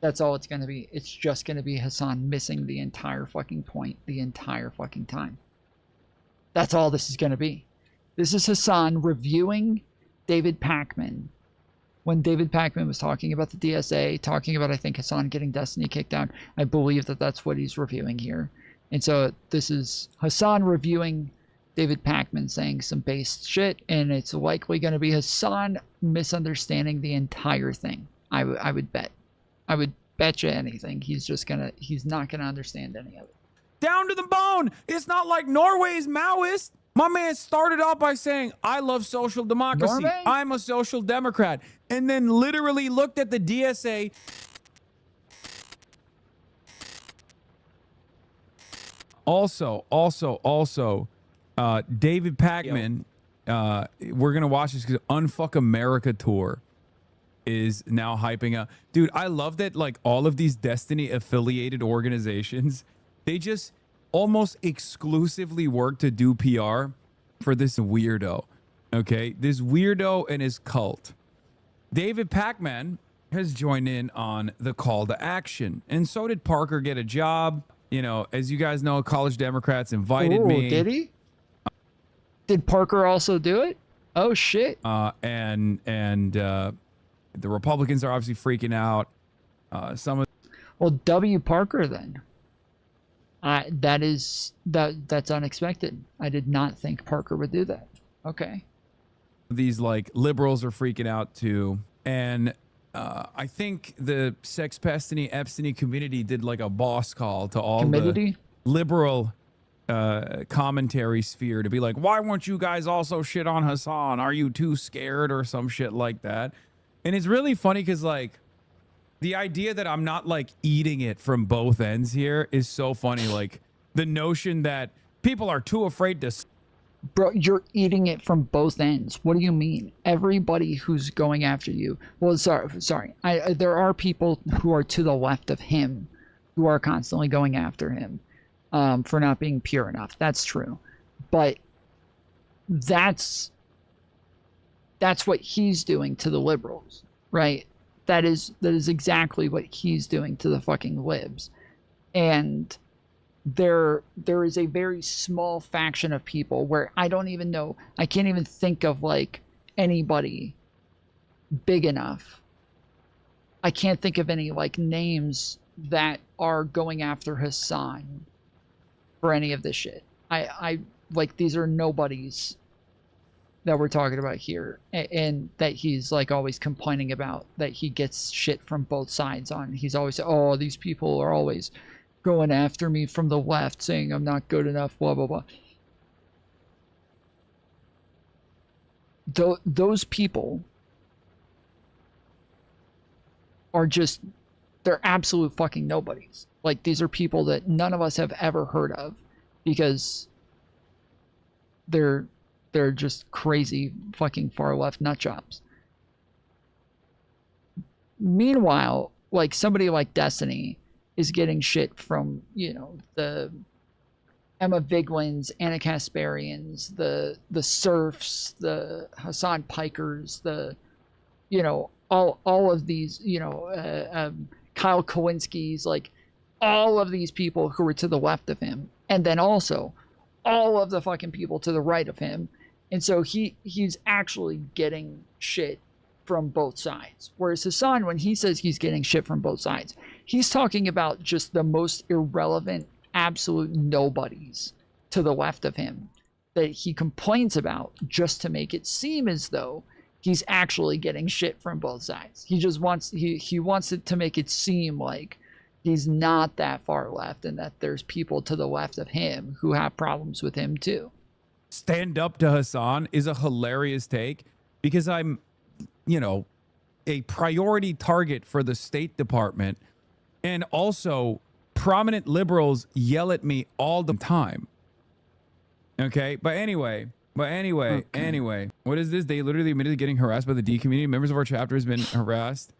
That's all it's going to be. It's just going to be Hasan missing the entire fucking point the entire fucking time. That's all this is going to be. This is Hasan reviewing David Pakman. When David Pakman was talking about the DSA, talking about, I think, Hasan getting Destiny kicked out, I believe that that's what he's reviewing here. And so this is Hasan reviewing David Pakman saying some base shit, and it's likely going to be Hasan misunderstanding the entire thing. I would bet. I would bet you anything. He's not gonna understand any of it. Down to the bone. It's not like Norway's Maoist. My man started off by saying, I love social democracy. Norway? I'm a social democrat. And then literally looked at the DSA. Also, David Pakman, we're going to watch this because Unfuck America tour is now hyping up. Dude, I love that all of these Destiny affiliated organizations, they just almost exclusively work to do PR for this weirdo. Okay? This weirdo and his cult. David Pakman has joined in on the call to action. And so did Parker get a job. As you guys know, College Democrats invited me. Did he? Did Parker also do it? Oh shit. The Republicans are obviously freaking out. Well, W. Parker then. That's unexpected. I did not think Parker would do that. Okay. These liberals are freaking out too, and I think the Sex Pestiny Epstein community did a boss call to all the liberal commentary sphere to be like, why won't you guys also shit on Hasan? Are you too scared or some shit like that? And it's really funny because the idea that I'm not eating it from both ends here is so funny. The notion that people are too afraid to Bro, you're eating it from both ends. What do you mean? Everybody who's going after you. Well, sorry. There are people who are to the left of him who are constantly going after him for not being pure enough. That's true. But that's what he's doing to the liberals, right? That is exactly what he's doing to the fucking libs. And there is a very small faction of people where I don't even know, I can't even think of like anybody big enough. I can't think of any like names that are going after Hasan for any of this shit. I like, these are nobodies that we're talking about here, and that he's like always complaining about, that he gets shit from both sides on. He's always, oh, these people are always going after me from the left, saying I'm not good enough, blah, blah, blah. Those people are just, they're absolute fucking nobodies. Like, these are people that none of us have ever heard of because they're just crazy fucking far left nut jobs. Meanwhile, like, somebody like Destiny is getting shit from, you know, the Emma Viglins, Anna Kasparians, the Surfs, the Hasan Pikers, the, you know, all of these, you know, Kyle Kowinski's, like, all of these people who were to the left of him, and then also all of the fucking people to the right of him. And so he's actually getting shit from both sides. Whereas Hasan, when he says he's getting shit from both sides, he's talking about just the most irrelevant, absolute nobodies to the left of him that he complains about just to make it seem as though he's actually getting shit from both sides. He just wants, he wants it to make it seem like he's not that far left and that there's people to the left of him who have problems with him too. Stand up to Hasan is a hilarious take because I'm, you know, a priority target for the State Department, and also prominent liberals yell at me all the time. Okay, but anyway, what is this? They literally admitted to getting harassed by the D community. Members of our chapter has been harassed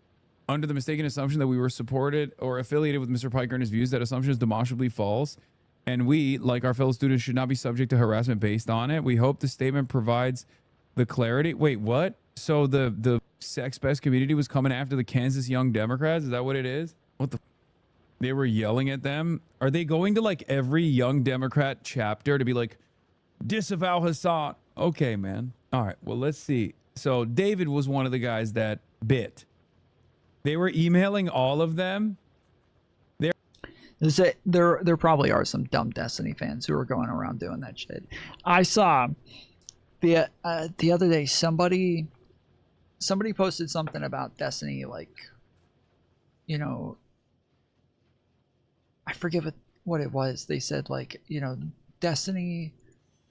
under the mistaken assumption that we were supported or affiliated with Mr. Piker and his views. That assumption is demonstrably false, and we, like our fellow students, should not be subject to harassment based on it. We hope the statement provides the clarity. Wait, what? So the sex-best community was coming after the Kansas Young Democrats? Is that what it is? What the? They were yelling at them? Are they going to like every Young Democrat chapter to be like, disavow Hasan? Okay, man. All right, well, let's see. So David was one of the guys that bit. They were emailing all of them. There probably are some dumb Destiny fans who are going around doing that shit. I saw the other day somebody posted something about Destiny, like, you know, I forget what it was. They said, like, you know, Destiny,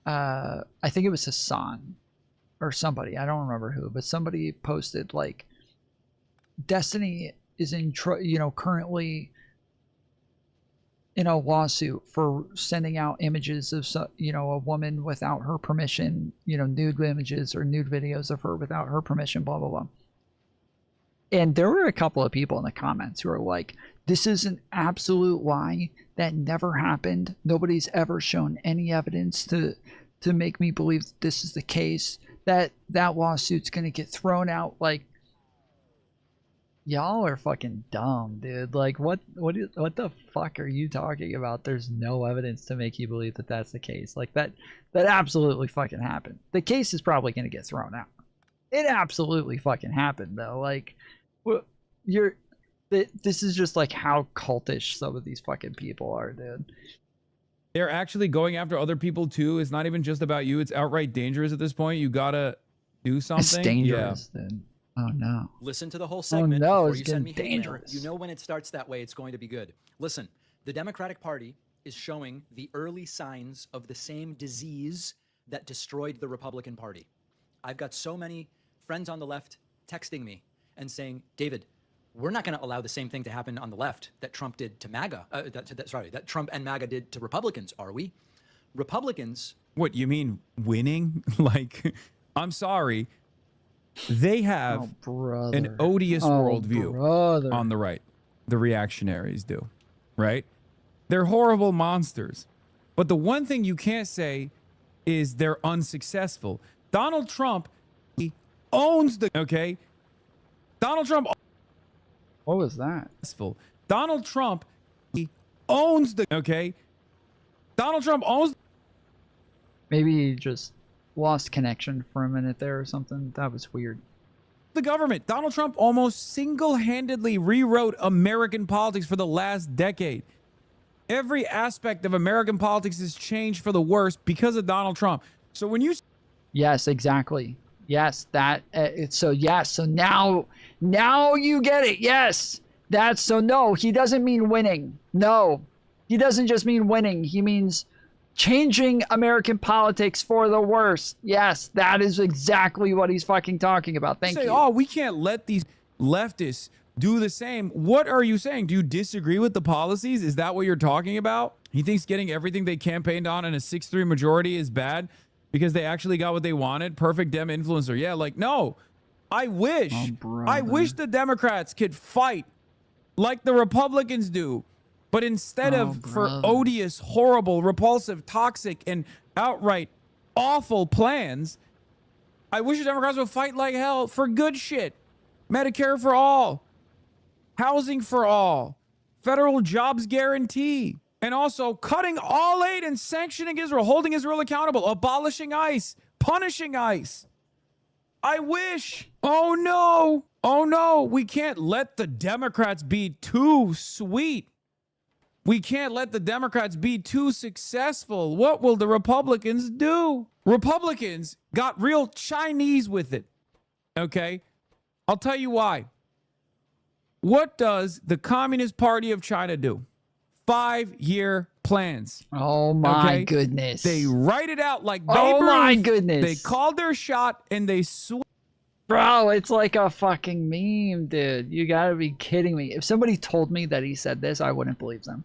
I think it was Hasan or somebody, I don't remember who, but somebody posted, like, Destiny is currently in a lawsuit for sending out images of, you know, a woman without her permission, you know, nude images or nude videos of her without her permission, blah, blah, blah. And there were a couple of people in the comments who are like, this is an absolute lie. That never happened. Nobody's ever shown any evidence to make me believe that this is the case. That lawsuit's going to get thrown out. Like, y'all are fucking dumb, dude. Like, what the fuck are you talking about? There's no evidence to make you believe that that's the case. Like, that absolutely fucking happened. The case is probably going to get thrown out. It absolutely fucking happened, though. Like, this is just like how cultish some of these fucking people are, dude. They're actually going after other people too. It's not even just about you. It's outright dangerous at this point. You gotta do something. It's dangerous, dude. Oh no. Listen to the whole segment no, before it's you send me getting hate mail. dangerous. You know when it starts that way, it's going to be good. Listen, the Democratic Party is showing the early signs of the same disease that destroyed the Republican Party. I've got so many friends on the left texting me and saying, David, we're not going to allow the same thing to happen on the left that Trump did to MAGA. That Trump and MAGA did to Republicans, are we? Republicans. What, you mean winning? Like, I'm sorry. They have an odious worldview on the right. The reactionaries do, right? They're horrible monsters. But the one thing you can't say is they're unsuccessful. Donald Trump, he owns the, okay? Donald Trump. What was that? Donald Trump, he owns the, okay? Donald Trump owns. Maybe he just lost connection for a minute there or something. That was weird. The government. Donald Trump almost single-handedly rewrote American politics for the last decade. Every aspect of American politics has changed for the worse because of Donald Trump. So when you... Yes, exactly. Yes, that... so now you get it. Yes. That's so no, he doesn't mean winning. No, he doesn't just mean winning. He means changing American politics for the worse. Yes, that is exactly what he's fucking talking about. Thank you. Oh, we can't let these leftists do the same. What are you saying? Do you disagree with the policies? Is that what you're talking about? He thinks getting everything they campaigned on in a 6-3 majority is bad because they actually got what they wanted? Perfect Dem influencer. Yeah, like, no. I wish the Democrats could fight like the Republicans do. But instead for odious, horrible, repulsive, toxic, and outright awful plans, I wish the Democrats would fight like hell for good shit. Medicare for all. Housing for all. Federal jobs guarantee. And also cutting all aid and sanctioning Israel, holding Israel accountable, abolishing ICE, punishing ICE. I wish. Oh, no. Oh, no. We can't let the Democrats be too sweet. We can't let the Democrats be too successful. What will the Republicans do? Republicans got real Chinese with it. Okay? I'll tell you why. What does the Communist Party of China do? 5-year plans. Oh my goodness. They write it out like Babe Ruth. Oh my goodness. They called their shot and they Bro, it's like a fucking meme, dude. You gotta be kidding me. If somebody told me that he said this, I wouldn't believe them.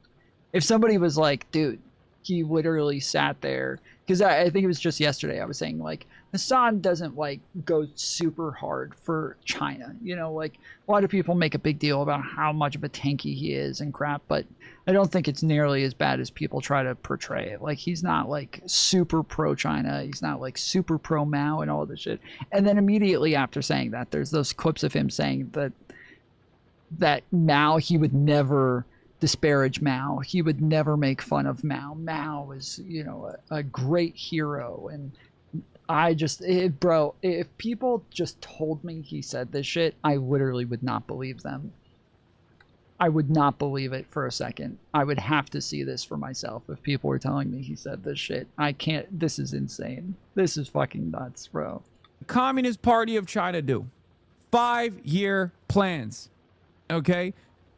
If somebody was like, dude, he literally sat there, because I think it was just yesterday I was saying, like, Hasan doesn't, like, go super hard for China. You know, like, a lot of people make a big deal about how much of a tanky he is and crap, but I don't think it's nearly as bad as people try to portray it. Like, he's not, like, super pro-China. He's not, like, super pro-Mao and all this shit. And then immediately after saying that, there's those clips of him saying that Mao, he would never disparage Mao. He would never make fun of Mao. Mao is, you know, a great hero. And I just, bro, if people just told me he said this shit, I literally would not believe them. I would not believe it for a second. I would have to see this for myself if people were telling me he said this shit. I can't, this is insane. This is fucking nuts, bro. Communist Party of China do 5-year plans. Okay?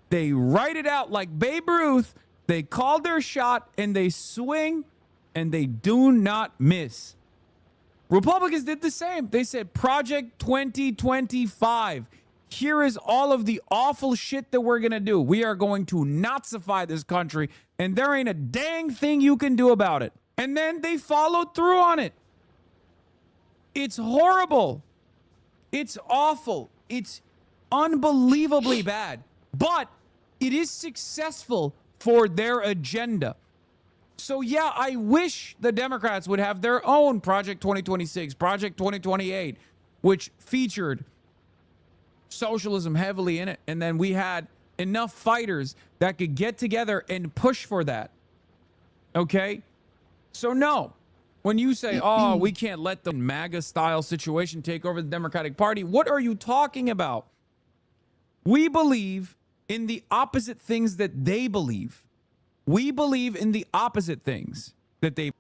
They write it out like Babe Ruth. They call their shot and they swing and they do not miss. Republicans did the same. They said Project 2025. Here is all of the awful shit that we're going to do. We are going to Nazify this country and there ain't a dang thing you can do about it. And then they followed through on it. It's horrible. It's awful. It's unbelievably bad. But it is successful for their agenda. So, yeah, I wish the Democrats would have their own Project 2026, Project 2028, which featured socialism heavily in it. And then we had enough fighters that could get together and push for that. Okay? So, no. When you say, oh, we can't let the MAGA-style situation take over the Democratic Party, what are you talking about? We believe in the opposite things that they believe. We believe in the opposite things that they...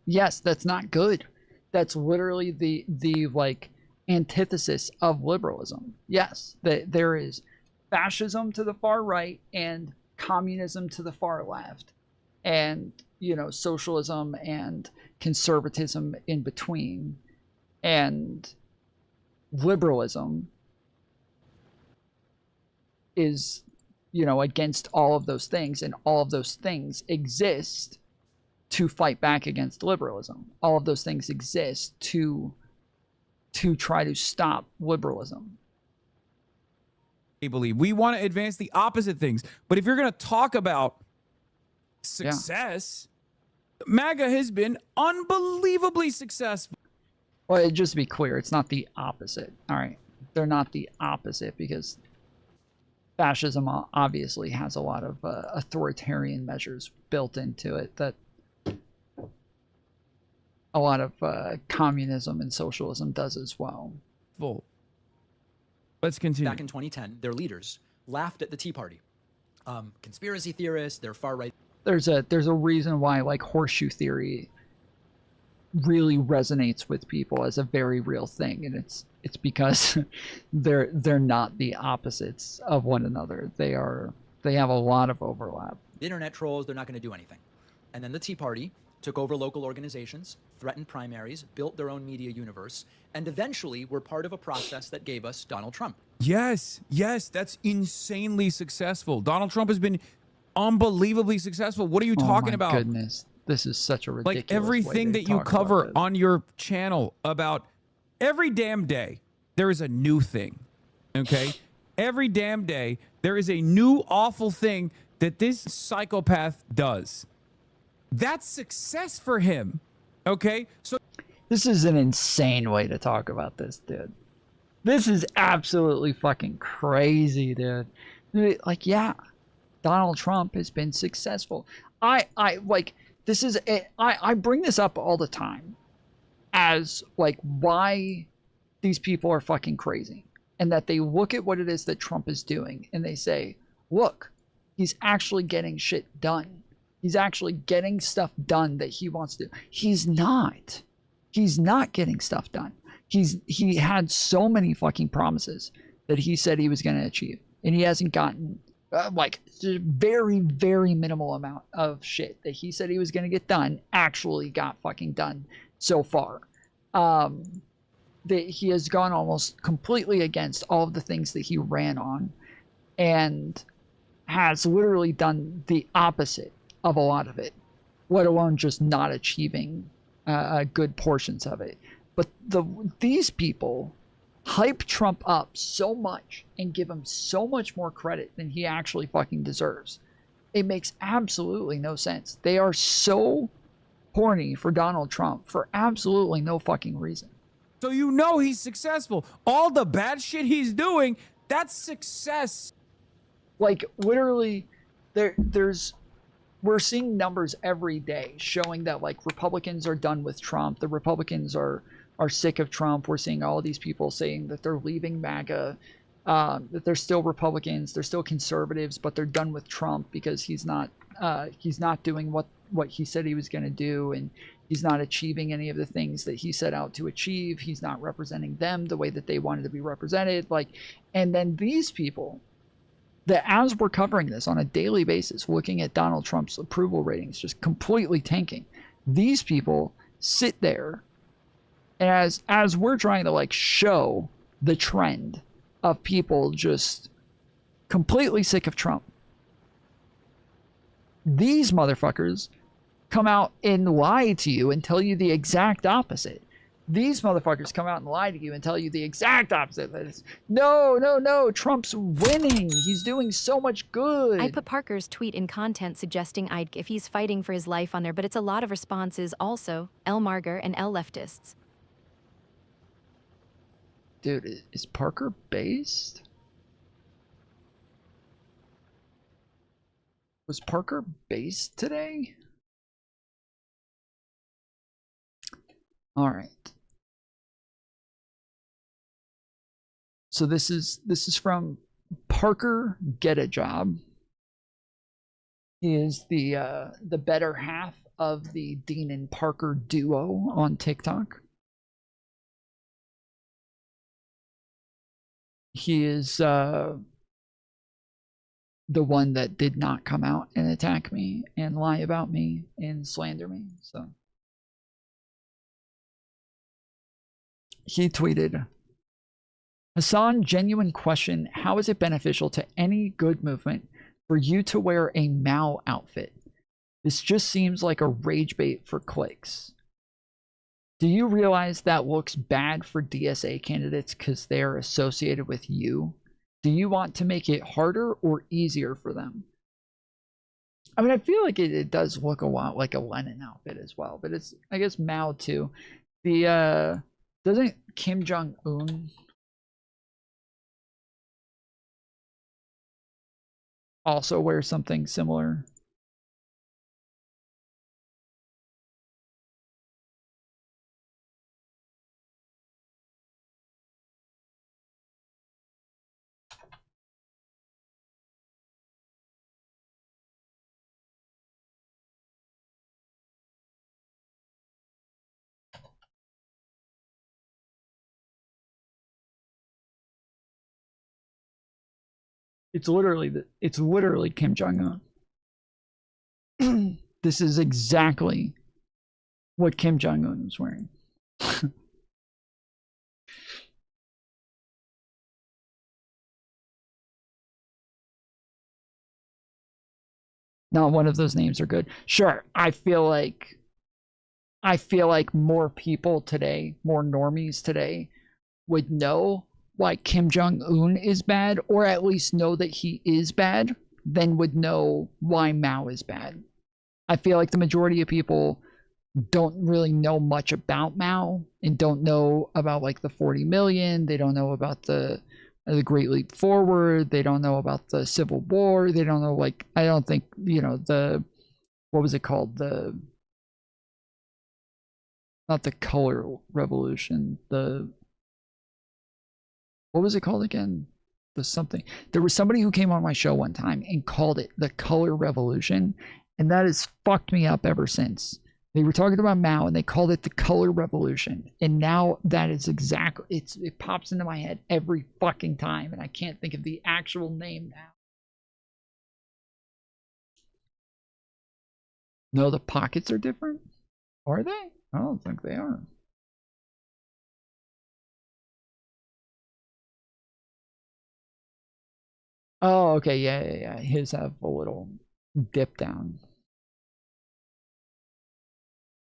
Yes, that's not good. That's literally the like antithesis of liberalism. Yes, there is fascism to the far right and communism to the far left. And, you know, socialism and conservatism in between. And liberalism is, you know, against all of those things, and all of those things exist to fight back against liberalism. All of those things exist to try to stop liberalism. Believe we want to advance the opposite things, but if you're going to talk about success, MAGA has been unbelievably successful. Well, just to be clear, it's not the opposite. All right, they're not the opposite, because fascism obviously has a lot of authoritarian measures built into it that a lot of communism and socialism does as well. Full. Let's continue. Back in 2010, their leaders laughed at the Tea Party. Conspiracy theorists, they're far right. There's a reason why like horseshoe theory really resonates with people as a very real thing, and it's because they're not the opposites of one another. They have a lot of overlap. Internet trolls, they're not going to do anything. And then the Tea Party took over local organizations, threatened primaries, built their own media universe, and eventually were part of a process that gave us Donald Trump. Yes, that's insanely successful. Donald Trump has been unbelievably successful. What are you talking about? Oh my goodness. This is such a ridiculous like everything that you cover on your channel about every damn day, there is a new thing. Okay? Every damn day, there is a new awful thing that this psychopath does. That's success for him. Okay? So this is an insane way to talk about this, dude. This is absolutely fucking crazy, dude. Like, yeah, Donald Trump has been successful. I bring this up all the time as like why these people are fucking crazy, and that they look at what it is that Trump is doing and they say, look, he's actually getting shit done. He's actually getting stuff done that he wants to. He's not getting stuff done. He had so many fucking promises that he said he was going to achieve, and he hasn't gotten like very, very minimal amount of shit that he said he was going to get done actually got fucking done so far. That he has gone almost completely against all of the things that he ran on, and has literally done the opposite of a lot of it, let alone just not achieving good portions of it. But these people hype Trump up so much and give him so much more credit than he actually fucking deserves. It makes absolutely no sense. They are so horny for Donald Trump for absolutely no fucking reason. So you know he's successful. All the bad shit he's doing, that's success. Like literally, we're seeing numbers every day showing that like Republicans are done with Trump. The Republicans are sick of Trump. We're seeing all of these people saying that they're leaving MAGA, that they're still Republicans, they're still conservatives, but they're done with Trump because he's not doing what he said he was going to do, and he's not achieving any of the things that he set out to achieve. He's not representing them the way that they wanted to be represented. Like, and then these people that, as we're covering this on a daily basis, looking at Donald Trump's approval ratings just completely tanking, these people sit there, and as we're trying to like show the trend of people just completely sick of Trump, these motherfuckers come out and lie to you and tell you the exact opposite. These motherfuckers come out and lie to you and tell you the exact opposite. That is, no, Trump's winning. He's doing so much good. I put Parker's tweet in content suggesting I'd if he's fighting for his life on there, but it's a lot of responses also, L. Marger and L. leftists. Dude, is Parker based? Was Parker based today? All right. So this is from Parker Get a Job. He is the better half of the Dean and Parker duo on TikTok. He is the one that did not come out and attack me and lie about me and slander me. So he tweeted, Hasan, genuine question. How is it beneficial to any good movement for you to wear a Mao outfit? This just seems like a rage bait for clicks. Do you realize that looks bad for DSA candidates because they're associated with you? Do you want to make it harder or easier for them? I mean, I feel like it does look a lot like a Lenin outfit as well, but it's, I guess, Mao too. The, doesn't Kim Jong-un also wear something similar? It's literally Kim Jong-un. This is exactly what Kim Jong-un was wearing. Not one of those names are good. Sure, I feel like more people today, more normies today, would know why Kim Jong-un is bad, or at least know that he is bad, than would know why Mao is bad. I feel like the majority of people don't really know much about Mao and don't know about like the 40 million. They don't know about the Great Leap Forward. They don't know about the Civil War. They don't know, like, I don't think, you know, the, what was it called? Not the color revolution, what was it called again? The something. There was somebody who came on my show one time and called it the color revolution, and that has fucked me up ever since. They were talking about Mao and they called it the color revolution, and now that is exactly, it pops into my head every fucking time, and I can't think of the actual name now. No, the pockets are different? Are they? I don't think they are. Oh, okay, yeah. His have a little dip down.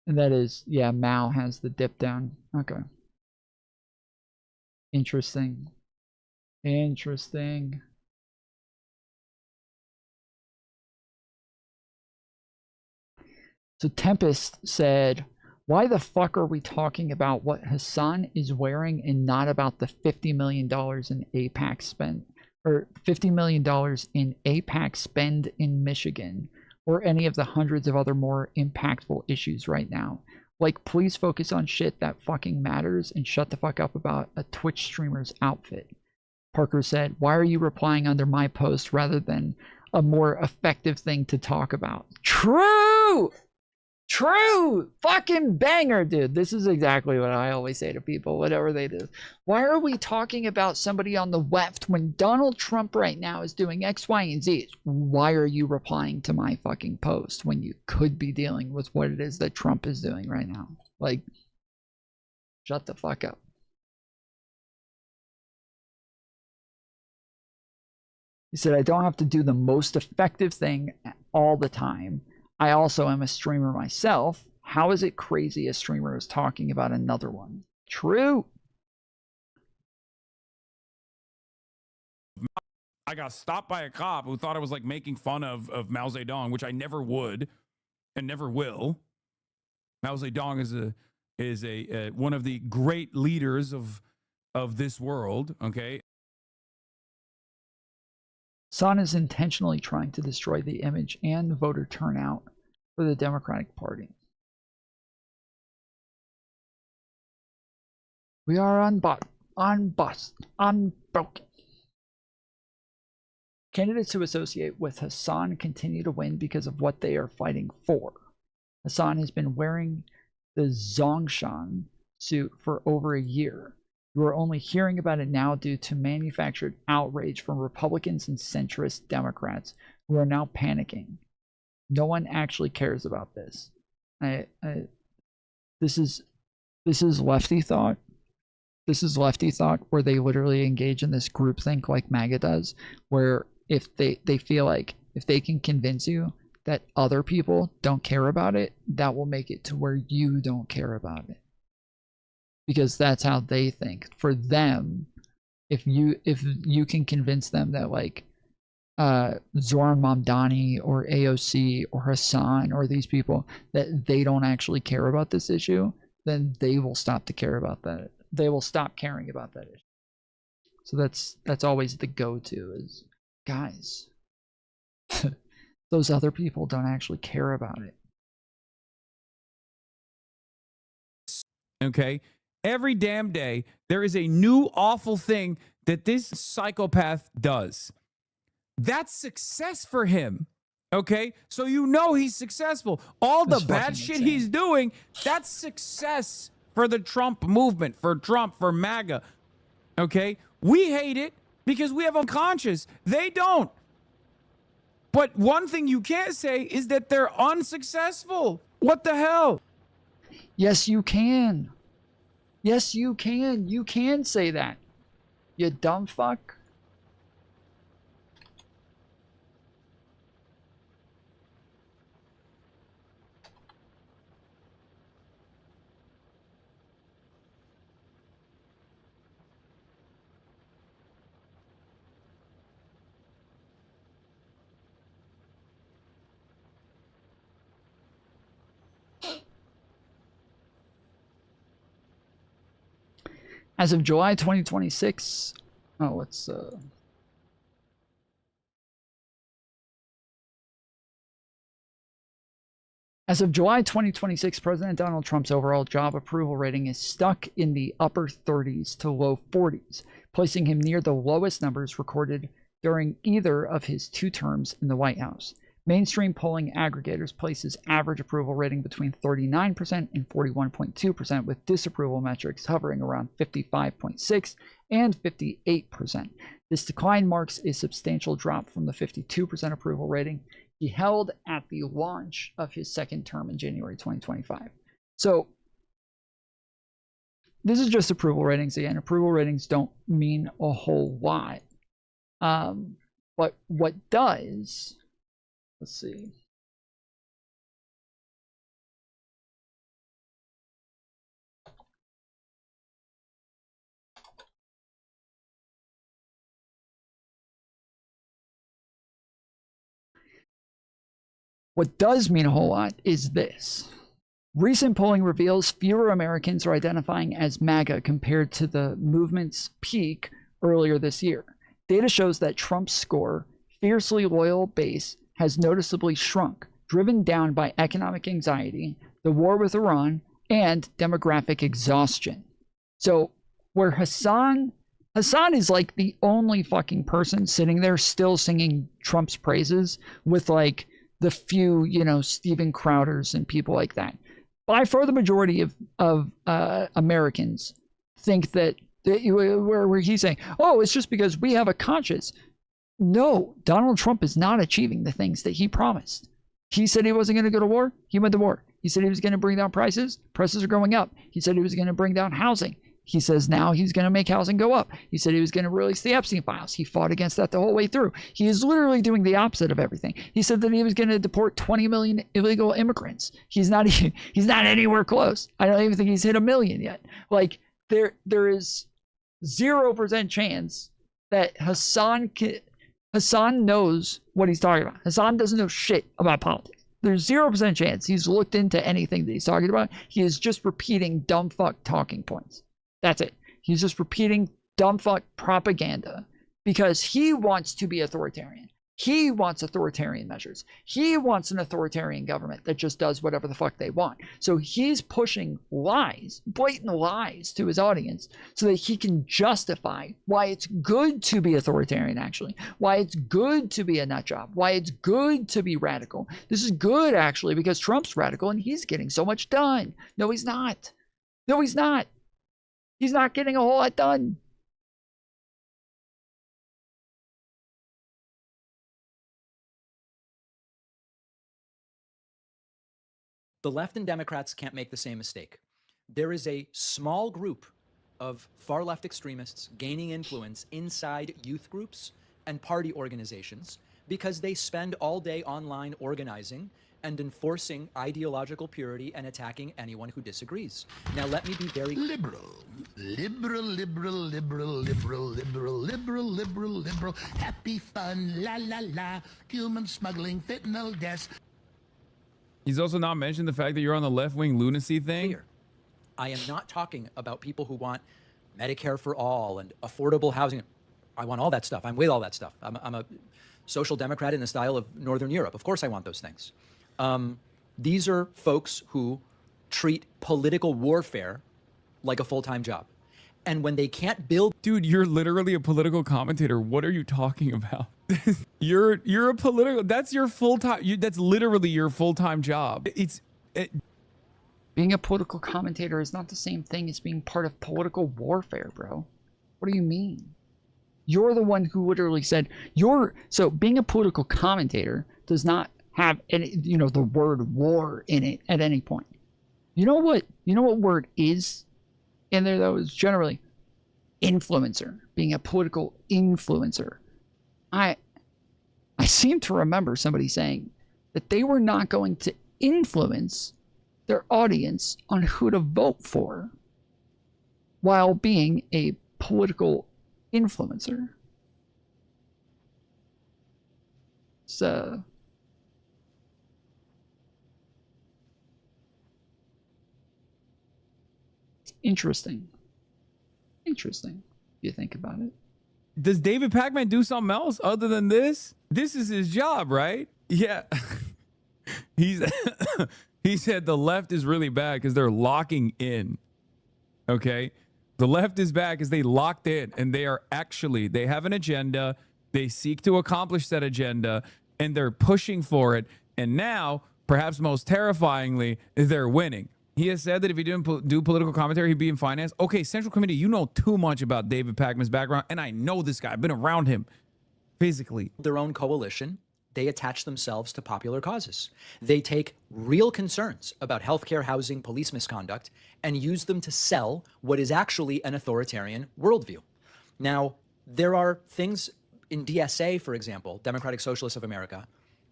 And that is, yeah, Mao has the dip down. Okay. Interesting. Interesting. So Tempest said, why the fuck are we talking about what Hasan is wearing and not about the $50 million in APAC spend, or $50 million in APAC spend in Michigan, or any of the hundreds of other more impactful issues right now? Like, please focus on shit that fucking matters and shut the fuck up about a Twitch streamer's outfit. Parker said, why are you replying under my post rather than a more effective thing to talk about? True! True! Fucking banger, dude. This is exactly what I always say to people, whatever they do. Why are we talking about somebody on the left when Donald Trump right now is doing X, Y, and Z? Why are you replying to my fucking post when you could be dealing with what it is that Trump is doing right now? Like, shut the fuck up. He said, I don't have to do the most effective thing all the time. I also am a streamer myself. How is it crazy a streamer is talking about another one? True. I got stopped by a cop who thought I was like making fun of Mao Zedong, which I never would and never will. Mao Zedong is a one of the great leaders of this world, okay? Hasan is intentionally trying to destroy the image and voter turnout for the Democratic Party. We are unbroken. Candidates who associate with Hasan continue to win because of what they are fighting for. Hasan has been wearing the Zhongshan suit for over a year. You are only hearing about it now due to manufactured outrage from Republicans and centrist Democrats who are now panicking. No one actually cares about this. This is lefty thought. This is lefty thought where they literally engage in this groupthink like MAGA does, where if they feel like if they can convince you that other people don't care about it, that will make it to where you don't care about it. Because that's how they think. For them, if you can convince them that like Zoran Mamdani or AOC or Hasan or these people that they don't actually care about this issue, then they will stop to care about that. They will stop caring about that issue. So that's always the go-to is, guys, those other people don't actually care about it. Okay? Every damn day, there is a new awful thing that this psychopath does. That's success for him. Okay? So you know he's successful. All the bad shit he's doing, that's success for the Trump movement, for Trump, for MAGA. Okay? We hate it because we have a conscience. They don't. But one thing you can't say is that they're unsuccessful. What the hell? Yes, you can. Yes, you can. You can say that. You dumb fuck. As of July 2026, let's as of July 2026, President Donald Trump's overall job approval rating is stuck in the upper 30s to low 40s, placing him near the lowest numbers recorded during either of his 2 terms in the White House. Mainstream polling aggregators place his average approval rating between 39% and 41.2%, with disapproval metrics hovering around 55.6 and 58%. This decline marks a substantial drop from the 52% approval rating he held at the launch of his second term in January 2025. So this is just approval ratings. Again, approval ratings don't mean a whole lot. But what does... Let's see. What does mean a whole lot is this. Recent polling reveals fewer Americans are identifying as MAGA compared to the movement's peak earlier this year. Data shows that Trump's score, fiercely loyal base, has noticeably shrunk, driven down by economic anxiety, the war with Iran, and demographic exhaustion. So where Hasan is like the only fucking person sitting there still singing Trump's praises with like the few, Steven Crowders and people like that. By far the majority of Americans think that where he's saying, oh, it's just because we have a conscience. No, Donald Trump is not achieving the things that he promised. He said he wasn't going to go to war. He went to war. He said he was going to bring down prices. Prices are going up. He said he was going to bring down housing. He says now he's going to make housing go up. He said he was going to release the Epstein files. He fought against that the whole way through. He is literally doing the opposite of everything. He said that he was going to deport 20 million illegal immigrants. He's not anywhere close. I don't even think he's hit 1 million yet. Like there is 0% chance that Hasan knows what he's talking about. Hasan doesn't know shit about politics. There's 0% chance he's looked into anything that he's talking about. He is just repeating dumb fuck talking points. That's it. He's just repeating dumb fuck propaganda because he wants to be authoritarian. He wants authoritarian measures. He wants an authoritarian government that just does whatever the fuck they want. So he's pushing lies, blatant lies to his audience so that he can justify why it's good to be authoritarian, actually, why it's good to be a nut job, why it's good to be radical. This is good, actually, because Trump's radical and he's getting so much done. No, he's not. No, he's not. He's not getting a whole lot done. The left and Democrats can't make the same mistake. There is a small group of far left extremists gaining influence inside youth groups and party organizations because they spend all day online organizing and enforcing ideological purity and attacking anyone who disagrees. Now, let me be very liberal, happy fun, la la la, human smuggling, fentanyl deaths. He's also not mentioned the fact that you're on the left-wing lunacy thing. Clear. I am not talking about people who want Medicare for all and affordable housing. I want all that stuff. I'm with all that stuff. I'm a social democrat in the style of Northern Europe. Of course I want those things. These are folks who treat political warfare like a full-time job. And when they can't build... Dude, you're literally a political commentator. What are you talking about? you're a political... That's your full-time... That's literally your full-time job. Being a political commentator is not the same thing as being part of political warfare, bro. What do you mean? You're the one who literally said so being a political commentator does not have any, the word war in it at any point. You know what word is in there though? Is generally influencer, being a political influencer. I seem to remember somebody saying that they were not going to influence their audience on who to vote for while being a political influencer. So it's interesting. Interesting if you think about it. Does David Pacman do something else other than this? This is his job, right? Yeah. He said the left is really bad because they're locking in. Okay? The left is bad because they locked in and they have an agenda. They seek to accomplish that agenda and they're pushing for it. And now, perhaps most terrifyingly, they're winning. He has said that if he didn't do political commentary, he'd be in finance. Okay, Central Committee, you know too much about David Pacman's background, and I know this guy. I've been around him physically. Their own coalition, they attach themselves to popular causes. They take real concerns about healthcare, housing, police misconduct, and use them to sell what is actually an authoritarian worldview. Now, there are things in DSA, for example, Democratic Socialists of America,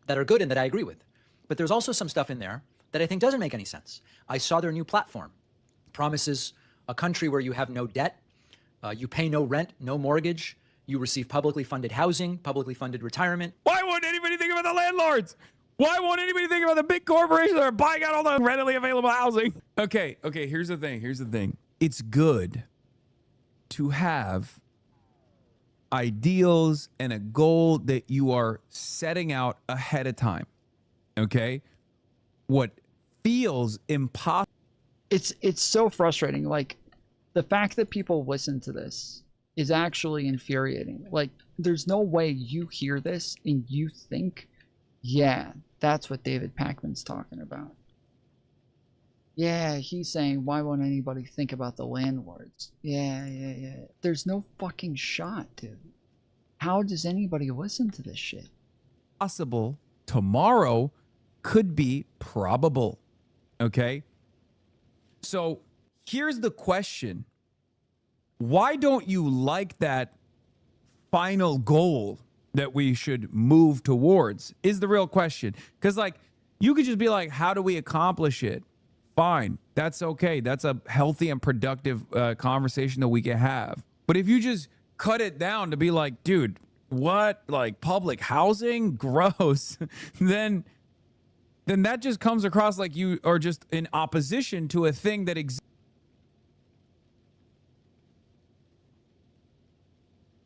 that are good and that I agree with. But there's also some stuff in there that I think doesn't make any sense. I saw their new platform. Promises a country where you have no debt, you pay no rent, no mortgage, you receive publicly funded housing, publicly funded retirement. Why won't anybody think about the landlords? Why won't anybody think about the big corporations that are buying out all the readily available housing? Okay, here's the thing. It's good to have ideals and a goal that you are setting out ahead of time. Okay? What feels impossible. It's so frustrating. Like, the fact that people listen to this is actually infuriating. Like, there's no way you hear this and you think, yeah, that's what David Pacman's talking about. Yeah, he's saying, why won't anybody think about the landlords? Yeah. There's no fucking shot, dude. How does anybody listen to this shit? Possible tomorrow could be probable. Okay? So here's the question. Why don't you like that final goal that we should move towards is the real question. Because, like, you could just be like, how do we accomplish it? Fine. That's okay. That's a healthy and productive conversation that we can have. But if you just cut it down to be like, dude, what? Like, public housing? Gross. then that just comes across like you are just in opposition to a thing that exists.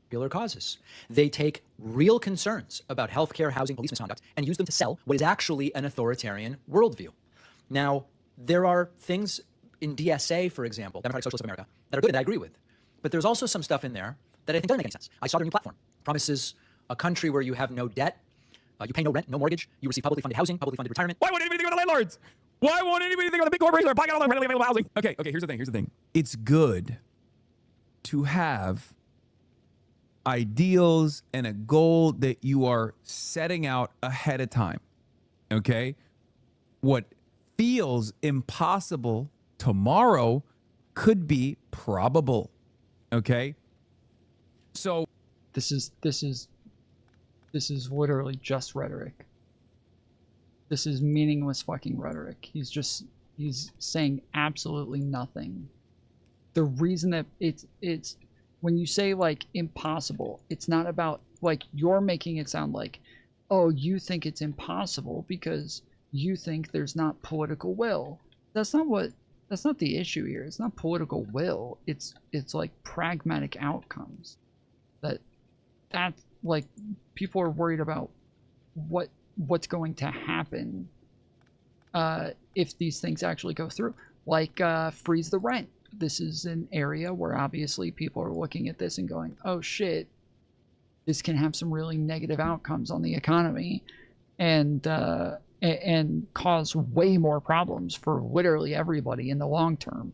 Popular causes. They take real concerns about healthcare, housing, police misconduct, and use them to sell what is actually an authoritarian worldview. Now, there are things in DSA, for example, Democratic Socialists of America, that are good and I agree with. But there's also some stuff in there that I think doesn't make any sense. I saw their new platform. Promises a country where you have no debt, you pay no rent, no mortgage, you receive publicly funded housing, publicly funded retirement. Why won't anybody think about the landlords? Why won't anybody think about the big corporations that are buying out all the readily available housing? Okay, here's the thing. It's good to have ideals and a goal that you are setting out ahead of time. Okay? What feels impossible tomorrow could be probable. Okay? So this is This is literally just rhetoric. This is meaningless fucking rhetoric. He's saying absolutely nothing. The reason that it's when you say like impossible, it's not about like you're making it sound like, oh, you think it's impossible because you think there's not political will. That's not the issue here. It's not political will. It's like pragmatic outcomes. That like people are worried about what's going to happen if these things actually go through. Like freeze the rent. This is an area where obviously people are looking at this and going, oh shit, this can have some really negative outcomes on the economy and cause way more problems for literally everybody in the long term.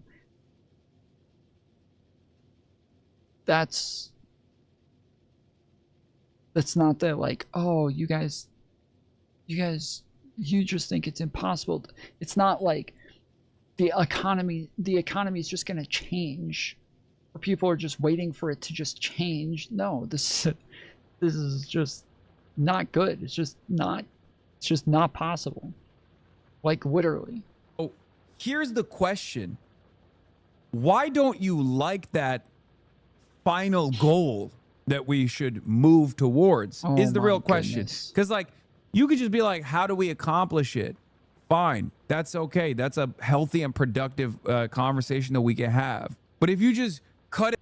That's not the like, oh, you just think it's impossible. It's not like the economy is just going to change, or people are just waiting for it to just change. No, this is just not good. It's just not possible. Like literally. Oh, here's the question. Why don't you like that final goal that we should move towards? Is the real question. Because like you could just be like, how do we accomplish it? Fine, that's okay. That's a healthy and productive conversation that we can have. But if you just cut it,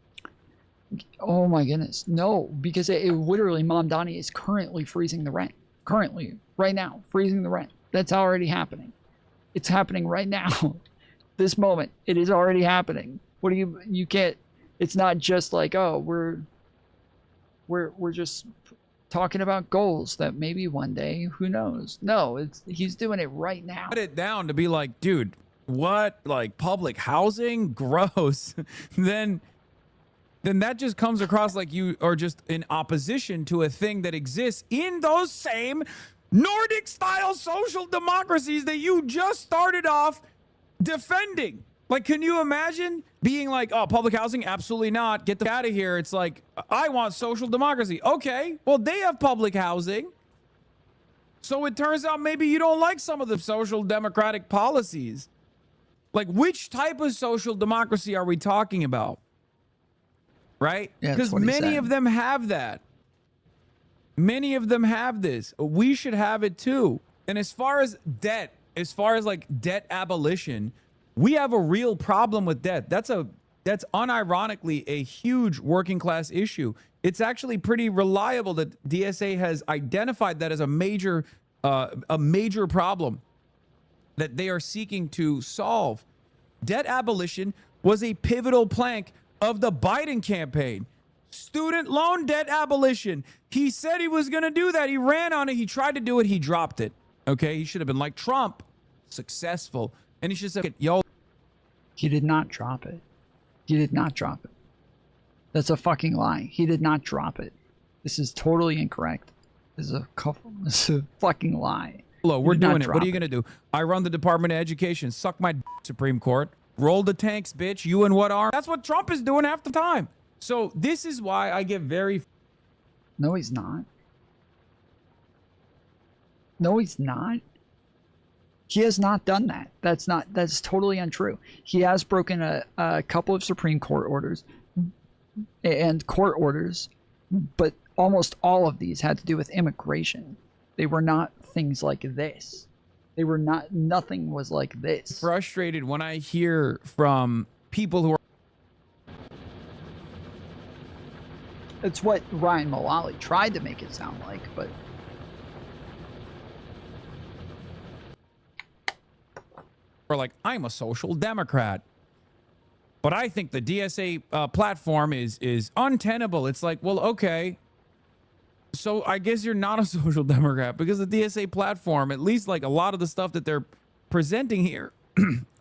oh my goodness, no, because it literally, Mom Donnie is currently freezing the rent. Currently, right now, freezing the rent. That's already happening. It's happening right now. This moment, it is already happening. What do you can't? It's not just like, oh, we're just talking about goals that maybe one day, who knows? No, he's doing it right now. Cut it down to be like, dude, what? Like public housing? Gross. then that just comes across like you are just in opposition to a thing that exists in those same Nordic style social democracies that you just started off defending. Like, can you imagine being like, oh, public housing? Absolutely not. Get the out of here. It's like, I want social democracy. Okay, well, they have public housing. So it turns out maybe you don't like some of the social democratic policies. Like, which type of social democracy are we talking about? Right? Because many of them have that. Many of them have this. We should have it too. And as far as debt, like debt abolition, we have a real problem with debt. That's unironically a huge working class issue. It's actually pretty reliable that DSA has identified that as a major problem that they are seeking to solve. Debt abolition was a pivotal plank of the Biden campaign. Student loan debt abolition. He said he was going to do that. He ran on it. He tried to do it. He dropped it. Okay, he should have been like Trump, successful. And he should say, yo. He did not drop it. He did not drop it. That's a fucking lie. He did not drop it. This is totally incorrect. This is a fucking lie. Hello, we're doing it. What are you going to do? I run the Department of Education. Suck my Supreme Court. Roll the tanks, bitch. You and what arm? That's what Trump is doing half the time. So this is why I get very... No, he's not. No, he's not. He has not done that. That's totally untrue. He has broken a couple of Supreme Court orders and court orders, but almost all of these had to do with immigration. They were not things like this. They were not, nothing was like this. Frustrated when I hear from people who are... It's what Ryan Mullally tried to make it sound like, but... Or like, I'm a social democrat, but I think the DSA platform is untenable. It's like, well, okay. So I guess you're not a social democrat because the DSA platform, at least like a lot of the stuff that they're presenting here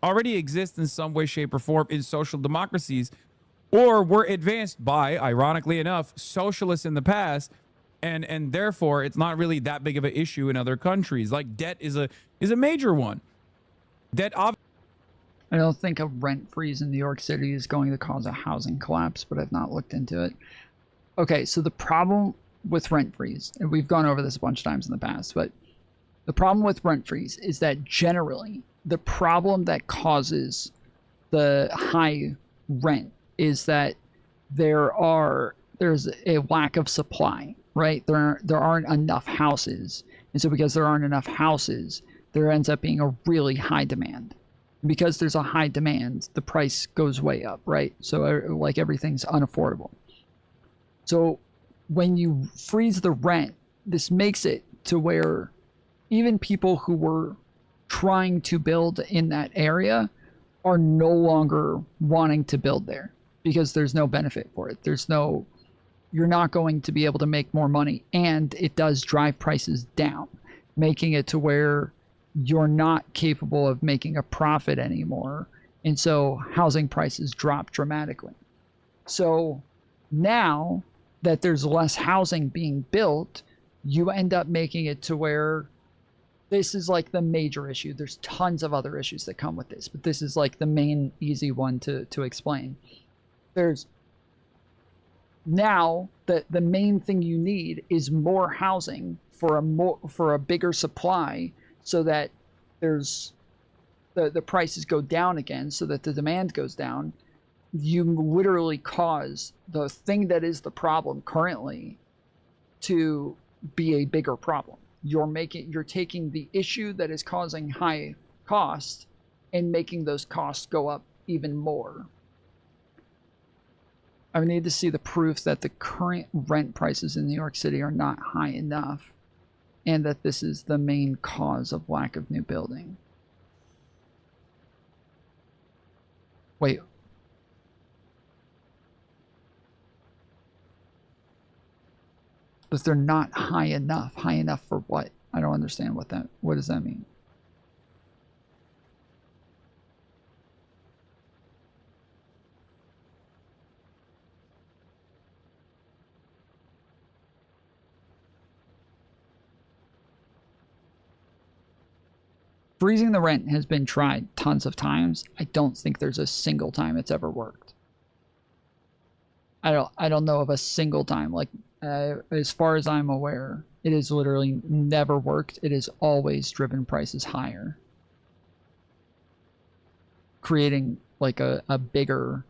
already exists in some way, shape, or form in social democracies, or were advanced by, ironically enough, socialists in the past, and therefore it's not really that big of an issue in other countries. Like debt is a major one. Debt. I don't think a rent freeze in New York City is going to cause a housing collapse, but I've not looked into it. Okay, so the problem with rent freeze, and we've gone over this a bunch of times in the past, but the problem with rent freeze is that generally the problem that causes the high rent is that there's a lack of supply, right? There aren't enough houses. And so because there aren't enough houses, there ends up being a really high demand. Because there's a high demand, the price goes way up, right? So like everything's unaffordable. So when you freeze the rent, this makes it to where even people who were trying to build in that area are no longer wanting to build there because there's no benefit for it. You're not going to be able to make more money, and it does drive prices down, making it to where you're not capable of making a profit anymore. And so housing prices drop dramatically. So now that there's less housing being built, you end up making it to where this is like the major issue. There's tons of other issues that come with this, but this is like the main easy one to explain. There's now the main thing you need is more housing for a bigger supply, so that there's the prices go down again, so that the demand goes down. You literally cause the thing that is the problem currently to be a bigger problem. You're taking the issue that is causing high costs and making those costs go up even more. I would need to see the proof that the current rent prices in New York City are not high enough, and that this is the main cause of lack of new building. Wait. But they're not high enough. High enough for what? I don't understand what does that mean? Freezing the rent has been tried tons of times. I don't think there's a single time it's ever worked. I don't know of a single time. Like, as far as I'm aware, it has literally never worked. It has always driven prices higher, creating like a bigger,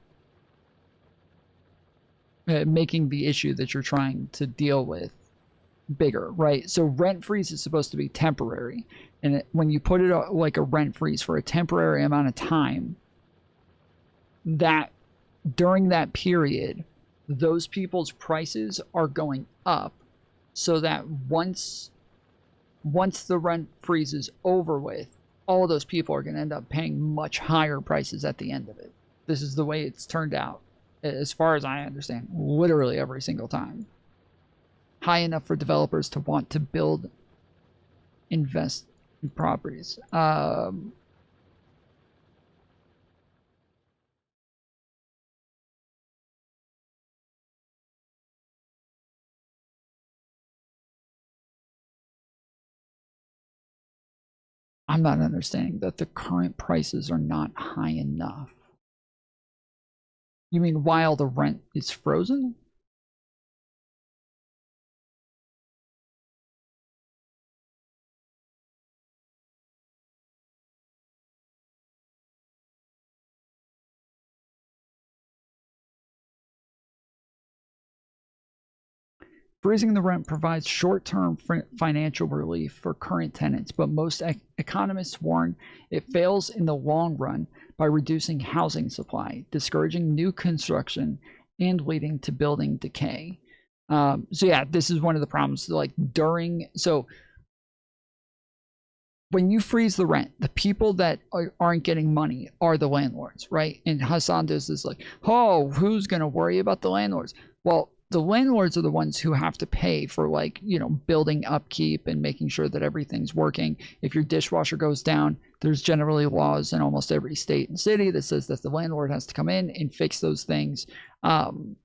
making the issue that you're trying to deal with bigger, right? So rent freeze is supposed to be temporary, and when you put it like a rent freeze for a temporary amount of time, that during that period, those people's prices are going up, so that once the rent freeze is over with, all those people are going to end up paying much higher prices at the end of it. This is the way it's turned out, as far as I understand, literally every single time. High enough for developers to want to build, invest in properties. I'm not understanding that the current prices are not high enough. You mean while the rent is frozen? Freezing the rent provides short-term financial relief for current tenants, but most economists warn it fails in the long run by reducing housing supply, discouraging new construction, and leading to building decay. So yeah, this is one of the problems. Like so when you freeze the rent, the people that aren't getting money are the landlords, right? And Hasan does this like, oh, who's going to worry about the landlords? Well, the landlords are the ones who have to pay for, like, you know, building upkeep and making sure that everything's working. If your dishwasher goes down, there's generally laws in almost every state and city that says that the landlord has to come in and fix those things. You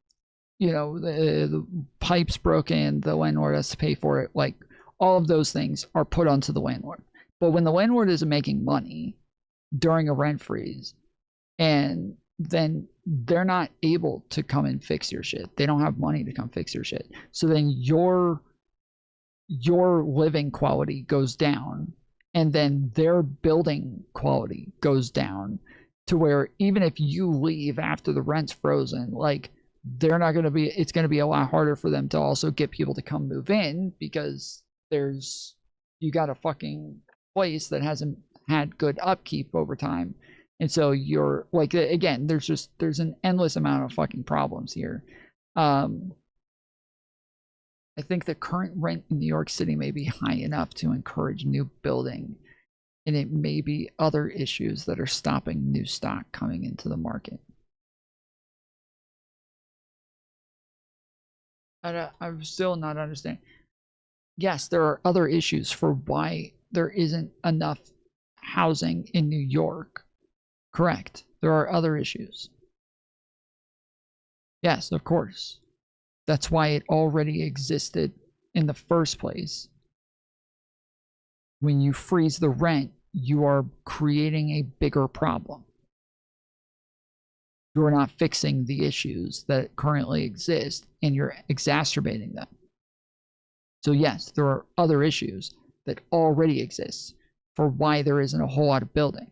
know, the pipe's broken, the landlord has to pay for it. Like, all of those things are put onto the landlord. But when the landlord isn't making money during a rent freeze, and then they're not able to come and fix your shit. They don't have money to come fix your shit. So then your living quality goes down, and then their building quality goes down to where even if you leave after the rent's frozen, like they're not going to be, it's going to be a lot harder for them to also get people to come move in, because you got a fucking place that hasn't had good upkeep over time. And so you're like, again, there's an endless amount of fucking problems here. I think the current rent in New York City may be high enough to encourage new building, and it may be other issues that are stopping new stock coming into the market. I'm still not understanding. Yes, there are other issues for why there isn't enough housing in New York. Correct. There are other issues. Yes, of course. That's why it already existed in the first place. When you freeze the rent, you are creating a bigger problem. You're not fixing the issues that currently exist, and you're exacerbating them. So yes, there are other issues that already exist for why there isn't a whole lot of building.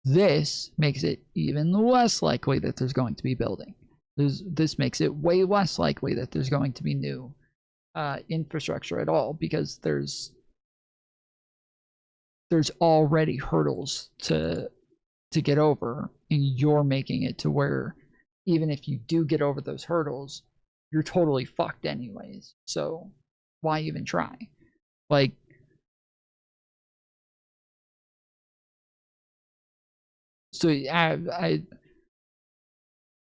This makes it even less likely that there's going to be building. This makes it way less likely that there's going to be new infrastructure at all, because there's already hurdles to get over, and you're making it to where even if you do get over those hurdles, you're totally fucked anyways. So why even try? Like, so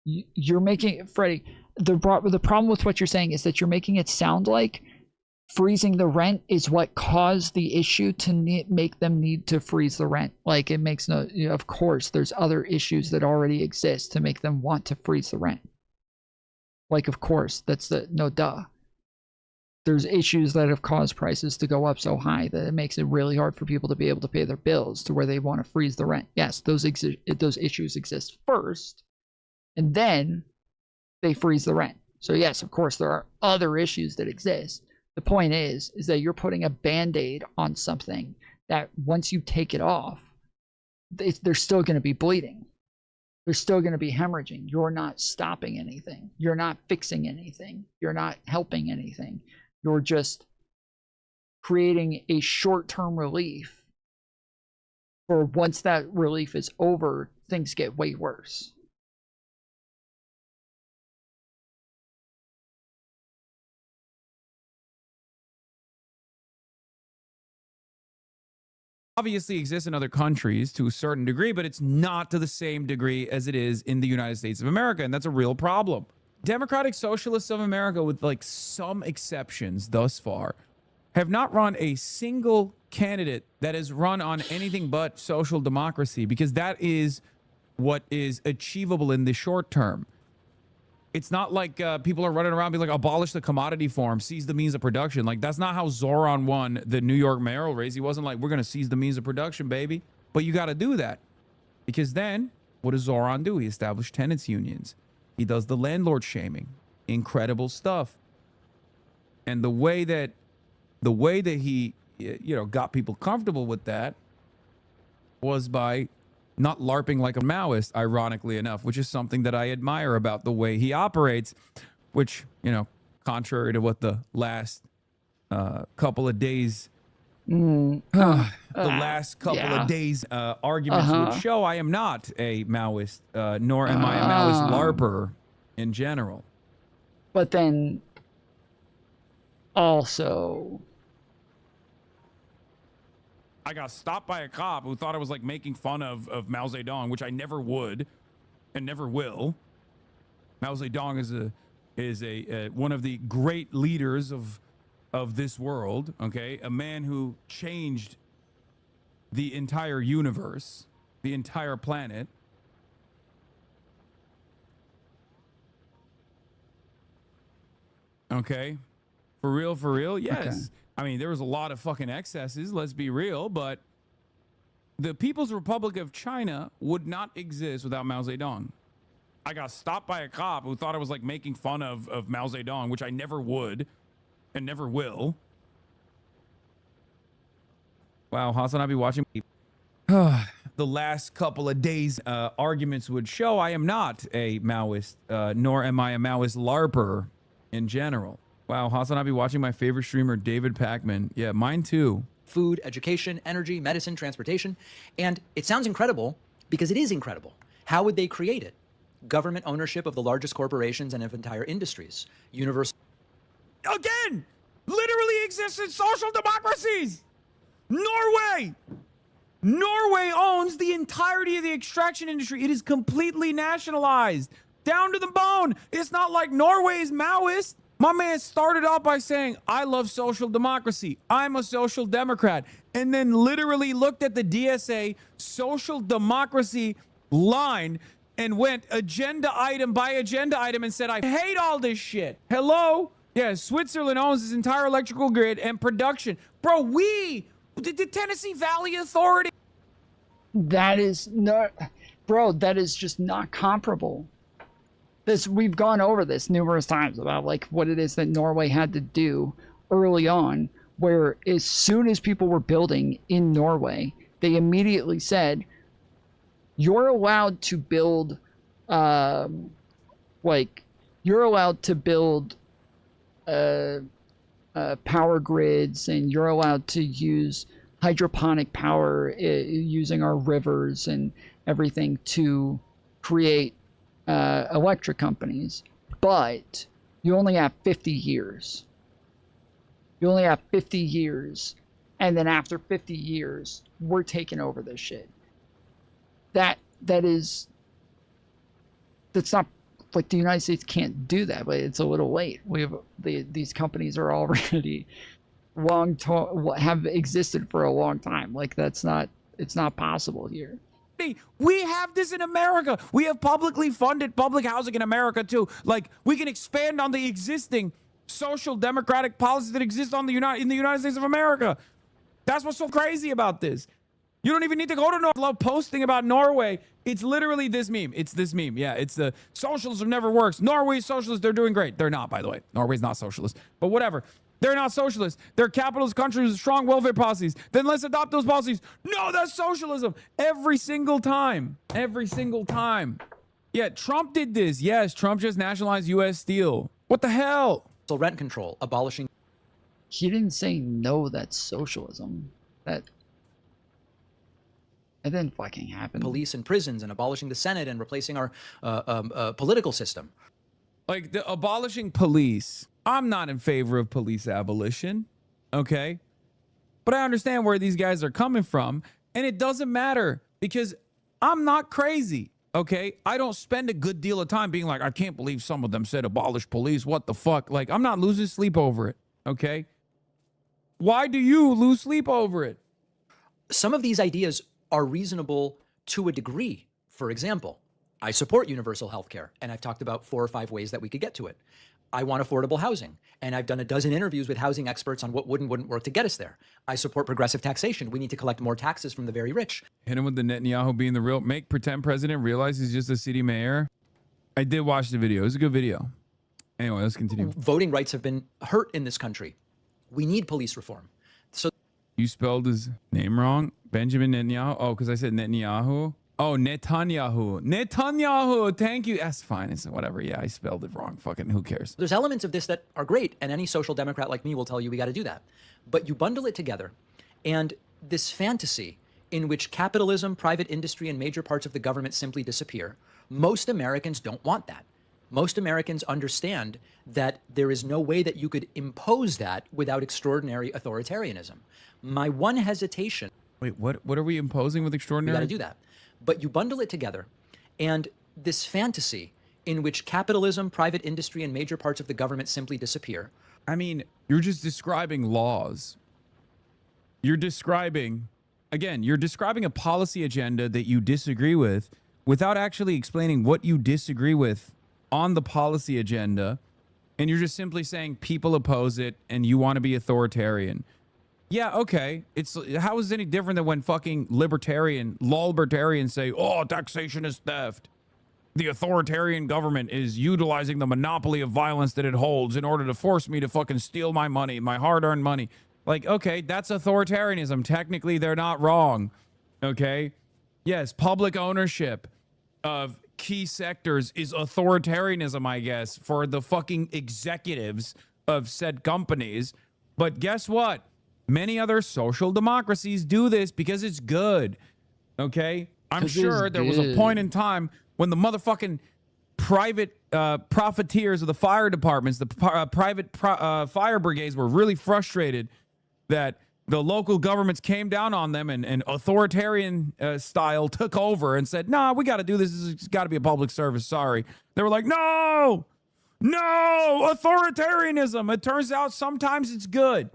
you're making, Freddie, the problem with what you're saying is that you're making it sound like freezing the rent is what caused the issue to make them need to freeze the rent. Like, it makes no, of course, there's other issues that already exist to make them want to freeze the rent. Like, of course, that's no duh. There's issues that have caused prices to go up so high that it makes it really hard for people to be able to pay their bills to where they want to freeze the rent. Yes, those issues exist first, and then they freeze the rent. So yes, of course, there are other issues that exist. The point is that you're putting a Band-Aid on something that once you take it off, there's still going to be bleeding. There's still going to be hemorrhaging. You're not stopping anything. You're not fixing anything. You're not helping anything. You're just creating a short-term relief. For once that relief is over, things get way worse. Obviously exists in other countries to a certain degree, but it's not to the same degree as it is in the United States of America, and that's a real problem. Democratic Socialists of America, with like some exceptions thus far, have not run a single candidate that has run on anything but social democracy, because that is what is achievable in the short term. It's not like people are running around being like, abolish the commodity form, seize the means of production. Like, that's not how Zoran won the New York mayoral race. He wasn't like, we're going to seize the means of production, baby. But you got to do that, because then what does Zoran do? He established tenants unions. He does the landlord shaming. Incredible stuff. And the way that he, got people comfortable with that was by not LARPing like a Maoist, ironically enough, which is something that I admire about the way he operates, which, contrary to what the last couple of days, arguments would show, I am not a Maoist, nor am I a Maoist LARPer in general. But then also, I got stopped by a cop who thought I was like making fun of Mao Zedong, which I never would and never will. Mao Zedong is a one of the great leaders of this world, okay? A man who changed the entire universe, the entire planet. Okay? For real, yes. Okay. I mean, there was a lot of fucking excesses, let's be real, but The People's Republic of China would not exist without Mao Zedong. I got stopped by a cop who thought I was like making fun of Mao Zedong, which I never would and never will. Wow, Hasan, I'll be watching. The last couple of days, arguments would show I am not a Maoist, nor am I a Maoist LARPer in general. Wow, Hasan, I'll be watching my favorite streamer, David Pacman. Yeah, mine too. Food, education, energy, medicine, transportation. And it sounds incredible because it is incredible. How would they create it? Government ownership of the largest corporations and of entire industries. Universal. Again, literally exists in social democracies. Norway owns the entirety of the extraction industry. It is completely nationalized, down to the bone. It's not like Norway is Maoist. My man started off by saying, I love social democracy. I'm a social democrat. And then literally looked at the DSA social democracy line and went agenda item by agenda item and said, I hate all this shit. Hello? Yeah, Switzerland owns this entire electrical grid and production. Bro, the Tennessee Valley Authority. That is not, bro, that is just not comparable. We've gone over this numerous times about like what it is that Norway had to do early on, where as soon as people were building in Norway, they immediately said, you're allowed to build, power grids, and you're allowed to use hydroponic power using our rivers and everything to create electric companies, but you only have 50 years. You only have 50 years, and then after 50 years, we're taking over this shit. That's not like the United States can't do that, but it's a little late. We have these companies are already have existed for a long time. Like it's not possible here. We have this in America. We have publicly funded public housing in America too. Like we can expand on the existing social democratic policies that exist in the United States of America. That's what's so crazy about this. You don't even need to go to Norway. I love posting about Norway. It's literally this meme. It's this meme. Yeah, it's the socialism never works. Norway's socialist. They're doing great. They're not, by the way. Norway's not socialist. But whatever. They're not socialist. They're capitalist countries with strong welfare policies. Then let's adopt those policies. No, that's socialism. Every single time. Every single time. Yeah, Trump did this. Yes, Trump just nationalized U.S. Steel. What the hell? So rent control, abolishing. He didn't say no, that's socialism. That didn't fucking happen. Police and prisons, and abolishing the Senate and replacing our political system. Like the abolishing police. I'm not in favor of police abolition, okay? But I understand where these guys are coming from, and it doesn't matter because I'm not crazy, okay? I don't spend a good deal of time being like, I can't believe some of them said abolish police. What the fuck? Like, I'm not losing sleep over it, okay? Why do you lose sleep over it? Some of these ideas are reasonable to a degree. For example, I support universal health care, and I've talked about 4 or 5 ways that we could get to it. I want affordable housing, and I've done a dozen interviews with housing experts on what would and wouldn't work to get us there. I support progressive taxation. We need to collect more taxes from the very rich. Hit him with the Netanyahu being the real, make pretend president realize he's just a city mayor. I did watch the video. It was a good video. Anyway, let's continue. Voting rights have been hurt in this country. We need police reform. So you spelled his name wrong? Benjamin Netanyahu? Oh, because I said Netanyahu? Oh, Netanyahu. Netanyahu. Thank you. That's fine. It's whatever. Yeah, I spelled it wrong. Fucking who cares? There's elements of this that are great, and any social democrat like me will tell you we got to do that. But you bundle it together, and this fantasy in which capitalism, private industry, and major parts of the government simply disappear, most Americans don't want that. Most Americans understand that there is no way that you could impose that without extraordinary authoritarianism. My one hesitation... Wait, what are we imposing with extraordinary? We got to do that. But you bundle it together, and this fantasy in which capitalism, private industry, and major parts of the government simply disappear. I mean, you're just describing laws. You're describing a policy agenda that you disagree with without actually explaining what you disagree with on the policy agenda. And you're just simply saying people oppose it and you want to be authoritarian. Yeah, okay. It's how is it any different than when fucking libertarians say, "Oh, taxation is theft. The authoritarian government is utilizing the monopoly of violence that it holds in order to force me to fucking steal my money, my hard-earned money." Like, okay, that's authoritarianism. Technically, they're not wrong. Okay? Yes, public ownership of key sectors is authoritarianism, I guess, for the fucking executives of said companies. But guess what? Many other social democracies do this because it's good. Okay? I'm sure there was a point in time when the motherfucking private profiteers of the fire departments, the private fire brigades were really frustrated that the local governments came down on them and authoritarian style took over and said, "Nah, we got to do this. This has got to be a public service. Sorry." They were like, "No, authoritarianism. It turns out sometimes it's good."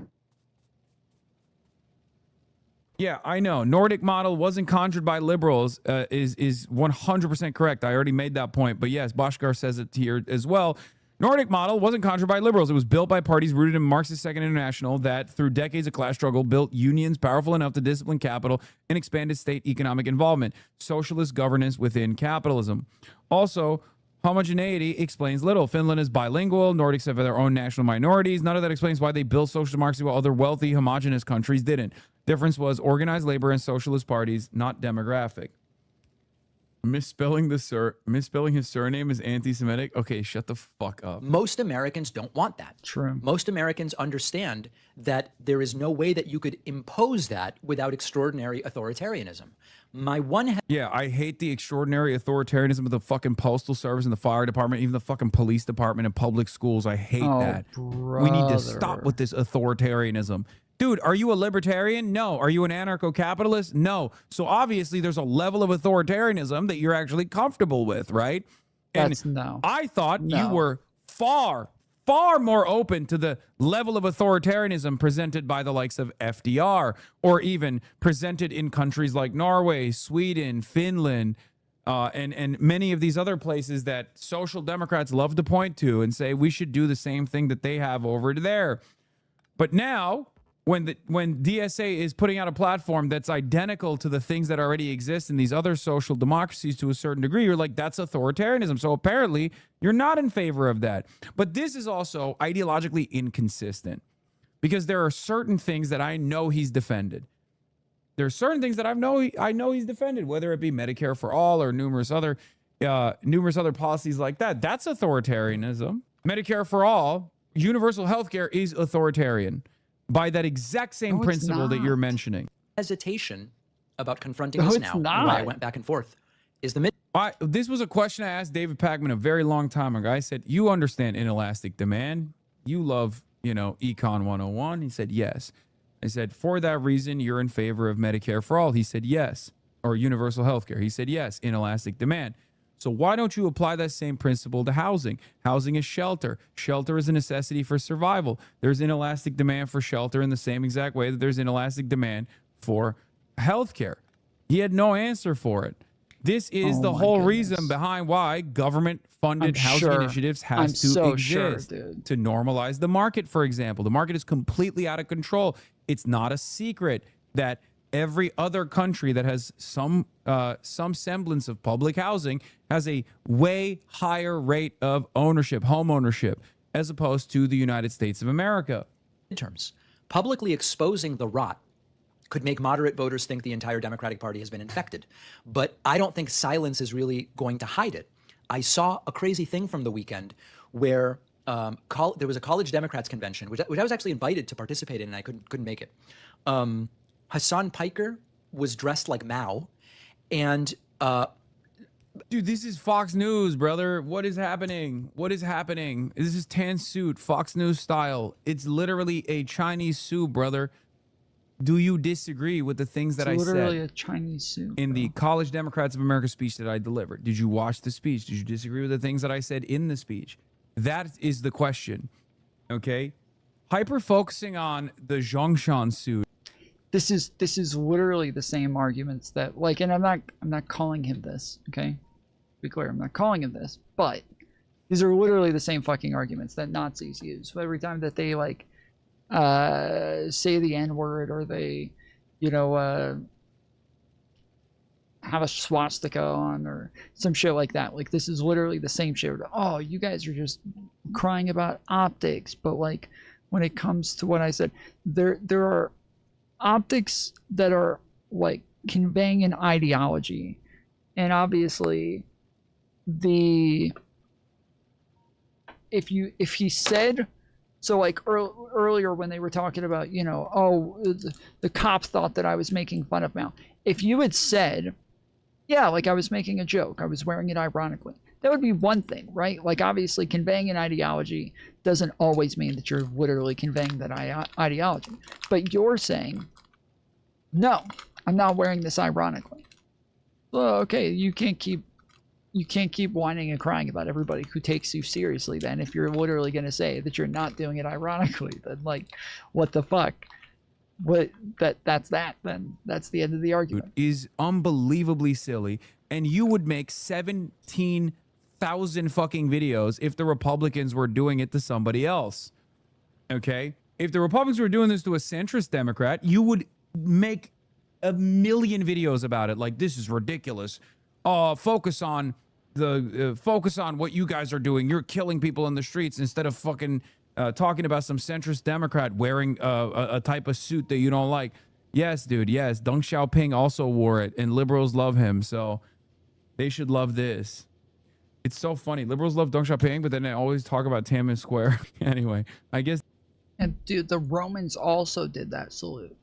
Yeah, I know. Nordic model wasn't conjured by liberals is 100% correct. I already made that point. But yes, Bashkar says it here as well. Nordic model wasn't conjured by liberals. It was built by parties rooted in Marxist Second International that, through decades of class struggle, built unions powerful enough to discipline capital and expanded state economic involvement. Socialist governance within capitalism. Also, homogeneity explains little. Finland is bilingual. Nordics have their own national minorities. None of that explains why they built social democracy while other wealthy, homogenous countries didn't. Difference was organized labor and socialist parties, not demographic. Misspelling his surname is anti-Semitic. Okay, shut the fuck up. Most Americans don't want that. True. Most Americans understand that there is no way that you could impose that without extraordinary authoritarianism. Yeah, I hate the extraordinary authoritarianism of the fucking postal service and the fire department, even the fucking police department and public schools. I hate that. We need to stop with this authoritarianism. Dude, are you a libertarian? No. Are you an anarcho-capitalist? No. So obviously there's a level of authoritarianism that you're actually comfortable with, right? And no. I thought you were far more open to the level of authoritarianism presented by the likes of FDR, or even presented in countries like Norway, Sweden, Finland, and many of these other places that social democrats love to point to and say we should do the same thing that they have over there. But now, when DSA is putting out a platform that's identical to the things that already exist in these other social democracies to a certain degree, you're like, that's authoritarianism. So apparently you're not in favor of that. But this is also ideologically inconsistent because there are certain things that I know he's defended. There are certain things that I know he's defended, whether it be Medicare for all or numerous other policies like that. That's authoritarianism. Medicare for all, universal health care is authoritarian by that exact same principle that you're mentioning. Hesitation about confronting this now, and why I went back and forth, is the this was a question I asked David Pakman a very long time ago. I said, "You understand inelastic demand. You love, Econ 101." He said, "Yes." I said, "For that reason, you're in favor of Medicare for all." He said, "Yes." Or universal health care. He said, "Yes, inelastic demand." So why don't you apply that same principle to housing? Housing is shelter. Shelter is a necessity for survival. There's inelastic demand for shelter in the same exact way that there's inelastic demand for healthcare. He had no answer for it. This is the whole reason behind why government-funded housing initiatives has to exist to normalize the market, for example. The market is completely out of control. It's not a secret that every other country that has some semblance of public housing has a way higher rate of ownership, home ownership, as opposed to the United States of America. Terms. Publicly exposing the rot could make moderate voters think the entire Democratic Party has been infected. But I don't think silence is really going to hide it. I saw a crazy thing from the weekend where there was a college Democrats convention, which I was actually invited to participate in, and I couldn't make it. Hasan Piker was dressed like Mao, and dude, this is Fox News, brother. What is happening? What is happening? This is tan suit, Fox News style. It's literally a Chinese suit, brother. Do you disagree with the things that I said? Literally a Chinese suit in the College Democrats of America speech that I delivered. Did you watch the speech? Did you disagree with the things that I said in the speech? That is the question. Okay, hyper focusing on the Zhongshan suit. This is literally the same arguments that, like, and I'm not calling him this, okay? Be clear, I'm not calling him this, but these are literally the same fucking arguments that Nazis use. So every time that they like say the N-word, or they, you know, have a swastika on, or some shit like that. Like, this is literally the same shit. Oh, you guys are just crying about optics, but like when it comes to what I said, there are optics that are like conveying an ideology, and obviously if he said, so like earlier when they were talking about, you know, oh, the cops thought that I was making fun of Mal. If you had said, yeah, like I was making a joke, I was wearing it ironically, that would be one thing, right? Like, obviously conveying an ideology doesn't always mean that you're literally conveying that ideology. But you're saying, no, I'm not wearing this ironically. Well, okay, you can't keep whining and crying about everybody who takes you seriously then, if you're literally going to say that you're not doing it ironically. Then, like, what the fuck? That's then that's the end of the argument. Is unbelievably silly, and you would make 17,000 fucking videos if the Republicans were doing it to somebody else. Okay? If the Republicans were doing this to a centrist Democrat, you would make a million videos about it. Like, this is ridiculous. Focus on what you guys are doing. You're killing people in the streets, instead of fucking talking about some centrist Democrat wearing a type of suit that you don't like. Yes, dude, yes. Deng Xiaoping also wore it, and liberals love him, so they should love this. It's so funny. Liberals love Deng Xiaoping, but then they always talk about Tiananmen Square. Anyway, I guess. And dude, the Romans also did that salute.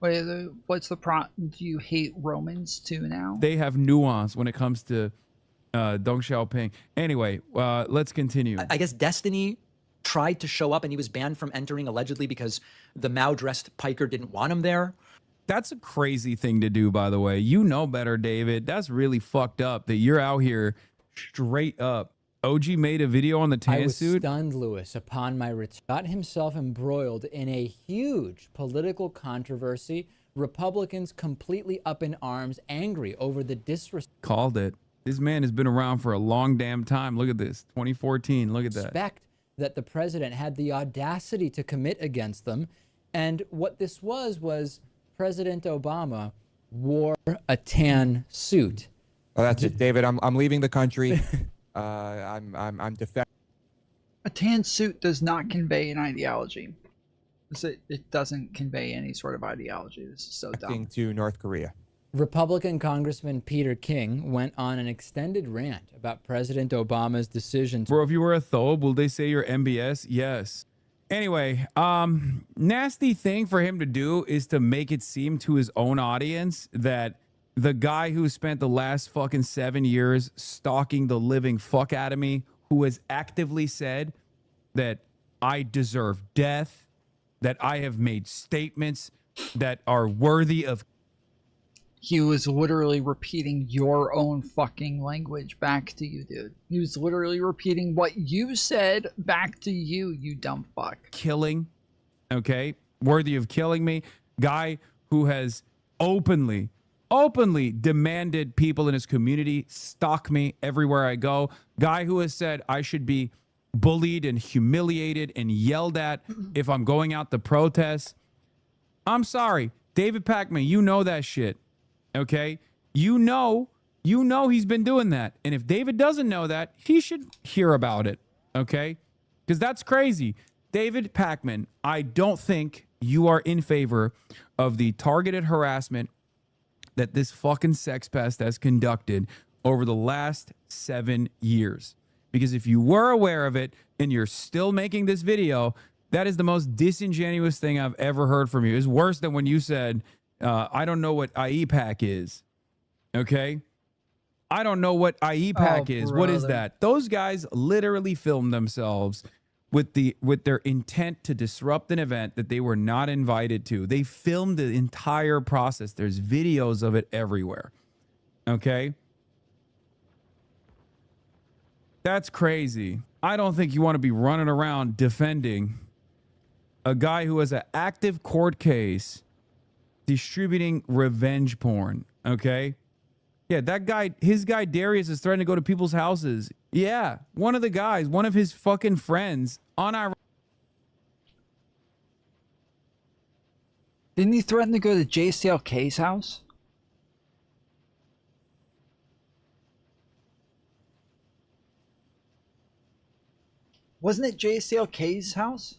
Wait, what's the do you hate Romans too now? They have nuance when it comes to Deng Xiaoping. Anyway, let's continue. I guess Destiny tried to show up, and he was banned from entering allegedly because the Mao-dressed piker didn't want him there. That's a crazy thing to do, by the way. You know better, David. That's really fucked up that you're out here straight up. OG made a video on the tan I was suit. stunned, Lewis, upon my return. Got himself embroiled in a huge political controversy. Republicans completely up in arms, angry over the disrespect. Called it. This man has been around for a long damn time. Look at this. 2014. Look at that. That the president had the audacity to commit against them. And what this was President Obama wore a tan suit. Oh, that's it, David. I'm leaving the country. I'm defecting. A tan suit does not convey an ideology. It doesn't convey any sort of ideology. This is so dumb. To North Korea. Republican Congressman Peter King went on an extended rant about President Obama's decision to... Bro, if you were a thobe, will they say you're MBS? Yes. Anyway, nasty thing for him to do is to make it seem to his own audience that the guy who spent the last fucking 7 years stalking the living fuck out of me, who has actively said that I deserve death, that I have made statements that are worthy of... He was literally repeating your own fucking language back to you, dude. He was literally repeating what you said back to you, you dumb fuck. Killing, okay? Worthy of killing me. Guy who has openly demanded people in his community stalk me everywhere I go. Guy who has said I should be bullied and humiliated and yelled at if I'm going out to protest. I'm sorry, David Pakman, you know that shit. Okay, you know he's been doing that, and if David doesn't know that, he should hear about it. Okay, because that's crazy. David Pakman, I don't think you are in favor of the targeted harassment that this fucking sex pest has conducted over the last 7 years. Because if you were aware of it and you're still making this video, that is the most disingenuous thing I've ever heard from you. It's worse than when you said, I don't know what IEPAC is. Okay? I don't know what IEPAC is. What is that? Those guys literally filmed themselves with their intent to disrupt an event that they were not invited to. They filmed the entire process. There's videos of it everywhere. Okay? That's crazy. I don't think you want to be running around defending a guy who has an active court case distributing revenge porn, okay? Yeah, that guy, his guy Darius is threatening to go to people's houses. Yeah, one of the guys, one of his fucking friends on our... Didn't he threaten to go to JCLK's house? Wasn't it JCLK's house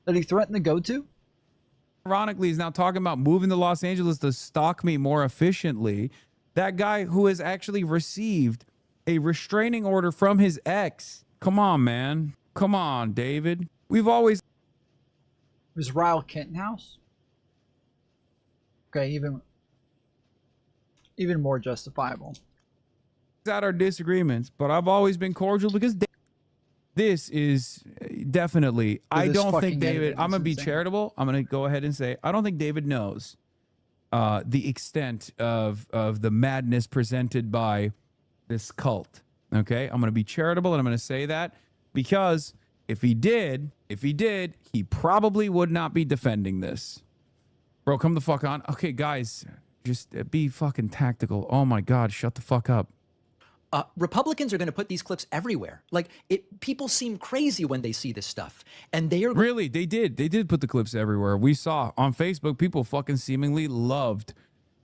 that he threatened to go to? Ironically, he's now talking about moving to Los Angeles to stalk me more efficiently. That guy who has actually received a restraining order from his ex. Come on, man. Come on, David. We've always... It was Ryle Kittenhouse? Okay, even more justifiable. ...out our disagreements, but I've always been cordial because this is definitely... I don't think David... I'm going to be charitable. I'm going to go ahead and say, I don't think David knows the extent of the madness presented by this cult. Okay? I'm going to be charitable, and I'm going to say that because if he did, he probably would not be defending this. Bro, come the fuck on. Okay, guys, just be fucking tactical. Oh my God, shut the fuck up. Republicans are going to put these clips everywhere. Like, people seem crazy when they see this stuff. And they are... Really, they did put the clips everywhere. We saw on Facebook, people fucking seemingly loved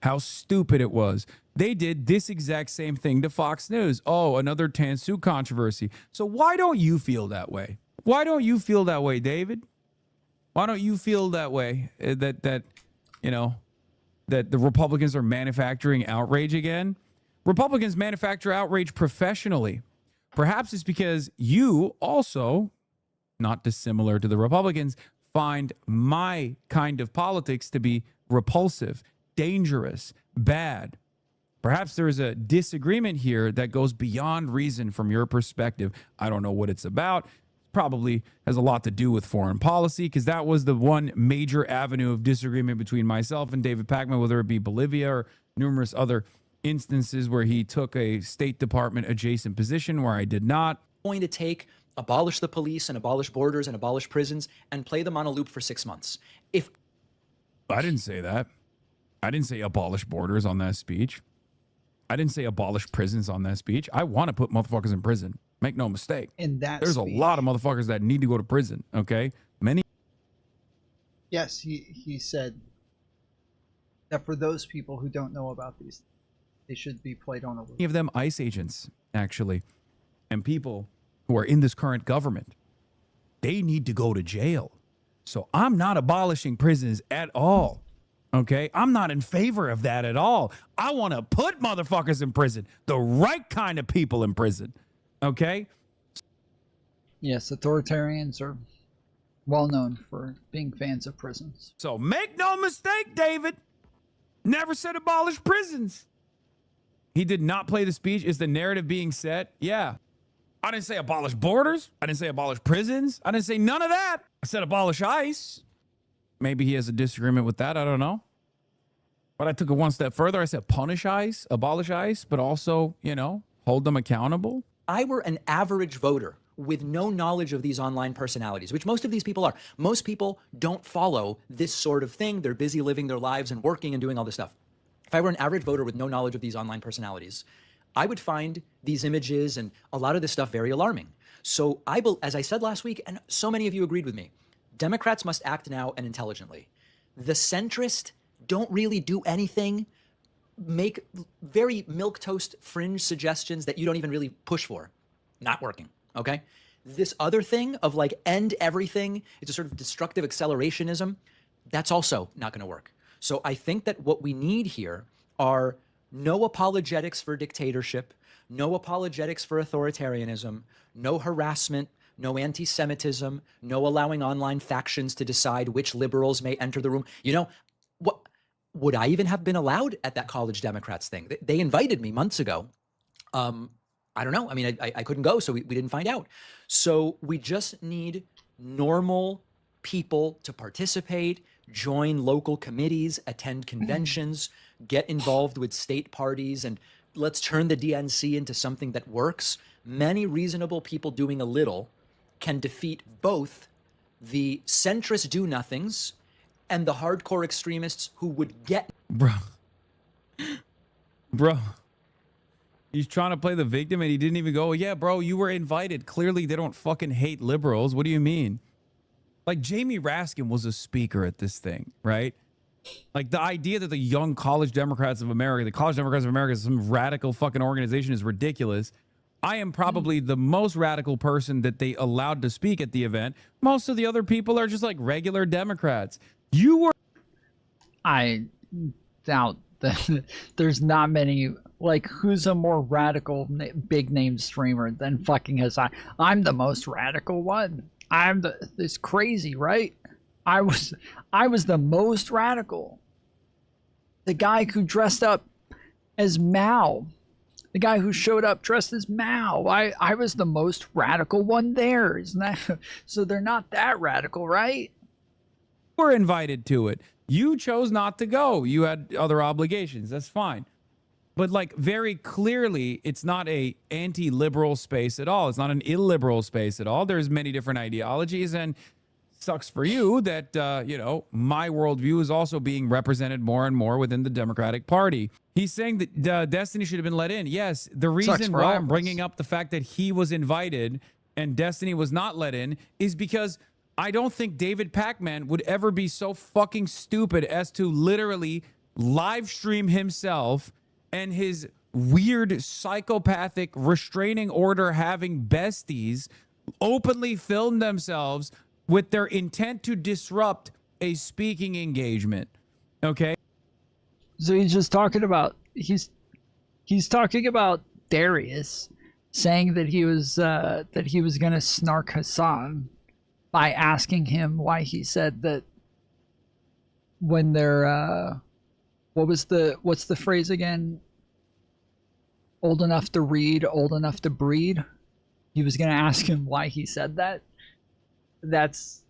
how stupid it was. They did this exact same thing to Fox News. Oh, another Tansu controversy. So why don't you feel that way? Why don't you feel that way, David? Why don't you feel that way? That you know, that the Republicans are manufacturing outrage again? Republicans manufacture outrage professionally. Perhaps it's because you also, not dissimilar to the Republicans, find my kind of politics to be repulsive, dangerous, bad. Perhaps there is a disagreement here that goes beyond reason from your perspective. I don't know what it's about. Probably has a lot to do with foreign policy, because that was the one major avenue of disagreement between myself and David Pakman, whether it be Bolivia or numerous other instances where he took a State Department adjacent position where I did not. Going to abolish the police and abolish borders and abolish prisons and play them on a loop for 6 months. I didn't say that. I didn't say abolish borders on that speech. I didn't say abolish prisons on that speech. I want to put motherfuckers in prison. Make no mistake. There's a lot of motherfuckers that need to go to prison, okay? Many. Yes, he said that for those people who don't know about these, they should be played on a loop. Many of them ICE agents, actually, and people who are in this current government, they need to go to jail. So I'm not abolishing prisons at all, okay? I'm not in favor of that at all. I want to put motherfuckers in prison, the right kind of people in prison, okay? Yes, authoritarians are well known for being fans of prisons. So make no mistake, David, never said abolish prisons. He did not play the speech. Is the narrative being set? Yeah. I didn't say abolish borders. I didn't say abolish prisons. I didn't say none of that. I said abolish ICE. Maybe he has a disagreement with that. I don't know. But I took it one step further. I said punish ICE, abolish ICE, but also, you know, hold them accountable. I were an average voter with no knowledge of these online personalities, which most of these people are. Most people don't follow this sort of thing. They're busy living their lives and working and doing all this stuff. If I were an average voter with no knowledge of these online personalities, I would find these images and a lot of this stuff very alarming. So as I said last week, and so many of you agreed with me, Democrats must act now and intelligently. The centrists don't really do anything, make very milquetoast fringe suggestions that you don't even really push for. Not working, okay? This other thing of like end everything, it's a sort of destructive accelerationism, that's also not gonna work. So I think that what we need here are no apologetics for dictatorship, no apologetics for authoritarianism, no harassment, no anti-Semitism, no allowing online factions to decide which liberals may enter the room. You know, what would I even have been allowed at that college Democrats thing? They invited me months ago. I don't know. I mean, I couldn't go, so we didn't find out. So we just need normal people to participate, join local committees, attend conventions, get involved with state parties, and let's turn the DNC into something that works. Many reasonable people doing a little can defeat both the centrist do-nothings and the hardcore extremists who would get... Bro. He's trying to play the victim and he didn't even go, yeah, bro, you were invited. Clearly they don't fucking hate liberals. What do you mean? Like Jamie Raskin was a speaker at this thing, right? Like the idea that the Young College Democrats of America, the College Democrats of America is some radical fucking organization is ridiculous. I am probably the most radical person that they allowed to speak at the event. Most of the other people are just like regular Democrats. You were... I doubt that there's not many, like, who's a more radical big name streamer than fucking Hasan? I'm the most radical one. It's crazy, right? I was the most radical. The guy who dressed up as Mao. The guy who showed up dressed as Mao. I was the most radical one there. Isn't that so? They're not that radical, right? Were invited to it. You chose not to go. You had other obligations. That's fine. But like very clearly, it's not a anti-liberal space at all. It's not an illiberal space at all. There's many different ideologies, and sucks for you that, you know, my worldview is also being represented more and more within the Democratic Party. He's saying that Destiny should have been let in. Yes, the reason why I'm bringing up the fact that he was invited and Destiny was not let in is because I don't think David Pacman would ever be so fucking stupid as to literally live stream himself and his weird psychopathic restraining order having besties openly film themselves with their intent to disrupt a speaking engagement. Okay? So he's just talking about he's talking about Darius saying that he was going to snark Hasan by asking him why he said that when they're what's the phrase again? Old enough to read, old enough to breed. He was going to ask him why he said that. That's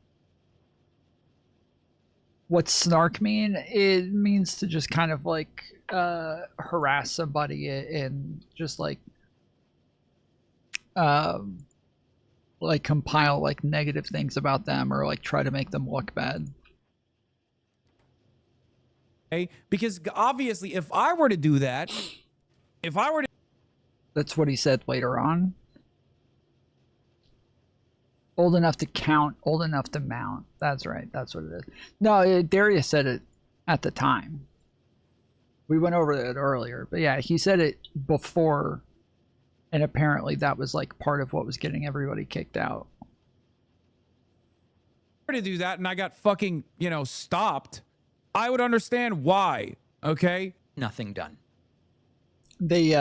what snark mean. It means to just kind of like harass somebody and just like compile like negative things about them or like try to make them look bad. Okay? Because obviously if I were to do that, that's what he said later on. Old enough to count, old enough to mount. That's right. That's what it is. No, Darius said it at the time. We went over it earlier. But yeah, he said it before. And apparently that was like part of what was getting everybody kicked out. To do that and I got fucking, you know, stopped, I would understand why. Okay? Nothing done. They,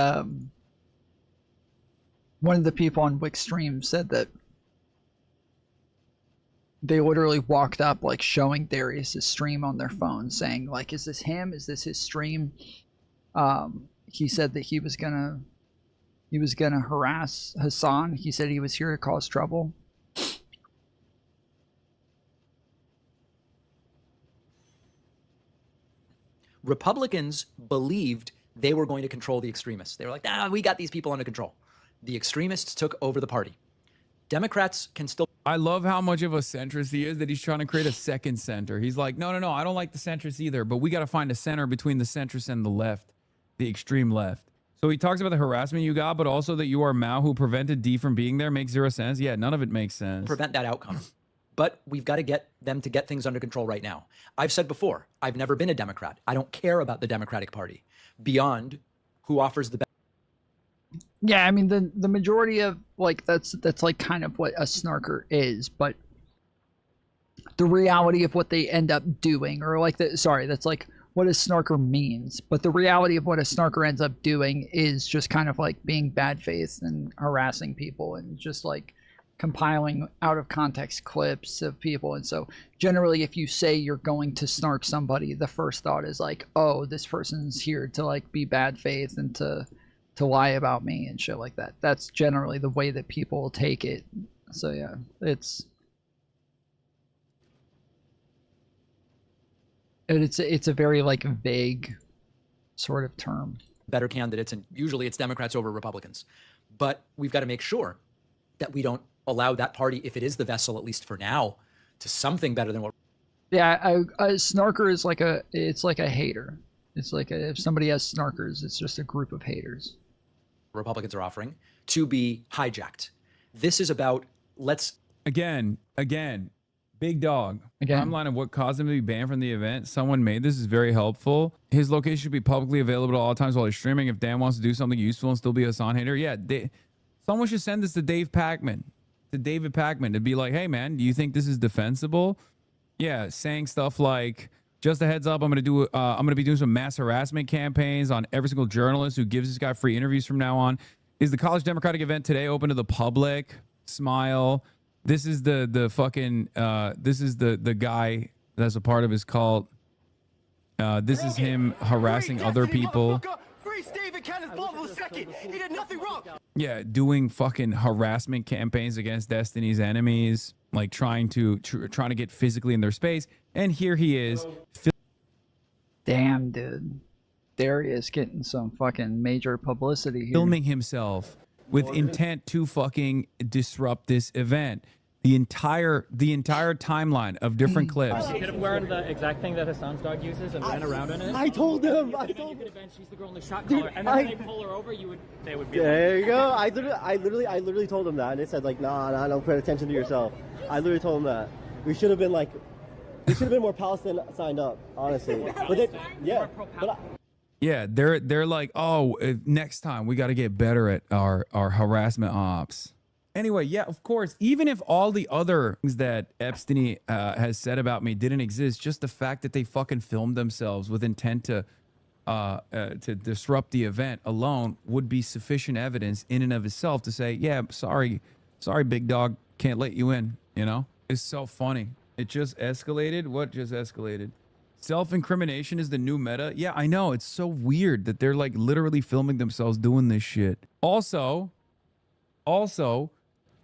one of the people on Whick stream said that they literally walked up like showing Darius's stream on their phone saying like, is this him? Is this his stream? He said that he was gonna harass Hasan. He said he was here to cause trouble. Republicans believed they were going to control the extremists. They were like, nah, we got these people under control. The extremists took over the party. Democrats can still... I love how much of a centrist he is, that he's trying to create a second center. He's like, no, I don't like the centrists either, but we got to find a center between the centrists and the left, the extreme left. So he talks about the harassment you got, but also that you are Mao who prevented D from being there makes zero sense. Yeah, none of it makes sense. Prevent that outcome. But we've got to get them to get things under control right now. I've said before, I've never been a Democrat. I don't care about the Democratic Party beyond who offers the best. Yeah, I mean the majority of like that's like kind of what a snarker is, but the reality of what they end up doing, or like that's like what a snarker means, but the reality of what a snarker ends up doing is just kind of like being bad faith and harassing people and just like compiling out of context clips of people. And so generally if you say you're going to snark somebody, the first thought is like, oh, this person's here to like be bad faith and to lie about me and shit like that. That's generally the way that people take it. So yeah, it's a very like vague sort of term. Better candidates, and usually it's Democrats over Republicans. But we've got to make sure that we don't allow that party, if it is the vessel, at least for now, to something better than what. Yeah, a snarker is like it's like a hater. It's like if somebody has snarkers, it's just a group of haters. Republicans are offering to be hijacked. This is about again, Big Dog. Again. Timeline of what caused him to be banned from the event. Someone made this is very helpful. His location should be publicly available at all times while he's streaming. If Dan wants to do something useful and still be a Hasan hater, yeah, someone should send this to David Pakman to be like, hey man, do you think this is defensible? Yeah, saying stuff like, just a heads up, I'm gonna be doing some mass harassment campaigns on every single journalist who gives this guy free interviews from now on. Is the College Democratic event today open to the public? Smile. This is the fucking this is the guy that's a part of his cult. This is him harassing other people. Yeah, doing fucking harassment campaigns against Destiny's enemies, like trying to get physically in their space. And here he is. Damn, dude. Darius getting some fucking major publicity here. Filming himself with intent to fucking disrupt this event. The entire timeline of different clips. He could have worn the exact thing that Hasan's dog uses and ran around in it. I told him. You could have been, she's the girl in the shot collar, and then when they pull her over, they would be. There you go. I literally told him that, and they said like, nah, don't pay attention to yourself. I literally told him that. We should have been more Palestine signed up, honestly. But they, yeah, yeah, they're like, oh, next time we got to get better at our harassment ops. Anyway, yeah, of course, even if all the other things that Epstein has said about me didn't exist, just the fact that they fucking filmed themselves with intent to disrupt the event alone would be sufficient evidence in and of itself to say, yeah, sorry, big dog, can't let you in, you know? It's so funny. It just escalated. What just escalated? Self-incrimination is the new meta. Yeah, I know. It's so weird that they're like literally filming themselves doing this shit. Also,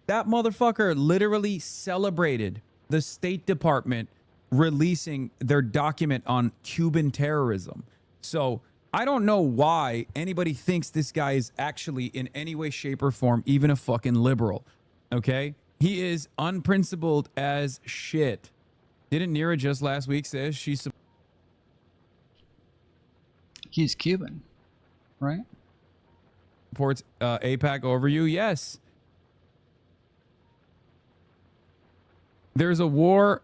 that motherfucker literally celebrated the State Department releasing their document on Cuban terrorism. So I don't know why anybody thinks this guy is actually in any way, shape, or form even a fucking liberal. Okay? He is unprincipled as shit. Didn't Nira just last week say he's Cuban, right? Supports AIPAC over you? Yes. There's a war.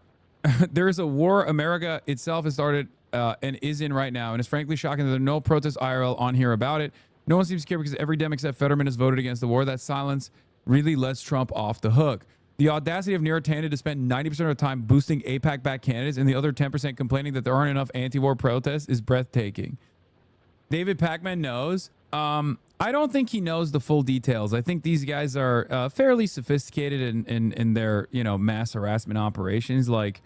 There's a war America itself has started and is in right now. And it's frankly shocking that there are no protests IRL on here about it. No one seems to care because every Dem except Fetterman has voted against the war. That silence really lets Trump off the hook. The audacity of Nira Tanda to spend 90% of the time boosting AIPAC-backed candidates and the other 10% complaining that there aren't enough anti-war protests is breathtaking. David Pakman knows. I don't think he knows the full details. I think these guys are fairly sophisticated in their, mass harassment operations. Like,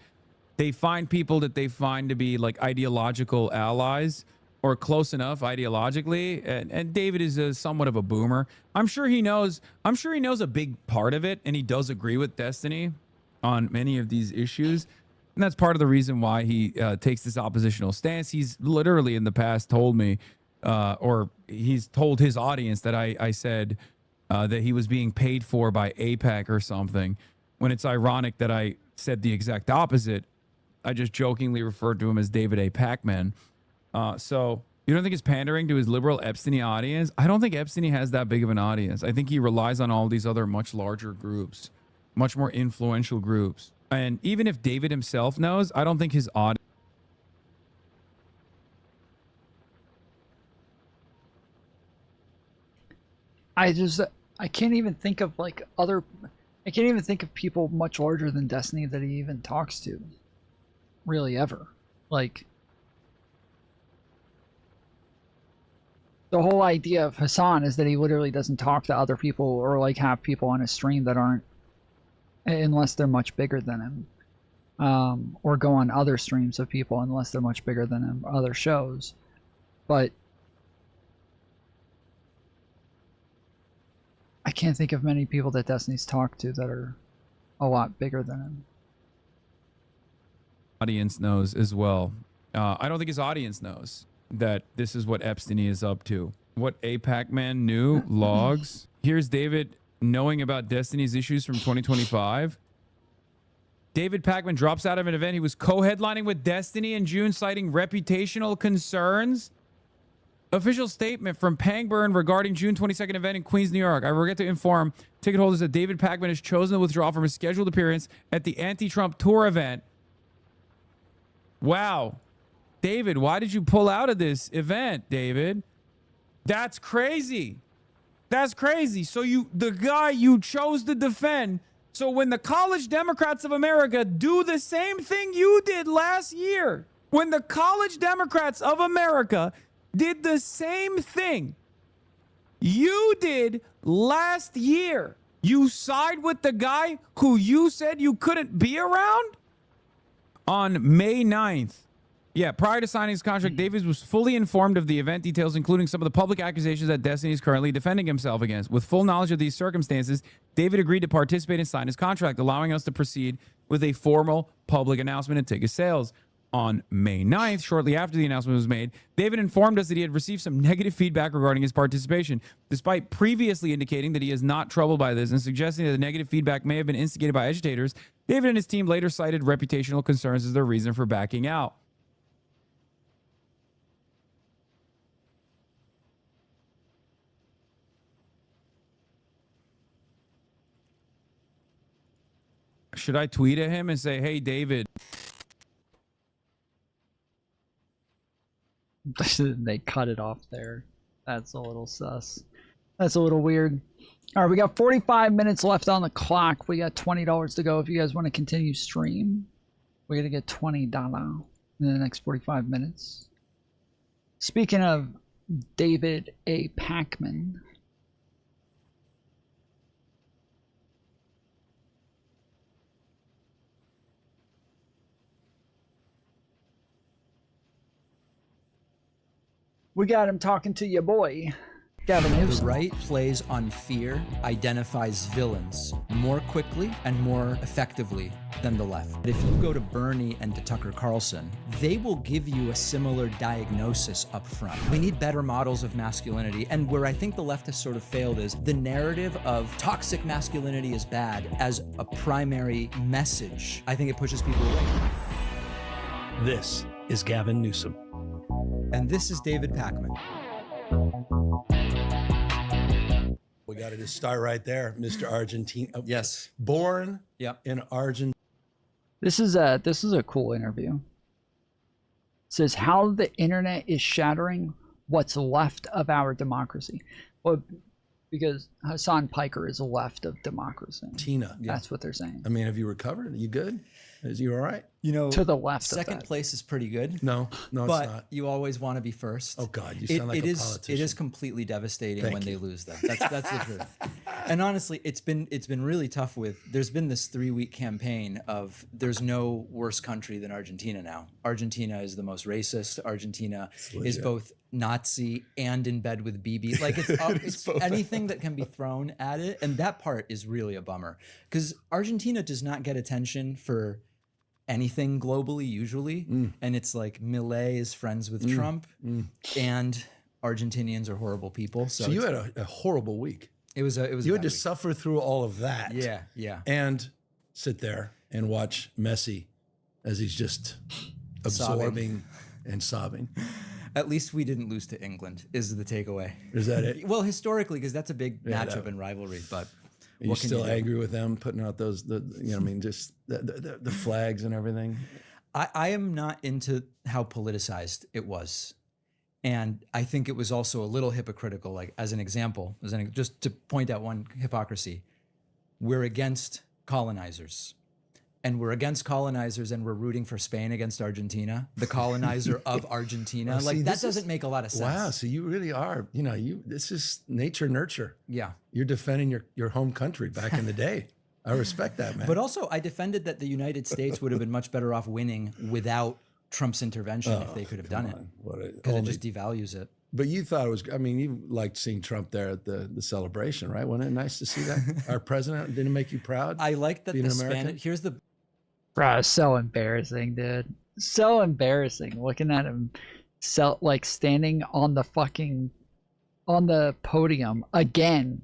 they find people that they find to be like ideological allies or close enough ideologically. And David is somewhat of a boomer. I'm sure he knows a big part of it, and he does agree with Destiny on many of these issues. And that's part of the reason why he takes this oppositional stance. He's literally in the past told me, or he's told his audience that I said that he was being paid for by AIPAC or something, when it's ironic that I said the exact opposite. I just jokingly referred to him as David A. Pakman. So you don't think it's pandering to his liberal Epstein audience? I don't think Epstein has that big of an audience. I think he relies on all these other much larger groups, much more influential groups. And even if David himself knows, I don't think his audience. I can't even think of I can't even think of people much larger than Destiny that he even talks to. Really, ever. Like, the whole idea of Hasan is that he literally doesn't talk to other people or like have people on his stream that aren't, unless they're much bigger than him, or go on other streams of people unless they're much bigger than him, other shows. But I can't think of many people that Destiny's talked to that are a lot bigger than him. Audience knows as well. I don't think his audience knows that this is what Epstein is up to. What AIPAC man knew, logs. Here's David knowing about Destiny's issues from 2025. David Pakman drops out of an event he was co-headlining with Destiny in June, citing reputational concerns. Official statement from Pangburn regarding June 22nd event in Queens, New York. I regret to inform ticket holders that David Pakman has chosen to withdraw from his scheduled appearance at the anti-Trump tour event. Wow. David, why did you pull out of this event, David? That's crazy. That's crazy. So the guy you chose to defend. So when the College Democrats of America do the same thing you did last year, when the College Democrats of America did the same thing you did last year, you side with the guy who you said you couldn't be around? On May 9th, prior to signing his contract, Davis was fully informed of the event details, including some of the public accusations that Destiny is currently defending himself against. With full knowledge of these circumstances, David agreed to participate and sign his contract, allowing us to proceed with a formal public announcement and ticket sales. On May 9th, shortly after the announcement was made, David informed us that he had received some negative feedback regarding his participation, despite previously indicating that he is not troubled by this and suggesting that the negative feedback may have been instigated by agitators. David and his team later cited reputational concerns as their reason for backing out. Should I tweet at him and say, hey, David? They cut it off there. That's a little sus. That's a little weird. All right, we got 45 minutes left on the clock. We got $20 to go. If you guys want to continue stream, we're going to get $20 in the next 45 minutes. Speaking of David A. Pakman, we got him talking to your boy, Gavin Newsom. The right plays on fear, identifies villains more quickly and more effectively than the left. If you go to Bernie and to Tucker Carlson, they will give you a similar diagnosis up front. We need better models of masculinity. And where I think the left has sort of failed is the narrative of toxic masculinity is bad as a primary message. I think it pushes people away. This is Gavin Newsom. And this is David Pakman. We got to just start right there, Mr. Argentina. Yes. Born in Argentina. This is a cool interview. It says how the internet is shattering what's left of our democracy. Well, because Hasan Piker is left of democracy. That's what they're saying. I mean, have you recovered? Are you good? Is you all right? You know, to the left. Second place is pretty good. No, it's not. You always want to be first. Oh God, you sound like a politician. It is completely devastating when they lose, though. That's the truth. And honestly, it's been really tough. There's been this 3-week campaign of there's no worse country than Argentina now. Argentina is the most racist. Argentina is both Nazi and in bed with Bibi. Like it's anything that can be thrown at it, and that part is really a bummer because Argentina does not get attention for anything globally usually, and it's like Milei is friends with Trump, and Argentinians are horrible people. So you had a horrible week. It was you had to suffer through all of that. Yeah. And sit there and watch Messi as he's just absorbing and sobbing. At least we didn't lose to England, is the takeaway. Is that it? Well, historically, because that's a big matchup and rivalry, but. Are you still angry with them putting out those, just the flags and everything? I am not into how politicized it was. And I think it was also a little hypocritical, like as an example, just to point out one hypocrisy. We're against colonizers. And we're against colonizers and we're rooting for Spain against Argentina, the colonizer of Argentina. Well, see, that doesn't make a lot of sense. Wow, so you really are, this is nature nurture. Yeah. You're defending your home country back in the day. I respect that, man. But also I defended that the United States would have been much better off winning without Trump's intervention if they could have done it. Because it just devalues it. But you thought it was, you liked seeing Trump there at the celebration, right? Wasn't it nice to see that? Our president, didn't it make you proud? I liked that the Spanish, here's the... Bro, so embarrassing, dude. So embarrassing looking at him standing on the podium again.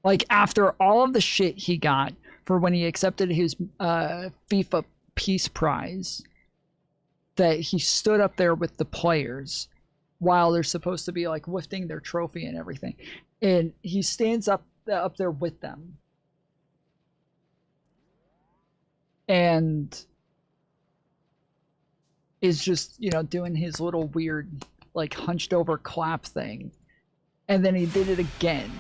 Like after all of the shit he got for when he accepted his FIFA Peace Prize, that he stood up there with the players while they're supposed to be like lifting their trophy and everything. And he stands up there with them. And is just, you know, doing his little weird, like, hunched over clap thing. And then he did it again.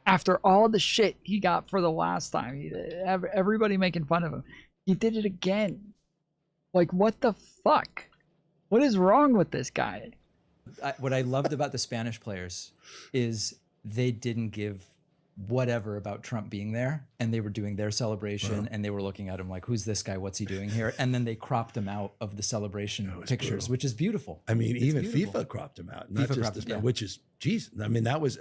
After all the shit he got for the last time, everybody making fun of him, he did it again. Like, what the fuck? What is wrong with this guy? What I loved about the Spanish players is they didn't give whatever about Trump being there, and they were doing their celebration, and they were looking at him like, who's this guy? What's he doing here? And then they cropped him out of the celebration pictures, brutal. which is beautiful. I mean, It's even beautiful. FIFA cropped him out, not FIFA just cropped the him, yeah. which is, geez, I mean, that was,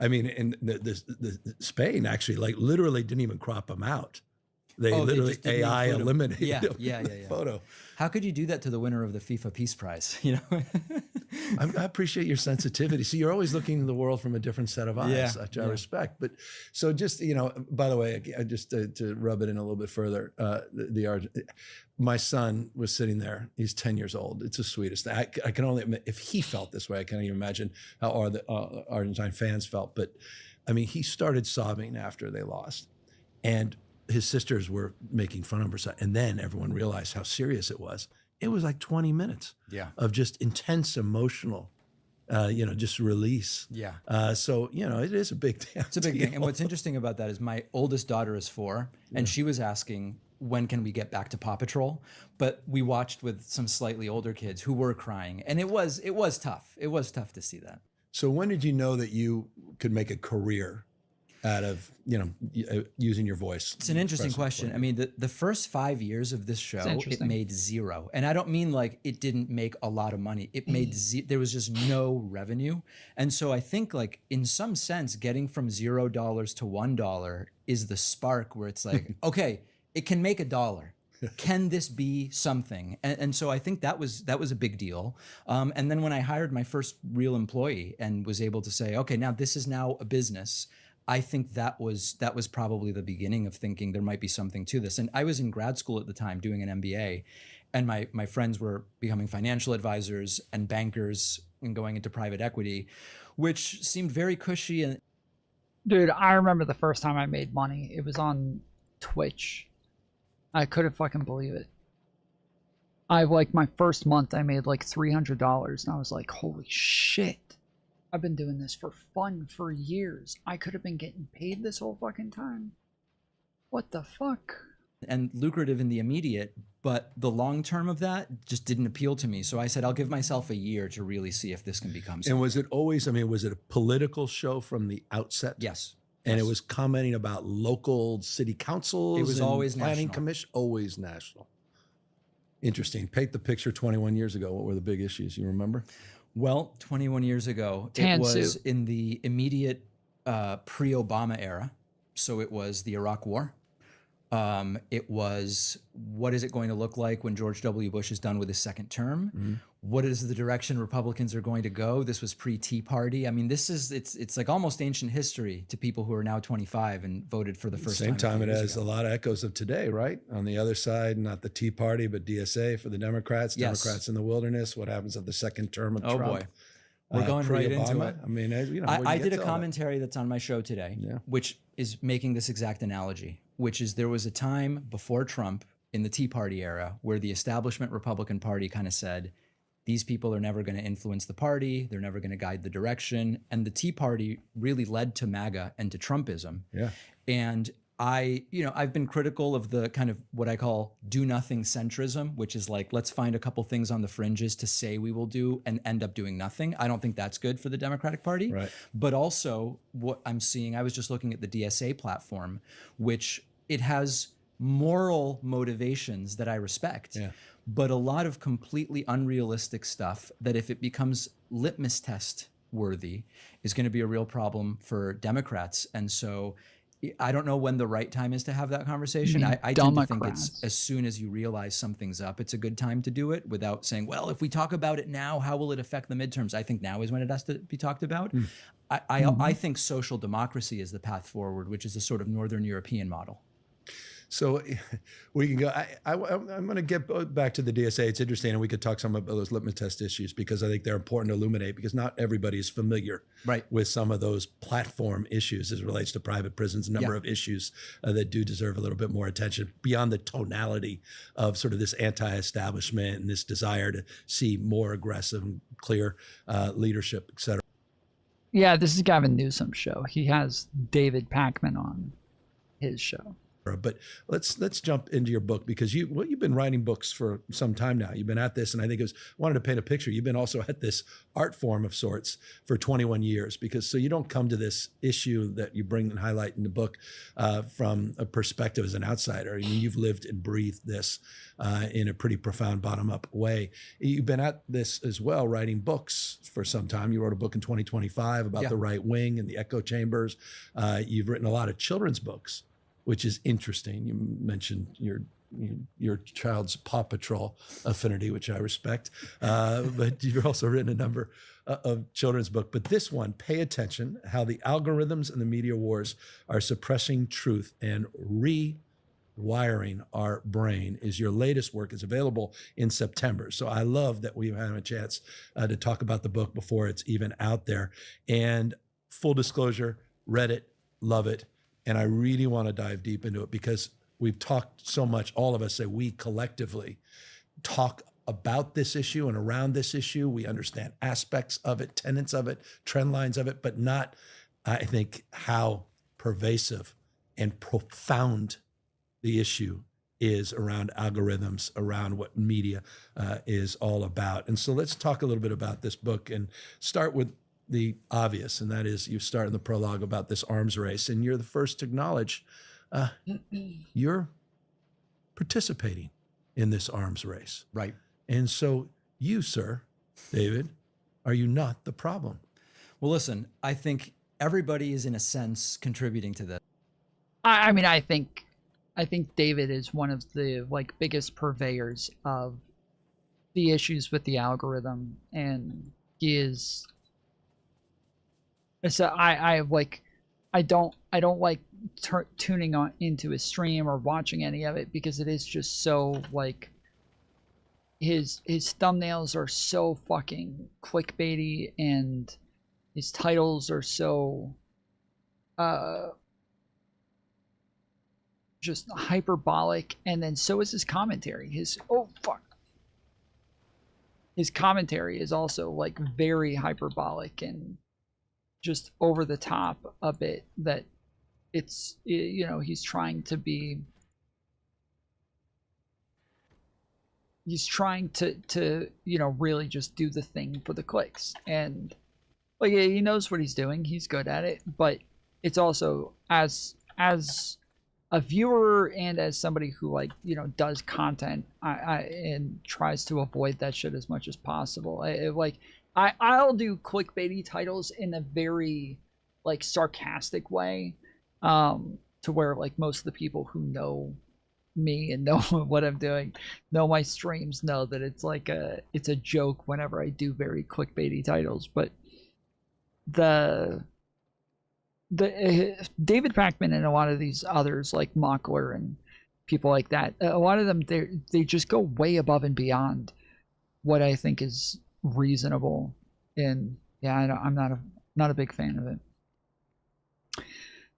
I mean, and the Spain actually, like, literally didn't even crop him out. They literally just didn't AI include him. eliminated Yeah, him yeah, in the yeah. photo. How could you do that to the winner of the FIFA Peace Prize? You know, I appreciate your sensitivity. See, you're always looking at the world from a different set of eyes, Yeah, which I yeah. respect. But so just, you know, by the way, just to rub it in a little bit further, my son was sitting there. He's 10 years old. It's the sweetest thing. I can only admit, if he felt this way, I can't even imagine how the Argentine fans felt. But I mean, he started sobbing after they lost. And his sisters were making fun of her. And then everyone realized how serious it was. It was like 20 minutes of just intense emotional, you know, just release. Yeah. So, you know, it is a big deal. It's a big thing. And what's interesting about that is my oldest daughter is 4, and she was asking, when can we get back to Paw Patrol? But we watched with some slightly older kids who were crying, and it was tough. It was tough to see that. So when did you know that you could make a career out of, you know, using your voice? It's an interesting question. I mean, the first 5 years of this show, it made 0. And I don't mean like it didn't make a lot of money. It made there was just no revenue. And so I think, like, in some sense, getting from $0 to $1 is the spark where it's like, okay, it can make $1. Can this be something? And so I think that was a big deal. And then when I hired my first real employee and was able to say, okay, now this is now a business, I think that was probably the beginning of thinking there might be something to this. And I was in grad school at the time doing an MBA, and my friends were becoming financial advisors and bankers and going into private equity, which seemed very cushy. And dude, I remember the first time I made money. It was on Twitch. I couldn't fucking believe it. Like, my first month, I made like $300, and I was like, holy shit. I've been doing this for fun for years. I could have been getting paid this whole fucking time. What the fuck? And lucrative in the immediate, but the long term of that just didn't appeal to me. So I said, I'll give myself a year to really see if this can become something. And was it always, I mean, was it a political show from the outset? Yes. And it was commenting about local city councils? It was and always planning national. commission? Always national. Interesting. Paint the picture 21 years ago. What were the big issues? You remember? Well, 21 years ago, Tan it was suit. in the immediate pre-Obama era. So it was the Iraq War. It was, what is it going to look like when George W. Bush is done with his second term? What is the direction Republicans are going to go? This was pre-Tea Party. I mean, it's like almost ancient history to people who are now 25 and voted for the first time. Same time it has a lot of echoes of today, right? On the other side, not the Tea Party, but DSA for the Democrats, Yes. Democrats in the wilderness. What happens at the second term of Oh, Trump? boy. We're going right into Pre-Obama? it. I mean, you know, I did a commentary that's on my show today, which is making this exact analogy, which is there was a time before Trump in the Tea Party era where the establishment Republican Party kind of said, these people are never going to influence the party. They're never going to guide the direction. And the Tea Party really led to MAGA and to Trumpism. Yeah. And I've been critical of the kind of what I call do nothing centrism, which is like, let's find a couple things on the fringes to say we will do and end up doing nothing. I don't think that's good for the Democratic Party. Right. But also what I'm seeing, I was just looking at the DSA platform, which it has moral motivations that I respect, but a lot of completely unrealistic stuff that if it becomes litmus test worthy is going to be a real problem for Democrats. And so I don't know when the right time is to have that conversation. I tend to think it's as soon as you realize something's up, it's a good time to do it without saying, well, if we talk about it now, how will it affect the midterms? I think now is when it has to be talked about. I think social democracy is the path forward, which is a sort of Northern European model. So we can go. I'm going to get back to the DSA. It's interesting, and we could talk some about those litmus test issues because I think they're important to illuminate because not everybody is familiar with some of those platform issues as it relates to private prisons, a number of issues that do deserve a little bit more attention beyond the tonality of sort of this anti-establishment and this desire to see more aggressive and clear leadership, et cetera. Yeah, this is Gavin Newsom's show. He has David Pakman on his show. But let's jump into your book because you've been writing books for some time now. You've been at this, and I think wanted to paint a picture. You've been also at this art form of sorts for 21 years so you don't come to this issue that you bring and highlight in the book from a perspective as an outsider. I mean, you've lived and breathed this in a pretty profound bottom-up way. You've been at this as well, writing books for some time. You wrote a book in 2025 about the right wing and the echo chambers. You've written a lot of children's books, which is interesting. You mentioned your child's Paw Patrol affinity, which I respect, but you've also written a number of children's books. But this one, Pay Attention, How the Algorithms and the Media Wars Are Suppressing Truth and Rewiring Our Brain, is your latest work. It's available in September. So I love that we've had a chance to talk about the book before it's even out there. And full disclosure, read it, love it. And I really want to dive deep into it because we've talked so much, all of us say we collectively talk about this issue and around this issue. We understand aspects of it, tenets of it, trend lines of it, but not, I think, how pervasive and profound the issue is around algorithms, around what media is all about. And so let's talk a little bit about this book and start with the obvious, and that is you start in the prologue about this arms race, and you're the first to acknowledge you're participating in this arms race. Right. And so you, sir, David, are you not the problem? Well, listen, I think everybody is in a sense contributing to this. I mean, I think David is one of the biggest purveyors of the issues with the algorithm, and he is. So I don't like tuning on into his stream or watching any of it because it is just so his thumbnails are so fucking clickbaity and his titles are so just hyperbolic, and then so is his commentary. His commentary is also very hyperbolic and just over the top a bit, that it's, he's trying to really just do the thing for the clicks. And he knows what he's doing. He's good at it, but it's also as a viewer and as somebody who does content, and tries to avoid that shit as much as possible. I'll do clickbaity titles in a very sarcastic way, to where most of the people who know me and know what I'm doing, know my streams, know that it's it's a joke whenever I do very clickbaity titles. But the David Pakman and a lot of these others like Mockler and people like that, a lot of them they just go way above and beyond what I think is reasonable. And yeah, I'm not a big fan of it.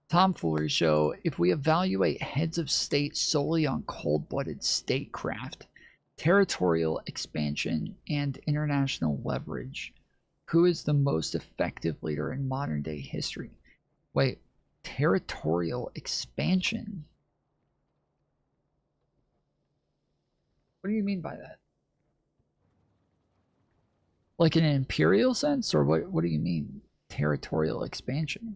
Tom Foolery show, if we evaluate heads of state solely on cold-blooded statecraft, territorial expansion, and international leverage, who is the most effective leader in modern day history? Wait, territorial expansion? What do you mean by that? In an imperial sense, or what do you mean territorial expansion?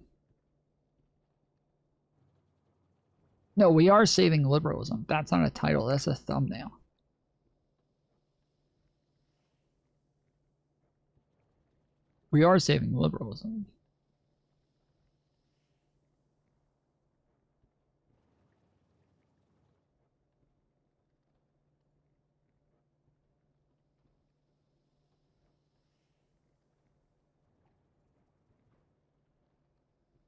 No, we are saving liberalism. That's not a title, that's a thumbnail. We are saving liberalism.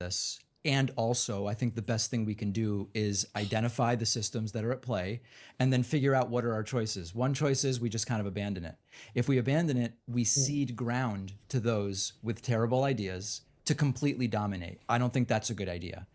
This And also, I think the best thing we can do is identify the systems that are at play and then figure out what are our choices. One choice is we just kind of abandon it. If we abandon it, we cede ground to those with terrible ideas to completely dominate. I don't think that's a good idea.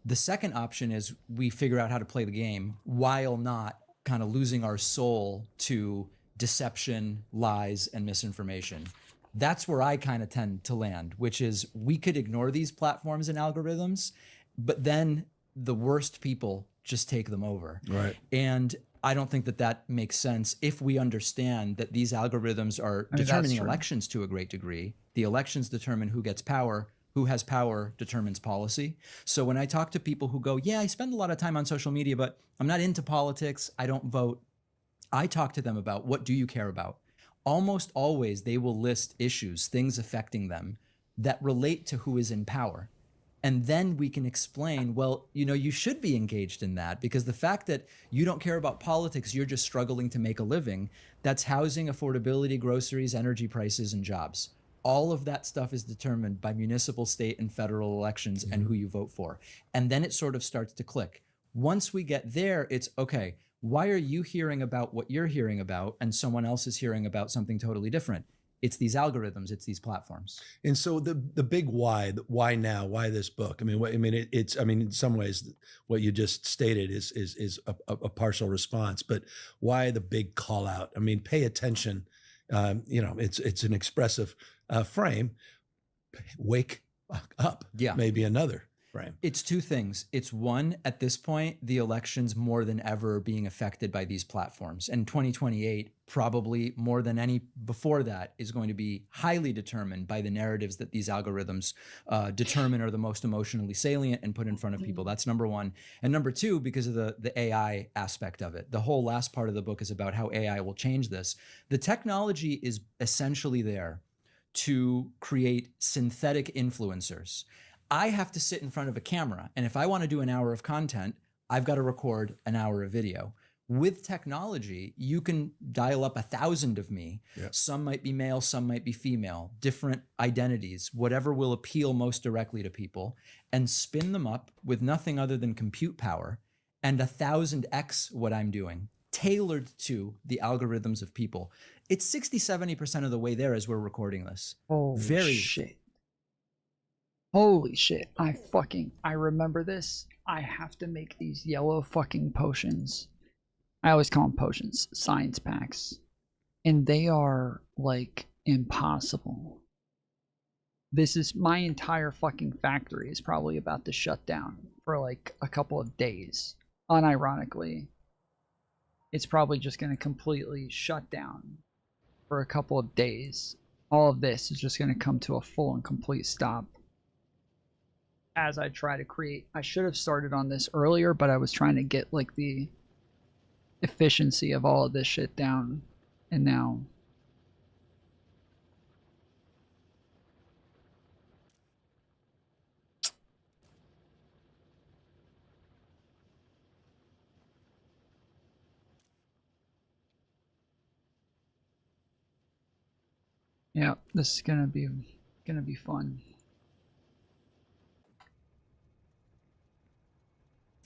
The second option is we figure out how to play the game while not kind of losing our soul to deception, lies, and misinformation. That's where I kind of tend to land, which is we could ignore these platforms and algorithms, but then the worst people just take them over. Right. And I don't think that that makes sense if we understand that these algorithms are determining elections to a great degree. The elections determine who gets power. Who has power determines policy. So when I talk to people who go, yeah, I spend a lot of time on social media, but I'm not into politics, I don't vote, I talk to them about what do you care about? Almost always they will list issues, things affecting them that relate to who is in power. And then we can explain, well, you know, you should be engaged in that because the fact that you don't care about politics, you're just struggling to make a living, that's housing, affordability, groceries, energy prices, and jobs. All of that stuff is determined by municipal, state, and federal elections and who you vote for. And then it sort of starts to click. Once we get there, it's okay, why are you hearing about what you're hearing about and someone else is hearing about something totally different? It's these algorithms, it's these platforms. And so the big why now, why this book? I mean, it's in some ways what you just stated is a partial response, but why the big call out? I mean, pay attention. You know, it's an expressive frame. Wake up. Yeah. Maybe another frame. It's two things. It's one, at this point, the elections more than ever being affected by these platforms. And 2028, probably more than any before that, is going to be highly determined by the narratives that these algorithms determine are the most emotionally salient and put in front of people. That's number one. And number two, because of the AI aspect of it. The whole last part of the book is about how AI will change this. The technology is essentially there to create synthetic influencers. I have to sit in front of a camera, and if I want to do an hour of content, I've got to record an hour of video. With technology, you can dial up 1,000 of me. Yeah. Some might be male, some might be female, different identities, whatever will appeal most directly to people, and spin them up with nothing other than compute power and 1,000x what I'm doing, tailored to the algorithms of people. It's 60-70% of the way there as we're recording this. Holy shit. Holy shit. I remember this. I have to make these yellow fucking potions. I always call them potions, science packs. And they are like impossible. This is my entire fucking factory is probably about to shut down for like a couple of days. Unironically, it's probably just going to completely shut down for a couple of days. All of this is just going to come to a full and complete stop as I try to create. I should have started on this earlier, but I was trying to get like the efficiency of all of this shit down, and now yeah, this is gonna be fun.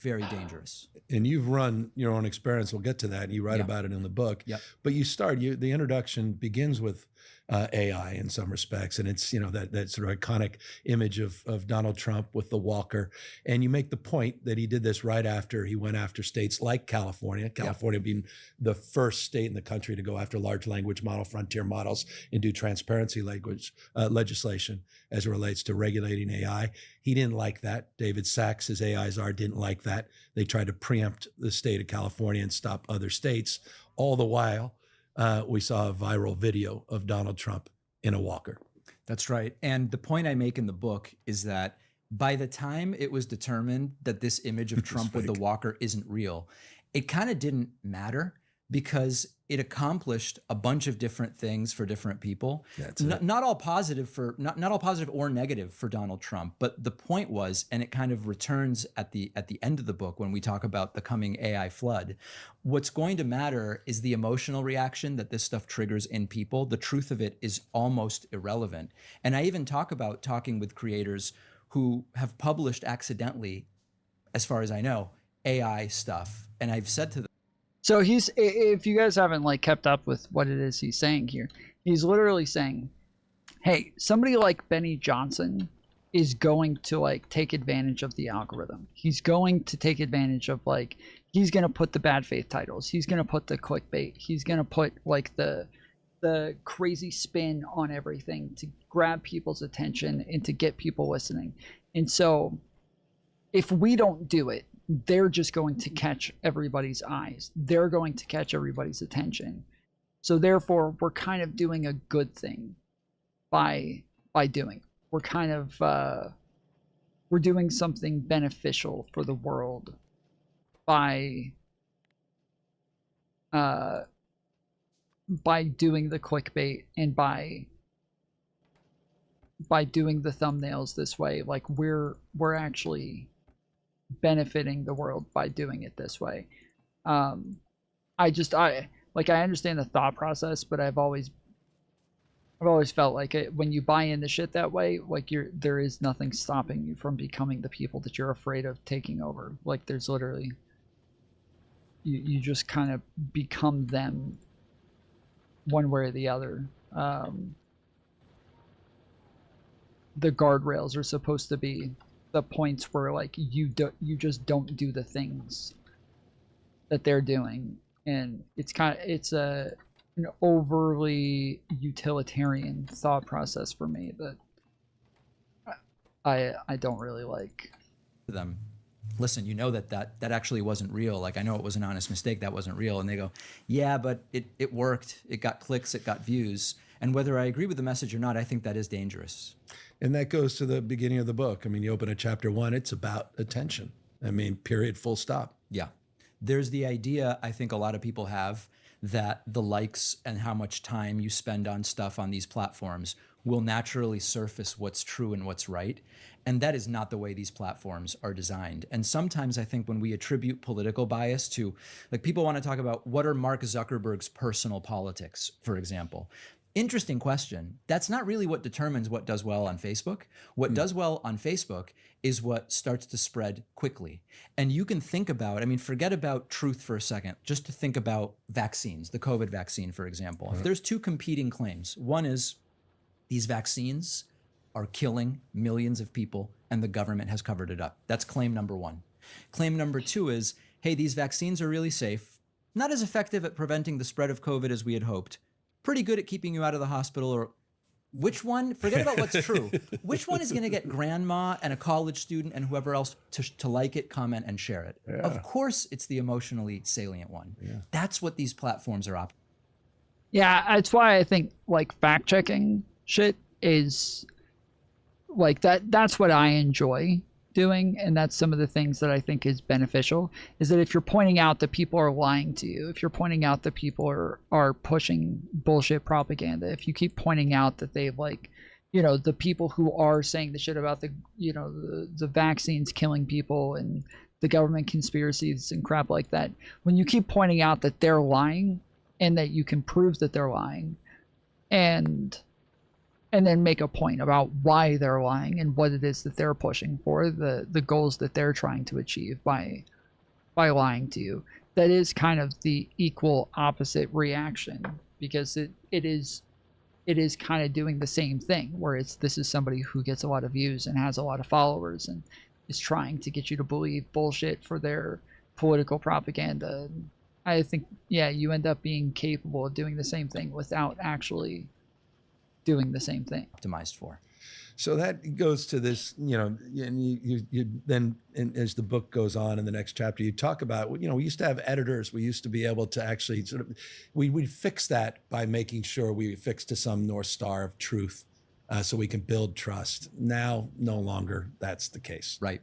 Very dangerous. And you've run your own experiments. We'll get to that. You write Yeah. about it in the book. Yep. But you start, the introduction begins with AI in some respects. And it's, you know, that sort of iconic image of Donald Trump with the walker. And you make the point that he did this right after he went after states like California, being the first state in the country to go after large language model, frontier models, and do transparency legislation as it relates to regulating AI. He didn't like that. David Sachs, his AI czar, didn't like that. They tried to preempt the state of California and stop other states. All the while, we saw a viral video of Donald Trump in a walker. That's right. And the point I make in the book is that by the time it was determined that this image of Trump with the walker isn't real, it kind of didn't matter because it accomplished a bunch of different things for different people. Not all positive not all positive or negative for Donald Trump, but the point was, and it kind of returns at the end of the book when we talk about the coming AI flood, what's going to matter is the emotional reaction that this stuff triggers in people. The truth of it is almost irrelevant. And I even talk about talking with creators who have published accidentally, as far as I know, AI stuff. And I've said to them, so if you guys haven't like kept up with what it is he's saying here, he's literally saying, hey, somebody like Benny Johnson is going to like take advantage of the algorithm. He's going to take advantage of like, he's going to put the bad faith titles. He's going to put the clickbait. He's going to put like the crazy spin on everything to grab people's attention and to get people listening. And so if we don't do it, they're just going to catch everybody's eyes. They're going to catch everybody's attention. So therefore, we're kind of doing a good thing by doing it. We're kind of we're doing something beneficial for the world by doing the clickbait and by doing the thumbnails this way. Like we're actually benefiting the world by doing it this way. I understand the thought process, but I've always felt like it, when you buy into shit that way, like there is nothing stopping you from becoming the people that you're afraid of taking over. Like there's literally, you just kind of become them one way or the other. The guardrails are supposed to be the points where like you just don't do the things that they're doing, and it's an overly utilitarian thought process for me that I don't really like. To them, listen, you know that actually wasn't real. Like, I know it was an honest mistake. That wasn't real. And they go, yeah, but it worked. It got clicks. It got views. And whether I agree with the message or not, I think that is dangerous. And that goes to the beginning of the book. I mean, you open a chapter 1, it's about attention. I mean, period, full stop. Yeah. There's the idea, I think a lot of people have, that the likes and how much time you spend on stuff on these platforms will naturally surface what's true and what's right. And that is not the way these platforms are designed. And sometimes I think when we attribute political bias to, like, people want to talk about what are Mark Zuckerberg's personal politics, for example. Interesting question. That's not really what determines what does well on Facebook. What does well on Facebook is what starts to spread quickly. And you can think about, I mean, forget about truth for a second, just to think about vaccines, the COVID vaccine, for example. If there's two competing claims, one is these vaccines are killing millions of people and the government has covered it up. That's claim number one. Claim number two is, hey, these vaccines are really safe, not as effective at preventing the spread of COVID as we had hoped, pretty good at keeping you out of the hospital. Or which one, forget about what's true. Which one is going to get grandma and a college student and whoever else to like it, comment, and share it? Yeah. Of course, it's the emotionally salient one. Yeah. That's what these platforms are opting. Yeah, that's why I think like fact checking shit is like that's what I enjoy doing, and that's some of the things that I think is beneficial, is that if you're pointing out that people are lying to you, if you're pointing out that people are pushing bullshit propaganda, if you keep pointing out that they, like, you know, the people who are saying the shit about the, you know, the vaccines killing people and the government conspiracies and crap like that, when you keep pointing out that they're lying and that you can prove that they're lying, and then make a point about why they're lying and what it is that they're pushing for, the goals that they're trying to achieve by lying to you, that is kind of the equal opposite reaction, because it is kind of doing the same thing, where this is somebody who gets a lot of views and has a lot of followers and is trying to get you to believe bullshit for their political propaganda. I think, yeah, you end up being capable of doing the same thing without actually doing the same thing. Optimized for. So that goes to this, you know, and you then, and as the book goes on in the next chapter, you talk about, you know, we used to have editors. We used to be able to actually sort of, we fix that by making sure we fix to some North Star of truth, so we can build trust. Now, no longer that's the case. Right.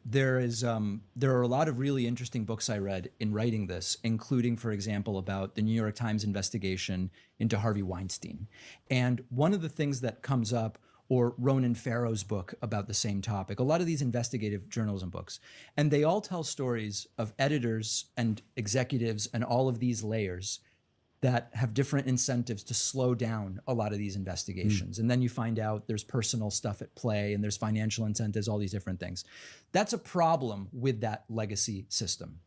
There are a lot of really interesting books I read in writing this, including, for example, about the New York Times investigation into Harvey Weinstein. And one of the things that comes up, or Ronan Farrow's book about the same topic, a lot of these investigative journalism books, and they all tell stories of editors and executives and all of these layers that have different incentives to slow down a lot of these investigations. And then you find out there's personal stuff at play and there's financial incentives, all these different things. That's a problem with that legacy system.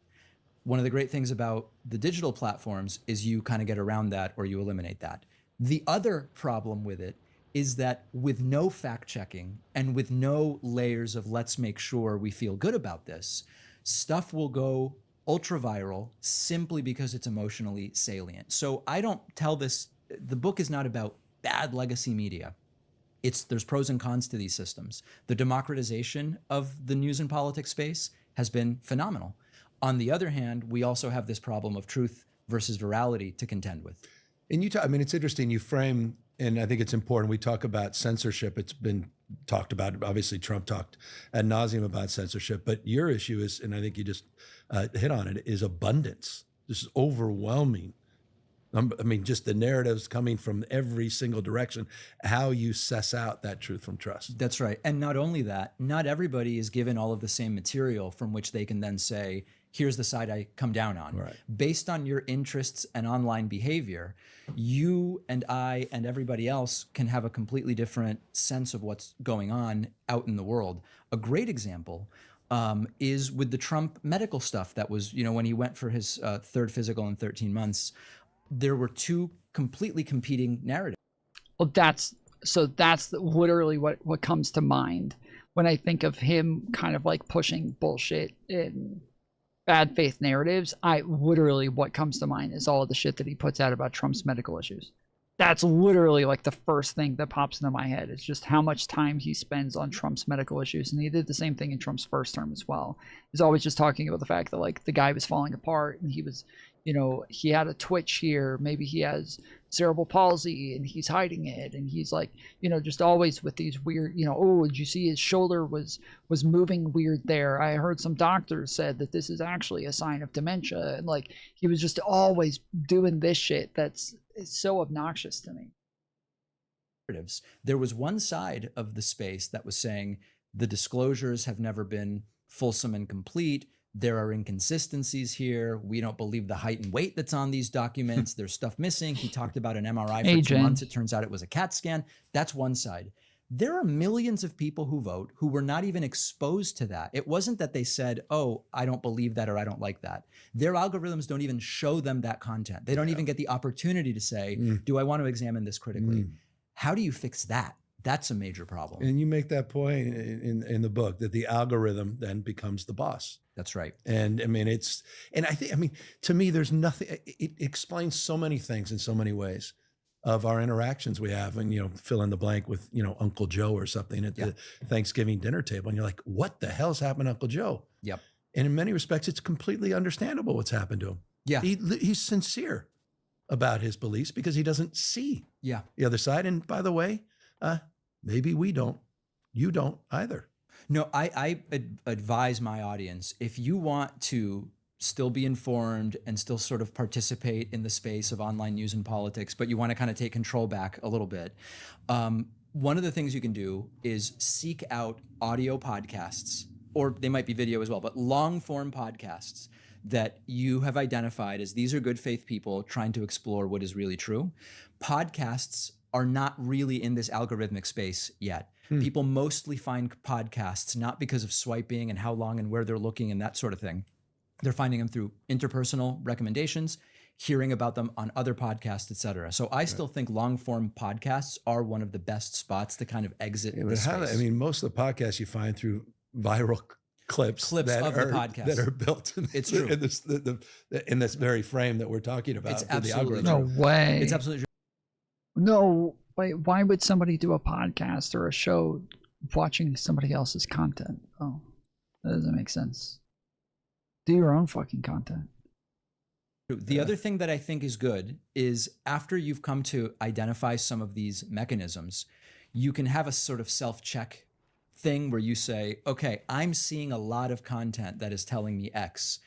One of the great things about the digital platforms is you kind of get around that or you eliminate that. The other problem with it is that with no fact checking and with no layers of let's make sure we feel good about this, stuff will go ultra viral simply because it's emotionally salient. So I don't tell this, the book is not about bad legacy media. There's pros and cons to these systems. The democratization of the news and politics space has been phenomenal. On the other hand, we also have this problem of truth versus virality to contend with. And I mean, it's interesting, you frame, and I think it's important, we talk about censorship. It's been talked about, obviously Trump talked ad nauseum about censorship, but your issue is, and I think you just hit on it, is abundance. This is overwhelming. I mean, just the narratives coming from every single direction, how you suss out that truth from trust. That's right. And not only that, not everybody is given all of the same material from which they can then say, here's the side I come down on. Right. Based on your interests and online behavior, you and I and everybody else can have a completely different sense of what's going on out in the world. A great example is with the Trump medical stuff that was, when he went for his third physical in 13 months, there were two completely competing narratives. Well, that's literally what comes to mind when I think of him kind of like pushing bullshit and bad faith narratives. What comes to mind is all of the shit that he puts out about Trump's medical issues. That's literally like the first thing that pops into my head. It's just how much time he spends on Trump's medical issues. And he did the same thing in Trump's first term as well. He's always just talking about the fact that like the guy was falling apart and he was, he had a twitch here. Maybe he has cerebral palsy and he's hiding it. And he's like, just always with these weird, oh, did you see his shoulder was moving weird there? I heard some doctors said that this is actually a sign of dementia. And like, he was just always doing this shit it's so obnoxious to me. There was one side of the space that was saying the disclosures have never been fulsome and complete. There are inconsistencies here. We don't believe the height and weight that's on these documents. There's stuff missing. He talked about an MRI for 2 months. It turns out it was a CAT scan. That's one side. There are millions of people who vote who were not even exposed to that. It wasn't that they said, oh, I don't believe that or I don't like that. Their algorithms don't even show them that content. They don't even get the opportunity to say, do I want to examine this critically? How do you fix that? That's a major problem. And you make that point in the book that the algorithm then becomes the boss. That's right. And I mean, to me, there's nothing, it explains so many things in so many ways of our interactions we have, and fill in the blank with Uncle Joe or something at the Thanksgiving dinner table, and you're like, what the hell's happened to Uncle Joe? Yep. And in many respects, it's completely understandable what's happened to him. Yeah. He's sincere about his beliefs because he doesn't see the other side. And by the way, maybe we don't. You don't either. No, I advise my audience, if you want to still be informed and still sort of participate in the space of online news and politics, but you want to kind of take control back a little bit, one of the things you can do is seek out audio podcasts, or they might be video as well, but long form podcasts that you have identified as these are good faith people trying to explore what is really true. Podcasts are not really in this algorithmic space yet. People mostly find podcasts not because of swiping and how long and where they're looking and that sort of thing. They're finding them through interpersonal recommendations, hearing about them on other podcasts, et cetera. So I still think long form podcasts are one of the best spots to kind in this space. Most of the podcasts you find through viral clips of the podcast that are built it's true. in this very frame that we're talking about. It's absolutely no way. It's absolutely true. No, why would somebody do a podcast or a show watching somebody else's content? Oh, that doesn't make sense. Do your own fucking content. The other thing that I think is good is after you've come to identify some of these mechanisms, you can have a sort of self-check thing where you say, okay, I'm seeing a lot of content that is telling me X.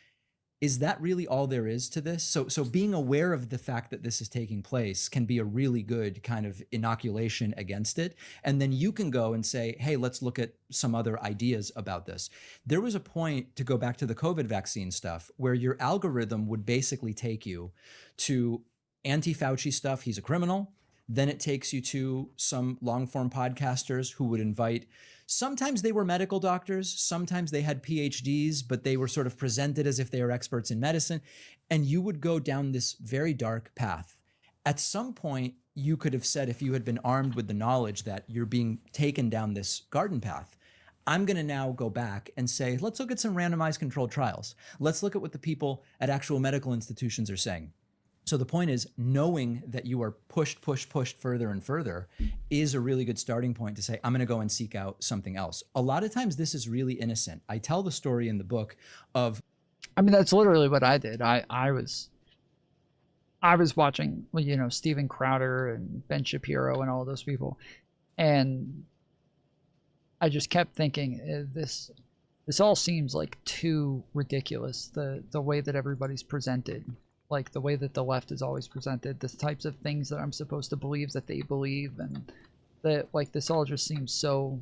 Is that really all there is to this? So being aware of the fact that this is taking place can be a really good kind of inoculation against it. And then you can go and say, hey, let's look at some other ideas about this. There was a point, to go back to the COVID vaccine stuff, where your algorithm would basically take you to anti-Fauci stuff, he's a criminal. Then it takes you to some long-form podcasters who would invite, sometimes they were medical doctors, sometimes they had PhDs, but they were sort of presented as if they were experts in medicine. And you would go down this very dark path. At some point, you could have said, if you had been armed with the knowledge that you're being taken down this garden path, I'm going to now go back and say, let's look at some randomized controlled trials. Let's look at what the people at actual medical institutions are saying. So the point is, knowing that you are pushed further and further is a really good starting point to say, I'm going to go and seek out something else. A lot of times this is really innocent. I tell the story in the book of... I mean, that's literally what I did. I was watching, you know, Steven Crowder and Ben Shapiro and all those people. And I just kept thinking, this all seems like too ridiculous. The way that everybody's presented. Like the way that the left is always presented, the types of things that I'm supposed to believe that they believe, and that, like, this all just seems so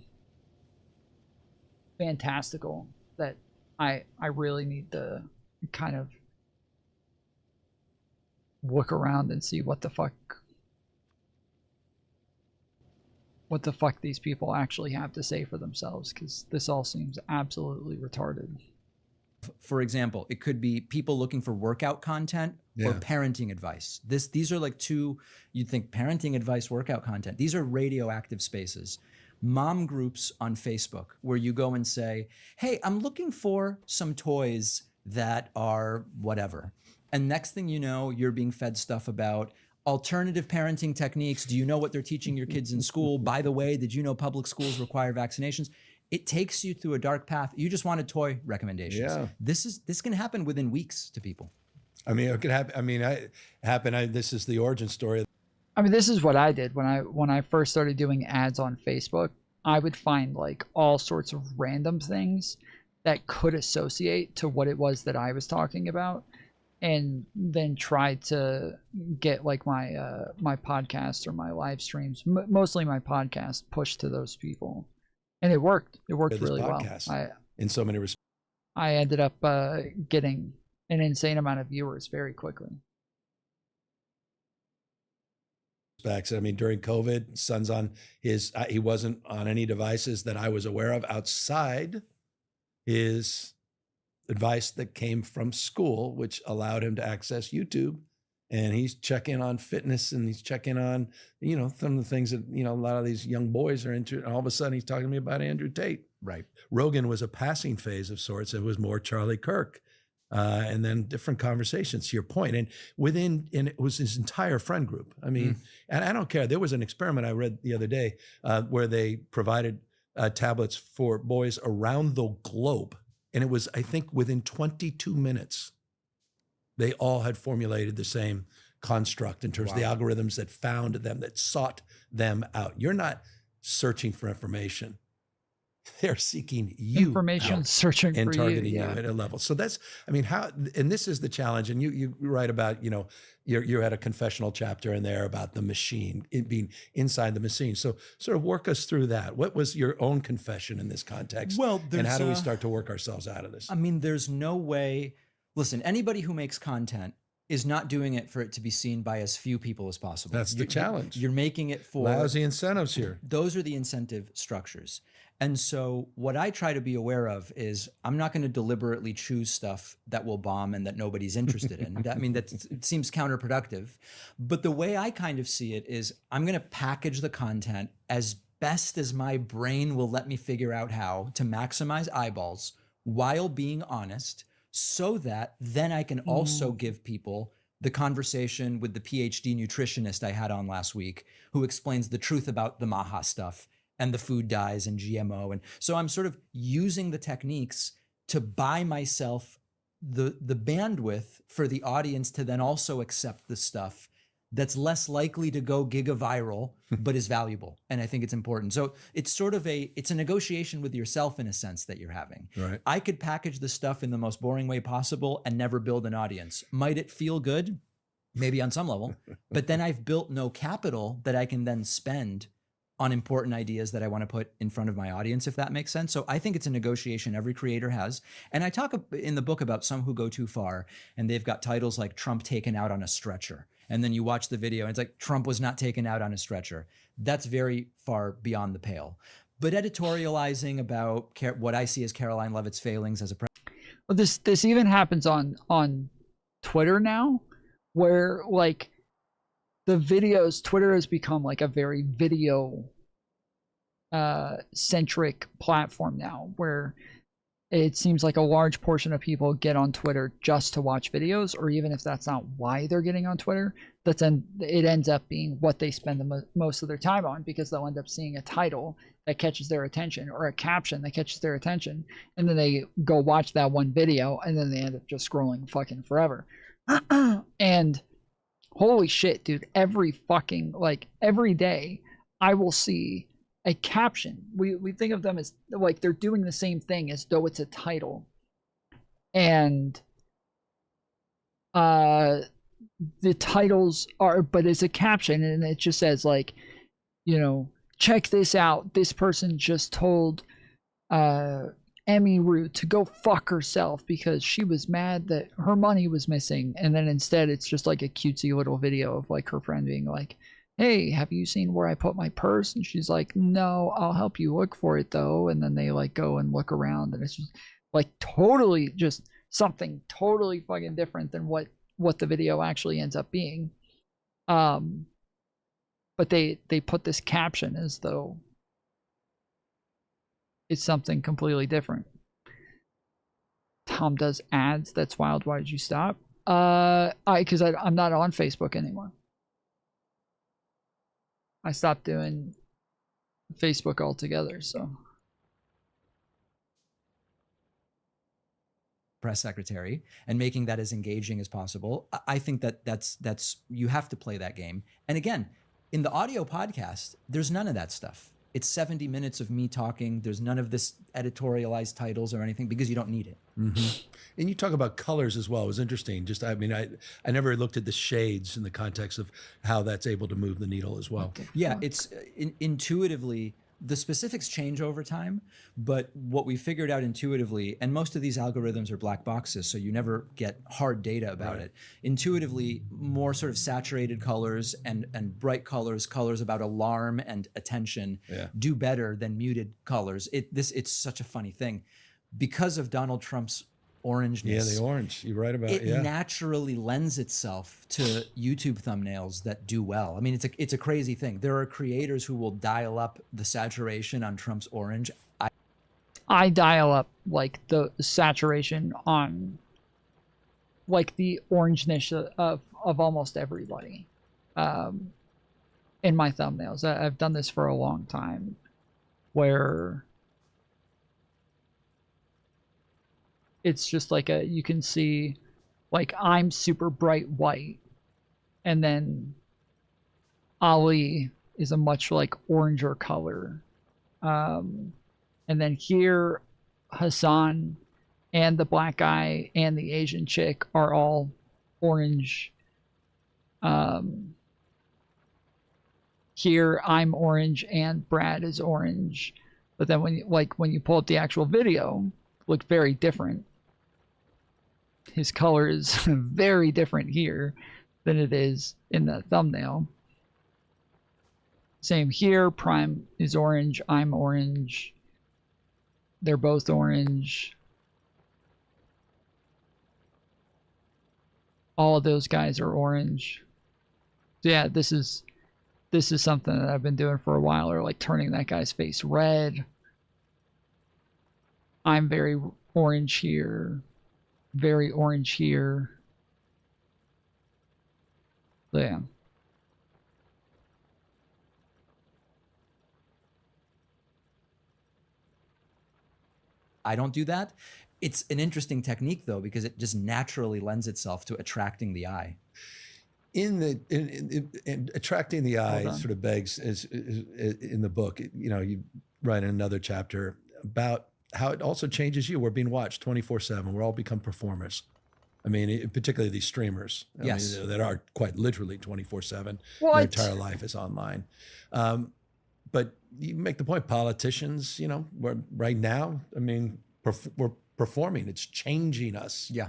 fantastical that I really need to kind of look around and see what the fuck these people actually have to say for themselves, because this all seems absolutely retarded. For example, it could be people looking for workout content or parenting advice. These are like two, you'd think parenting advice, workout content. These are radioactive spaces. Mom groups on Facebook where you go and say, hey, I'm looking for some toys that are whatever. And next thing you know, you're being fed stuff about alternative parenting techniques. Do you know what they're teaching your kids in school? By the way, did you know public schools require vaccinations? It takes you through a dark path. You just wanted toy recommendations. Yeah. This can happen within weeks to people. I mean, it could happen. I mean, this is the origin story. I mean, this is what I did when I first started doing ads on Facebook. I would find like all sorts of random things that could associate to what it was that I was talking about, and then try to get like my my podcast or my live streams, mostly my podcast, pushed to those people. And it worked. It worked really well. In so many respects. I ended up getting an insane amount of viewers very quickly. I mean, during COVID, son's on his, he wasn't on any devices that I was aware of outside his advice that came from school, which allowed him to access YouTube. And he's checking on fitness, and he's checking on, you know, some of the things that, you know, a lot of these young boys are into. And all of a sudden he's talking to me about Andrew Tate. Right. Rogan was a passing phase of sorts. It was more Charlie Kirk. And then different conversations, to your point. And it was his entire friend group. I mean, and I don't care. There was an experiment I read the other day where they provided tablets for boys around the globe. And it was, I think, within 22 minutes, they all had formulated the same construct in terms of the algorithms that found them, that sought them out. You're not searching for information. They're seeking you information, out searching and for targeting you, you at a level. So that's, I mean, how, and this is the challenge. And you write about, you know, you had a confessional chapter in there about the machine, it being inside the machine. So sort of work us through that. What was your own confession in this context? Well, and how do we start to work ourselves out of this? I mean, there's no way. Listen, anybody who makes content is not doing it for it to be seen by as few people as possible. That's the challenge. You're making it for lousy incentives here. Those are the incentive structures. And so what I try to be aware of is I'm not going to deliberately choose stuff that will bomb and that nobody's interested in. I mean, it seems counterproductive. But the way I kind of see it is I'm going to package the content as best as my brain will let me figure out how to maximize eyeballs while being honest, so that then I can also give people the conversation with the PhD nutritionist I had on last week, who explains the truth about the Maha stuff and the food dyes and GMO. And so I'm sort of using the techniques to buy myself the bandwidth for the audience to then also accept the stuff that's less likely to go giga-viral, but is valuable. And I think it's important. So it's sort of it's a negotiation with yourself in a sense that you're having. Right. I could package the stuff in the most boring way possible and never build an audience. Might it feel good? Maybe on some level, but then I've built no capital that I can then spend on important ideas that I want to put in front of my audience, if that makes sense. So I think it's a negotiation every creator has. And I talk in the book about some who go too far, and they've got titles like Trump taken out on a stretcher. And then you watch the video and it's like, Trump was not taken out on a stretcher. That's very far beyond the pale. But editorializing about what I see as Caroline Leavitt's failings as a president. Well, this even happens on Twitter now, where like the videos, Twitter has become like a very video centric platform now, where it seems like a large portion of people get on Twitter just to watch videos, or even if that's not why they're getting on Twitter, it ends up being what they spend most of their time on, because they'll end up seeing a title that catches their attention or a caption that catches their attention, and then they go watch that one video, and then they end up just scrolling fucking forever. And holy shit, dude, every day I will see a caption. We think of them as like they're doing the same thing as though it's a title. And the titles are, but it's a caption, and it just says like, you know, check this out. This person just told Emmy Root to go fuck herself because she was mad that her money was missing. And then instead it's just like a cutesy little video of like her friend being like, hey, have you seen where I put my purse? And she's like, no, I'll help you look for it though. And then they like go and look around, and it's just like totally just something totally fucking different than what the video actually ends up being. But they put this caption as though it's something completely different. Tom does ads. That's wild. Why did you stop? Because I'm not on Facebook anymore. I stopped doing Facebook altogether. So. Press secretary and making that as engaging as possible. I think that's you have to play that game. And again, in the audio podcast, there's none of that stuff. It's 70 minutes of me talking. There's none of this editorialized titles or anything, because you don't need it. Mm-hmm. And you talk about colors as well. It was interesting. Just, I mean, I never looked at the shades in the context of how that's able to move the needle as well. Yeah, it's intuitively, the specifics change over time, but what we figured out intuitively, and most of these algorithms are black boxes, so you never get hard data about it. Intuitively, more sort of saturated colors and bright colors about alarm and attention do better than muted colors. It's such a funny thing. Because of Donald Trump's orangeness. Yeah, the orange. You're right about it. It naturally lends itself to YouTube thumbnails that do well. I mean, it's a crazy thing. There are creators who will dial up the saturation on Trump's orange. I dial up like the saturation on like the orangeness of almost everybody in my thumbnails. I've done this for a long time, where it's just like you can see like I'm super bright white, and then Ali is a much like oranger color. And then here Hasan and the black guy and the Asian chick are all orange. Here I'm orange and Brad is orange. But then when you pull up the actual video, look very different. His color is very different here than it is in the thumbnail. Same here. Prime is orange. I'm orange. They're both orange. All of those guys are orange. So yeah, this is something that I've been doing for a while, or like turning that guy's face red. I'm very orange here. Very orange here. So yeah. I don't do that. It's an interesting technique though, because it just naturally lends itself to attracting the eye. In attracting the eye sort of begs, is in the book, you know, you write in another chapter about how it also changes you. We're being watched 24/7. We're all become performers. I mean, particularly these streamers, I mean, that are quite literally 24/7. Their entire life is online. But you make the point, politicians, you know, right now, I mean, we're performing. It's changing us. Yeah.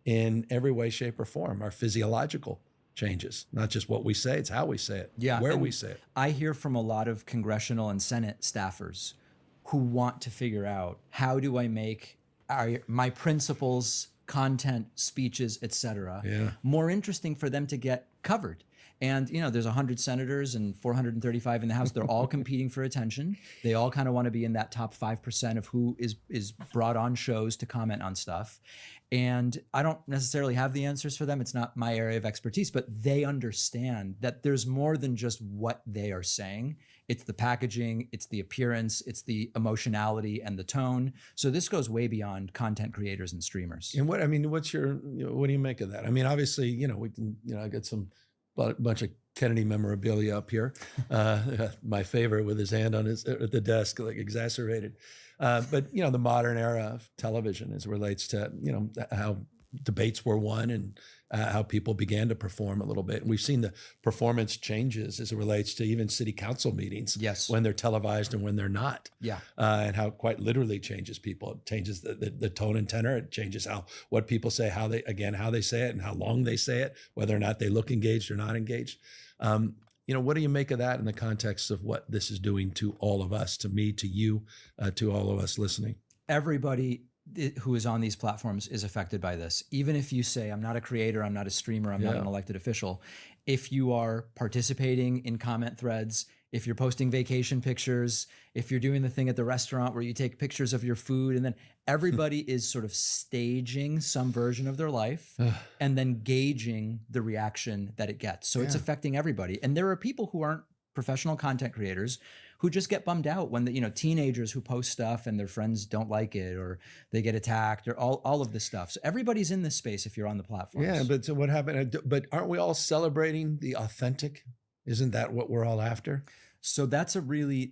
In every way, shape, or form. Our physiological changes, not just what we say, it's how we say it, where we say it. I hear from a lot of congressional and Senate staffers who want to figure out, how do I make my principles, content, speeches, etc., more interesting for them to get covered. And, you know, there's 100 senators and 435 in the House. They're all competing for attention. They all kind of want to be in that top 5% of who is brought on shows to comment on stuff. And I don't necessarily have the answers for them. It's not my area of expertise, but they understand that there's more than just what they are saying. It's the packaging, it's the appearance, it's the emotionality and the tone. So this goes way beyond content creators and streamers. And what do you make of that? I mean, obviously, you know, I got a bunch of Kennedy memorabilia up here. My favorite with his hand on at the desk, like exacerbated. But, you know, the modern era of television as it relates to, you know, how debates were won and how people began to perform a little bit. And we've seen the performance changes as it relates to even city council meetings. Yes. When they're televised and when they're not. Yeah. And how it quite literally changes people. It changes the tone and tenor. It changes what people say, how they say it and how long they say it, whether or not they look engaged or not engaged. You know, what do you make of that in the context of what this is doing to all of us, to me, to you, to all of us listening? Everybody who is on these platforms is affected by this. Even if you say, I'm not a creator, I'm not a streamer, I'm not an elected official. If you are participating in comment threads, if you're posting vacation pictures, if you're doing the thing at the restaurant where you take pictures of your food, and then everybody is sort of staging some version of their life and then gauging the reaction that it gets. So it's affecting everybody. And there are people who aren't professional content creators who just get bummed out when teenagers who post stuff and their friends don't like it, or they get attacked, or all of this stuff. So everybody's in this space if you're on the platform. Yeah, but so what happened? But aren't we all celebrating the authentic? Isn't that what we're all after? So that's a really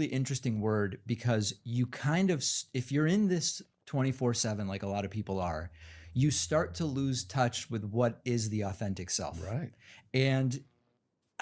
interesting word, because you kind of, if you're in this 24/7 like a lot of people are, you start to lose touch with what is the authentic self. Right. And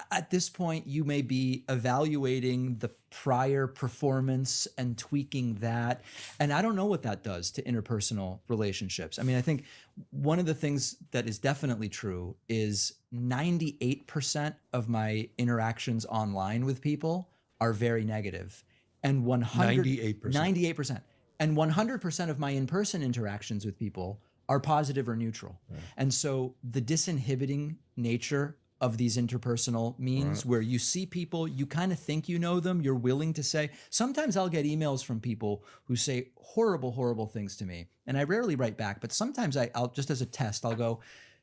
at this point, you may be evaluating the prior performance and tweaking that. And I don't know what that does to interpersonal relationships. I mean, I think one of the things that is definitely true is 98% of my interactions online with people are very negative. And 98%. And 100% of my in-person interactions with people are positive or neutral. Right. And so the disinhibiting nature of these interpersonal means, where you see people, you kind of think you know them, you're willing to say, sometimes I'll get emails from people who say horrible, horrible things to me. And I rarely write back, but sometimes I'll just as a test, I'll go,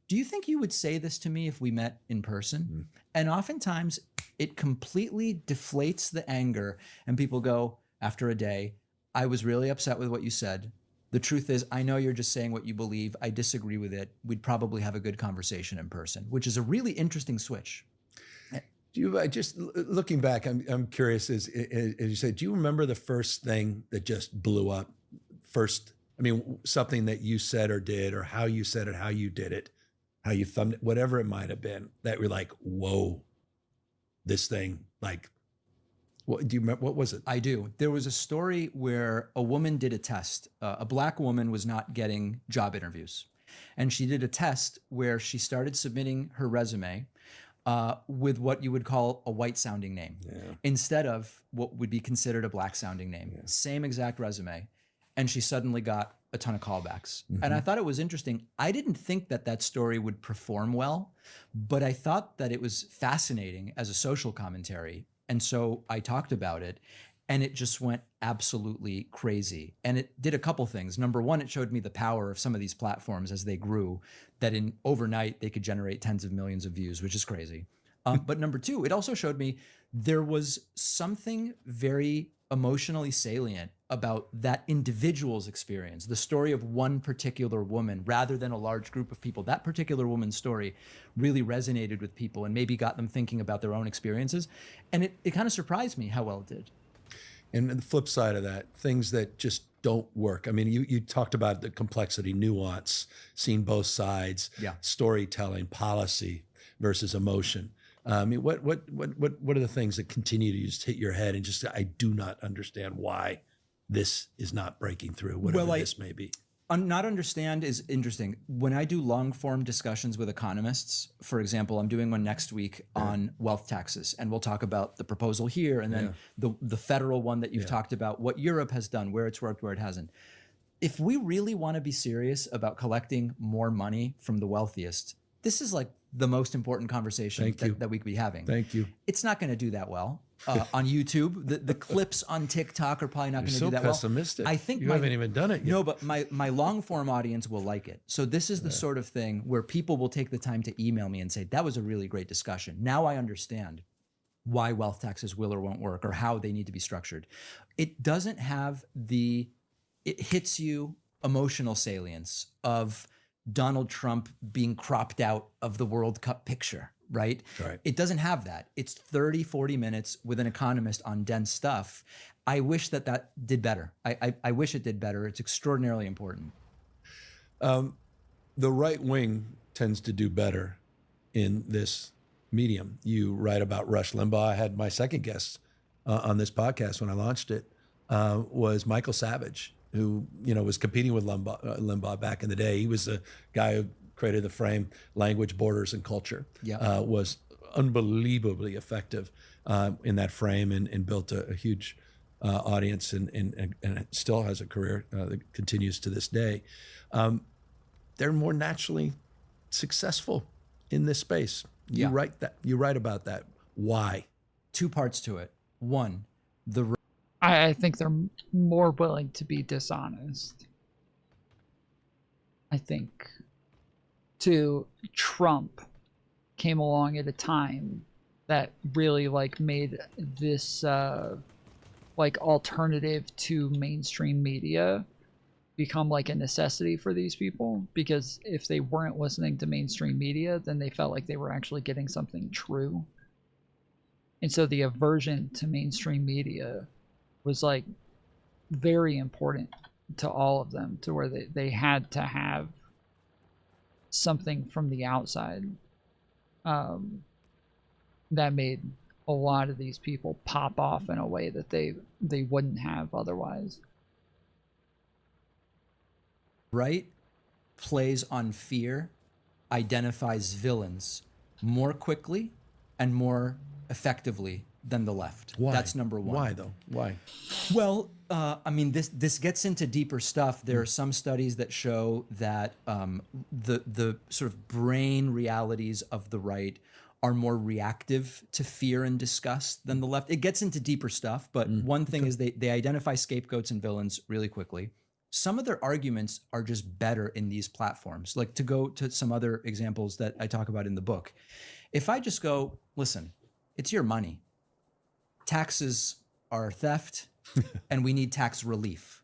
do you think you would say this to me if we met in person? And oftentimes it completely deflates the anger, and people go, after a day, I was really upset with what you said. The truth is, I know you're just saying what you believe. I disagree with it. We'd probably have a good conversation in person, which is a really interesting switch. Do you just looking back? I'm curious. As you say, do you remember the first thing that just blew up? First, I mean, something that you said or did, or how you said it, how you did it, how you thumbed it, whatever it might have been. That you're like, whoa, this thing, like. Do you remember, what was it? I do. There was a story where a woman did a test. A black woman was not getting job interviews. And she did a test where she started submitting her resume with what you would call a white sounding name instead of what would be considered a black sounding name. Same exact resume. And she suddenly got a ton of callbacks. And I thought it was interesting. I didn't think that story would perform well, but I thought that it was fascinating as a social commentary. And so I talked about it, and it just went absolutely crazy. And it did a couple things. Number one, it showed me the power of some of these platforms as they grew, that in overnight they could generate tens of millions of views, which is crazy. But number two, it also showed me there was something very emotionally salient about that individual's experience, the story of one particular woman rather than a large group of people. That particular woman's story really resonated with people and maybe got them thinking about their own experiences. And it kind of surprised me how well it did. And the flip side of that, things that just don't work. I mean, you talked about the complexity, nuance, seeing both sides, storytelling, policy versus emotion. I mean, what are the things that continue to just hit your head and just, I do not understand why this is not breaking through, whatever this may be. Not understand is interesting. When I do long form discussions with economists, for example, I'm doing one next week on wealth taxes, and we'll talk about the proposal here, and then the federal one that you've talked about, what Europe has done, where it's worked, where it hasn't. If we really want to be serious about collecting more money from the wealthiest, this is like the most important conversation that we could be having. Thank you. It's not going to do that well. On YouTube, the clips on TikTok are probably not going to do that pessimistic. well. I think you haven't even done it yet. No, but my long form audience will like it. So this is the sort of thing where people will take the time to email me and say, that was a really great discussion. Now I understand why wealth taxes will or won't work, or how they need to be structured. It doesn't have it hits you emotional salience of Donald Trump being cropped out of the World Cup picture. Right? It doesn't have that. It's 30, 40 minutes with an economist on dense stuff. I wish that did better. I wish it did better. It's extraordinarily important. The right wing tends to do better in this medium. You write about Rush Limbaugh. I had my second guest on this podcast when I launched it, was Michael Savage, who was competing with Limbaugh back in the day. He was a guy who created the frame Language, Borders, and Culture, was unbelievably effective in that frame and built a huge audience and still has a career that continues to this day. They're more naturally successful in this space. You write about that. Why? Two parts to it. One, I think they're more willing to be dishonest. I think Trump came along at a time that really made this alternative to mainstream media become a necessity for these people, because if they weren't listening to mainstream media, then they felt like they were actually getting something true. And so the aversion to mainstream media was very important to all of them, to where they had to have something from the outside that made a lot of these people pop off in a way that they wouldn't have otherwise. Right plays on fear, identifies villains more quickly and more effectively than the left. Why? That's number one. Why though? Why? Well, I mean, this gets into deeper stuff. There are some studies that show that the sort of brain realities of the right are more reactive to fear and disgust than the left. It gets into deeper stuff, but one thing is they identify scapegoats and villains really quickly. Some of their arguments are just better in these platforms. Like, to go to some other examples that I talk about in the book. If I just go, listen, it's your money. Taxes are theft, and we need tax relief.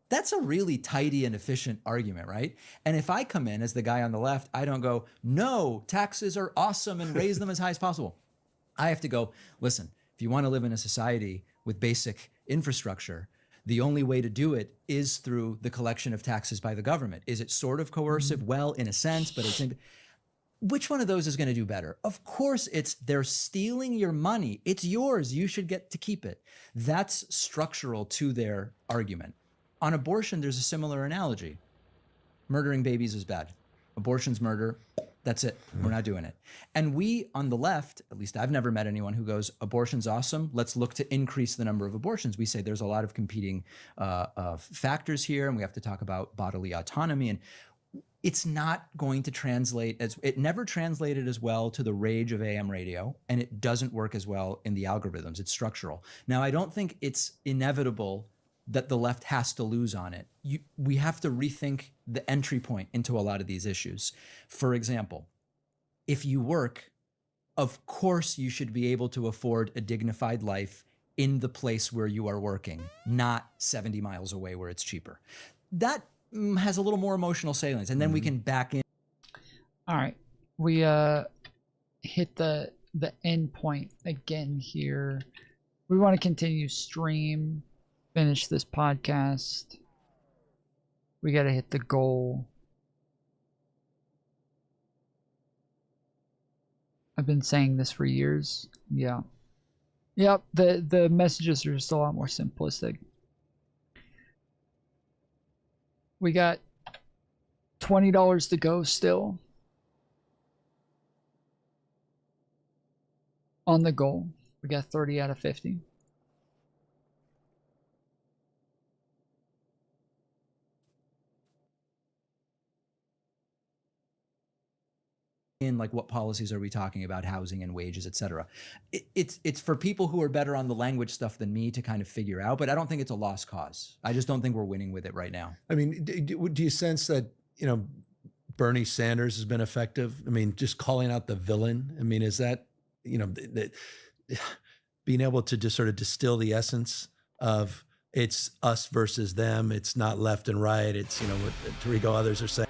That's a really tidy and efficient argument, right? And if I come in as the guy on the left, I don't go, no, taxes are awesome and raise them as high as possible. I have to go, listen, if you want to live in a society with basic infrastructure, the only way to do it is through the collection of taxes by the government. Is it sort of coercive? Well, in a sense, but it's... Which one of those is going to do better? Of course, they're stealing your money. It's yours. You should get to keep it. That's structural to their argument. On abortion, there's a similar analogy. Murdering babies is bad. Abortion's murder. That's it. We're not doing it. And we, on the left, at least I've never met anyone who goes, abortion's awesome. Let's look to increase the number of abortions. We say there's a lot of competing factors here, and we have to talk about bodily autonomy. And it's not going to translate it never translated as well to the rage of AM radio, and it doesn't work as well in the algorithms. It's structural. Now, I don't think it's inevitable that the left has to lose on it. We have to rethink the entry point into a lot of these issues. For example, if you work, of course you should be able to afford a dignified life in the place where you are working, not 70 miles away where it's cheaper. That has a little more emotional salience, and then we can back in. All right, we hit the end point again here. We want to continue stream, finish this podcast. We got to hit the goal. I've been saying this for years. Yeah. Yep, the messages are just a lot more simplistic. We got $20 to go still on the goal. We got 30 out of 50. In like what policies are we talking about, housing and wages, etc. It's for people who are better on the language stuff than me to kind of figure out, but I don't think it's a lost cause. I just don't think we're winning with it right now. I mean, do you sense that, you know, Bernie Sanders has been effective? I mean, just calling out the villain. I mean, is that, you know, being able to just sort of distill the essence of it's us versus them. It's not left and right. It's, you know, what Tarico, others are saying.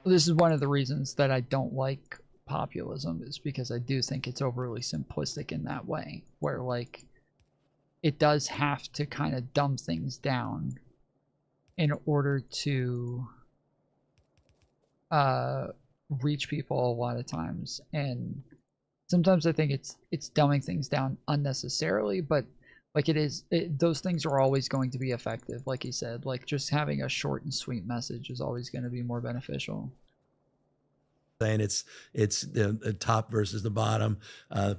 This is one of the reasons that I don't like populism, is because I do think it's overly simplistic in that way, where like it does have to kind of dumb things down in order to reach people a lot of times. And sometimes I think it's dumbing things down unnecessarily, but like those things are always going to be effective. Like he said, like just having a short and sweet message is always going to be more beneficial. Saying it's the top versus the bottom,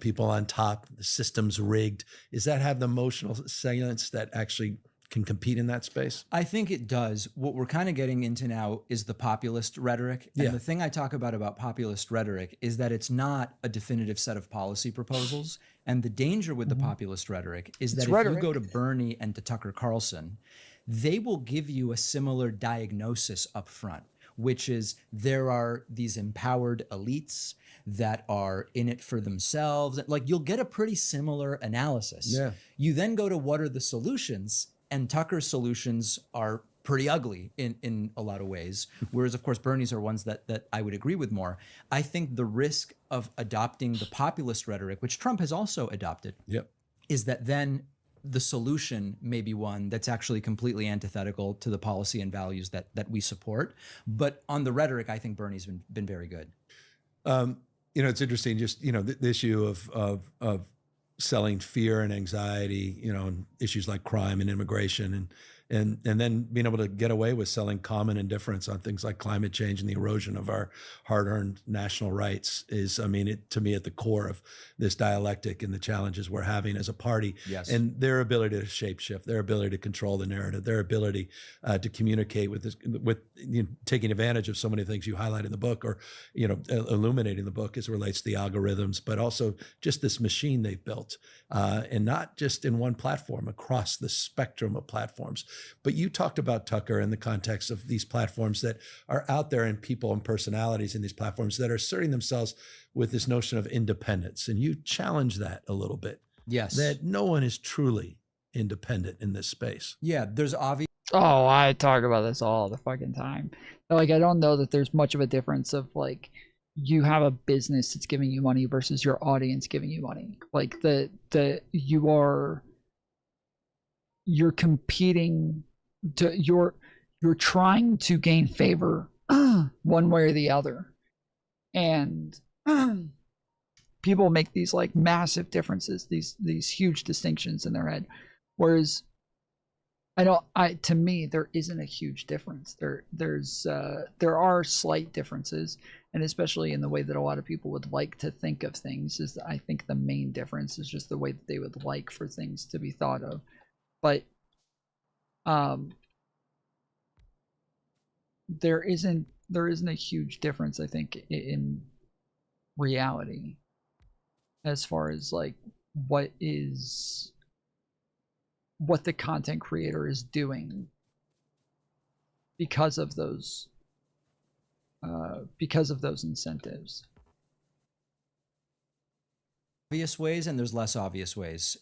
people on top, the system's rigged. Does that have the emotional salience that actually can compete in that space? I think it does. What we're kind of getting into now is the populist rhetoric. And the thing I talk about populist rhetoric is that it's not a definitive set of policy proposals. And the danger with the populist rhetoric is that if you go to Bernie and to Tucker Carlson, they will give you a similar diagnosis up front, which is there are these empowered elites that are in it for themselves. Like you'll get a pretty similar analysis. Yeah. You then go to what are the solutions, and Tucker's solutions are pretty ugly in a lot of ways. Whereas, of course, Bernie's are ones that I would agree with more. I think the risk of adopting the populist rhetoric, which Trump has also adopted, is that then the solution may be one that's actually completely antithetical to the policy and values that we support. But on the rhetoric, I think Bernie's been very good. You know, it's interesting, just, you know, the issue of selling fear and anxiety, you know, and issues like crime and immigration, and then being able to get away with selling common indifference on things like climate change and the erosion of our hard-earned national rights is, I mean, to me, at the core of this dialectic and the challenges we're having as a party. Yes. And their ability to shapeshift, their ability to control the narrative, their ability to communicate with you know, taking advantage of so many things you highlight in the book, or, you know, illuminating the book as it relates to the algorithms, but also just this machine they've built, and not just in one platform, across the spectrum of platforms. But you talked about Tucker in the context of these platforms that are out there, and people and personalities in these platforms that are asserting themselves with this notion of independence. And you challenge that a little bit. Yes. That no one is truly independent in this space. Yeah, there's obvious. Oh, I talk about this all the fucking time. Like, I don't know that there's much of a difference of like, you have a business that's giving you money versus your audience giving you money. Like you're competing to, you're trying to gain favor one way or the other. And people make these like massive differences, these huge distinctions in their head. Whereas to me, there isn't a huge difference. There are slight differences, and especially in the way that a lot of people would like to think of things, is I think the main difference is just the way that they would like for things to be thought of. But there isn't a huge difference, I think, in reality, as far as like what the content creator is doing because of those incentives. Obvious ways, and there's less obvious ways.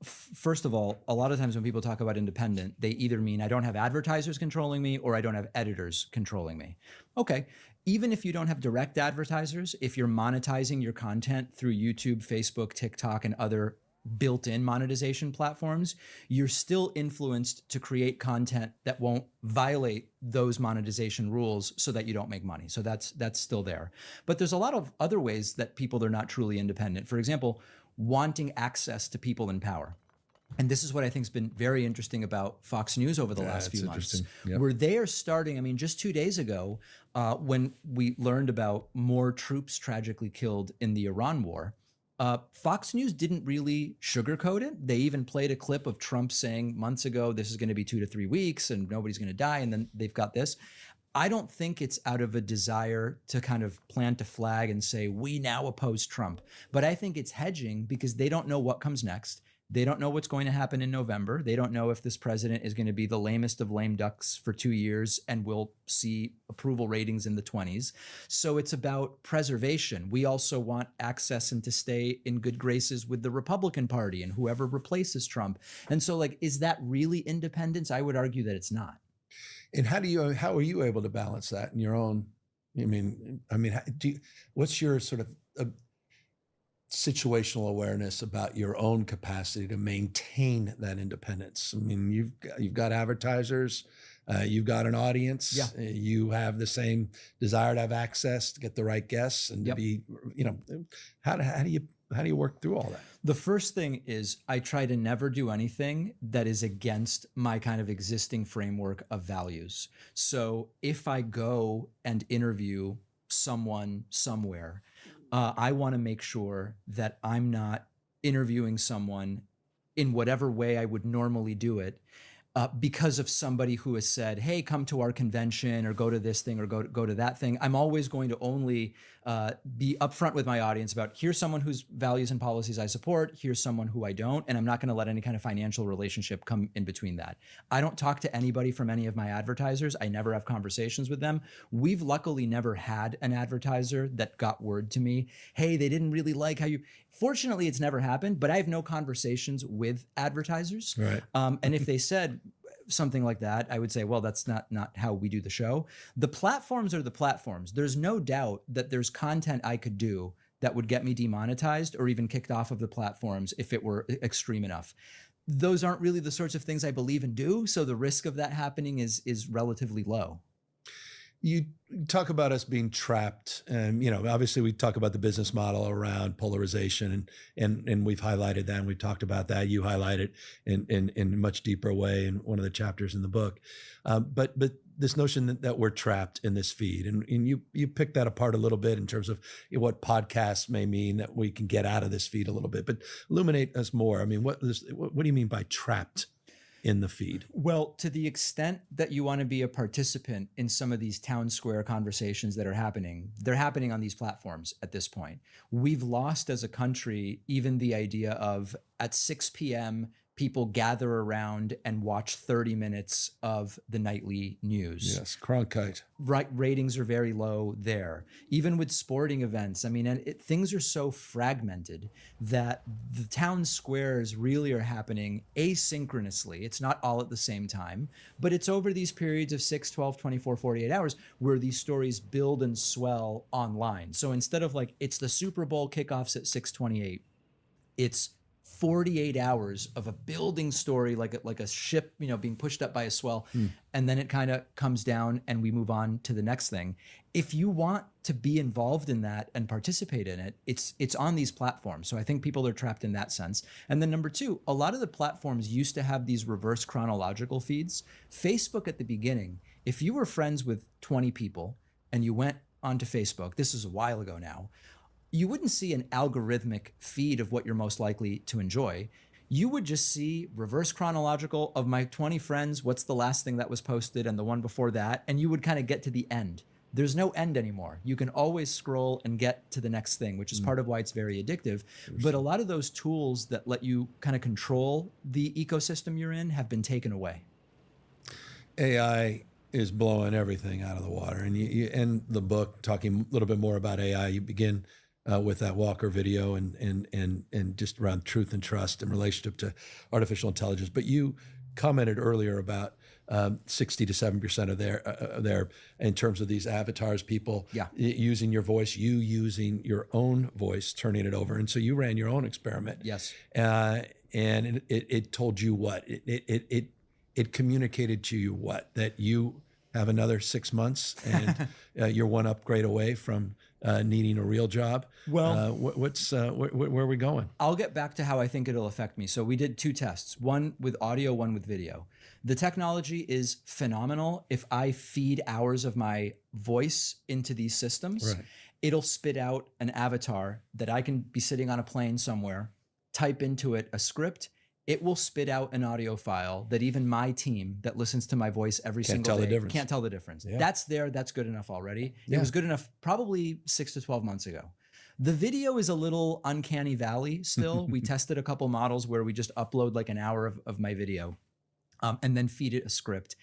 First of all, a lot of times when people talk about independent, they either mean I don't have advertisers controlling me or I don't have editors controlling me. Okay, even if you don't have direct advertisers, if you're monetizing your content through YouTube, Facebook, TikTok, and other built-in monetization platforms, you're still influenced to create content that won't violate those monetization rules so that you don't make money. So that's still there. But there's a lot of other ways that people are not truly independent. For example, wanting access to people in power. And this is what I think has been very interesting about Fox News over the last few months, where they are starting, I mean, just 2 days ago, when we learned about more troops tragically killed in the Iran war, Fox News didn't really sugarcoat it. They even played a clip of Trump saying months ago, this is going to be 2 to 3 weeks and nobody's going to die. And then they've got this. I don't think it's out of a desire to kind of plant a flag and say, we now oppose Trump. But I think it's hedging because they don't know what comes next. They don't know what's going to happen in November. They don't know if this president is going to be the lamest of lame ducks for 2 years and we'll see approval ratings in the 20s. So it's about preservation. We also want access and to stay in good graces with the Republican Party and whoever replaces Trump. And so, like, is that really independence? I would argue that it's not. And how are you able to balance that in your own? What's your sort of situational awareness about your own capacity to maintain that independence? I mean, you've got advertisers, you've got an audience, you have the same desire to have access to get the right guests and to be, how do you work through all that? The first thing is I try to never do anything that is against my kind of existing framework of values. So if I go and interview someone somewhere, I want to make sure that I'm not interviewing someone in whatever way I would normally do it because of somebody who has said, hey, come to our convention or go to this thing or go to that thing. I'm always going to only be upfront with my audience about here's someone whose values and policies I support, here's someone who I don't, and I'm not going to let any kind of financial relationship come in between that. I don't talk to anybody from any of my advertisers. I never have conversations with them. We've luckily never had an advertiser that got word to me, hey, they didn't really like how you... Fortunately, it's never happened, but I have no conversations with advertisers. Right. And if they said something like that, I would say, well, that's not how we do the show. The platforms are the platforms. There's no doubt that there's content I could do that would get me demonetized or even kicked off of the platforms if it were extreme enough. Those aren't really the sorts of things I believe and do, so the risk of that happening is relatively low. You talk about us being trapped, and obviously we talk about the business model around polarization, and we've highlighted that, and we've talked about that. You highlight it in a much deeper way in one of the chapters in the book. But this notion that we're trapped in this feed, and you pick that apart a little bit in terms of what podcasts may mean that we can get out of this feed a little bit. But illuminate us more. I mean, what do you mean by trapped in the feed? Well, to the extent that you want to be a participant in some of these town square conversations that are happening, they're happening on these platforms at this point. We've lost as a country even the idea of at 6 p.m., people gather around and watch 30 minutes of the nightly news. Yes, Cronkite. Right, ratings are very low there. Even with sporting events, I mean, things are so fragmented that the town squares really are happening asynchronously. It's not all at the same time, but it's over these periods of 6, 12, 24, 48 hours where these stories build and swell online. So instead of like, it's the Super Bowl kickoffs at 6:28, it's 48 hours of a building story, like a ship, being pushed up by a swell, and then it kind of comes down and we move on to the next thing. If you want to be involved in that and participate in it, it's on these platforms. So I think people are trapped in that sense. And then number two, a lot of the platforms used to have these reverse chronological feeds. Facebook at the beginning, if you were friends with 20 people and you went onto Facebook, this is a while ago now, you wouldn't see an algorithmic feed of what you're most likely to enjoy. You would just see reverse chronological of my 20 friends, what's the last thing that was posted and the one before that, and you would kind of get to the end. There's no end anymore. You can always scroll and get to the next thing, which is part of why it's very addictive. But a lot of those tools that let you kind of control the ecosystem you're in have been taken away. AI is blowing everything out of the water. And you end the book talking a little bit more about AI. You begin with that Walker video and just around truth and trust in relationship to artificial intelligence. But you commented earlier about 60 to 7% of their in terms of these avatars, people using your voice, you using your own voice, turning it over. And so you ran your own experiment. Yes. And it told you what? It communicated to you what? That you have another 6 months and you're one upgrade away from needing a real job. Well, where are we going? I'll get back to how I think it'll affect me. So we did 2 tests, one with audio, one with video. The technology is phenomenal. If I feed hours of my voice into these systems, it'll spit out an avatar that I can be sitting on a plane somewhere, type into it a script. It will spit out an audio file that even my team that listens to my voice every single day can't tell the difference. Yeah. That's good enough already. Yeah. It was good enough probably 6 to 12 months ago. The video is a little uncanny valley still. We tested a couple models where we just upload like an hour of my video and then feed it a script.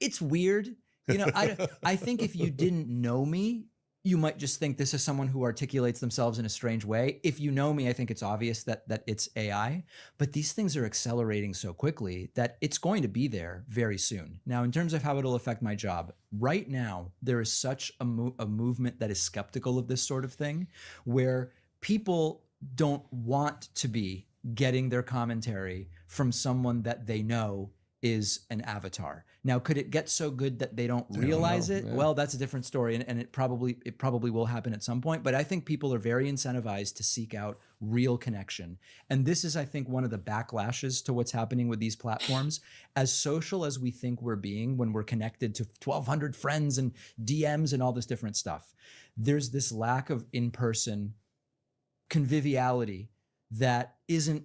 It's weird. You know, I think if you didn't know me, you might just think this is someone who articulates themselves in a strange way. If you know me, I think it's obvious that it's AI, but these things are accelerating so quickly that it's going to be there very soon. Now, in terms of how it'll affect my job, right now, there is such a movement that is skeptical of this sort of thing, where people don't want to be getting their commentary from someone that they know is an avatar. Now, could it get so good that they don't realize it? Yeah. Well, that's a different story, and it probably will happen at some point. But I think people are very incentivized to seek out real connection. And this is, I think, one of the backlashes to what's happening with these platforms. As social as we think we're being when we're connected to 1,200 friends and DMs and all this different stuff, there's this lack of in-person conviviality that isn't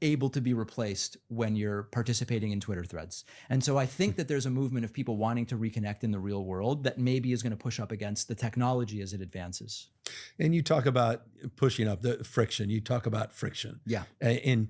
able to be replaced when you're participating in Twitter threads. And so I think that there's a movement of people wanting to reconnect in the real world that maybe is going to push up against the technology as it advances. And you talk about pushing up the friction. You talk about friction. Yeah. And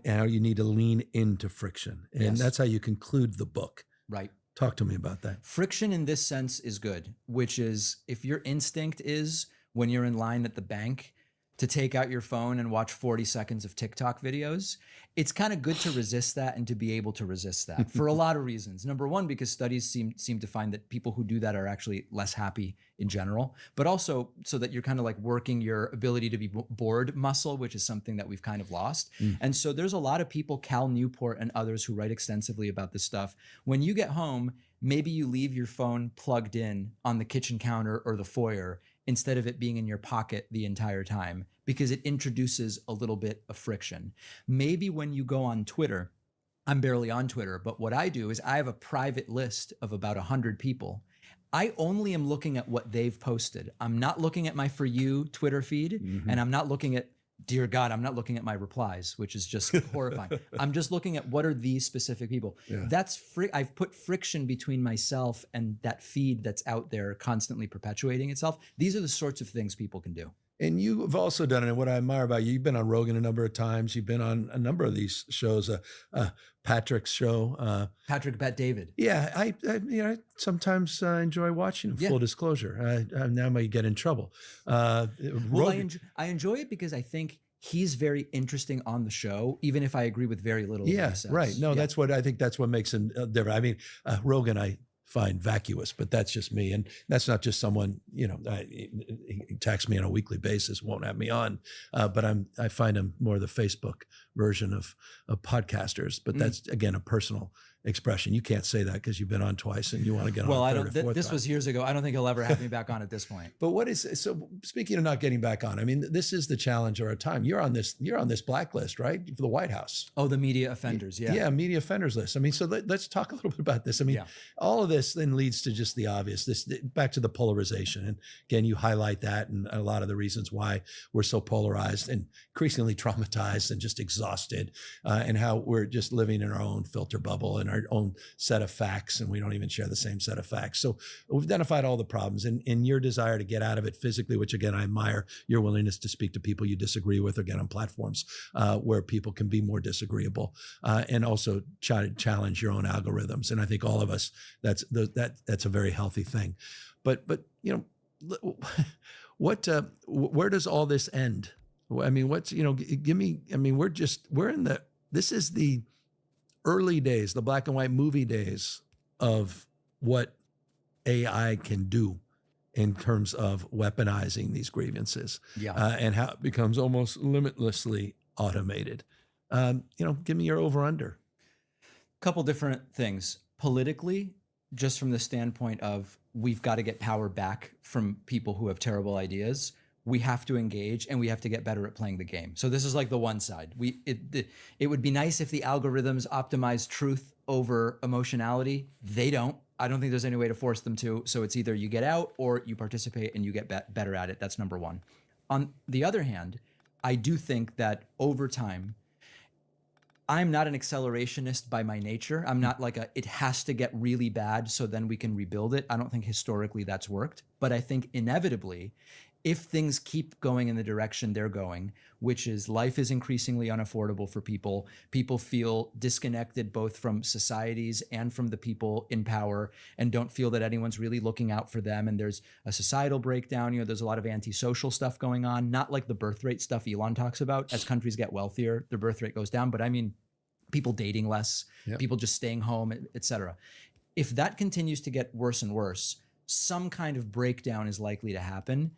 how you need to lean into friction. And that's how you conclude the book. Right. Talk to me about that. Friction in this sense is good, which is if your instinct is when you're in line at the bank to take out your phone and watch 40 seconds of TikTok videos, it's kind of good to resist that and to be able to resist that for a lot of reasons. Number one, because studies seem to find that people who do that are actually less happy in general, but also so that you're kind of like working your ability to be bored muscle, which is something that we've kind of lost. And so there's a lot of people, Cal Newport and others, who write extensively about this stuff. When you get home, maybe you leave your phone plugged in on the kitchen counter or the foyer instead of it being in your pocket the entire time, because it introduces a little bit of friction. Maybe when you go on Twitter, I'm barely on Twitter, but what I do is I have a private list of about 100 people. I only am looking at what they've posted. I'm not looking at my For You Twitter feed, and I'm not looking at, dear God, I'm not looking at my replies, which is just horrifying. I'm just looking at what are these specific people. That's I've put friction between myself and that feed that's out there constantly perpetuating itself. These are the sorts of things people can do. And you've also done it. And what I admire about you, you've been on Rogan a number of times. You've been on a number of these shows, Patrick's show. Patrick Bet David. Yeah, I sometimes enjoy watching him, full disclosure. Now I might get in trouble. Well, I enjoy it because I think he's very interesting on the show, even if I agree with very little of what he says. Right. No, that's what I think that's what makes him different. I mean, Rogan, I find vacuous, but that's just me. And that's not just someone, he texts me on a weekly basis, won't have me on. But I find him more the Facebook version of podcasters. But that's, again, a personal expression. You can't say that because you've been on twice and you want to get on a third or fourth this time. was years ago. I don't think he'll ever have me back on at this point. But so speaking of not getting back on, I mean, this is the challenge of our time. You're on this blacklist, right? For the White House. Oh, the media offenders. Yeah. Yeah. Media offenders list. I mean, so let's talk a little bit about this. I mean, all of this then leads to just the obvious, back to the polarization. And again, you highlight that and a lot of the reasons why we're so polarized and increasingly traumatized and just exhausted, and how we're just living in our own filter bubble and our own set of facts, and we don't even share the same set of facts. So we've identified all the problems, and your desire to get out of it physically, which again, I admire your willingness to speak to people you disagree with, again, on platforms where people can be more disagreeable, and also try to challenge your own algorithms. And I think all of us, that's a very healthy thing. But where does all this end? I mean, this is the early days, the black and white movie days of what AI can do in terms of weaponizing these grievances, and how it becomes almost limitlessly automated. Give me your over/under. Couple different things. Politically, just from the standpoint of we've got to get power back from people who have terrible ideas. We have to engage and we have to get better at playing the game. So this is like the one side. It would be nice if the algorithms optimize truth over emotionality. They don't. I don't think there's any way to force them to. So it's either you get out or you participate and you get better at it. That's number one. On the other hand, I do think that over time, I'm not an accelerationist by my nature. I'm not like it has to get really bad so then we can rebuild it. I don't think historically that's worked. But I think inevitably, if things keep going in the direction they're going, which is life is increasingly unaffordable for people, people feel disconnected both from societies and from the people in power and don't feel that anyone's really looking out for them. And there's a societal breakdown. There's a lot of antisocial stuff going on, not like the birth rate stuff Elon talks about. As countries get wealthier, their birth rate goes down. But I mean, people dating less, people just staying home, et cetera. If that continues to get worse and worse, some kind of breakdown is likely to happen.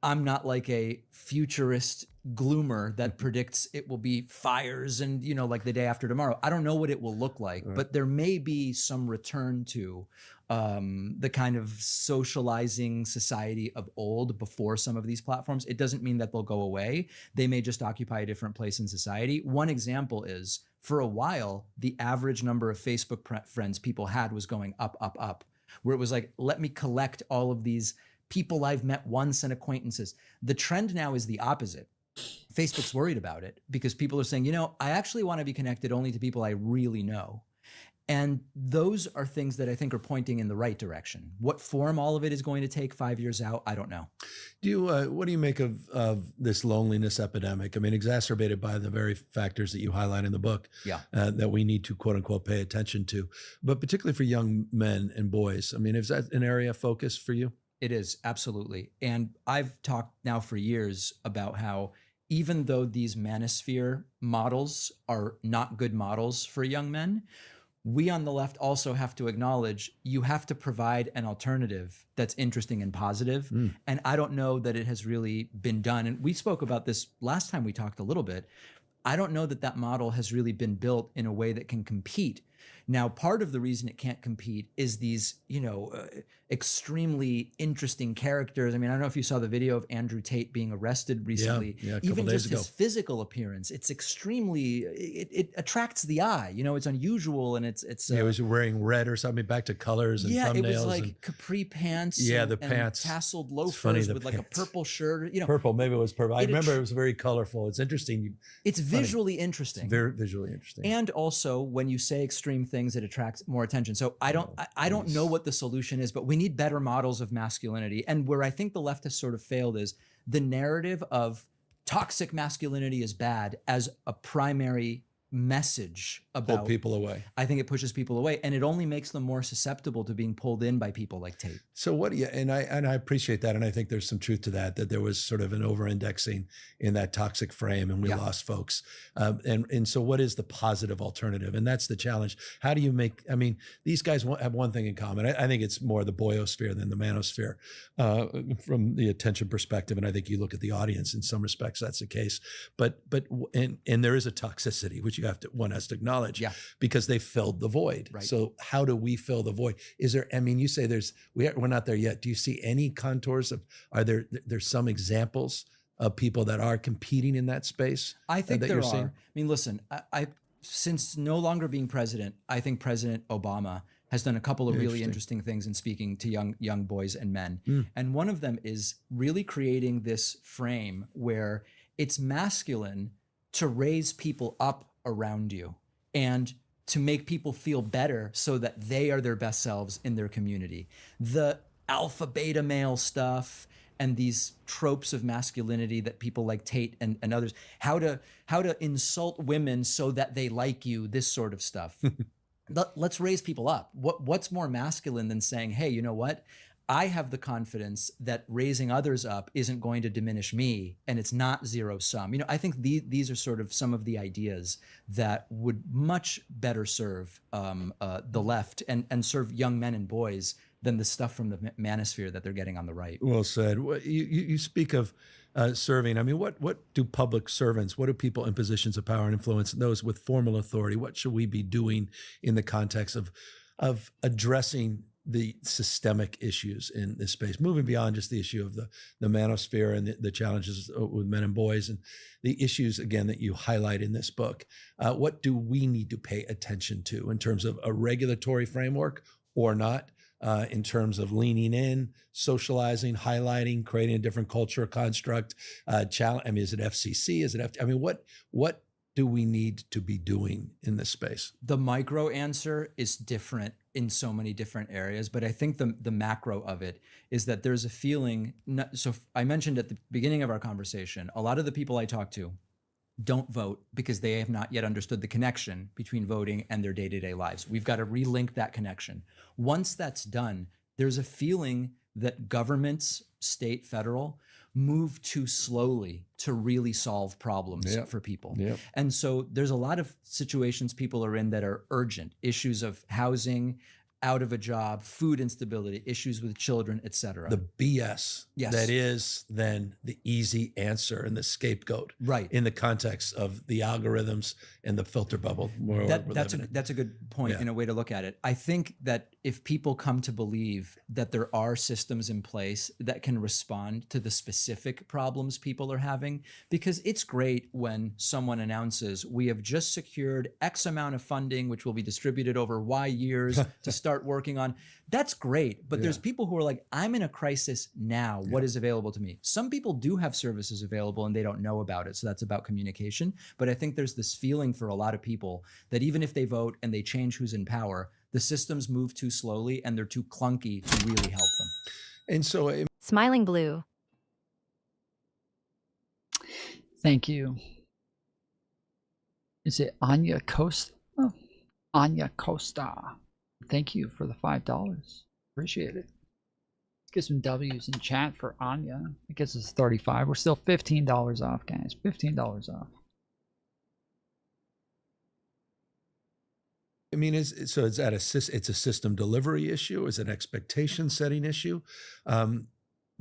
I'm not like a futurist gloomer that predicts it will be fires and, like the day after tomorrow. I don't know what it will look like, but there may be some return to the kind of socializing society of old before some of these platforms. It doesn't mean that they'll go away. They may just occupy a different place in society. One example is, for a while, the average number of Facebook friends people had was going up, up, up, where it was like, let me collect all of these people I've met once and acquaintances. The trend now is the opposite. Facebook's worried about it because people are saying, I actually want to be connected only to people I really know. And those are things that I think are pointing in the right direction. What form all of it is going to take 5 years out, I don't know. What do you make of this loneliness epidemic? I mean, exacerbated by the very factors that you highlight in the book, that we need to quote unquote pay attention to, but particularly for young men and boys. I mean, is that an area of focus for you? It is, absolutely. And I've talked now for years about how even though these manosphere models are not good models for young men, we on the left also have to acknowledge you have to provide an alternative that's interesting and positive. And I don't know that it has really been done. And we spoke about this last time we talked a little bit. I don't know that that model has really been built in a way that can compete. Now, part of the reason it can't compete is these, extremely interesting characters. I mean, I don't know if you saw the video of Andrew Tate being arrested recently. Yeah, even just his physical appearance, it's extremely, it attracts the eye. It's unusual and it's. He was wearing red or something, back to colors and thumbnails. It was like capri pants. The pants, tasseled loafers with like a purple shirt. Purple, maybe it was purple. I remember it was very colorful. It's interesting. It's visually interesting. It's very visually interesting. And also, when you say extreme things, it attracts more attention. So I don't know what the solution is, but we need better models of masculinity. And where I think the left has sort of failed is the narrative of toxic masculinity is bad as a primary message about pull people away. I think it pushes people away, and it only makes them more susceptible to being pulled in by people like Tate. So what? Yeah, and I appreciate that, and I think there's some truth to that. That there was sort of an over-indexing in that toxic frame, and we lost folks. And so, what is the positive alternative? And that's the challenge. How do you make? I mean, these guys have one thing in common. I think it's more the boyosphere than the manosphere from the attention perspective. And I think you look at the audience in some respects, that's the case. But there is a toxicity which one has to acknowledge, because they filled the void. Right. So how do we fill the void? Is there? I mean, you say we're not there yet. Do you see any contours of? Are there's some examples of people that are competing in that space? I think there are. I mean, listen, I since no longer being president, I think President Obama has done a couple of really interesting things in speaking to young boys and men. And one of them is really creating this frame where it's masculine to raise people up around you and to make people feel better so that they are their best selves in their community. The alpha beta male stuff and these tropes of masculinity that people like Tate and others, how to insult women so that they like you, this sort of stuff. Let's raise people up. What's more masculine than saying, hey, you know what? I have the confidence that raising others up isn't going to diminish me, and it's not zero sum. I think these are sort of some of the ideas that would much better serve the left and serve young men and boys than the stuff from the manosphere that they're getting on the right. Well said. You speak of serving. I mean, what do public servants, what do people in positions of power and influence, those with formal authority, what should we be doing in the context of addressing the systemic issues in this space, moving beyond just the issue of the manosphere and the challenges with men and boys and the issues, again, that you highlight in this book? What do we need to pay attention to in terms of a regulatory framework or not? In terms of leaning in, socializing, highlighting, creating a different culture construct, challenge. I mean, is it FCC? Is it I mean, what do we need to be doing in this space? The micro answer is different in so many different areas, but I think the macro of it is that there's a feeling. So I mentioned at the beginning of our conversation, a lot of the people I talk to don't vote because they have not yet understood the connection between voting and their day-to-day lives. We've got to relink that connection. Once that's done, there's a feeling that governments, state, federal, move too slowly to really solve problems for people. And so there's a lot of situations people are in that are urgent, issues of housing, out of a job, food instability, issues with children, et cetera. The BS that is then the easy answer and the scapegoat, right? In the context of the algorithms and the filter bubble. That's a good point in a way to look at it. I think that if people come to believe that there are systems in place that can respond to the specific problems people are having, because it's great when someone announces, we have just secured X amount of funding, which will be distributed over Y years to start working on. That's great. But there's people who are like, I'm in a crisis now. What is available to me? Some people do have services available and they don't know about it. So that's about communication. But I think there's this feeling for a lot of people that even if they vote and they change who's in power, the systems move too slowly and they're too clunky to really help them. And so Smiling Blue. Thank you. Is it Anya Costa? Oh, Anya Costa. Thank you for the $5. Appreciate it. Get some W's in chat for Anya. I guess it's 35. We're still $15 off, guys. $15 off. I mean, it's a system delivery issue? Is it an expectation setting issue?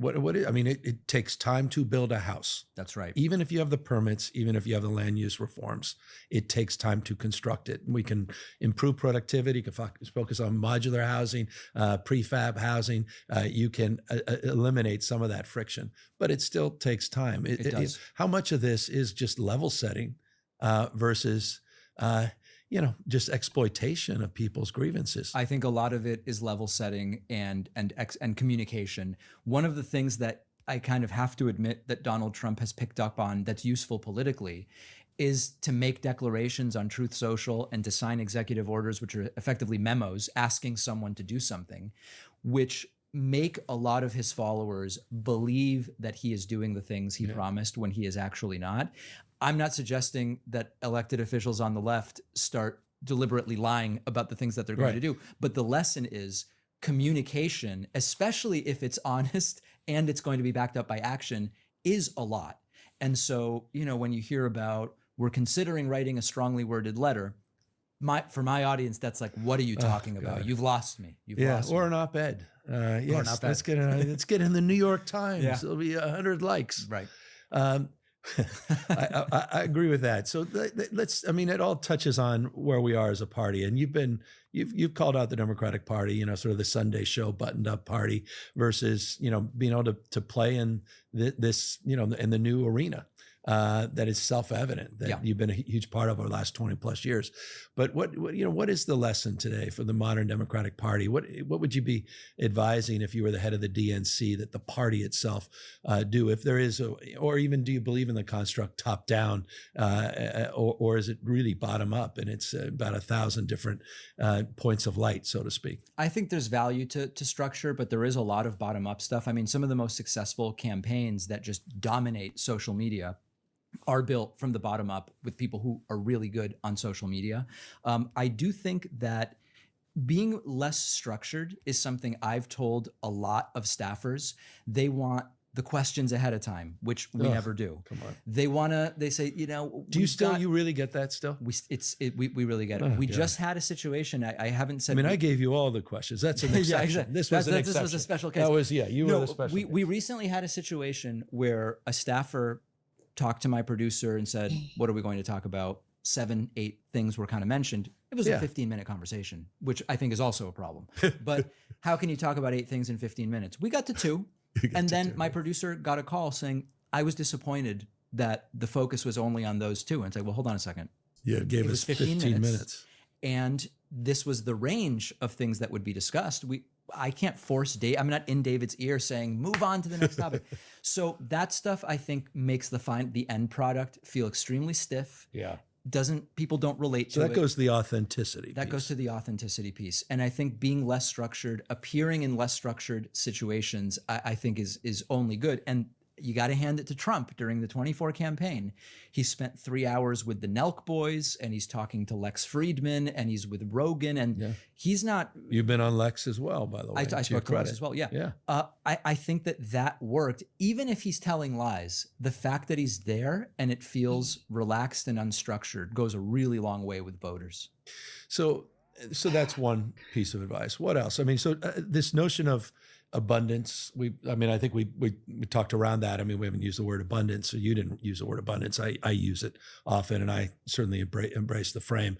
It takes time to build a house. That's right. Even if you have the permits, even if you have the land use reforms, it takes time to construct it. We can improve productivity. You can focus on modular housing, prefab housing. You can eliminate some of that friction, but it still takes time. It does. How much of this is just level setting versus just exploitation of people's grievances? I think a lot of it is level setting and communication. One of the things that I kind of have to admit that Donald Trump has picked up on that's useful politically is to make declarations on Truth Social and to sign executive orders, which are effectively memos asking someone to do something, which make a lot of his followers believe that he is doing the things he promised when he is actually not. I'm not suggesting that elected officials on the left start deliberately lying about the things that they're going to do. But the lesson is communication, especially if it's honest and it's going to be backed up by action, is a lot. And so, when you hear about, we're considering writing a strongly worded letter, for my audience, that's like, what are you talking about? God. You've lost me. You've lost me. Or an op-ed. Yes, let's get in the New York Times. It'll be 100 likes. Right. I agree with that. So it all touches on where we are as a party. And you've called out the Democratic Party, sort of the Sunday show buttoned up party versus, being able to play in this, in the new arena. That is self-evident that you've been a huge part of over the last 20 plus years. But what is the lesson today for the modern Democratic Party? What would you be advising if you were the head of the DNC that the party itself do, if there is, or even do you believe in the construct top down, or is it really bottom up and it's about 1,000 different points of light, so to speak? I think there's value to structure, but there is a lot of bottom up stuff. I mean, some of the most successful campaigns that just dominate social media are built from the bottom up with people who are really good on social media. I do think that being less structured is something I've told a lot of staffers. They want the questions ahead of time, which we never do. Come on. They say, you know, you really get that still? We really get it. We just had a situation. I haven't said. I gave you all the questions. That's an exception. Yeah, exactly. This was This was a special case. That was, you were the special case. We recently had a situation where a staffer talked to my producer and said, what are we going to talk about? 7, 8 things were kind of mentioned. It was a 15-minute conversation, which I think is also a problem. But how can you talk about 8 things in 15 minutes? We got to 2. And then my producer got a call saying, I was disappointed that the focus was only on those 2. And it's like, well, hold on a second. Yeah, it gave us 15 minutes. And this was the range of things that would be discussed. I can't force Dave. I'm not in David's ear saying, move on to the next topic. So that stuff, I think, makes the end product feel extremely stiff. Yeah. People don't relate to it. So that goes to the authenticity. That goes to the authenticity piece. And I think being less structured, appearing in less structured situations, I think is only good. And you got to hand it to Trump during the 24 campaign. He spent 3 hours with the Nelk boys, and he's talking to Lex Friedman, and he's with Rogan, and he's not. You've been on Lex as well, by the way. I spoke to Lex as well. Yeah. I think that worked. Even if he's telling lies, the fact that he's there and it feels relaxed and unstructured goes a really long way with voters. So that's one piece of advice. What else? I mean, this notion of abundance, I think we talked around that. I mean, we haven't used the word abundance, so you didn't use the word abundance. I use it often, and I certainly embrace the frame.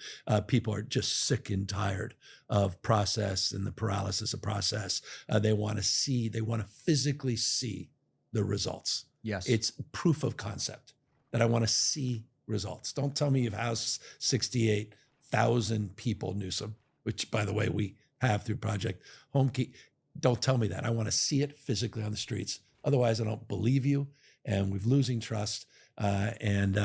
People are just sick and tired of process and the paralysis of process. They want to physically see the results. Yes. It's proof of concept that I want to see results. Don't tell me you've housed 68,000 people, Newsom, which, by the way, we have through Project Homekey. Don't tell me that. I want to see it physically on the streets. Otherwise, I don't believe you, and we're losing trust. And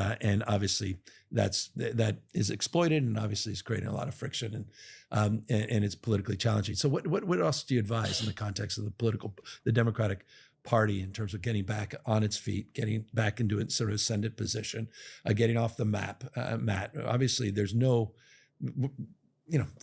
obviously, that is exploited, and obviously, is creating a lot of friction, and it's politically challenging. So, what else do you advise in the context of the Democratic Party in terms of getting back on its feet, getting back into its sort of ascendant position, getting off the map? Matt, obviously, there's no,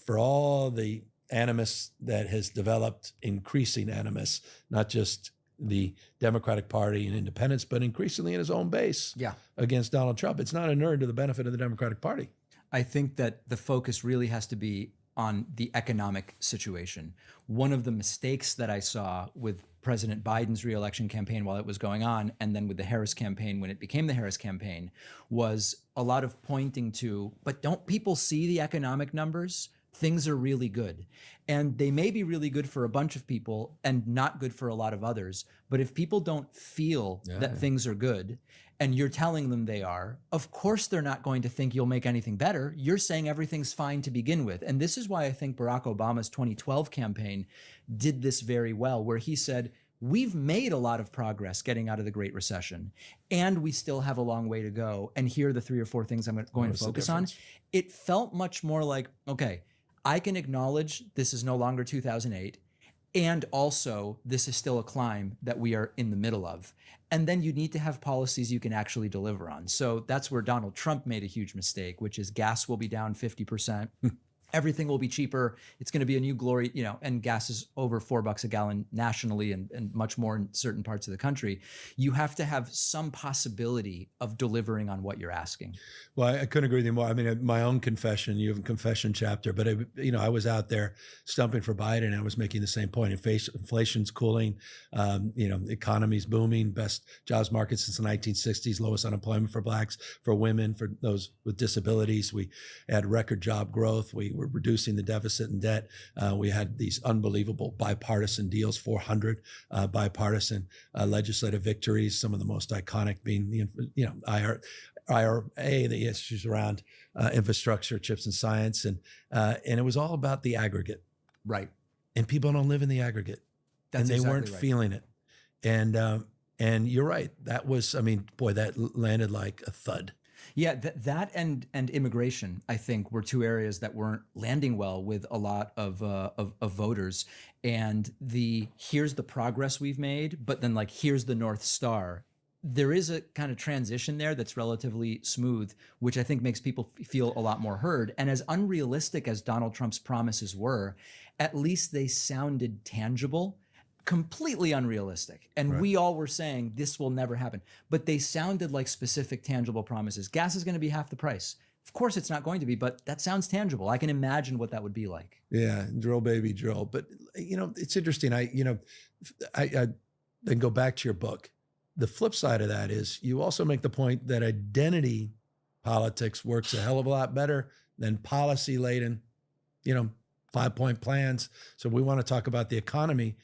for all the animus that has developed, increasing animus, not just the Democratic Party and independents, but increasingly in his own base against Donald Trump. It's not inured to the benefit of the Democratic Party. I think that the focus really has to be on the economic situation. One of the mistakes that I saw with President Biden's reelection campaign while it was going on, and then with the Harris campaign when it became the Harris campaign, was a lot of pointing to, but don't people see the economic numbers? Things are really good. And they may be really good for a bunch of people and not good for a lot of others. But if people don't feel that things are good and you're telling them they are, of course they're not going to think you'll make anything better. You're saying everything's fine to begin with. And this is why I think Barack Obama's 2012 campaign did this very well, where he said, we've made a lot of progress getting out of the Great Recession, and we still have a long way to go. And here are the 3 or 4 things I'm going to focus on. It felt much more like, okay, I can acknowledge this is no longer 2008, and also this is still a climb that we are in the middle of. And then you need to have policies you can actually deliver on. So that's where Donald Trump made a huge mistake, which is gas will be down 50%. Everything will be cheaper. It's going to be a new glory, and gas is over $4 a gallon nationally and much more in certain parts of the country. You have to have some possibility of delivering on what you're asking. Well, I couldn't agree with you more. I mean, my own confession, you have a confession chapter, but I was out there stumping for Biden, and I was making the same point. Inflation's cooling, the economy's booming, best jobs market since the 1960s, lowest unemployment for blacks, for women, for those with disabilities. We had record job growth. We were reducing the deficit and debt. We had these unbelievable bipartisan deals, 400 bipartisan legislative victories, some of the most iconic being the IRA, the issues around infrastructure, chips and science. And it was all about the aggregate. Right. And people don't live in the aggregate. And they weren't feeling it. And you're right. That was, that landed like a thud. Yeah, that and immigration, I think, were 2 areas that weren't landing well with a lot of voters. And here's the progress we've made, but then here's the North Star. there is a kind of transition there that's relatively smooth, which I think makes people feel a lot more heard. And as unrealistic as Donald Trump's promises were, at least they sounded tangible. Completely unrealistic. And we all were saying this will never happen, but they sounded like specific, tangible promises. Gas is going to be half the price. Of course it's not going to be, but that sounds tangible. I can imagine what that would be like. Yeah, drill, baby, drill. But it's interesting. I then go back to your book. The flip side of that is you also make the point that identity politics works a hell of a lot better than policy laden, 5-point plans. So we want to talk about the economy,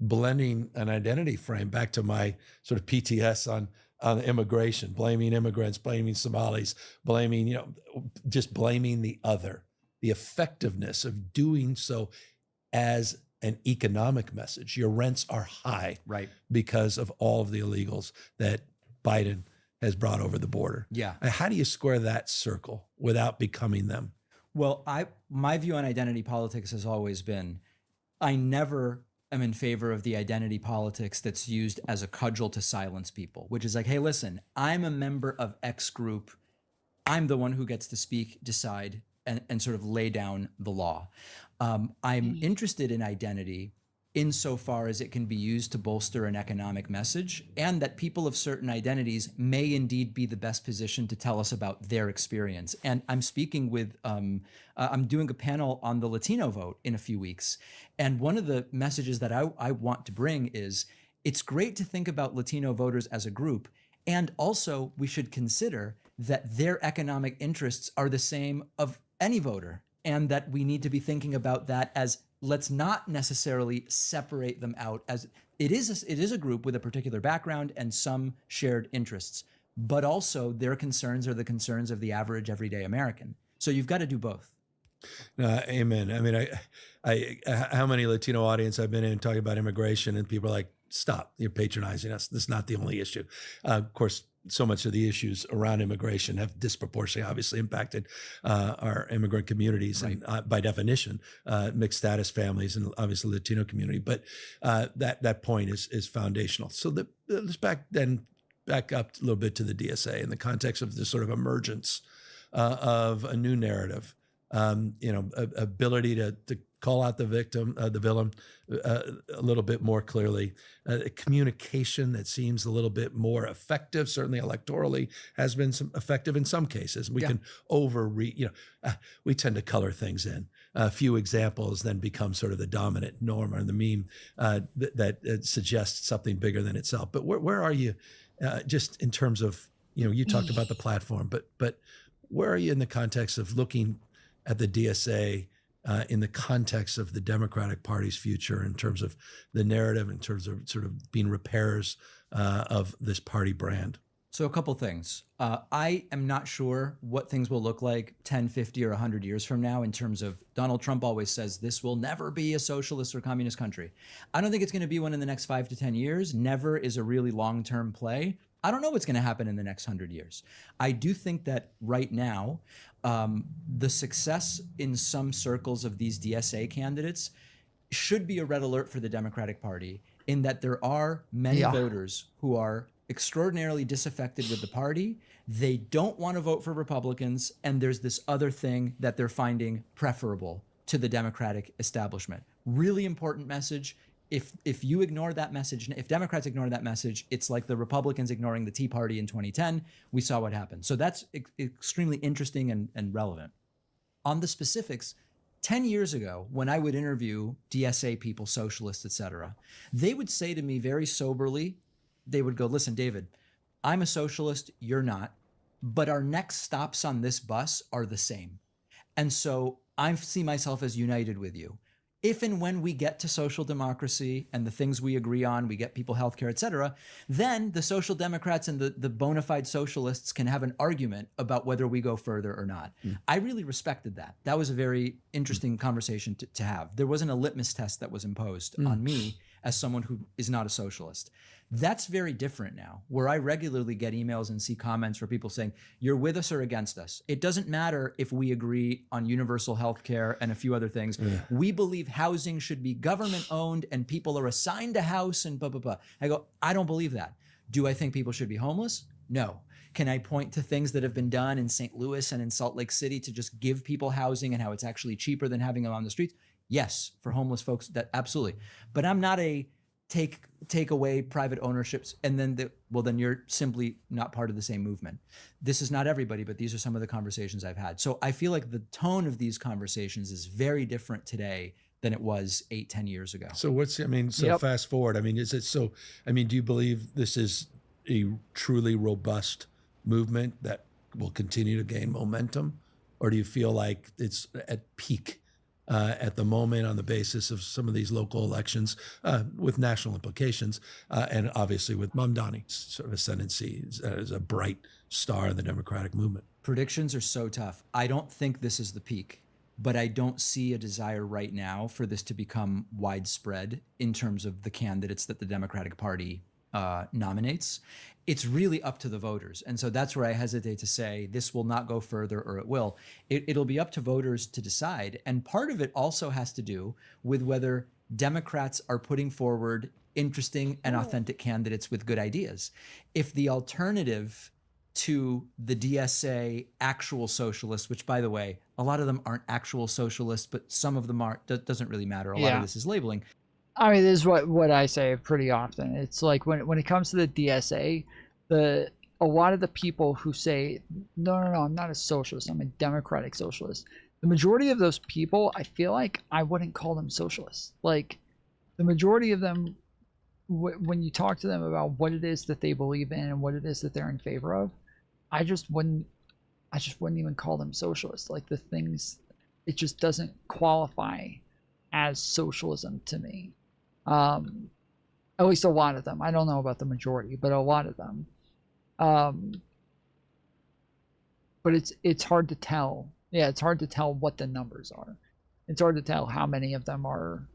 blending an identity frame back to my sort of PTS on immigration, blaming immigrants, blaming Somalis, blaming, just blaming the other, the effectiveness of doing so as an economic message. Your rents are high, right, because of all of the illegals that Biden has brought over the border. Yeah. How do you square that circle without becoming them? Well, my view on identity politics has always been, I never am in favor of the identity politics that's used as a cudgel to silence people, which is like, hey, listen, I'm a member of X group. I'm the one who gets to speak, decide, and sort of lay down the law. I'm interested in identity insofar as it can be used to bolster an economic message, and that people of certain identities may indeed be the best position to tell us about their experience. And I'm speaking with, I'm doing a panel on the Latino vote in a few weeks. And one of the messages that I want to bring is, it's great to think about Latino voters as a group, and also we should consider that their economic interests are the same of any voter, and that we need to be thinking about that as, let's not necessarily separate them out, as it is a group with a particular background and some shared interests, but also their concerns are the concerns of the average everyday American. So you've got to do both. Amen. I mean, I how many Latino audience I've been in talking about immigration, and people are like, stop, you're patronizing us. This is not the only issue. Of course, so much of the issues around immigration have disproportionately, obviously, impacted our immigrant communities, right, and by definition, mixed status families and obviously the Latino community. But that point is foundational. So let's back up a little bit to the DSA in the context of the sort of emergence of a new narrative. Ability to call out the victim, the villain, a little bit more clearly. Communication that seems a little bit more effective, certainly electorally, has been effective in some cases. We can overread, we tend to color things in. A few examples then become sort of the dominant norm or the meme that suggests something bigger than itself. But where are you just in terms of, you talked about the platform, but where are you in the context of looking at the DSA in the context of the Democratic Party's future, in terms of the narrative, in terms of sort of being repairers of this party brand? So a couple things. I am not sure what things will look like 10, 50, or 100 years from now in terms of, Donald Trump always says this will never be a socialist or communist country. I don't think it's going to be one in the next 5 to 10 years. Never is a really long-term play. I don't know what's going to happen in the next 100 years. I do think that right now, the success in some circles of these DSA candidates should be a red alert for the Democratic Party, in that there are many voters who are extraordinarily disaffected with the party. They don't want to vote for Republicans, and there's this other thing that they're finding preferable to the Democratic establishment. Really important message. If you ignore that message, if Democrats ignore that message, it's like the Republicans ignoring the Tea Party in 2010. We saw what happened. So that's extremely interesting and relevant. On the specifics, 10 years ago, when I would interview DSA people, socialists, etc., they would say to me very soberly, they would go, listen, David, I'm a socialist, you're not, but our next stops on this bus are the same. And so I see myself as united with you. If and when we get to social democracy and the things we agree on, we get people healthcare, et cetera, then the social democrats and the bona fide socialists can have an argument about whether we go further or not. I really respected that. That was a very interesting conversation to have. There wasn't a litmus test that was imposed on me as someone who is not a socialist. That's very different now, where I regularly get emails and see comments where people saying, you're with us or against us. It doesn't matter if we agree on universal health care and a few other things. We believe housing should be government owned and people are assigned a house and blah, blah, blah. I go, I don't believe that. Do I think people should be homeless? No. Can I point to things that have been done in St. Louis and in Salt Lake City to just give people housing and how it's actually cheaper than having them on the streets? Yes, for homeless folks, that absolutely. But I'm not a take away private ownerships and then then you're simply not part of the same movement. This is not everybody, but these are some of the conversations I've had. So I feel like the tone of these conversations is very different today than it was 8-10 years ago. So fast forward, do you believe this is a truly robust movement that will continue to gain momentum? Or do you feel like it's at peak at the moment on the basis of some of these local elections with national implications and obviously with Mamdani's sort of ascendancy as a bright star in the Democratic movement? Predictions are so tough. I don't think this is the peak, but I don't see a desire right now for this to become widespread in terms of the candidates that the Democratic Party nominates. It's really up to the voters. And so that's where I hesitate to say this will not go further or it will. It'll be up to voters to decide. And part of it also has to do with whether Democrats are putting forward interesting and authentic candidates with good ideas. If the alternative to the DSA actual socialists, which by the way, a lot of them aren't actual socialists, but some of them are, doesn't really matter. A lot of this is labeling. I mean, this is what I say pretty often. It's like when it comes to the DSA, a lot of the people who say, no, I'm not a socialist, I'm a democratic socialist. The majority of those people, I feel like I wouldn't call them socialists. Like the majority of them, when you talk to them about what it is that they believe in and what it is that they're in favor of, I just wouldn't even call them socialists. Like the things, it just doesn't qualify as socialism to me. At least a lot of them. I don't know about the majority, but a lot of them. But it's hard to tell. Yeah, it's hard to tell what the numbers are. It's hard to tell how many of them are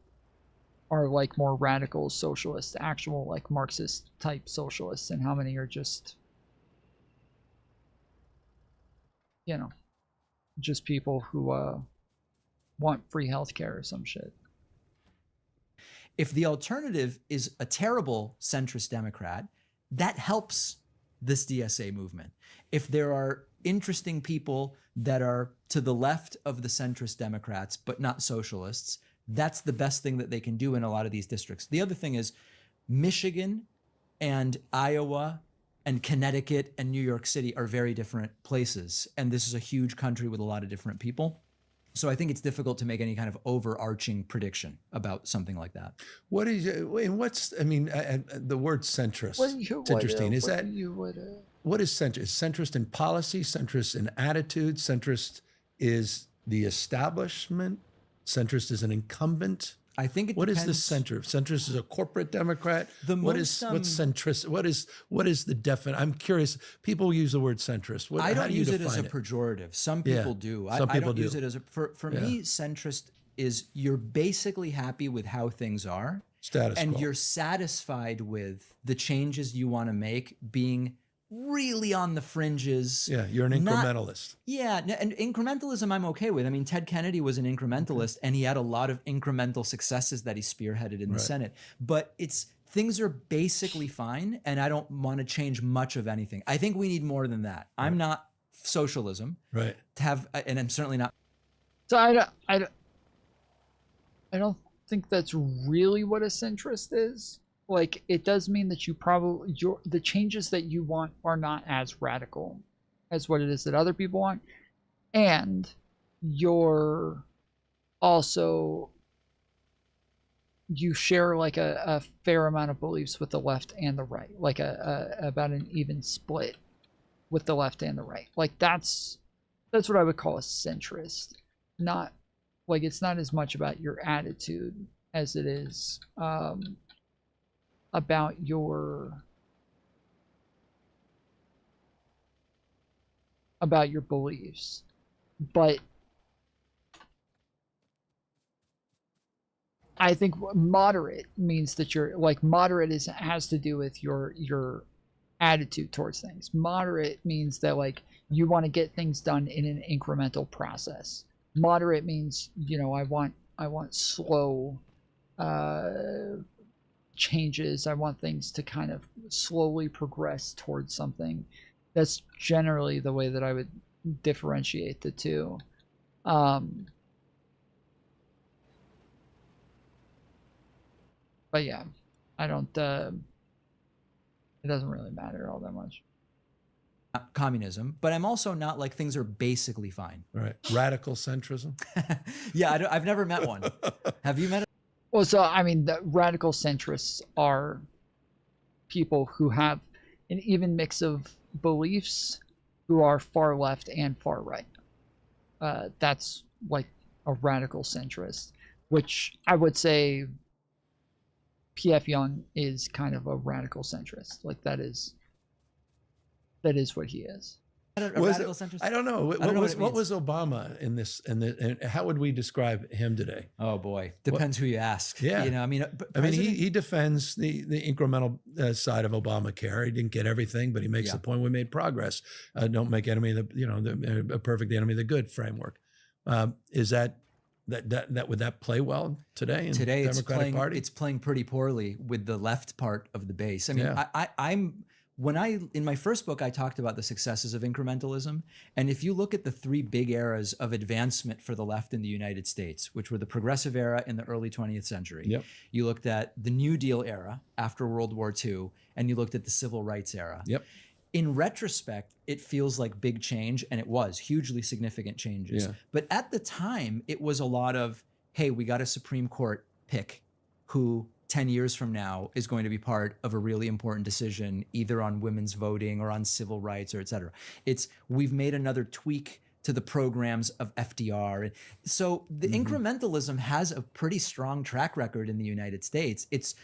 like more radical socialists, actual like Marxist type socialists, and how many are just, just people who want free healthcare or some shit. If the alternative is a terrible centrist Democrat, that helps this DSA movement. If there are interesting people that are to the left of the centrist Democrats, but not socialists, that's the best thing that they can do in a lot of these districts. The other thing is Michigan and Iowa and Connecticut and New York City are very different places. And this is a huge country with a lot of different people. So I think it's difficult to make any kind of overarching prediction about something like that. The word centrist, it's interesting. What is centrist? Is centrist in policy, centrist in attitude, centrist is the establishment, centrist is an incumbent? I think it What depends. is the center? Centrist is a corporate Democrat. What's centrist? What is the definite? I'm curious. People use the word centrist. I don't use it as a pejorative. Some people do. Some I people don't do. use it as a. For me, centrist is you're basically happy with how things are, Status and quo. you're satisfied with the changes you want to make being really on the fringes. Yeah, you're an incrementalist. And incrementalism I'm okay with. I mean, Ted Kennedy was an incrementalist, and he had a lot of incremental successes that he spearheaded in the Senate. But things are basically fine, and I don't want to change much of anything. I think we need more than that. I'm not socialism. Right. And I'm certainly not. So I don't think that's really what a centrist is. Like, it does mean that the changes that you want are not as radical as what it is that other people want. And you're also, you share like a fair amount of beliefs with the left and the right, like about an even split with the left and the right. Like that's what I would call a centrist. Not like, it's not as much about your attitude as it is about your beliefs. But I think moderate means that you're like, moderate has to do with your attitude towards things. Moderate means that like you want to get things done in an incremental process. Moderate means, I want slow changes. I want things to kind of slowly progress towards something. That's generally the way that I would differentiate the two. But yeah, I don't, it doesn't really matter all that much. Communism, but I'm also not like things are basically fine. Right. Radical centrism. Yeah, I've never met one. Have you met? Well, so I mean, the radical centrists are people who have an even mix of beliefs, who are far left and far right. That's like a radical centrist, which I would say P.F. Young is kind of a radical centrist. Like that is what he is. Radical centrist? I don't know. What was Obama in this? And how would we describe him today? Oh boy, depends who you ask. Yeah, you know, I mean, he defends the incremental side of Obamacare. He didn't get everything, but he makes the point we made progress. Don't make enemy a perfect enemy of the good framework. Is that would that play well today in today the Democratic Party? It's playing pretty poorly with the left part of the base. I mean, in my first book, I talked about the successes of incrementalism. And if you look at the three big eras of advancement for the left in the United States, which were the progressive era in the early 20th century, you looked at the New Deal era after World War II, and you looked at the civil rights era. In retrospect, it feels like big change, and it was hugely significant changes. But at the time, it was a lot of, hey, we got a Supreme Court pick who 10 years from now is going to be part of a really important decision, either on women's voting or on civil rights or et cetera. We've made another tweak to the programs of FDR. So the incrementalism has a pretty strong track record in the United States. It's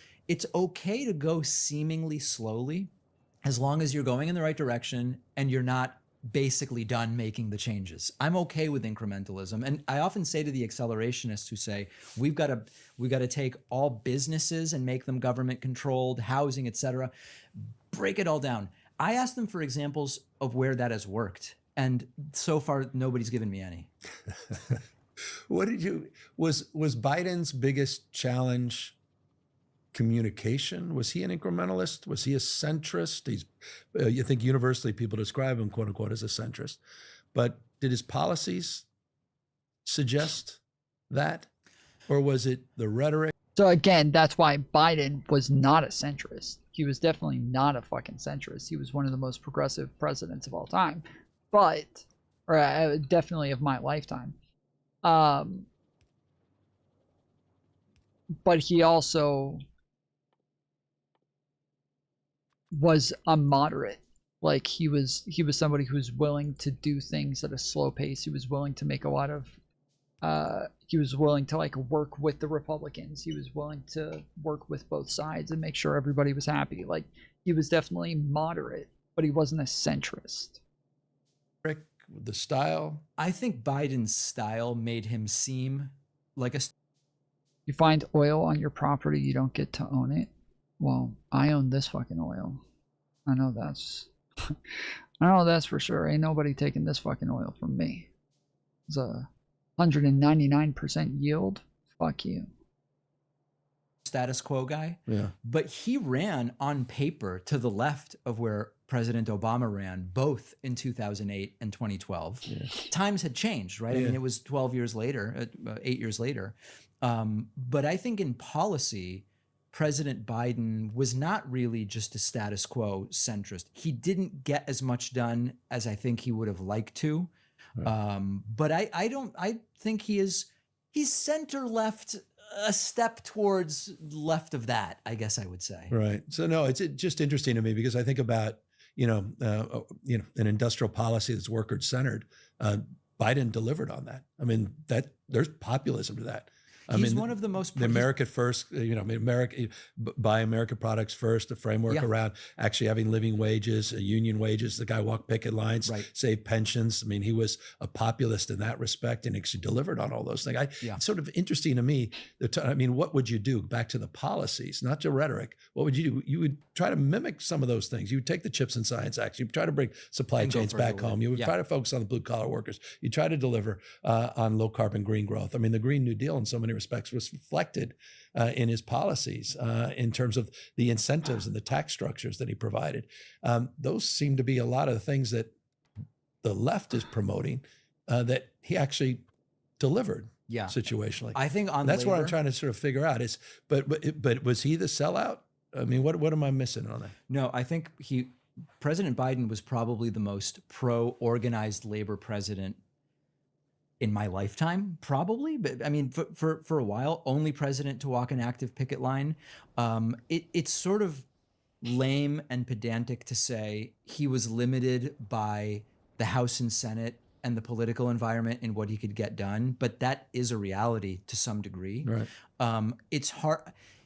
okay to go seemingly slowly as long as you're going in the right direction and you're not basically done making the changes. I'm okay with incrementalism. And I often say to the accelerationists who say, we've got to take all businesses and make them government controlled, housing, et cetera, break it all down. I ask them for examples of where that has worked. And so far, nobody's given me any. Was Biden's biggest challenge communication? Was he an incrementalist? Was he a centrist? You think universally people describe him, quote unquote, as a centrist. But did his policies suggest that? Or was it the rhetoric? So again, that's why Biden was not a centrist. He was definitely not a fucking centrist. He was one of the most progressive presidents of all time. Or definitely of my lifetime. But he also was a moderate. Like he was somebody who was willing to do things at a slow pace. He was willing to make a lot of he was willing to like work with the Republicans. He was willing to work with both sides and make sure everybody was happy. Like he was definitely moderate, but he wasn't a centrist. The style? I think Biden's style made him seem like a... You find oil on your property, you don't get to own it. Well, I own this fucking oil. I know that's for sure. Ain't nobody taking this fucking oil from me. It's a 199% yield. Fuck you. Status quo guy. Yeah. But he ran on paper to the left of where President Obama ran, both in 2008 and 2012. Times had changed, right? I mean, it was 12 years later, 8 years later. But I think in policy, President Biden was not really just a status quo centrist. He didn't get as much done as I think he would have liked to. But I think he's center left, a step towards left of that, I guess I would say. Right. So no, it's just interesting to me because I think about, an industrial policy that's worker centered. Biden delivered on that. I mean, there's populism to that. He's one of the most... The America First, America, buy American products first, the framework around actually having living wages, union wages. The guy walked picket lines, saved pensions. I mean, he was a populist in that respect and actually delivered on all those things. It's sort of interesting to me. What would you do? Back to the policies, not your rhetoric. What would you do? You would try to mimic some of those things. You would take the Chips and Science Act. You would try to bring supply chains back home. You would try to focus on the blue collar workers. You try to deliver on low carbon green growth. I mean, the Green New Deal in so many respects was reflected in his policies in terms of the incentives and the tax structures that he provided. Those seem to be a lot of the things that the left is promoting that he actually delivered. Yeah. Situationally, I think on that's what I'm labor- trying to sort of figure out. Is but was he the sellout? I mean, what am I missing on that? No, I think President Biden was probably the most pro-organized labor president in my lifetime, probably. But I mean, for a while, only president to walk an active picket line. It's sort of lame and pedantic to say he was limited by the House and Senate and the political environment and what he could get done, but that is a reality to some degree. Right. It's hard,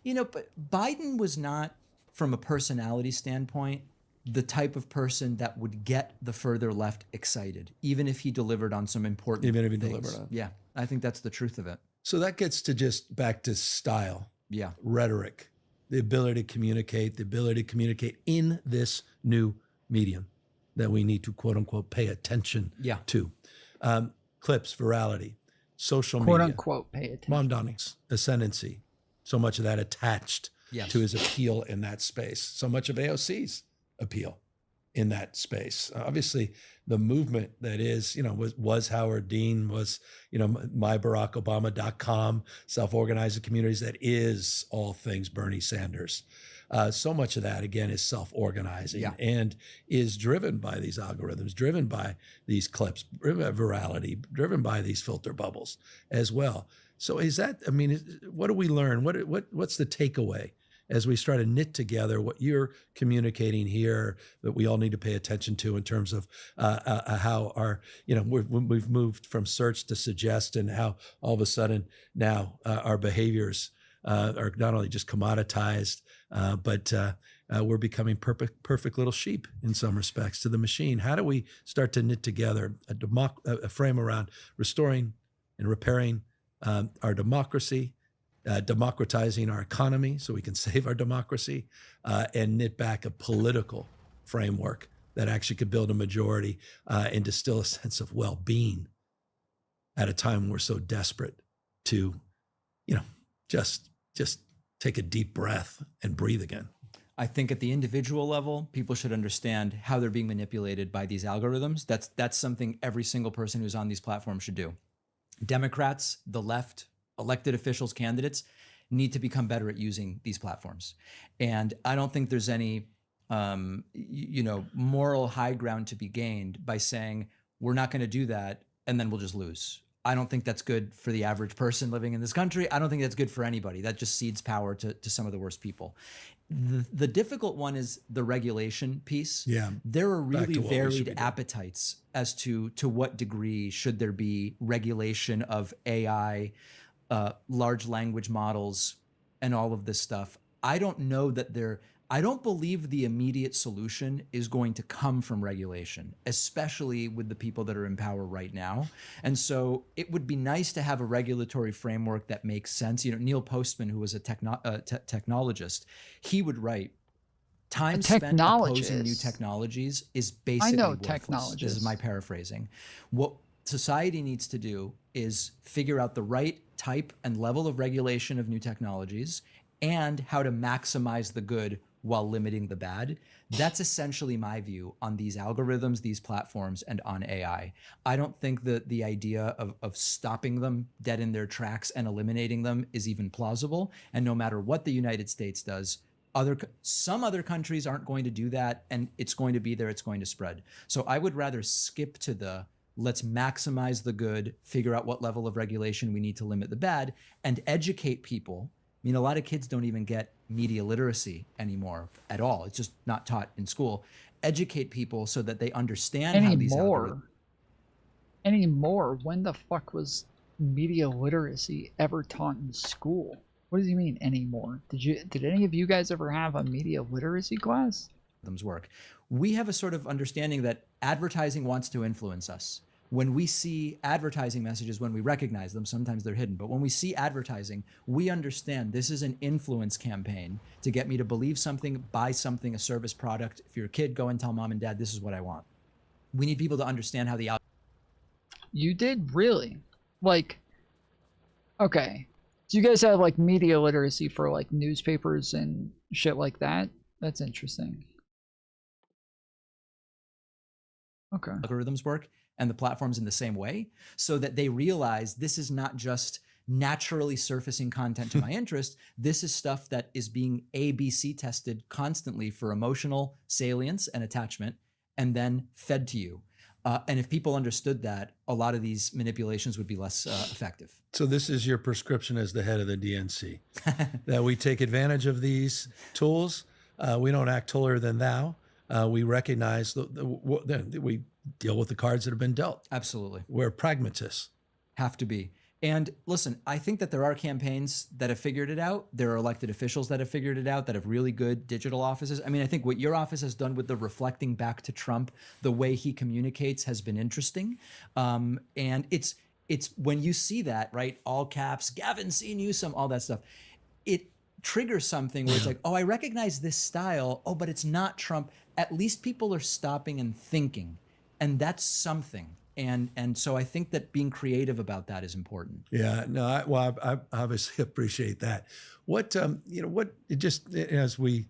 but Biden was not, from a personality standpoint, the type of person that would get the further left excited, even if he delivered on some important Even if he things. delivered on. Yeah, I think that's the truth of it. So that gets to just back to style. Yeah. Rhetoric, the ability to communicate in this new medium that we need to quote unquote pay attention to. Clips, virality, social Quote media. unquote pay attention. Mom Donning's ascendancy. So much of that attached Yes. to his appeal in that space. So much of AOC's appeal in that space. Obviously, the movement that is, was Howard Dean, was, mybarackobama.com, self-organizing communities, that is all things Bernie Sanders. So much of that, again, is self-organizing and is driven by these algorithms, driven by these clips, driven by virality, driven by these filter bubbles as well. So is that, I mean, what do we learn? What's the takeaway as we try to knit together what you're communicating here that we all need to pay attention to in terms of how our, we've moved from search to suggest, and how all of a sudden now our behaviors are not only just commoditized, but we're becoming perfect little sheep in some respects to the machine. How do we start to knit together a frame around restoring and repairing our democracy, democratizing our economy so we can save our democracy, and knit back a political framework that actually could build a majority and distill a sense of well-being at a time when we're so desperate to, just take a deep breath and breathe again. I think at the individual level, people should understand how they're being manipulated by these algorithms. That's something every single person who's on these platforms should do. Democrats, the left, elected officials, candidates need to become better at using these platforms. And I don't think there's any, moral high ground to be gained by saying, we're not going to do that, and then we'll just lose. I don't think that's good for the average person living in this country. I don't think that's good for anybody. That just cedes power to some of the worst people. The difficult one is the regulation piece. Yeah. There are really varied appetites as to what degree should there be regulation of AI, large language models, and all of this stuff. I don't know that I don't believe the immediate solution is going to come from regulation, especially with the people that are in power right now. And so it would be nice to have a regulatory framework that makes sense. Neil Postman, who was a technologist, he would write, time spent opposing new technologies is basically worthless. This is my paraphrasing. What society needs to do is figure out the right type and level of regulation of new technologies and how to maximize the good while limiting the bad. That's essentially my view on these algorithms, these platforms, and on AI. I don't think that the idea of stopping them dead in their tracks and eliminating them is even plausible. And no matter what the United States does, some other countries aren't going to do that, and it's going to be there, it's going to spread. So I would rather skip to let's maximize the good, figure out what level of regulation we need to limit the bad, and educate people. I mean, a lot of kids don't even get media literacy anymore at all. It's just not taught in school. Educate people so that they understand how these algorithms. Anymore? When the fuck was media literacy ever taught in school? What does he mean anymore? Did any of you guys ever have a media literacy class? Work. We have a sort of understanding that advertising wants to influence us. When we see advertising messages, when we recognize them, sometimes they're hidden, but when we see advertising, we understand this is an influence campaign to get me to believe something, buy something, a service product. If you're a kid, go and tell mom and dad, this is what I want. We need people to understand how the... You did really? Okay. So you guys have like media literacy for like newspapers and shit like that? That's interesting. Okay. Algorithms work and the platforms in the same way, so that they realize this is not just naturally surfacing content to my interest. This is stuff that is being ABC tested constantly for emotional salience and attachment, and then fed to you. And if people understood that, a lot of these manipulations would be less effective. So this is your prescription as the head of the DNC, that we take advantage of these tools. We don't act holier than thou. We recognize we deal with the cards that have been dealt. Absolutely. We're pragmatists. Have to be. And listen, I think that there are campaigns that have figured it out. There are elected officials that have figured it out, that have really good digital offices. I mean, I think what your office has done with the reflecting back to Trump, the way he communicates has been interesting. And it's when you see that, right, all caps, Gavin C. Newsom, all that stuff, it triggers something where it's like, oh, I recognize this style. Oh, but it's not Trump. At least people are stopping and thinking. And that's something. And so I think that being creative about that is important. Yeah, no, I obviously appreciate that. What as we,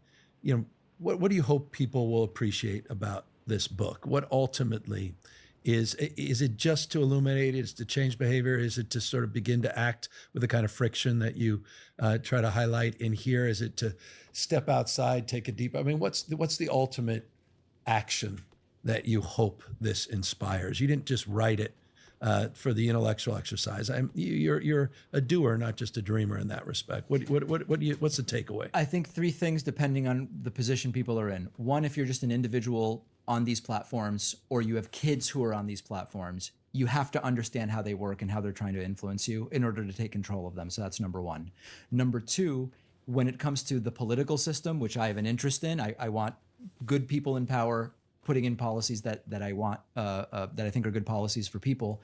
what do you hope people will appreciate about this book? What ultimately is it just to illuminate? Is it to change behavior? Is it to sort of begin to act with the kind of friction that you try to highlight in here? Is it to step outside, take a deep? I mean, what's the ultimate action that you hope this inspires? You didn't just write it for the intellectual exercise. You're a doer, not just a dreamer in that respect. What's the takeaway? I think three things depending on the position people are in. One, if you're just an individual on these platforms, or you have kids who are on these platforms, you have to understand how they work and how they're trying to influence you in order to take control of them. So that's number one. Number two, when it comes to the political system, which I have an interest in, I want good people in power putting in policies that I want, that I think are good policies for people.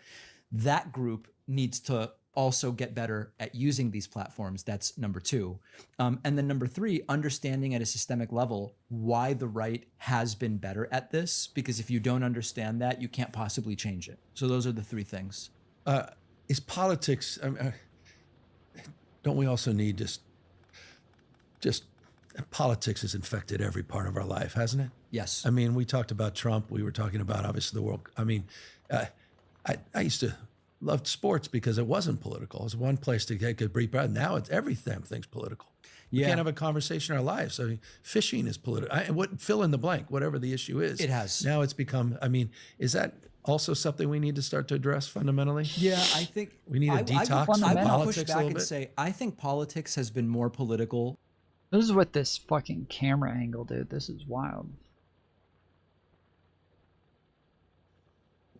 That group needs to also get better at using these platforms. That's number two. And then number three, understanding at a systemic level why the right has been better at this, because if you don't understand that, you can't possibly change it. So those are the three things. Is politics, don't we also need just politics has infected every part of our life, hasn't it? Yes. I mean, we talked about Trump. We were talking about, obviously, the world. I mean, I used to love sports because it wasn't political. It was one place to get a brief breath. Now it's everything's political. We can't have a conversation in our lives. I mean, fishing is political. Fill in the blank, whatever the issue is. It has. Now it's become, I mean, is that also something we need to start to address fundamentally? Yeah, I think we need a detox from politics I would push a back little and bit. say, I think politics has been more political. This is with this fucking camera angle, dude. This is wild.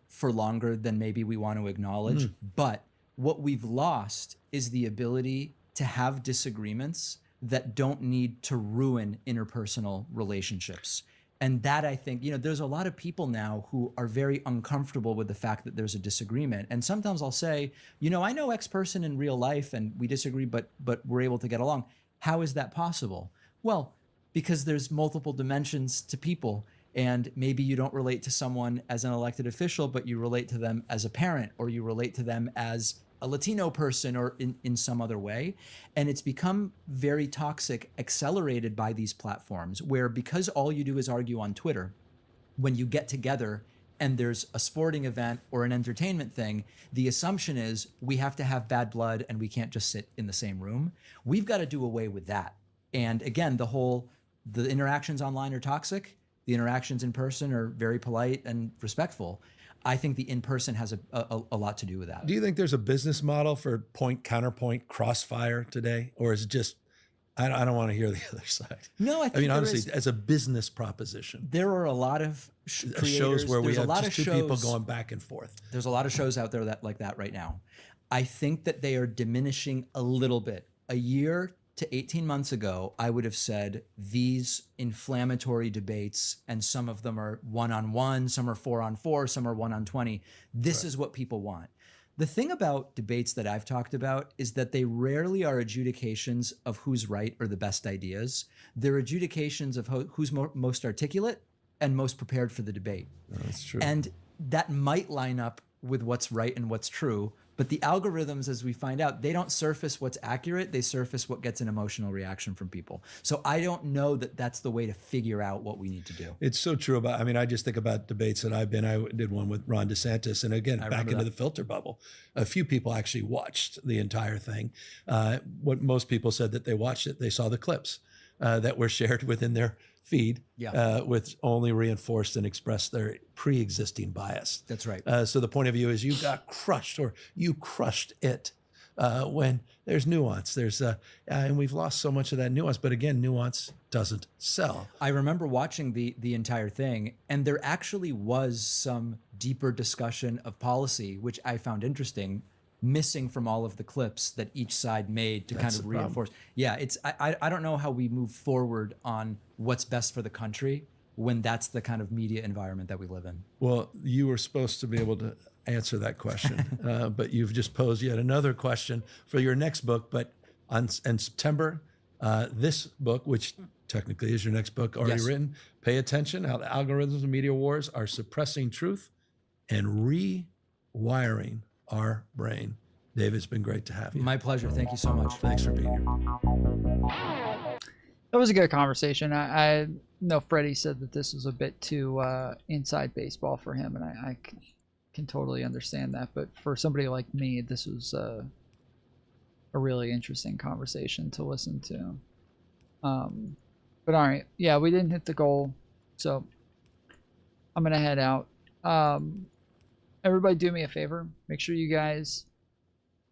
For longer than maybe we want to acknowledge. But what we've lost is the ability to have disagreements that don't need to ruin interpersonal relationships. And that, I think, there's a lot of people now who are very uncomfortable with the fact that there's a disagreement. And sometimes I'll say, I know X person in real life and we disagree, but we're able to get along. How is that possible? Well, because there's multiple dimensions to people. And maybe you don't relate to someone as an elected official, but you relate to them as a parent, or you relate to them as a Latino person, or in some other way. And it's become very toxic, accelerated by these platforms, where because all you do is argue on Twitter, when you get together and there's a sporting event or an entertainment thing, the assumption is we have to have bad blood and we can't just sit in the same room. We've got to do away with that. And again, the interactions online are toxic. The interactions in person are very polite and respectful. I think the in-person has a lot to do with that. Do you think there's a business model for point, counterpoint, crossfire today? Or is it just, I don't want to hear the other side? No, I think honestly, as a business proposition. There are a lot of shows where we have just two people going back and forth. There's a lot of shows out there like that right now. I think that they are diminishing a little bit. A year to 18 months ago, I would have said these inflammatory debates, and some of them are 1-on-1, some are 4-on-4, some are 1-on-20. This is what people want. The thing about debates that I've talked about is that they rarely are adjudications of who's right or the best ideas. They're adjudications of who's most articulate and most prepared for the debate. That's true. And that might line up with what's right and what's true. But the algorithms, as we find out, they don't surface what's accurate. They surface what gets an emotional reaction from people. So I don't know that that's the way to figure out what we need to do. It's so true about, I mean, I just think about debates that I've been, I did one with Ron DeSantis, and again, back into the filter bubble. A few people actually watched the entire thing. What most people said that they watched it, they saw the clips that were shared within their feed, which only reinforced and expressed their pre-existing bias. That's right. So the point of view is you got crushed, or you crushed it. When there's nuance, and we've lost so much of that nuance. But again, nuance doesn't sell. I remember watching the entire thing, and there actually was some deeper discussion of policy, which I found interesting, missing from all of the clips that each side made to kind of reinforce. Yeah, it's I don't know how we move forward on what's best for the country when that's the kind of media environment that we live in. Well, you were supposed to be able to answer that question, but you've just posed yet another question for your next book. But in September, this book, which technically is your next book already written, pay attention how the algorithms and media wars are suppressing truth and rewiring our brain. Dave, it's been great to have you. My pleasure. Thank you so much. Thanks for being here. That was a good conversation. I know Freddie said that this was a bit too inside baseball for him, and I can totally understand that. But for somebody like me, this was a really interesting conversation to listen to. But all right, yeah, we didn't hit the goal, so I'm gonna head out. Everybody do me a favor. Make sure you guys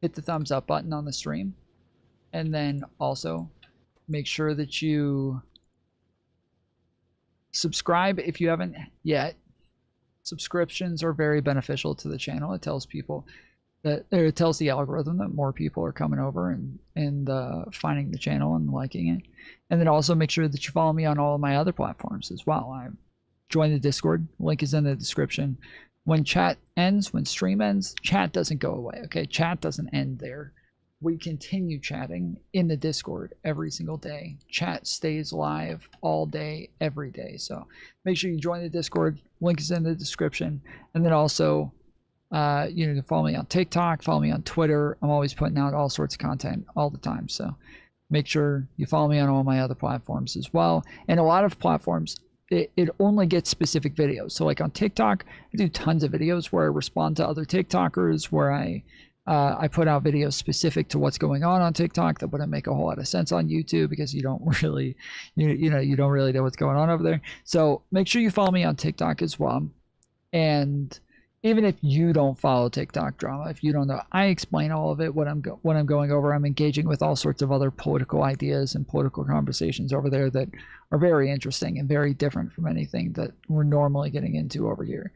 hit the thumbs up button on the stream. And then also make sure that you subscribe if you haven't yet. Subscriptions are very beneficial to the channel. It tells people that, or it tells the algorithm that more people are coming over and finding the channel and liking it. And then also make sure that you follow me on all of my other platforms as well. I join the Discord. Link is in the description. When chat ends, when stream ends, chat doesn't go away, okay? Chat doesn't end there. We continue chatting in the Discord every single day. Chat stays live all day, every day. So make sure you join the Discord. Link is in the description. And then also, you can follow me on TikTok, follow me on Twitter. I'm always putting out all sorts of content all the time. So make sure you follow me on all my other platforms as well. And a lot of platforms, it only gets specific videos. So like on TikTok, I do tons of videos where I respond to other TikTokers, where I put out videos specific to what's going on TikTok that wouldn't make a whole lot of sense on YouTube because you don't really, you don't really know what's going on over there. So make sure you follow me on TikTok as well. And even if you don't follow TikTok drama, if you don't know, I explain all of it, what I'm going over. I'm engaging with all sorts of other political ideas and political conversations over there that are very interesting and very different from anything that we're normally getting into over here.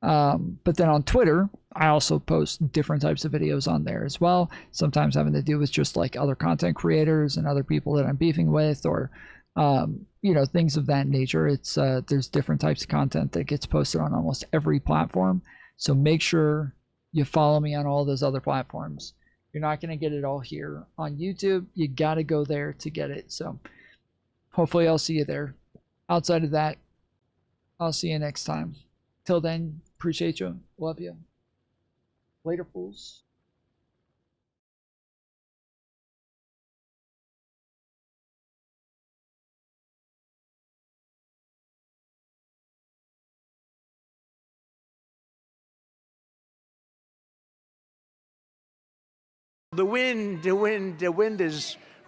But then on Twitter, I also post different types of videos on there as well, sometimes having to do with just like other content creators and other people that I'm beefing with, or things of that nature. It's there's different types of content that gets posted on almost every platform. So make sure you follow me on all those other platforms. You're not going to get it all here on YouTube. You got to go there to get it. So hopefully I'll see you there. Outside of that, I'll see you next time. Till then, appreciate you. Love you. Later, fools. The wind is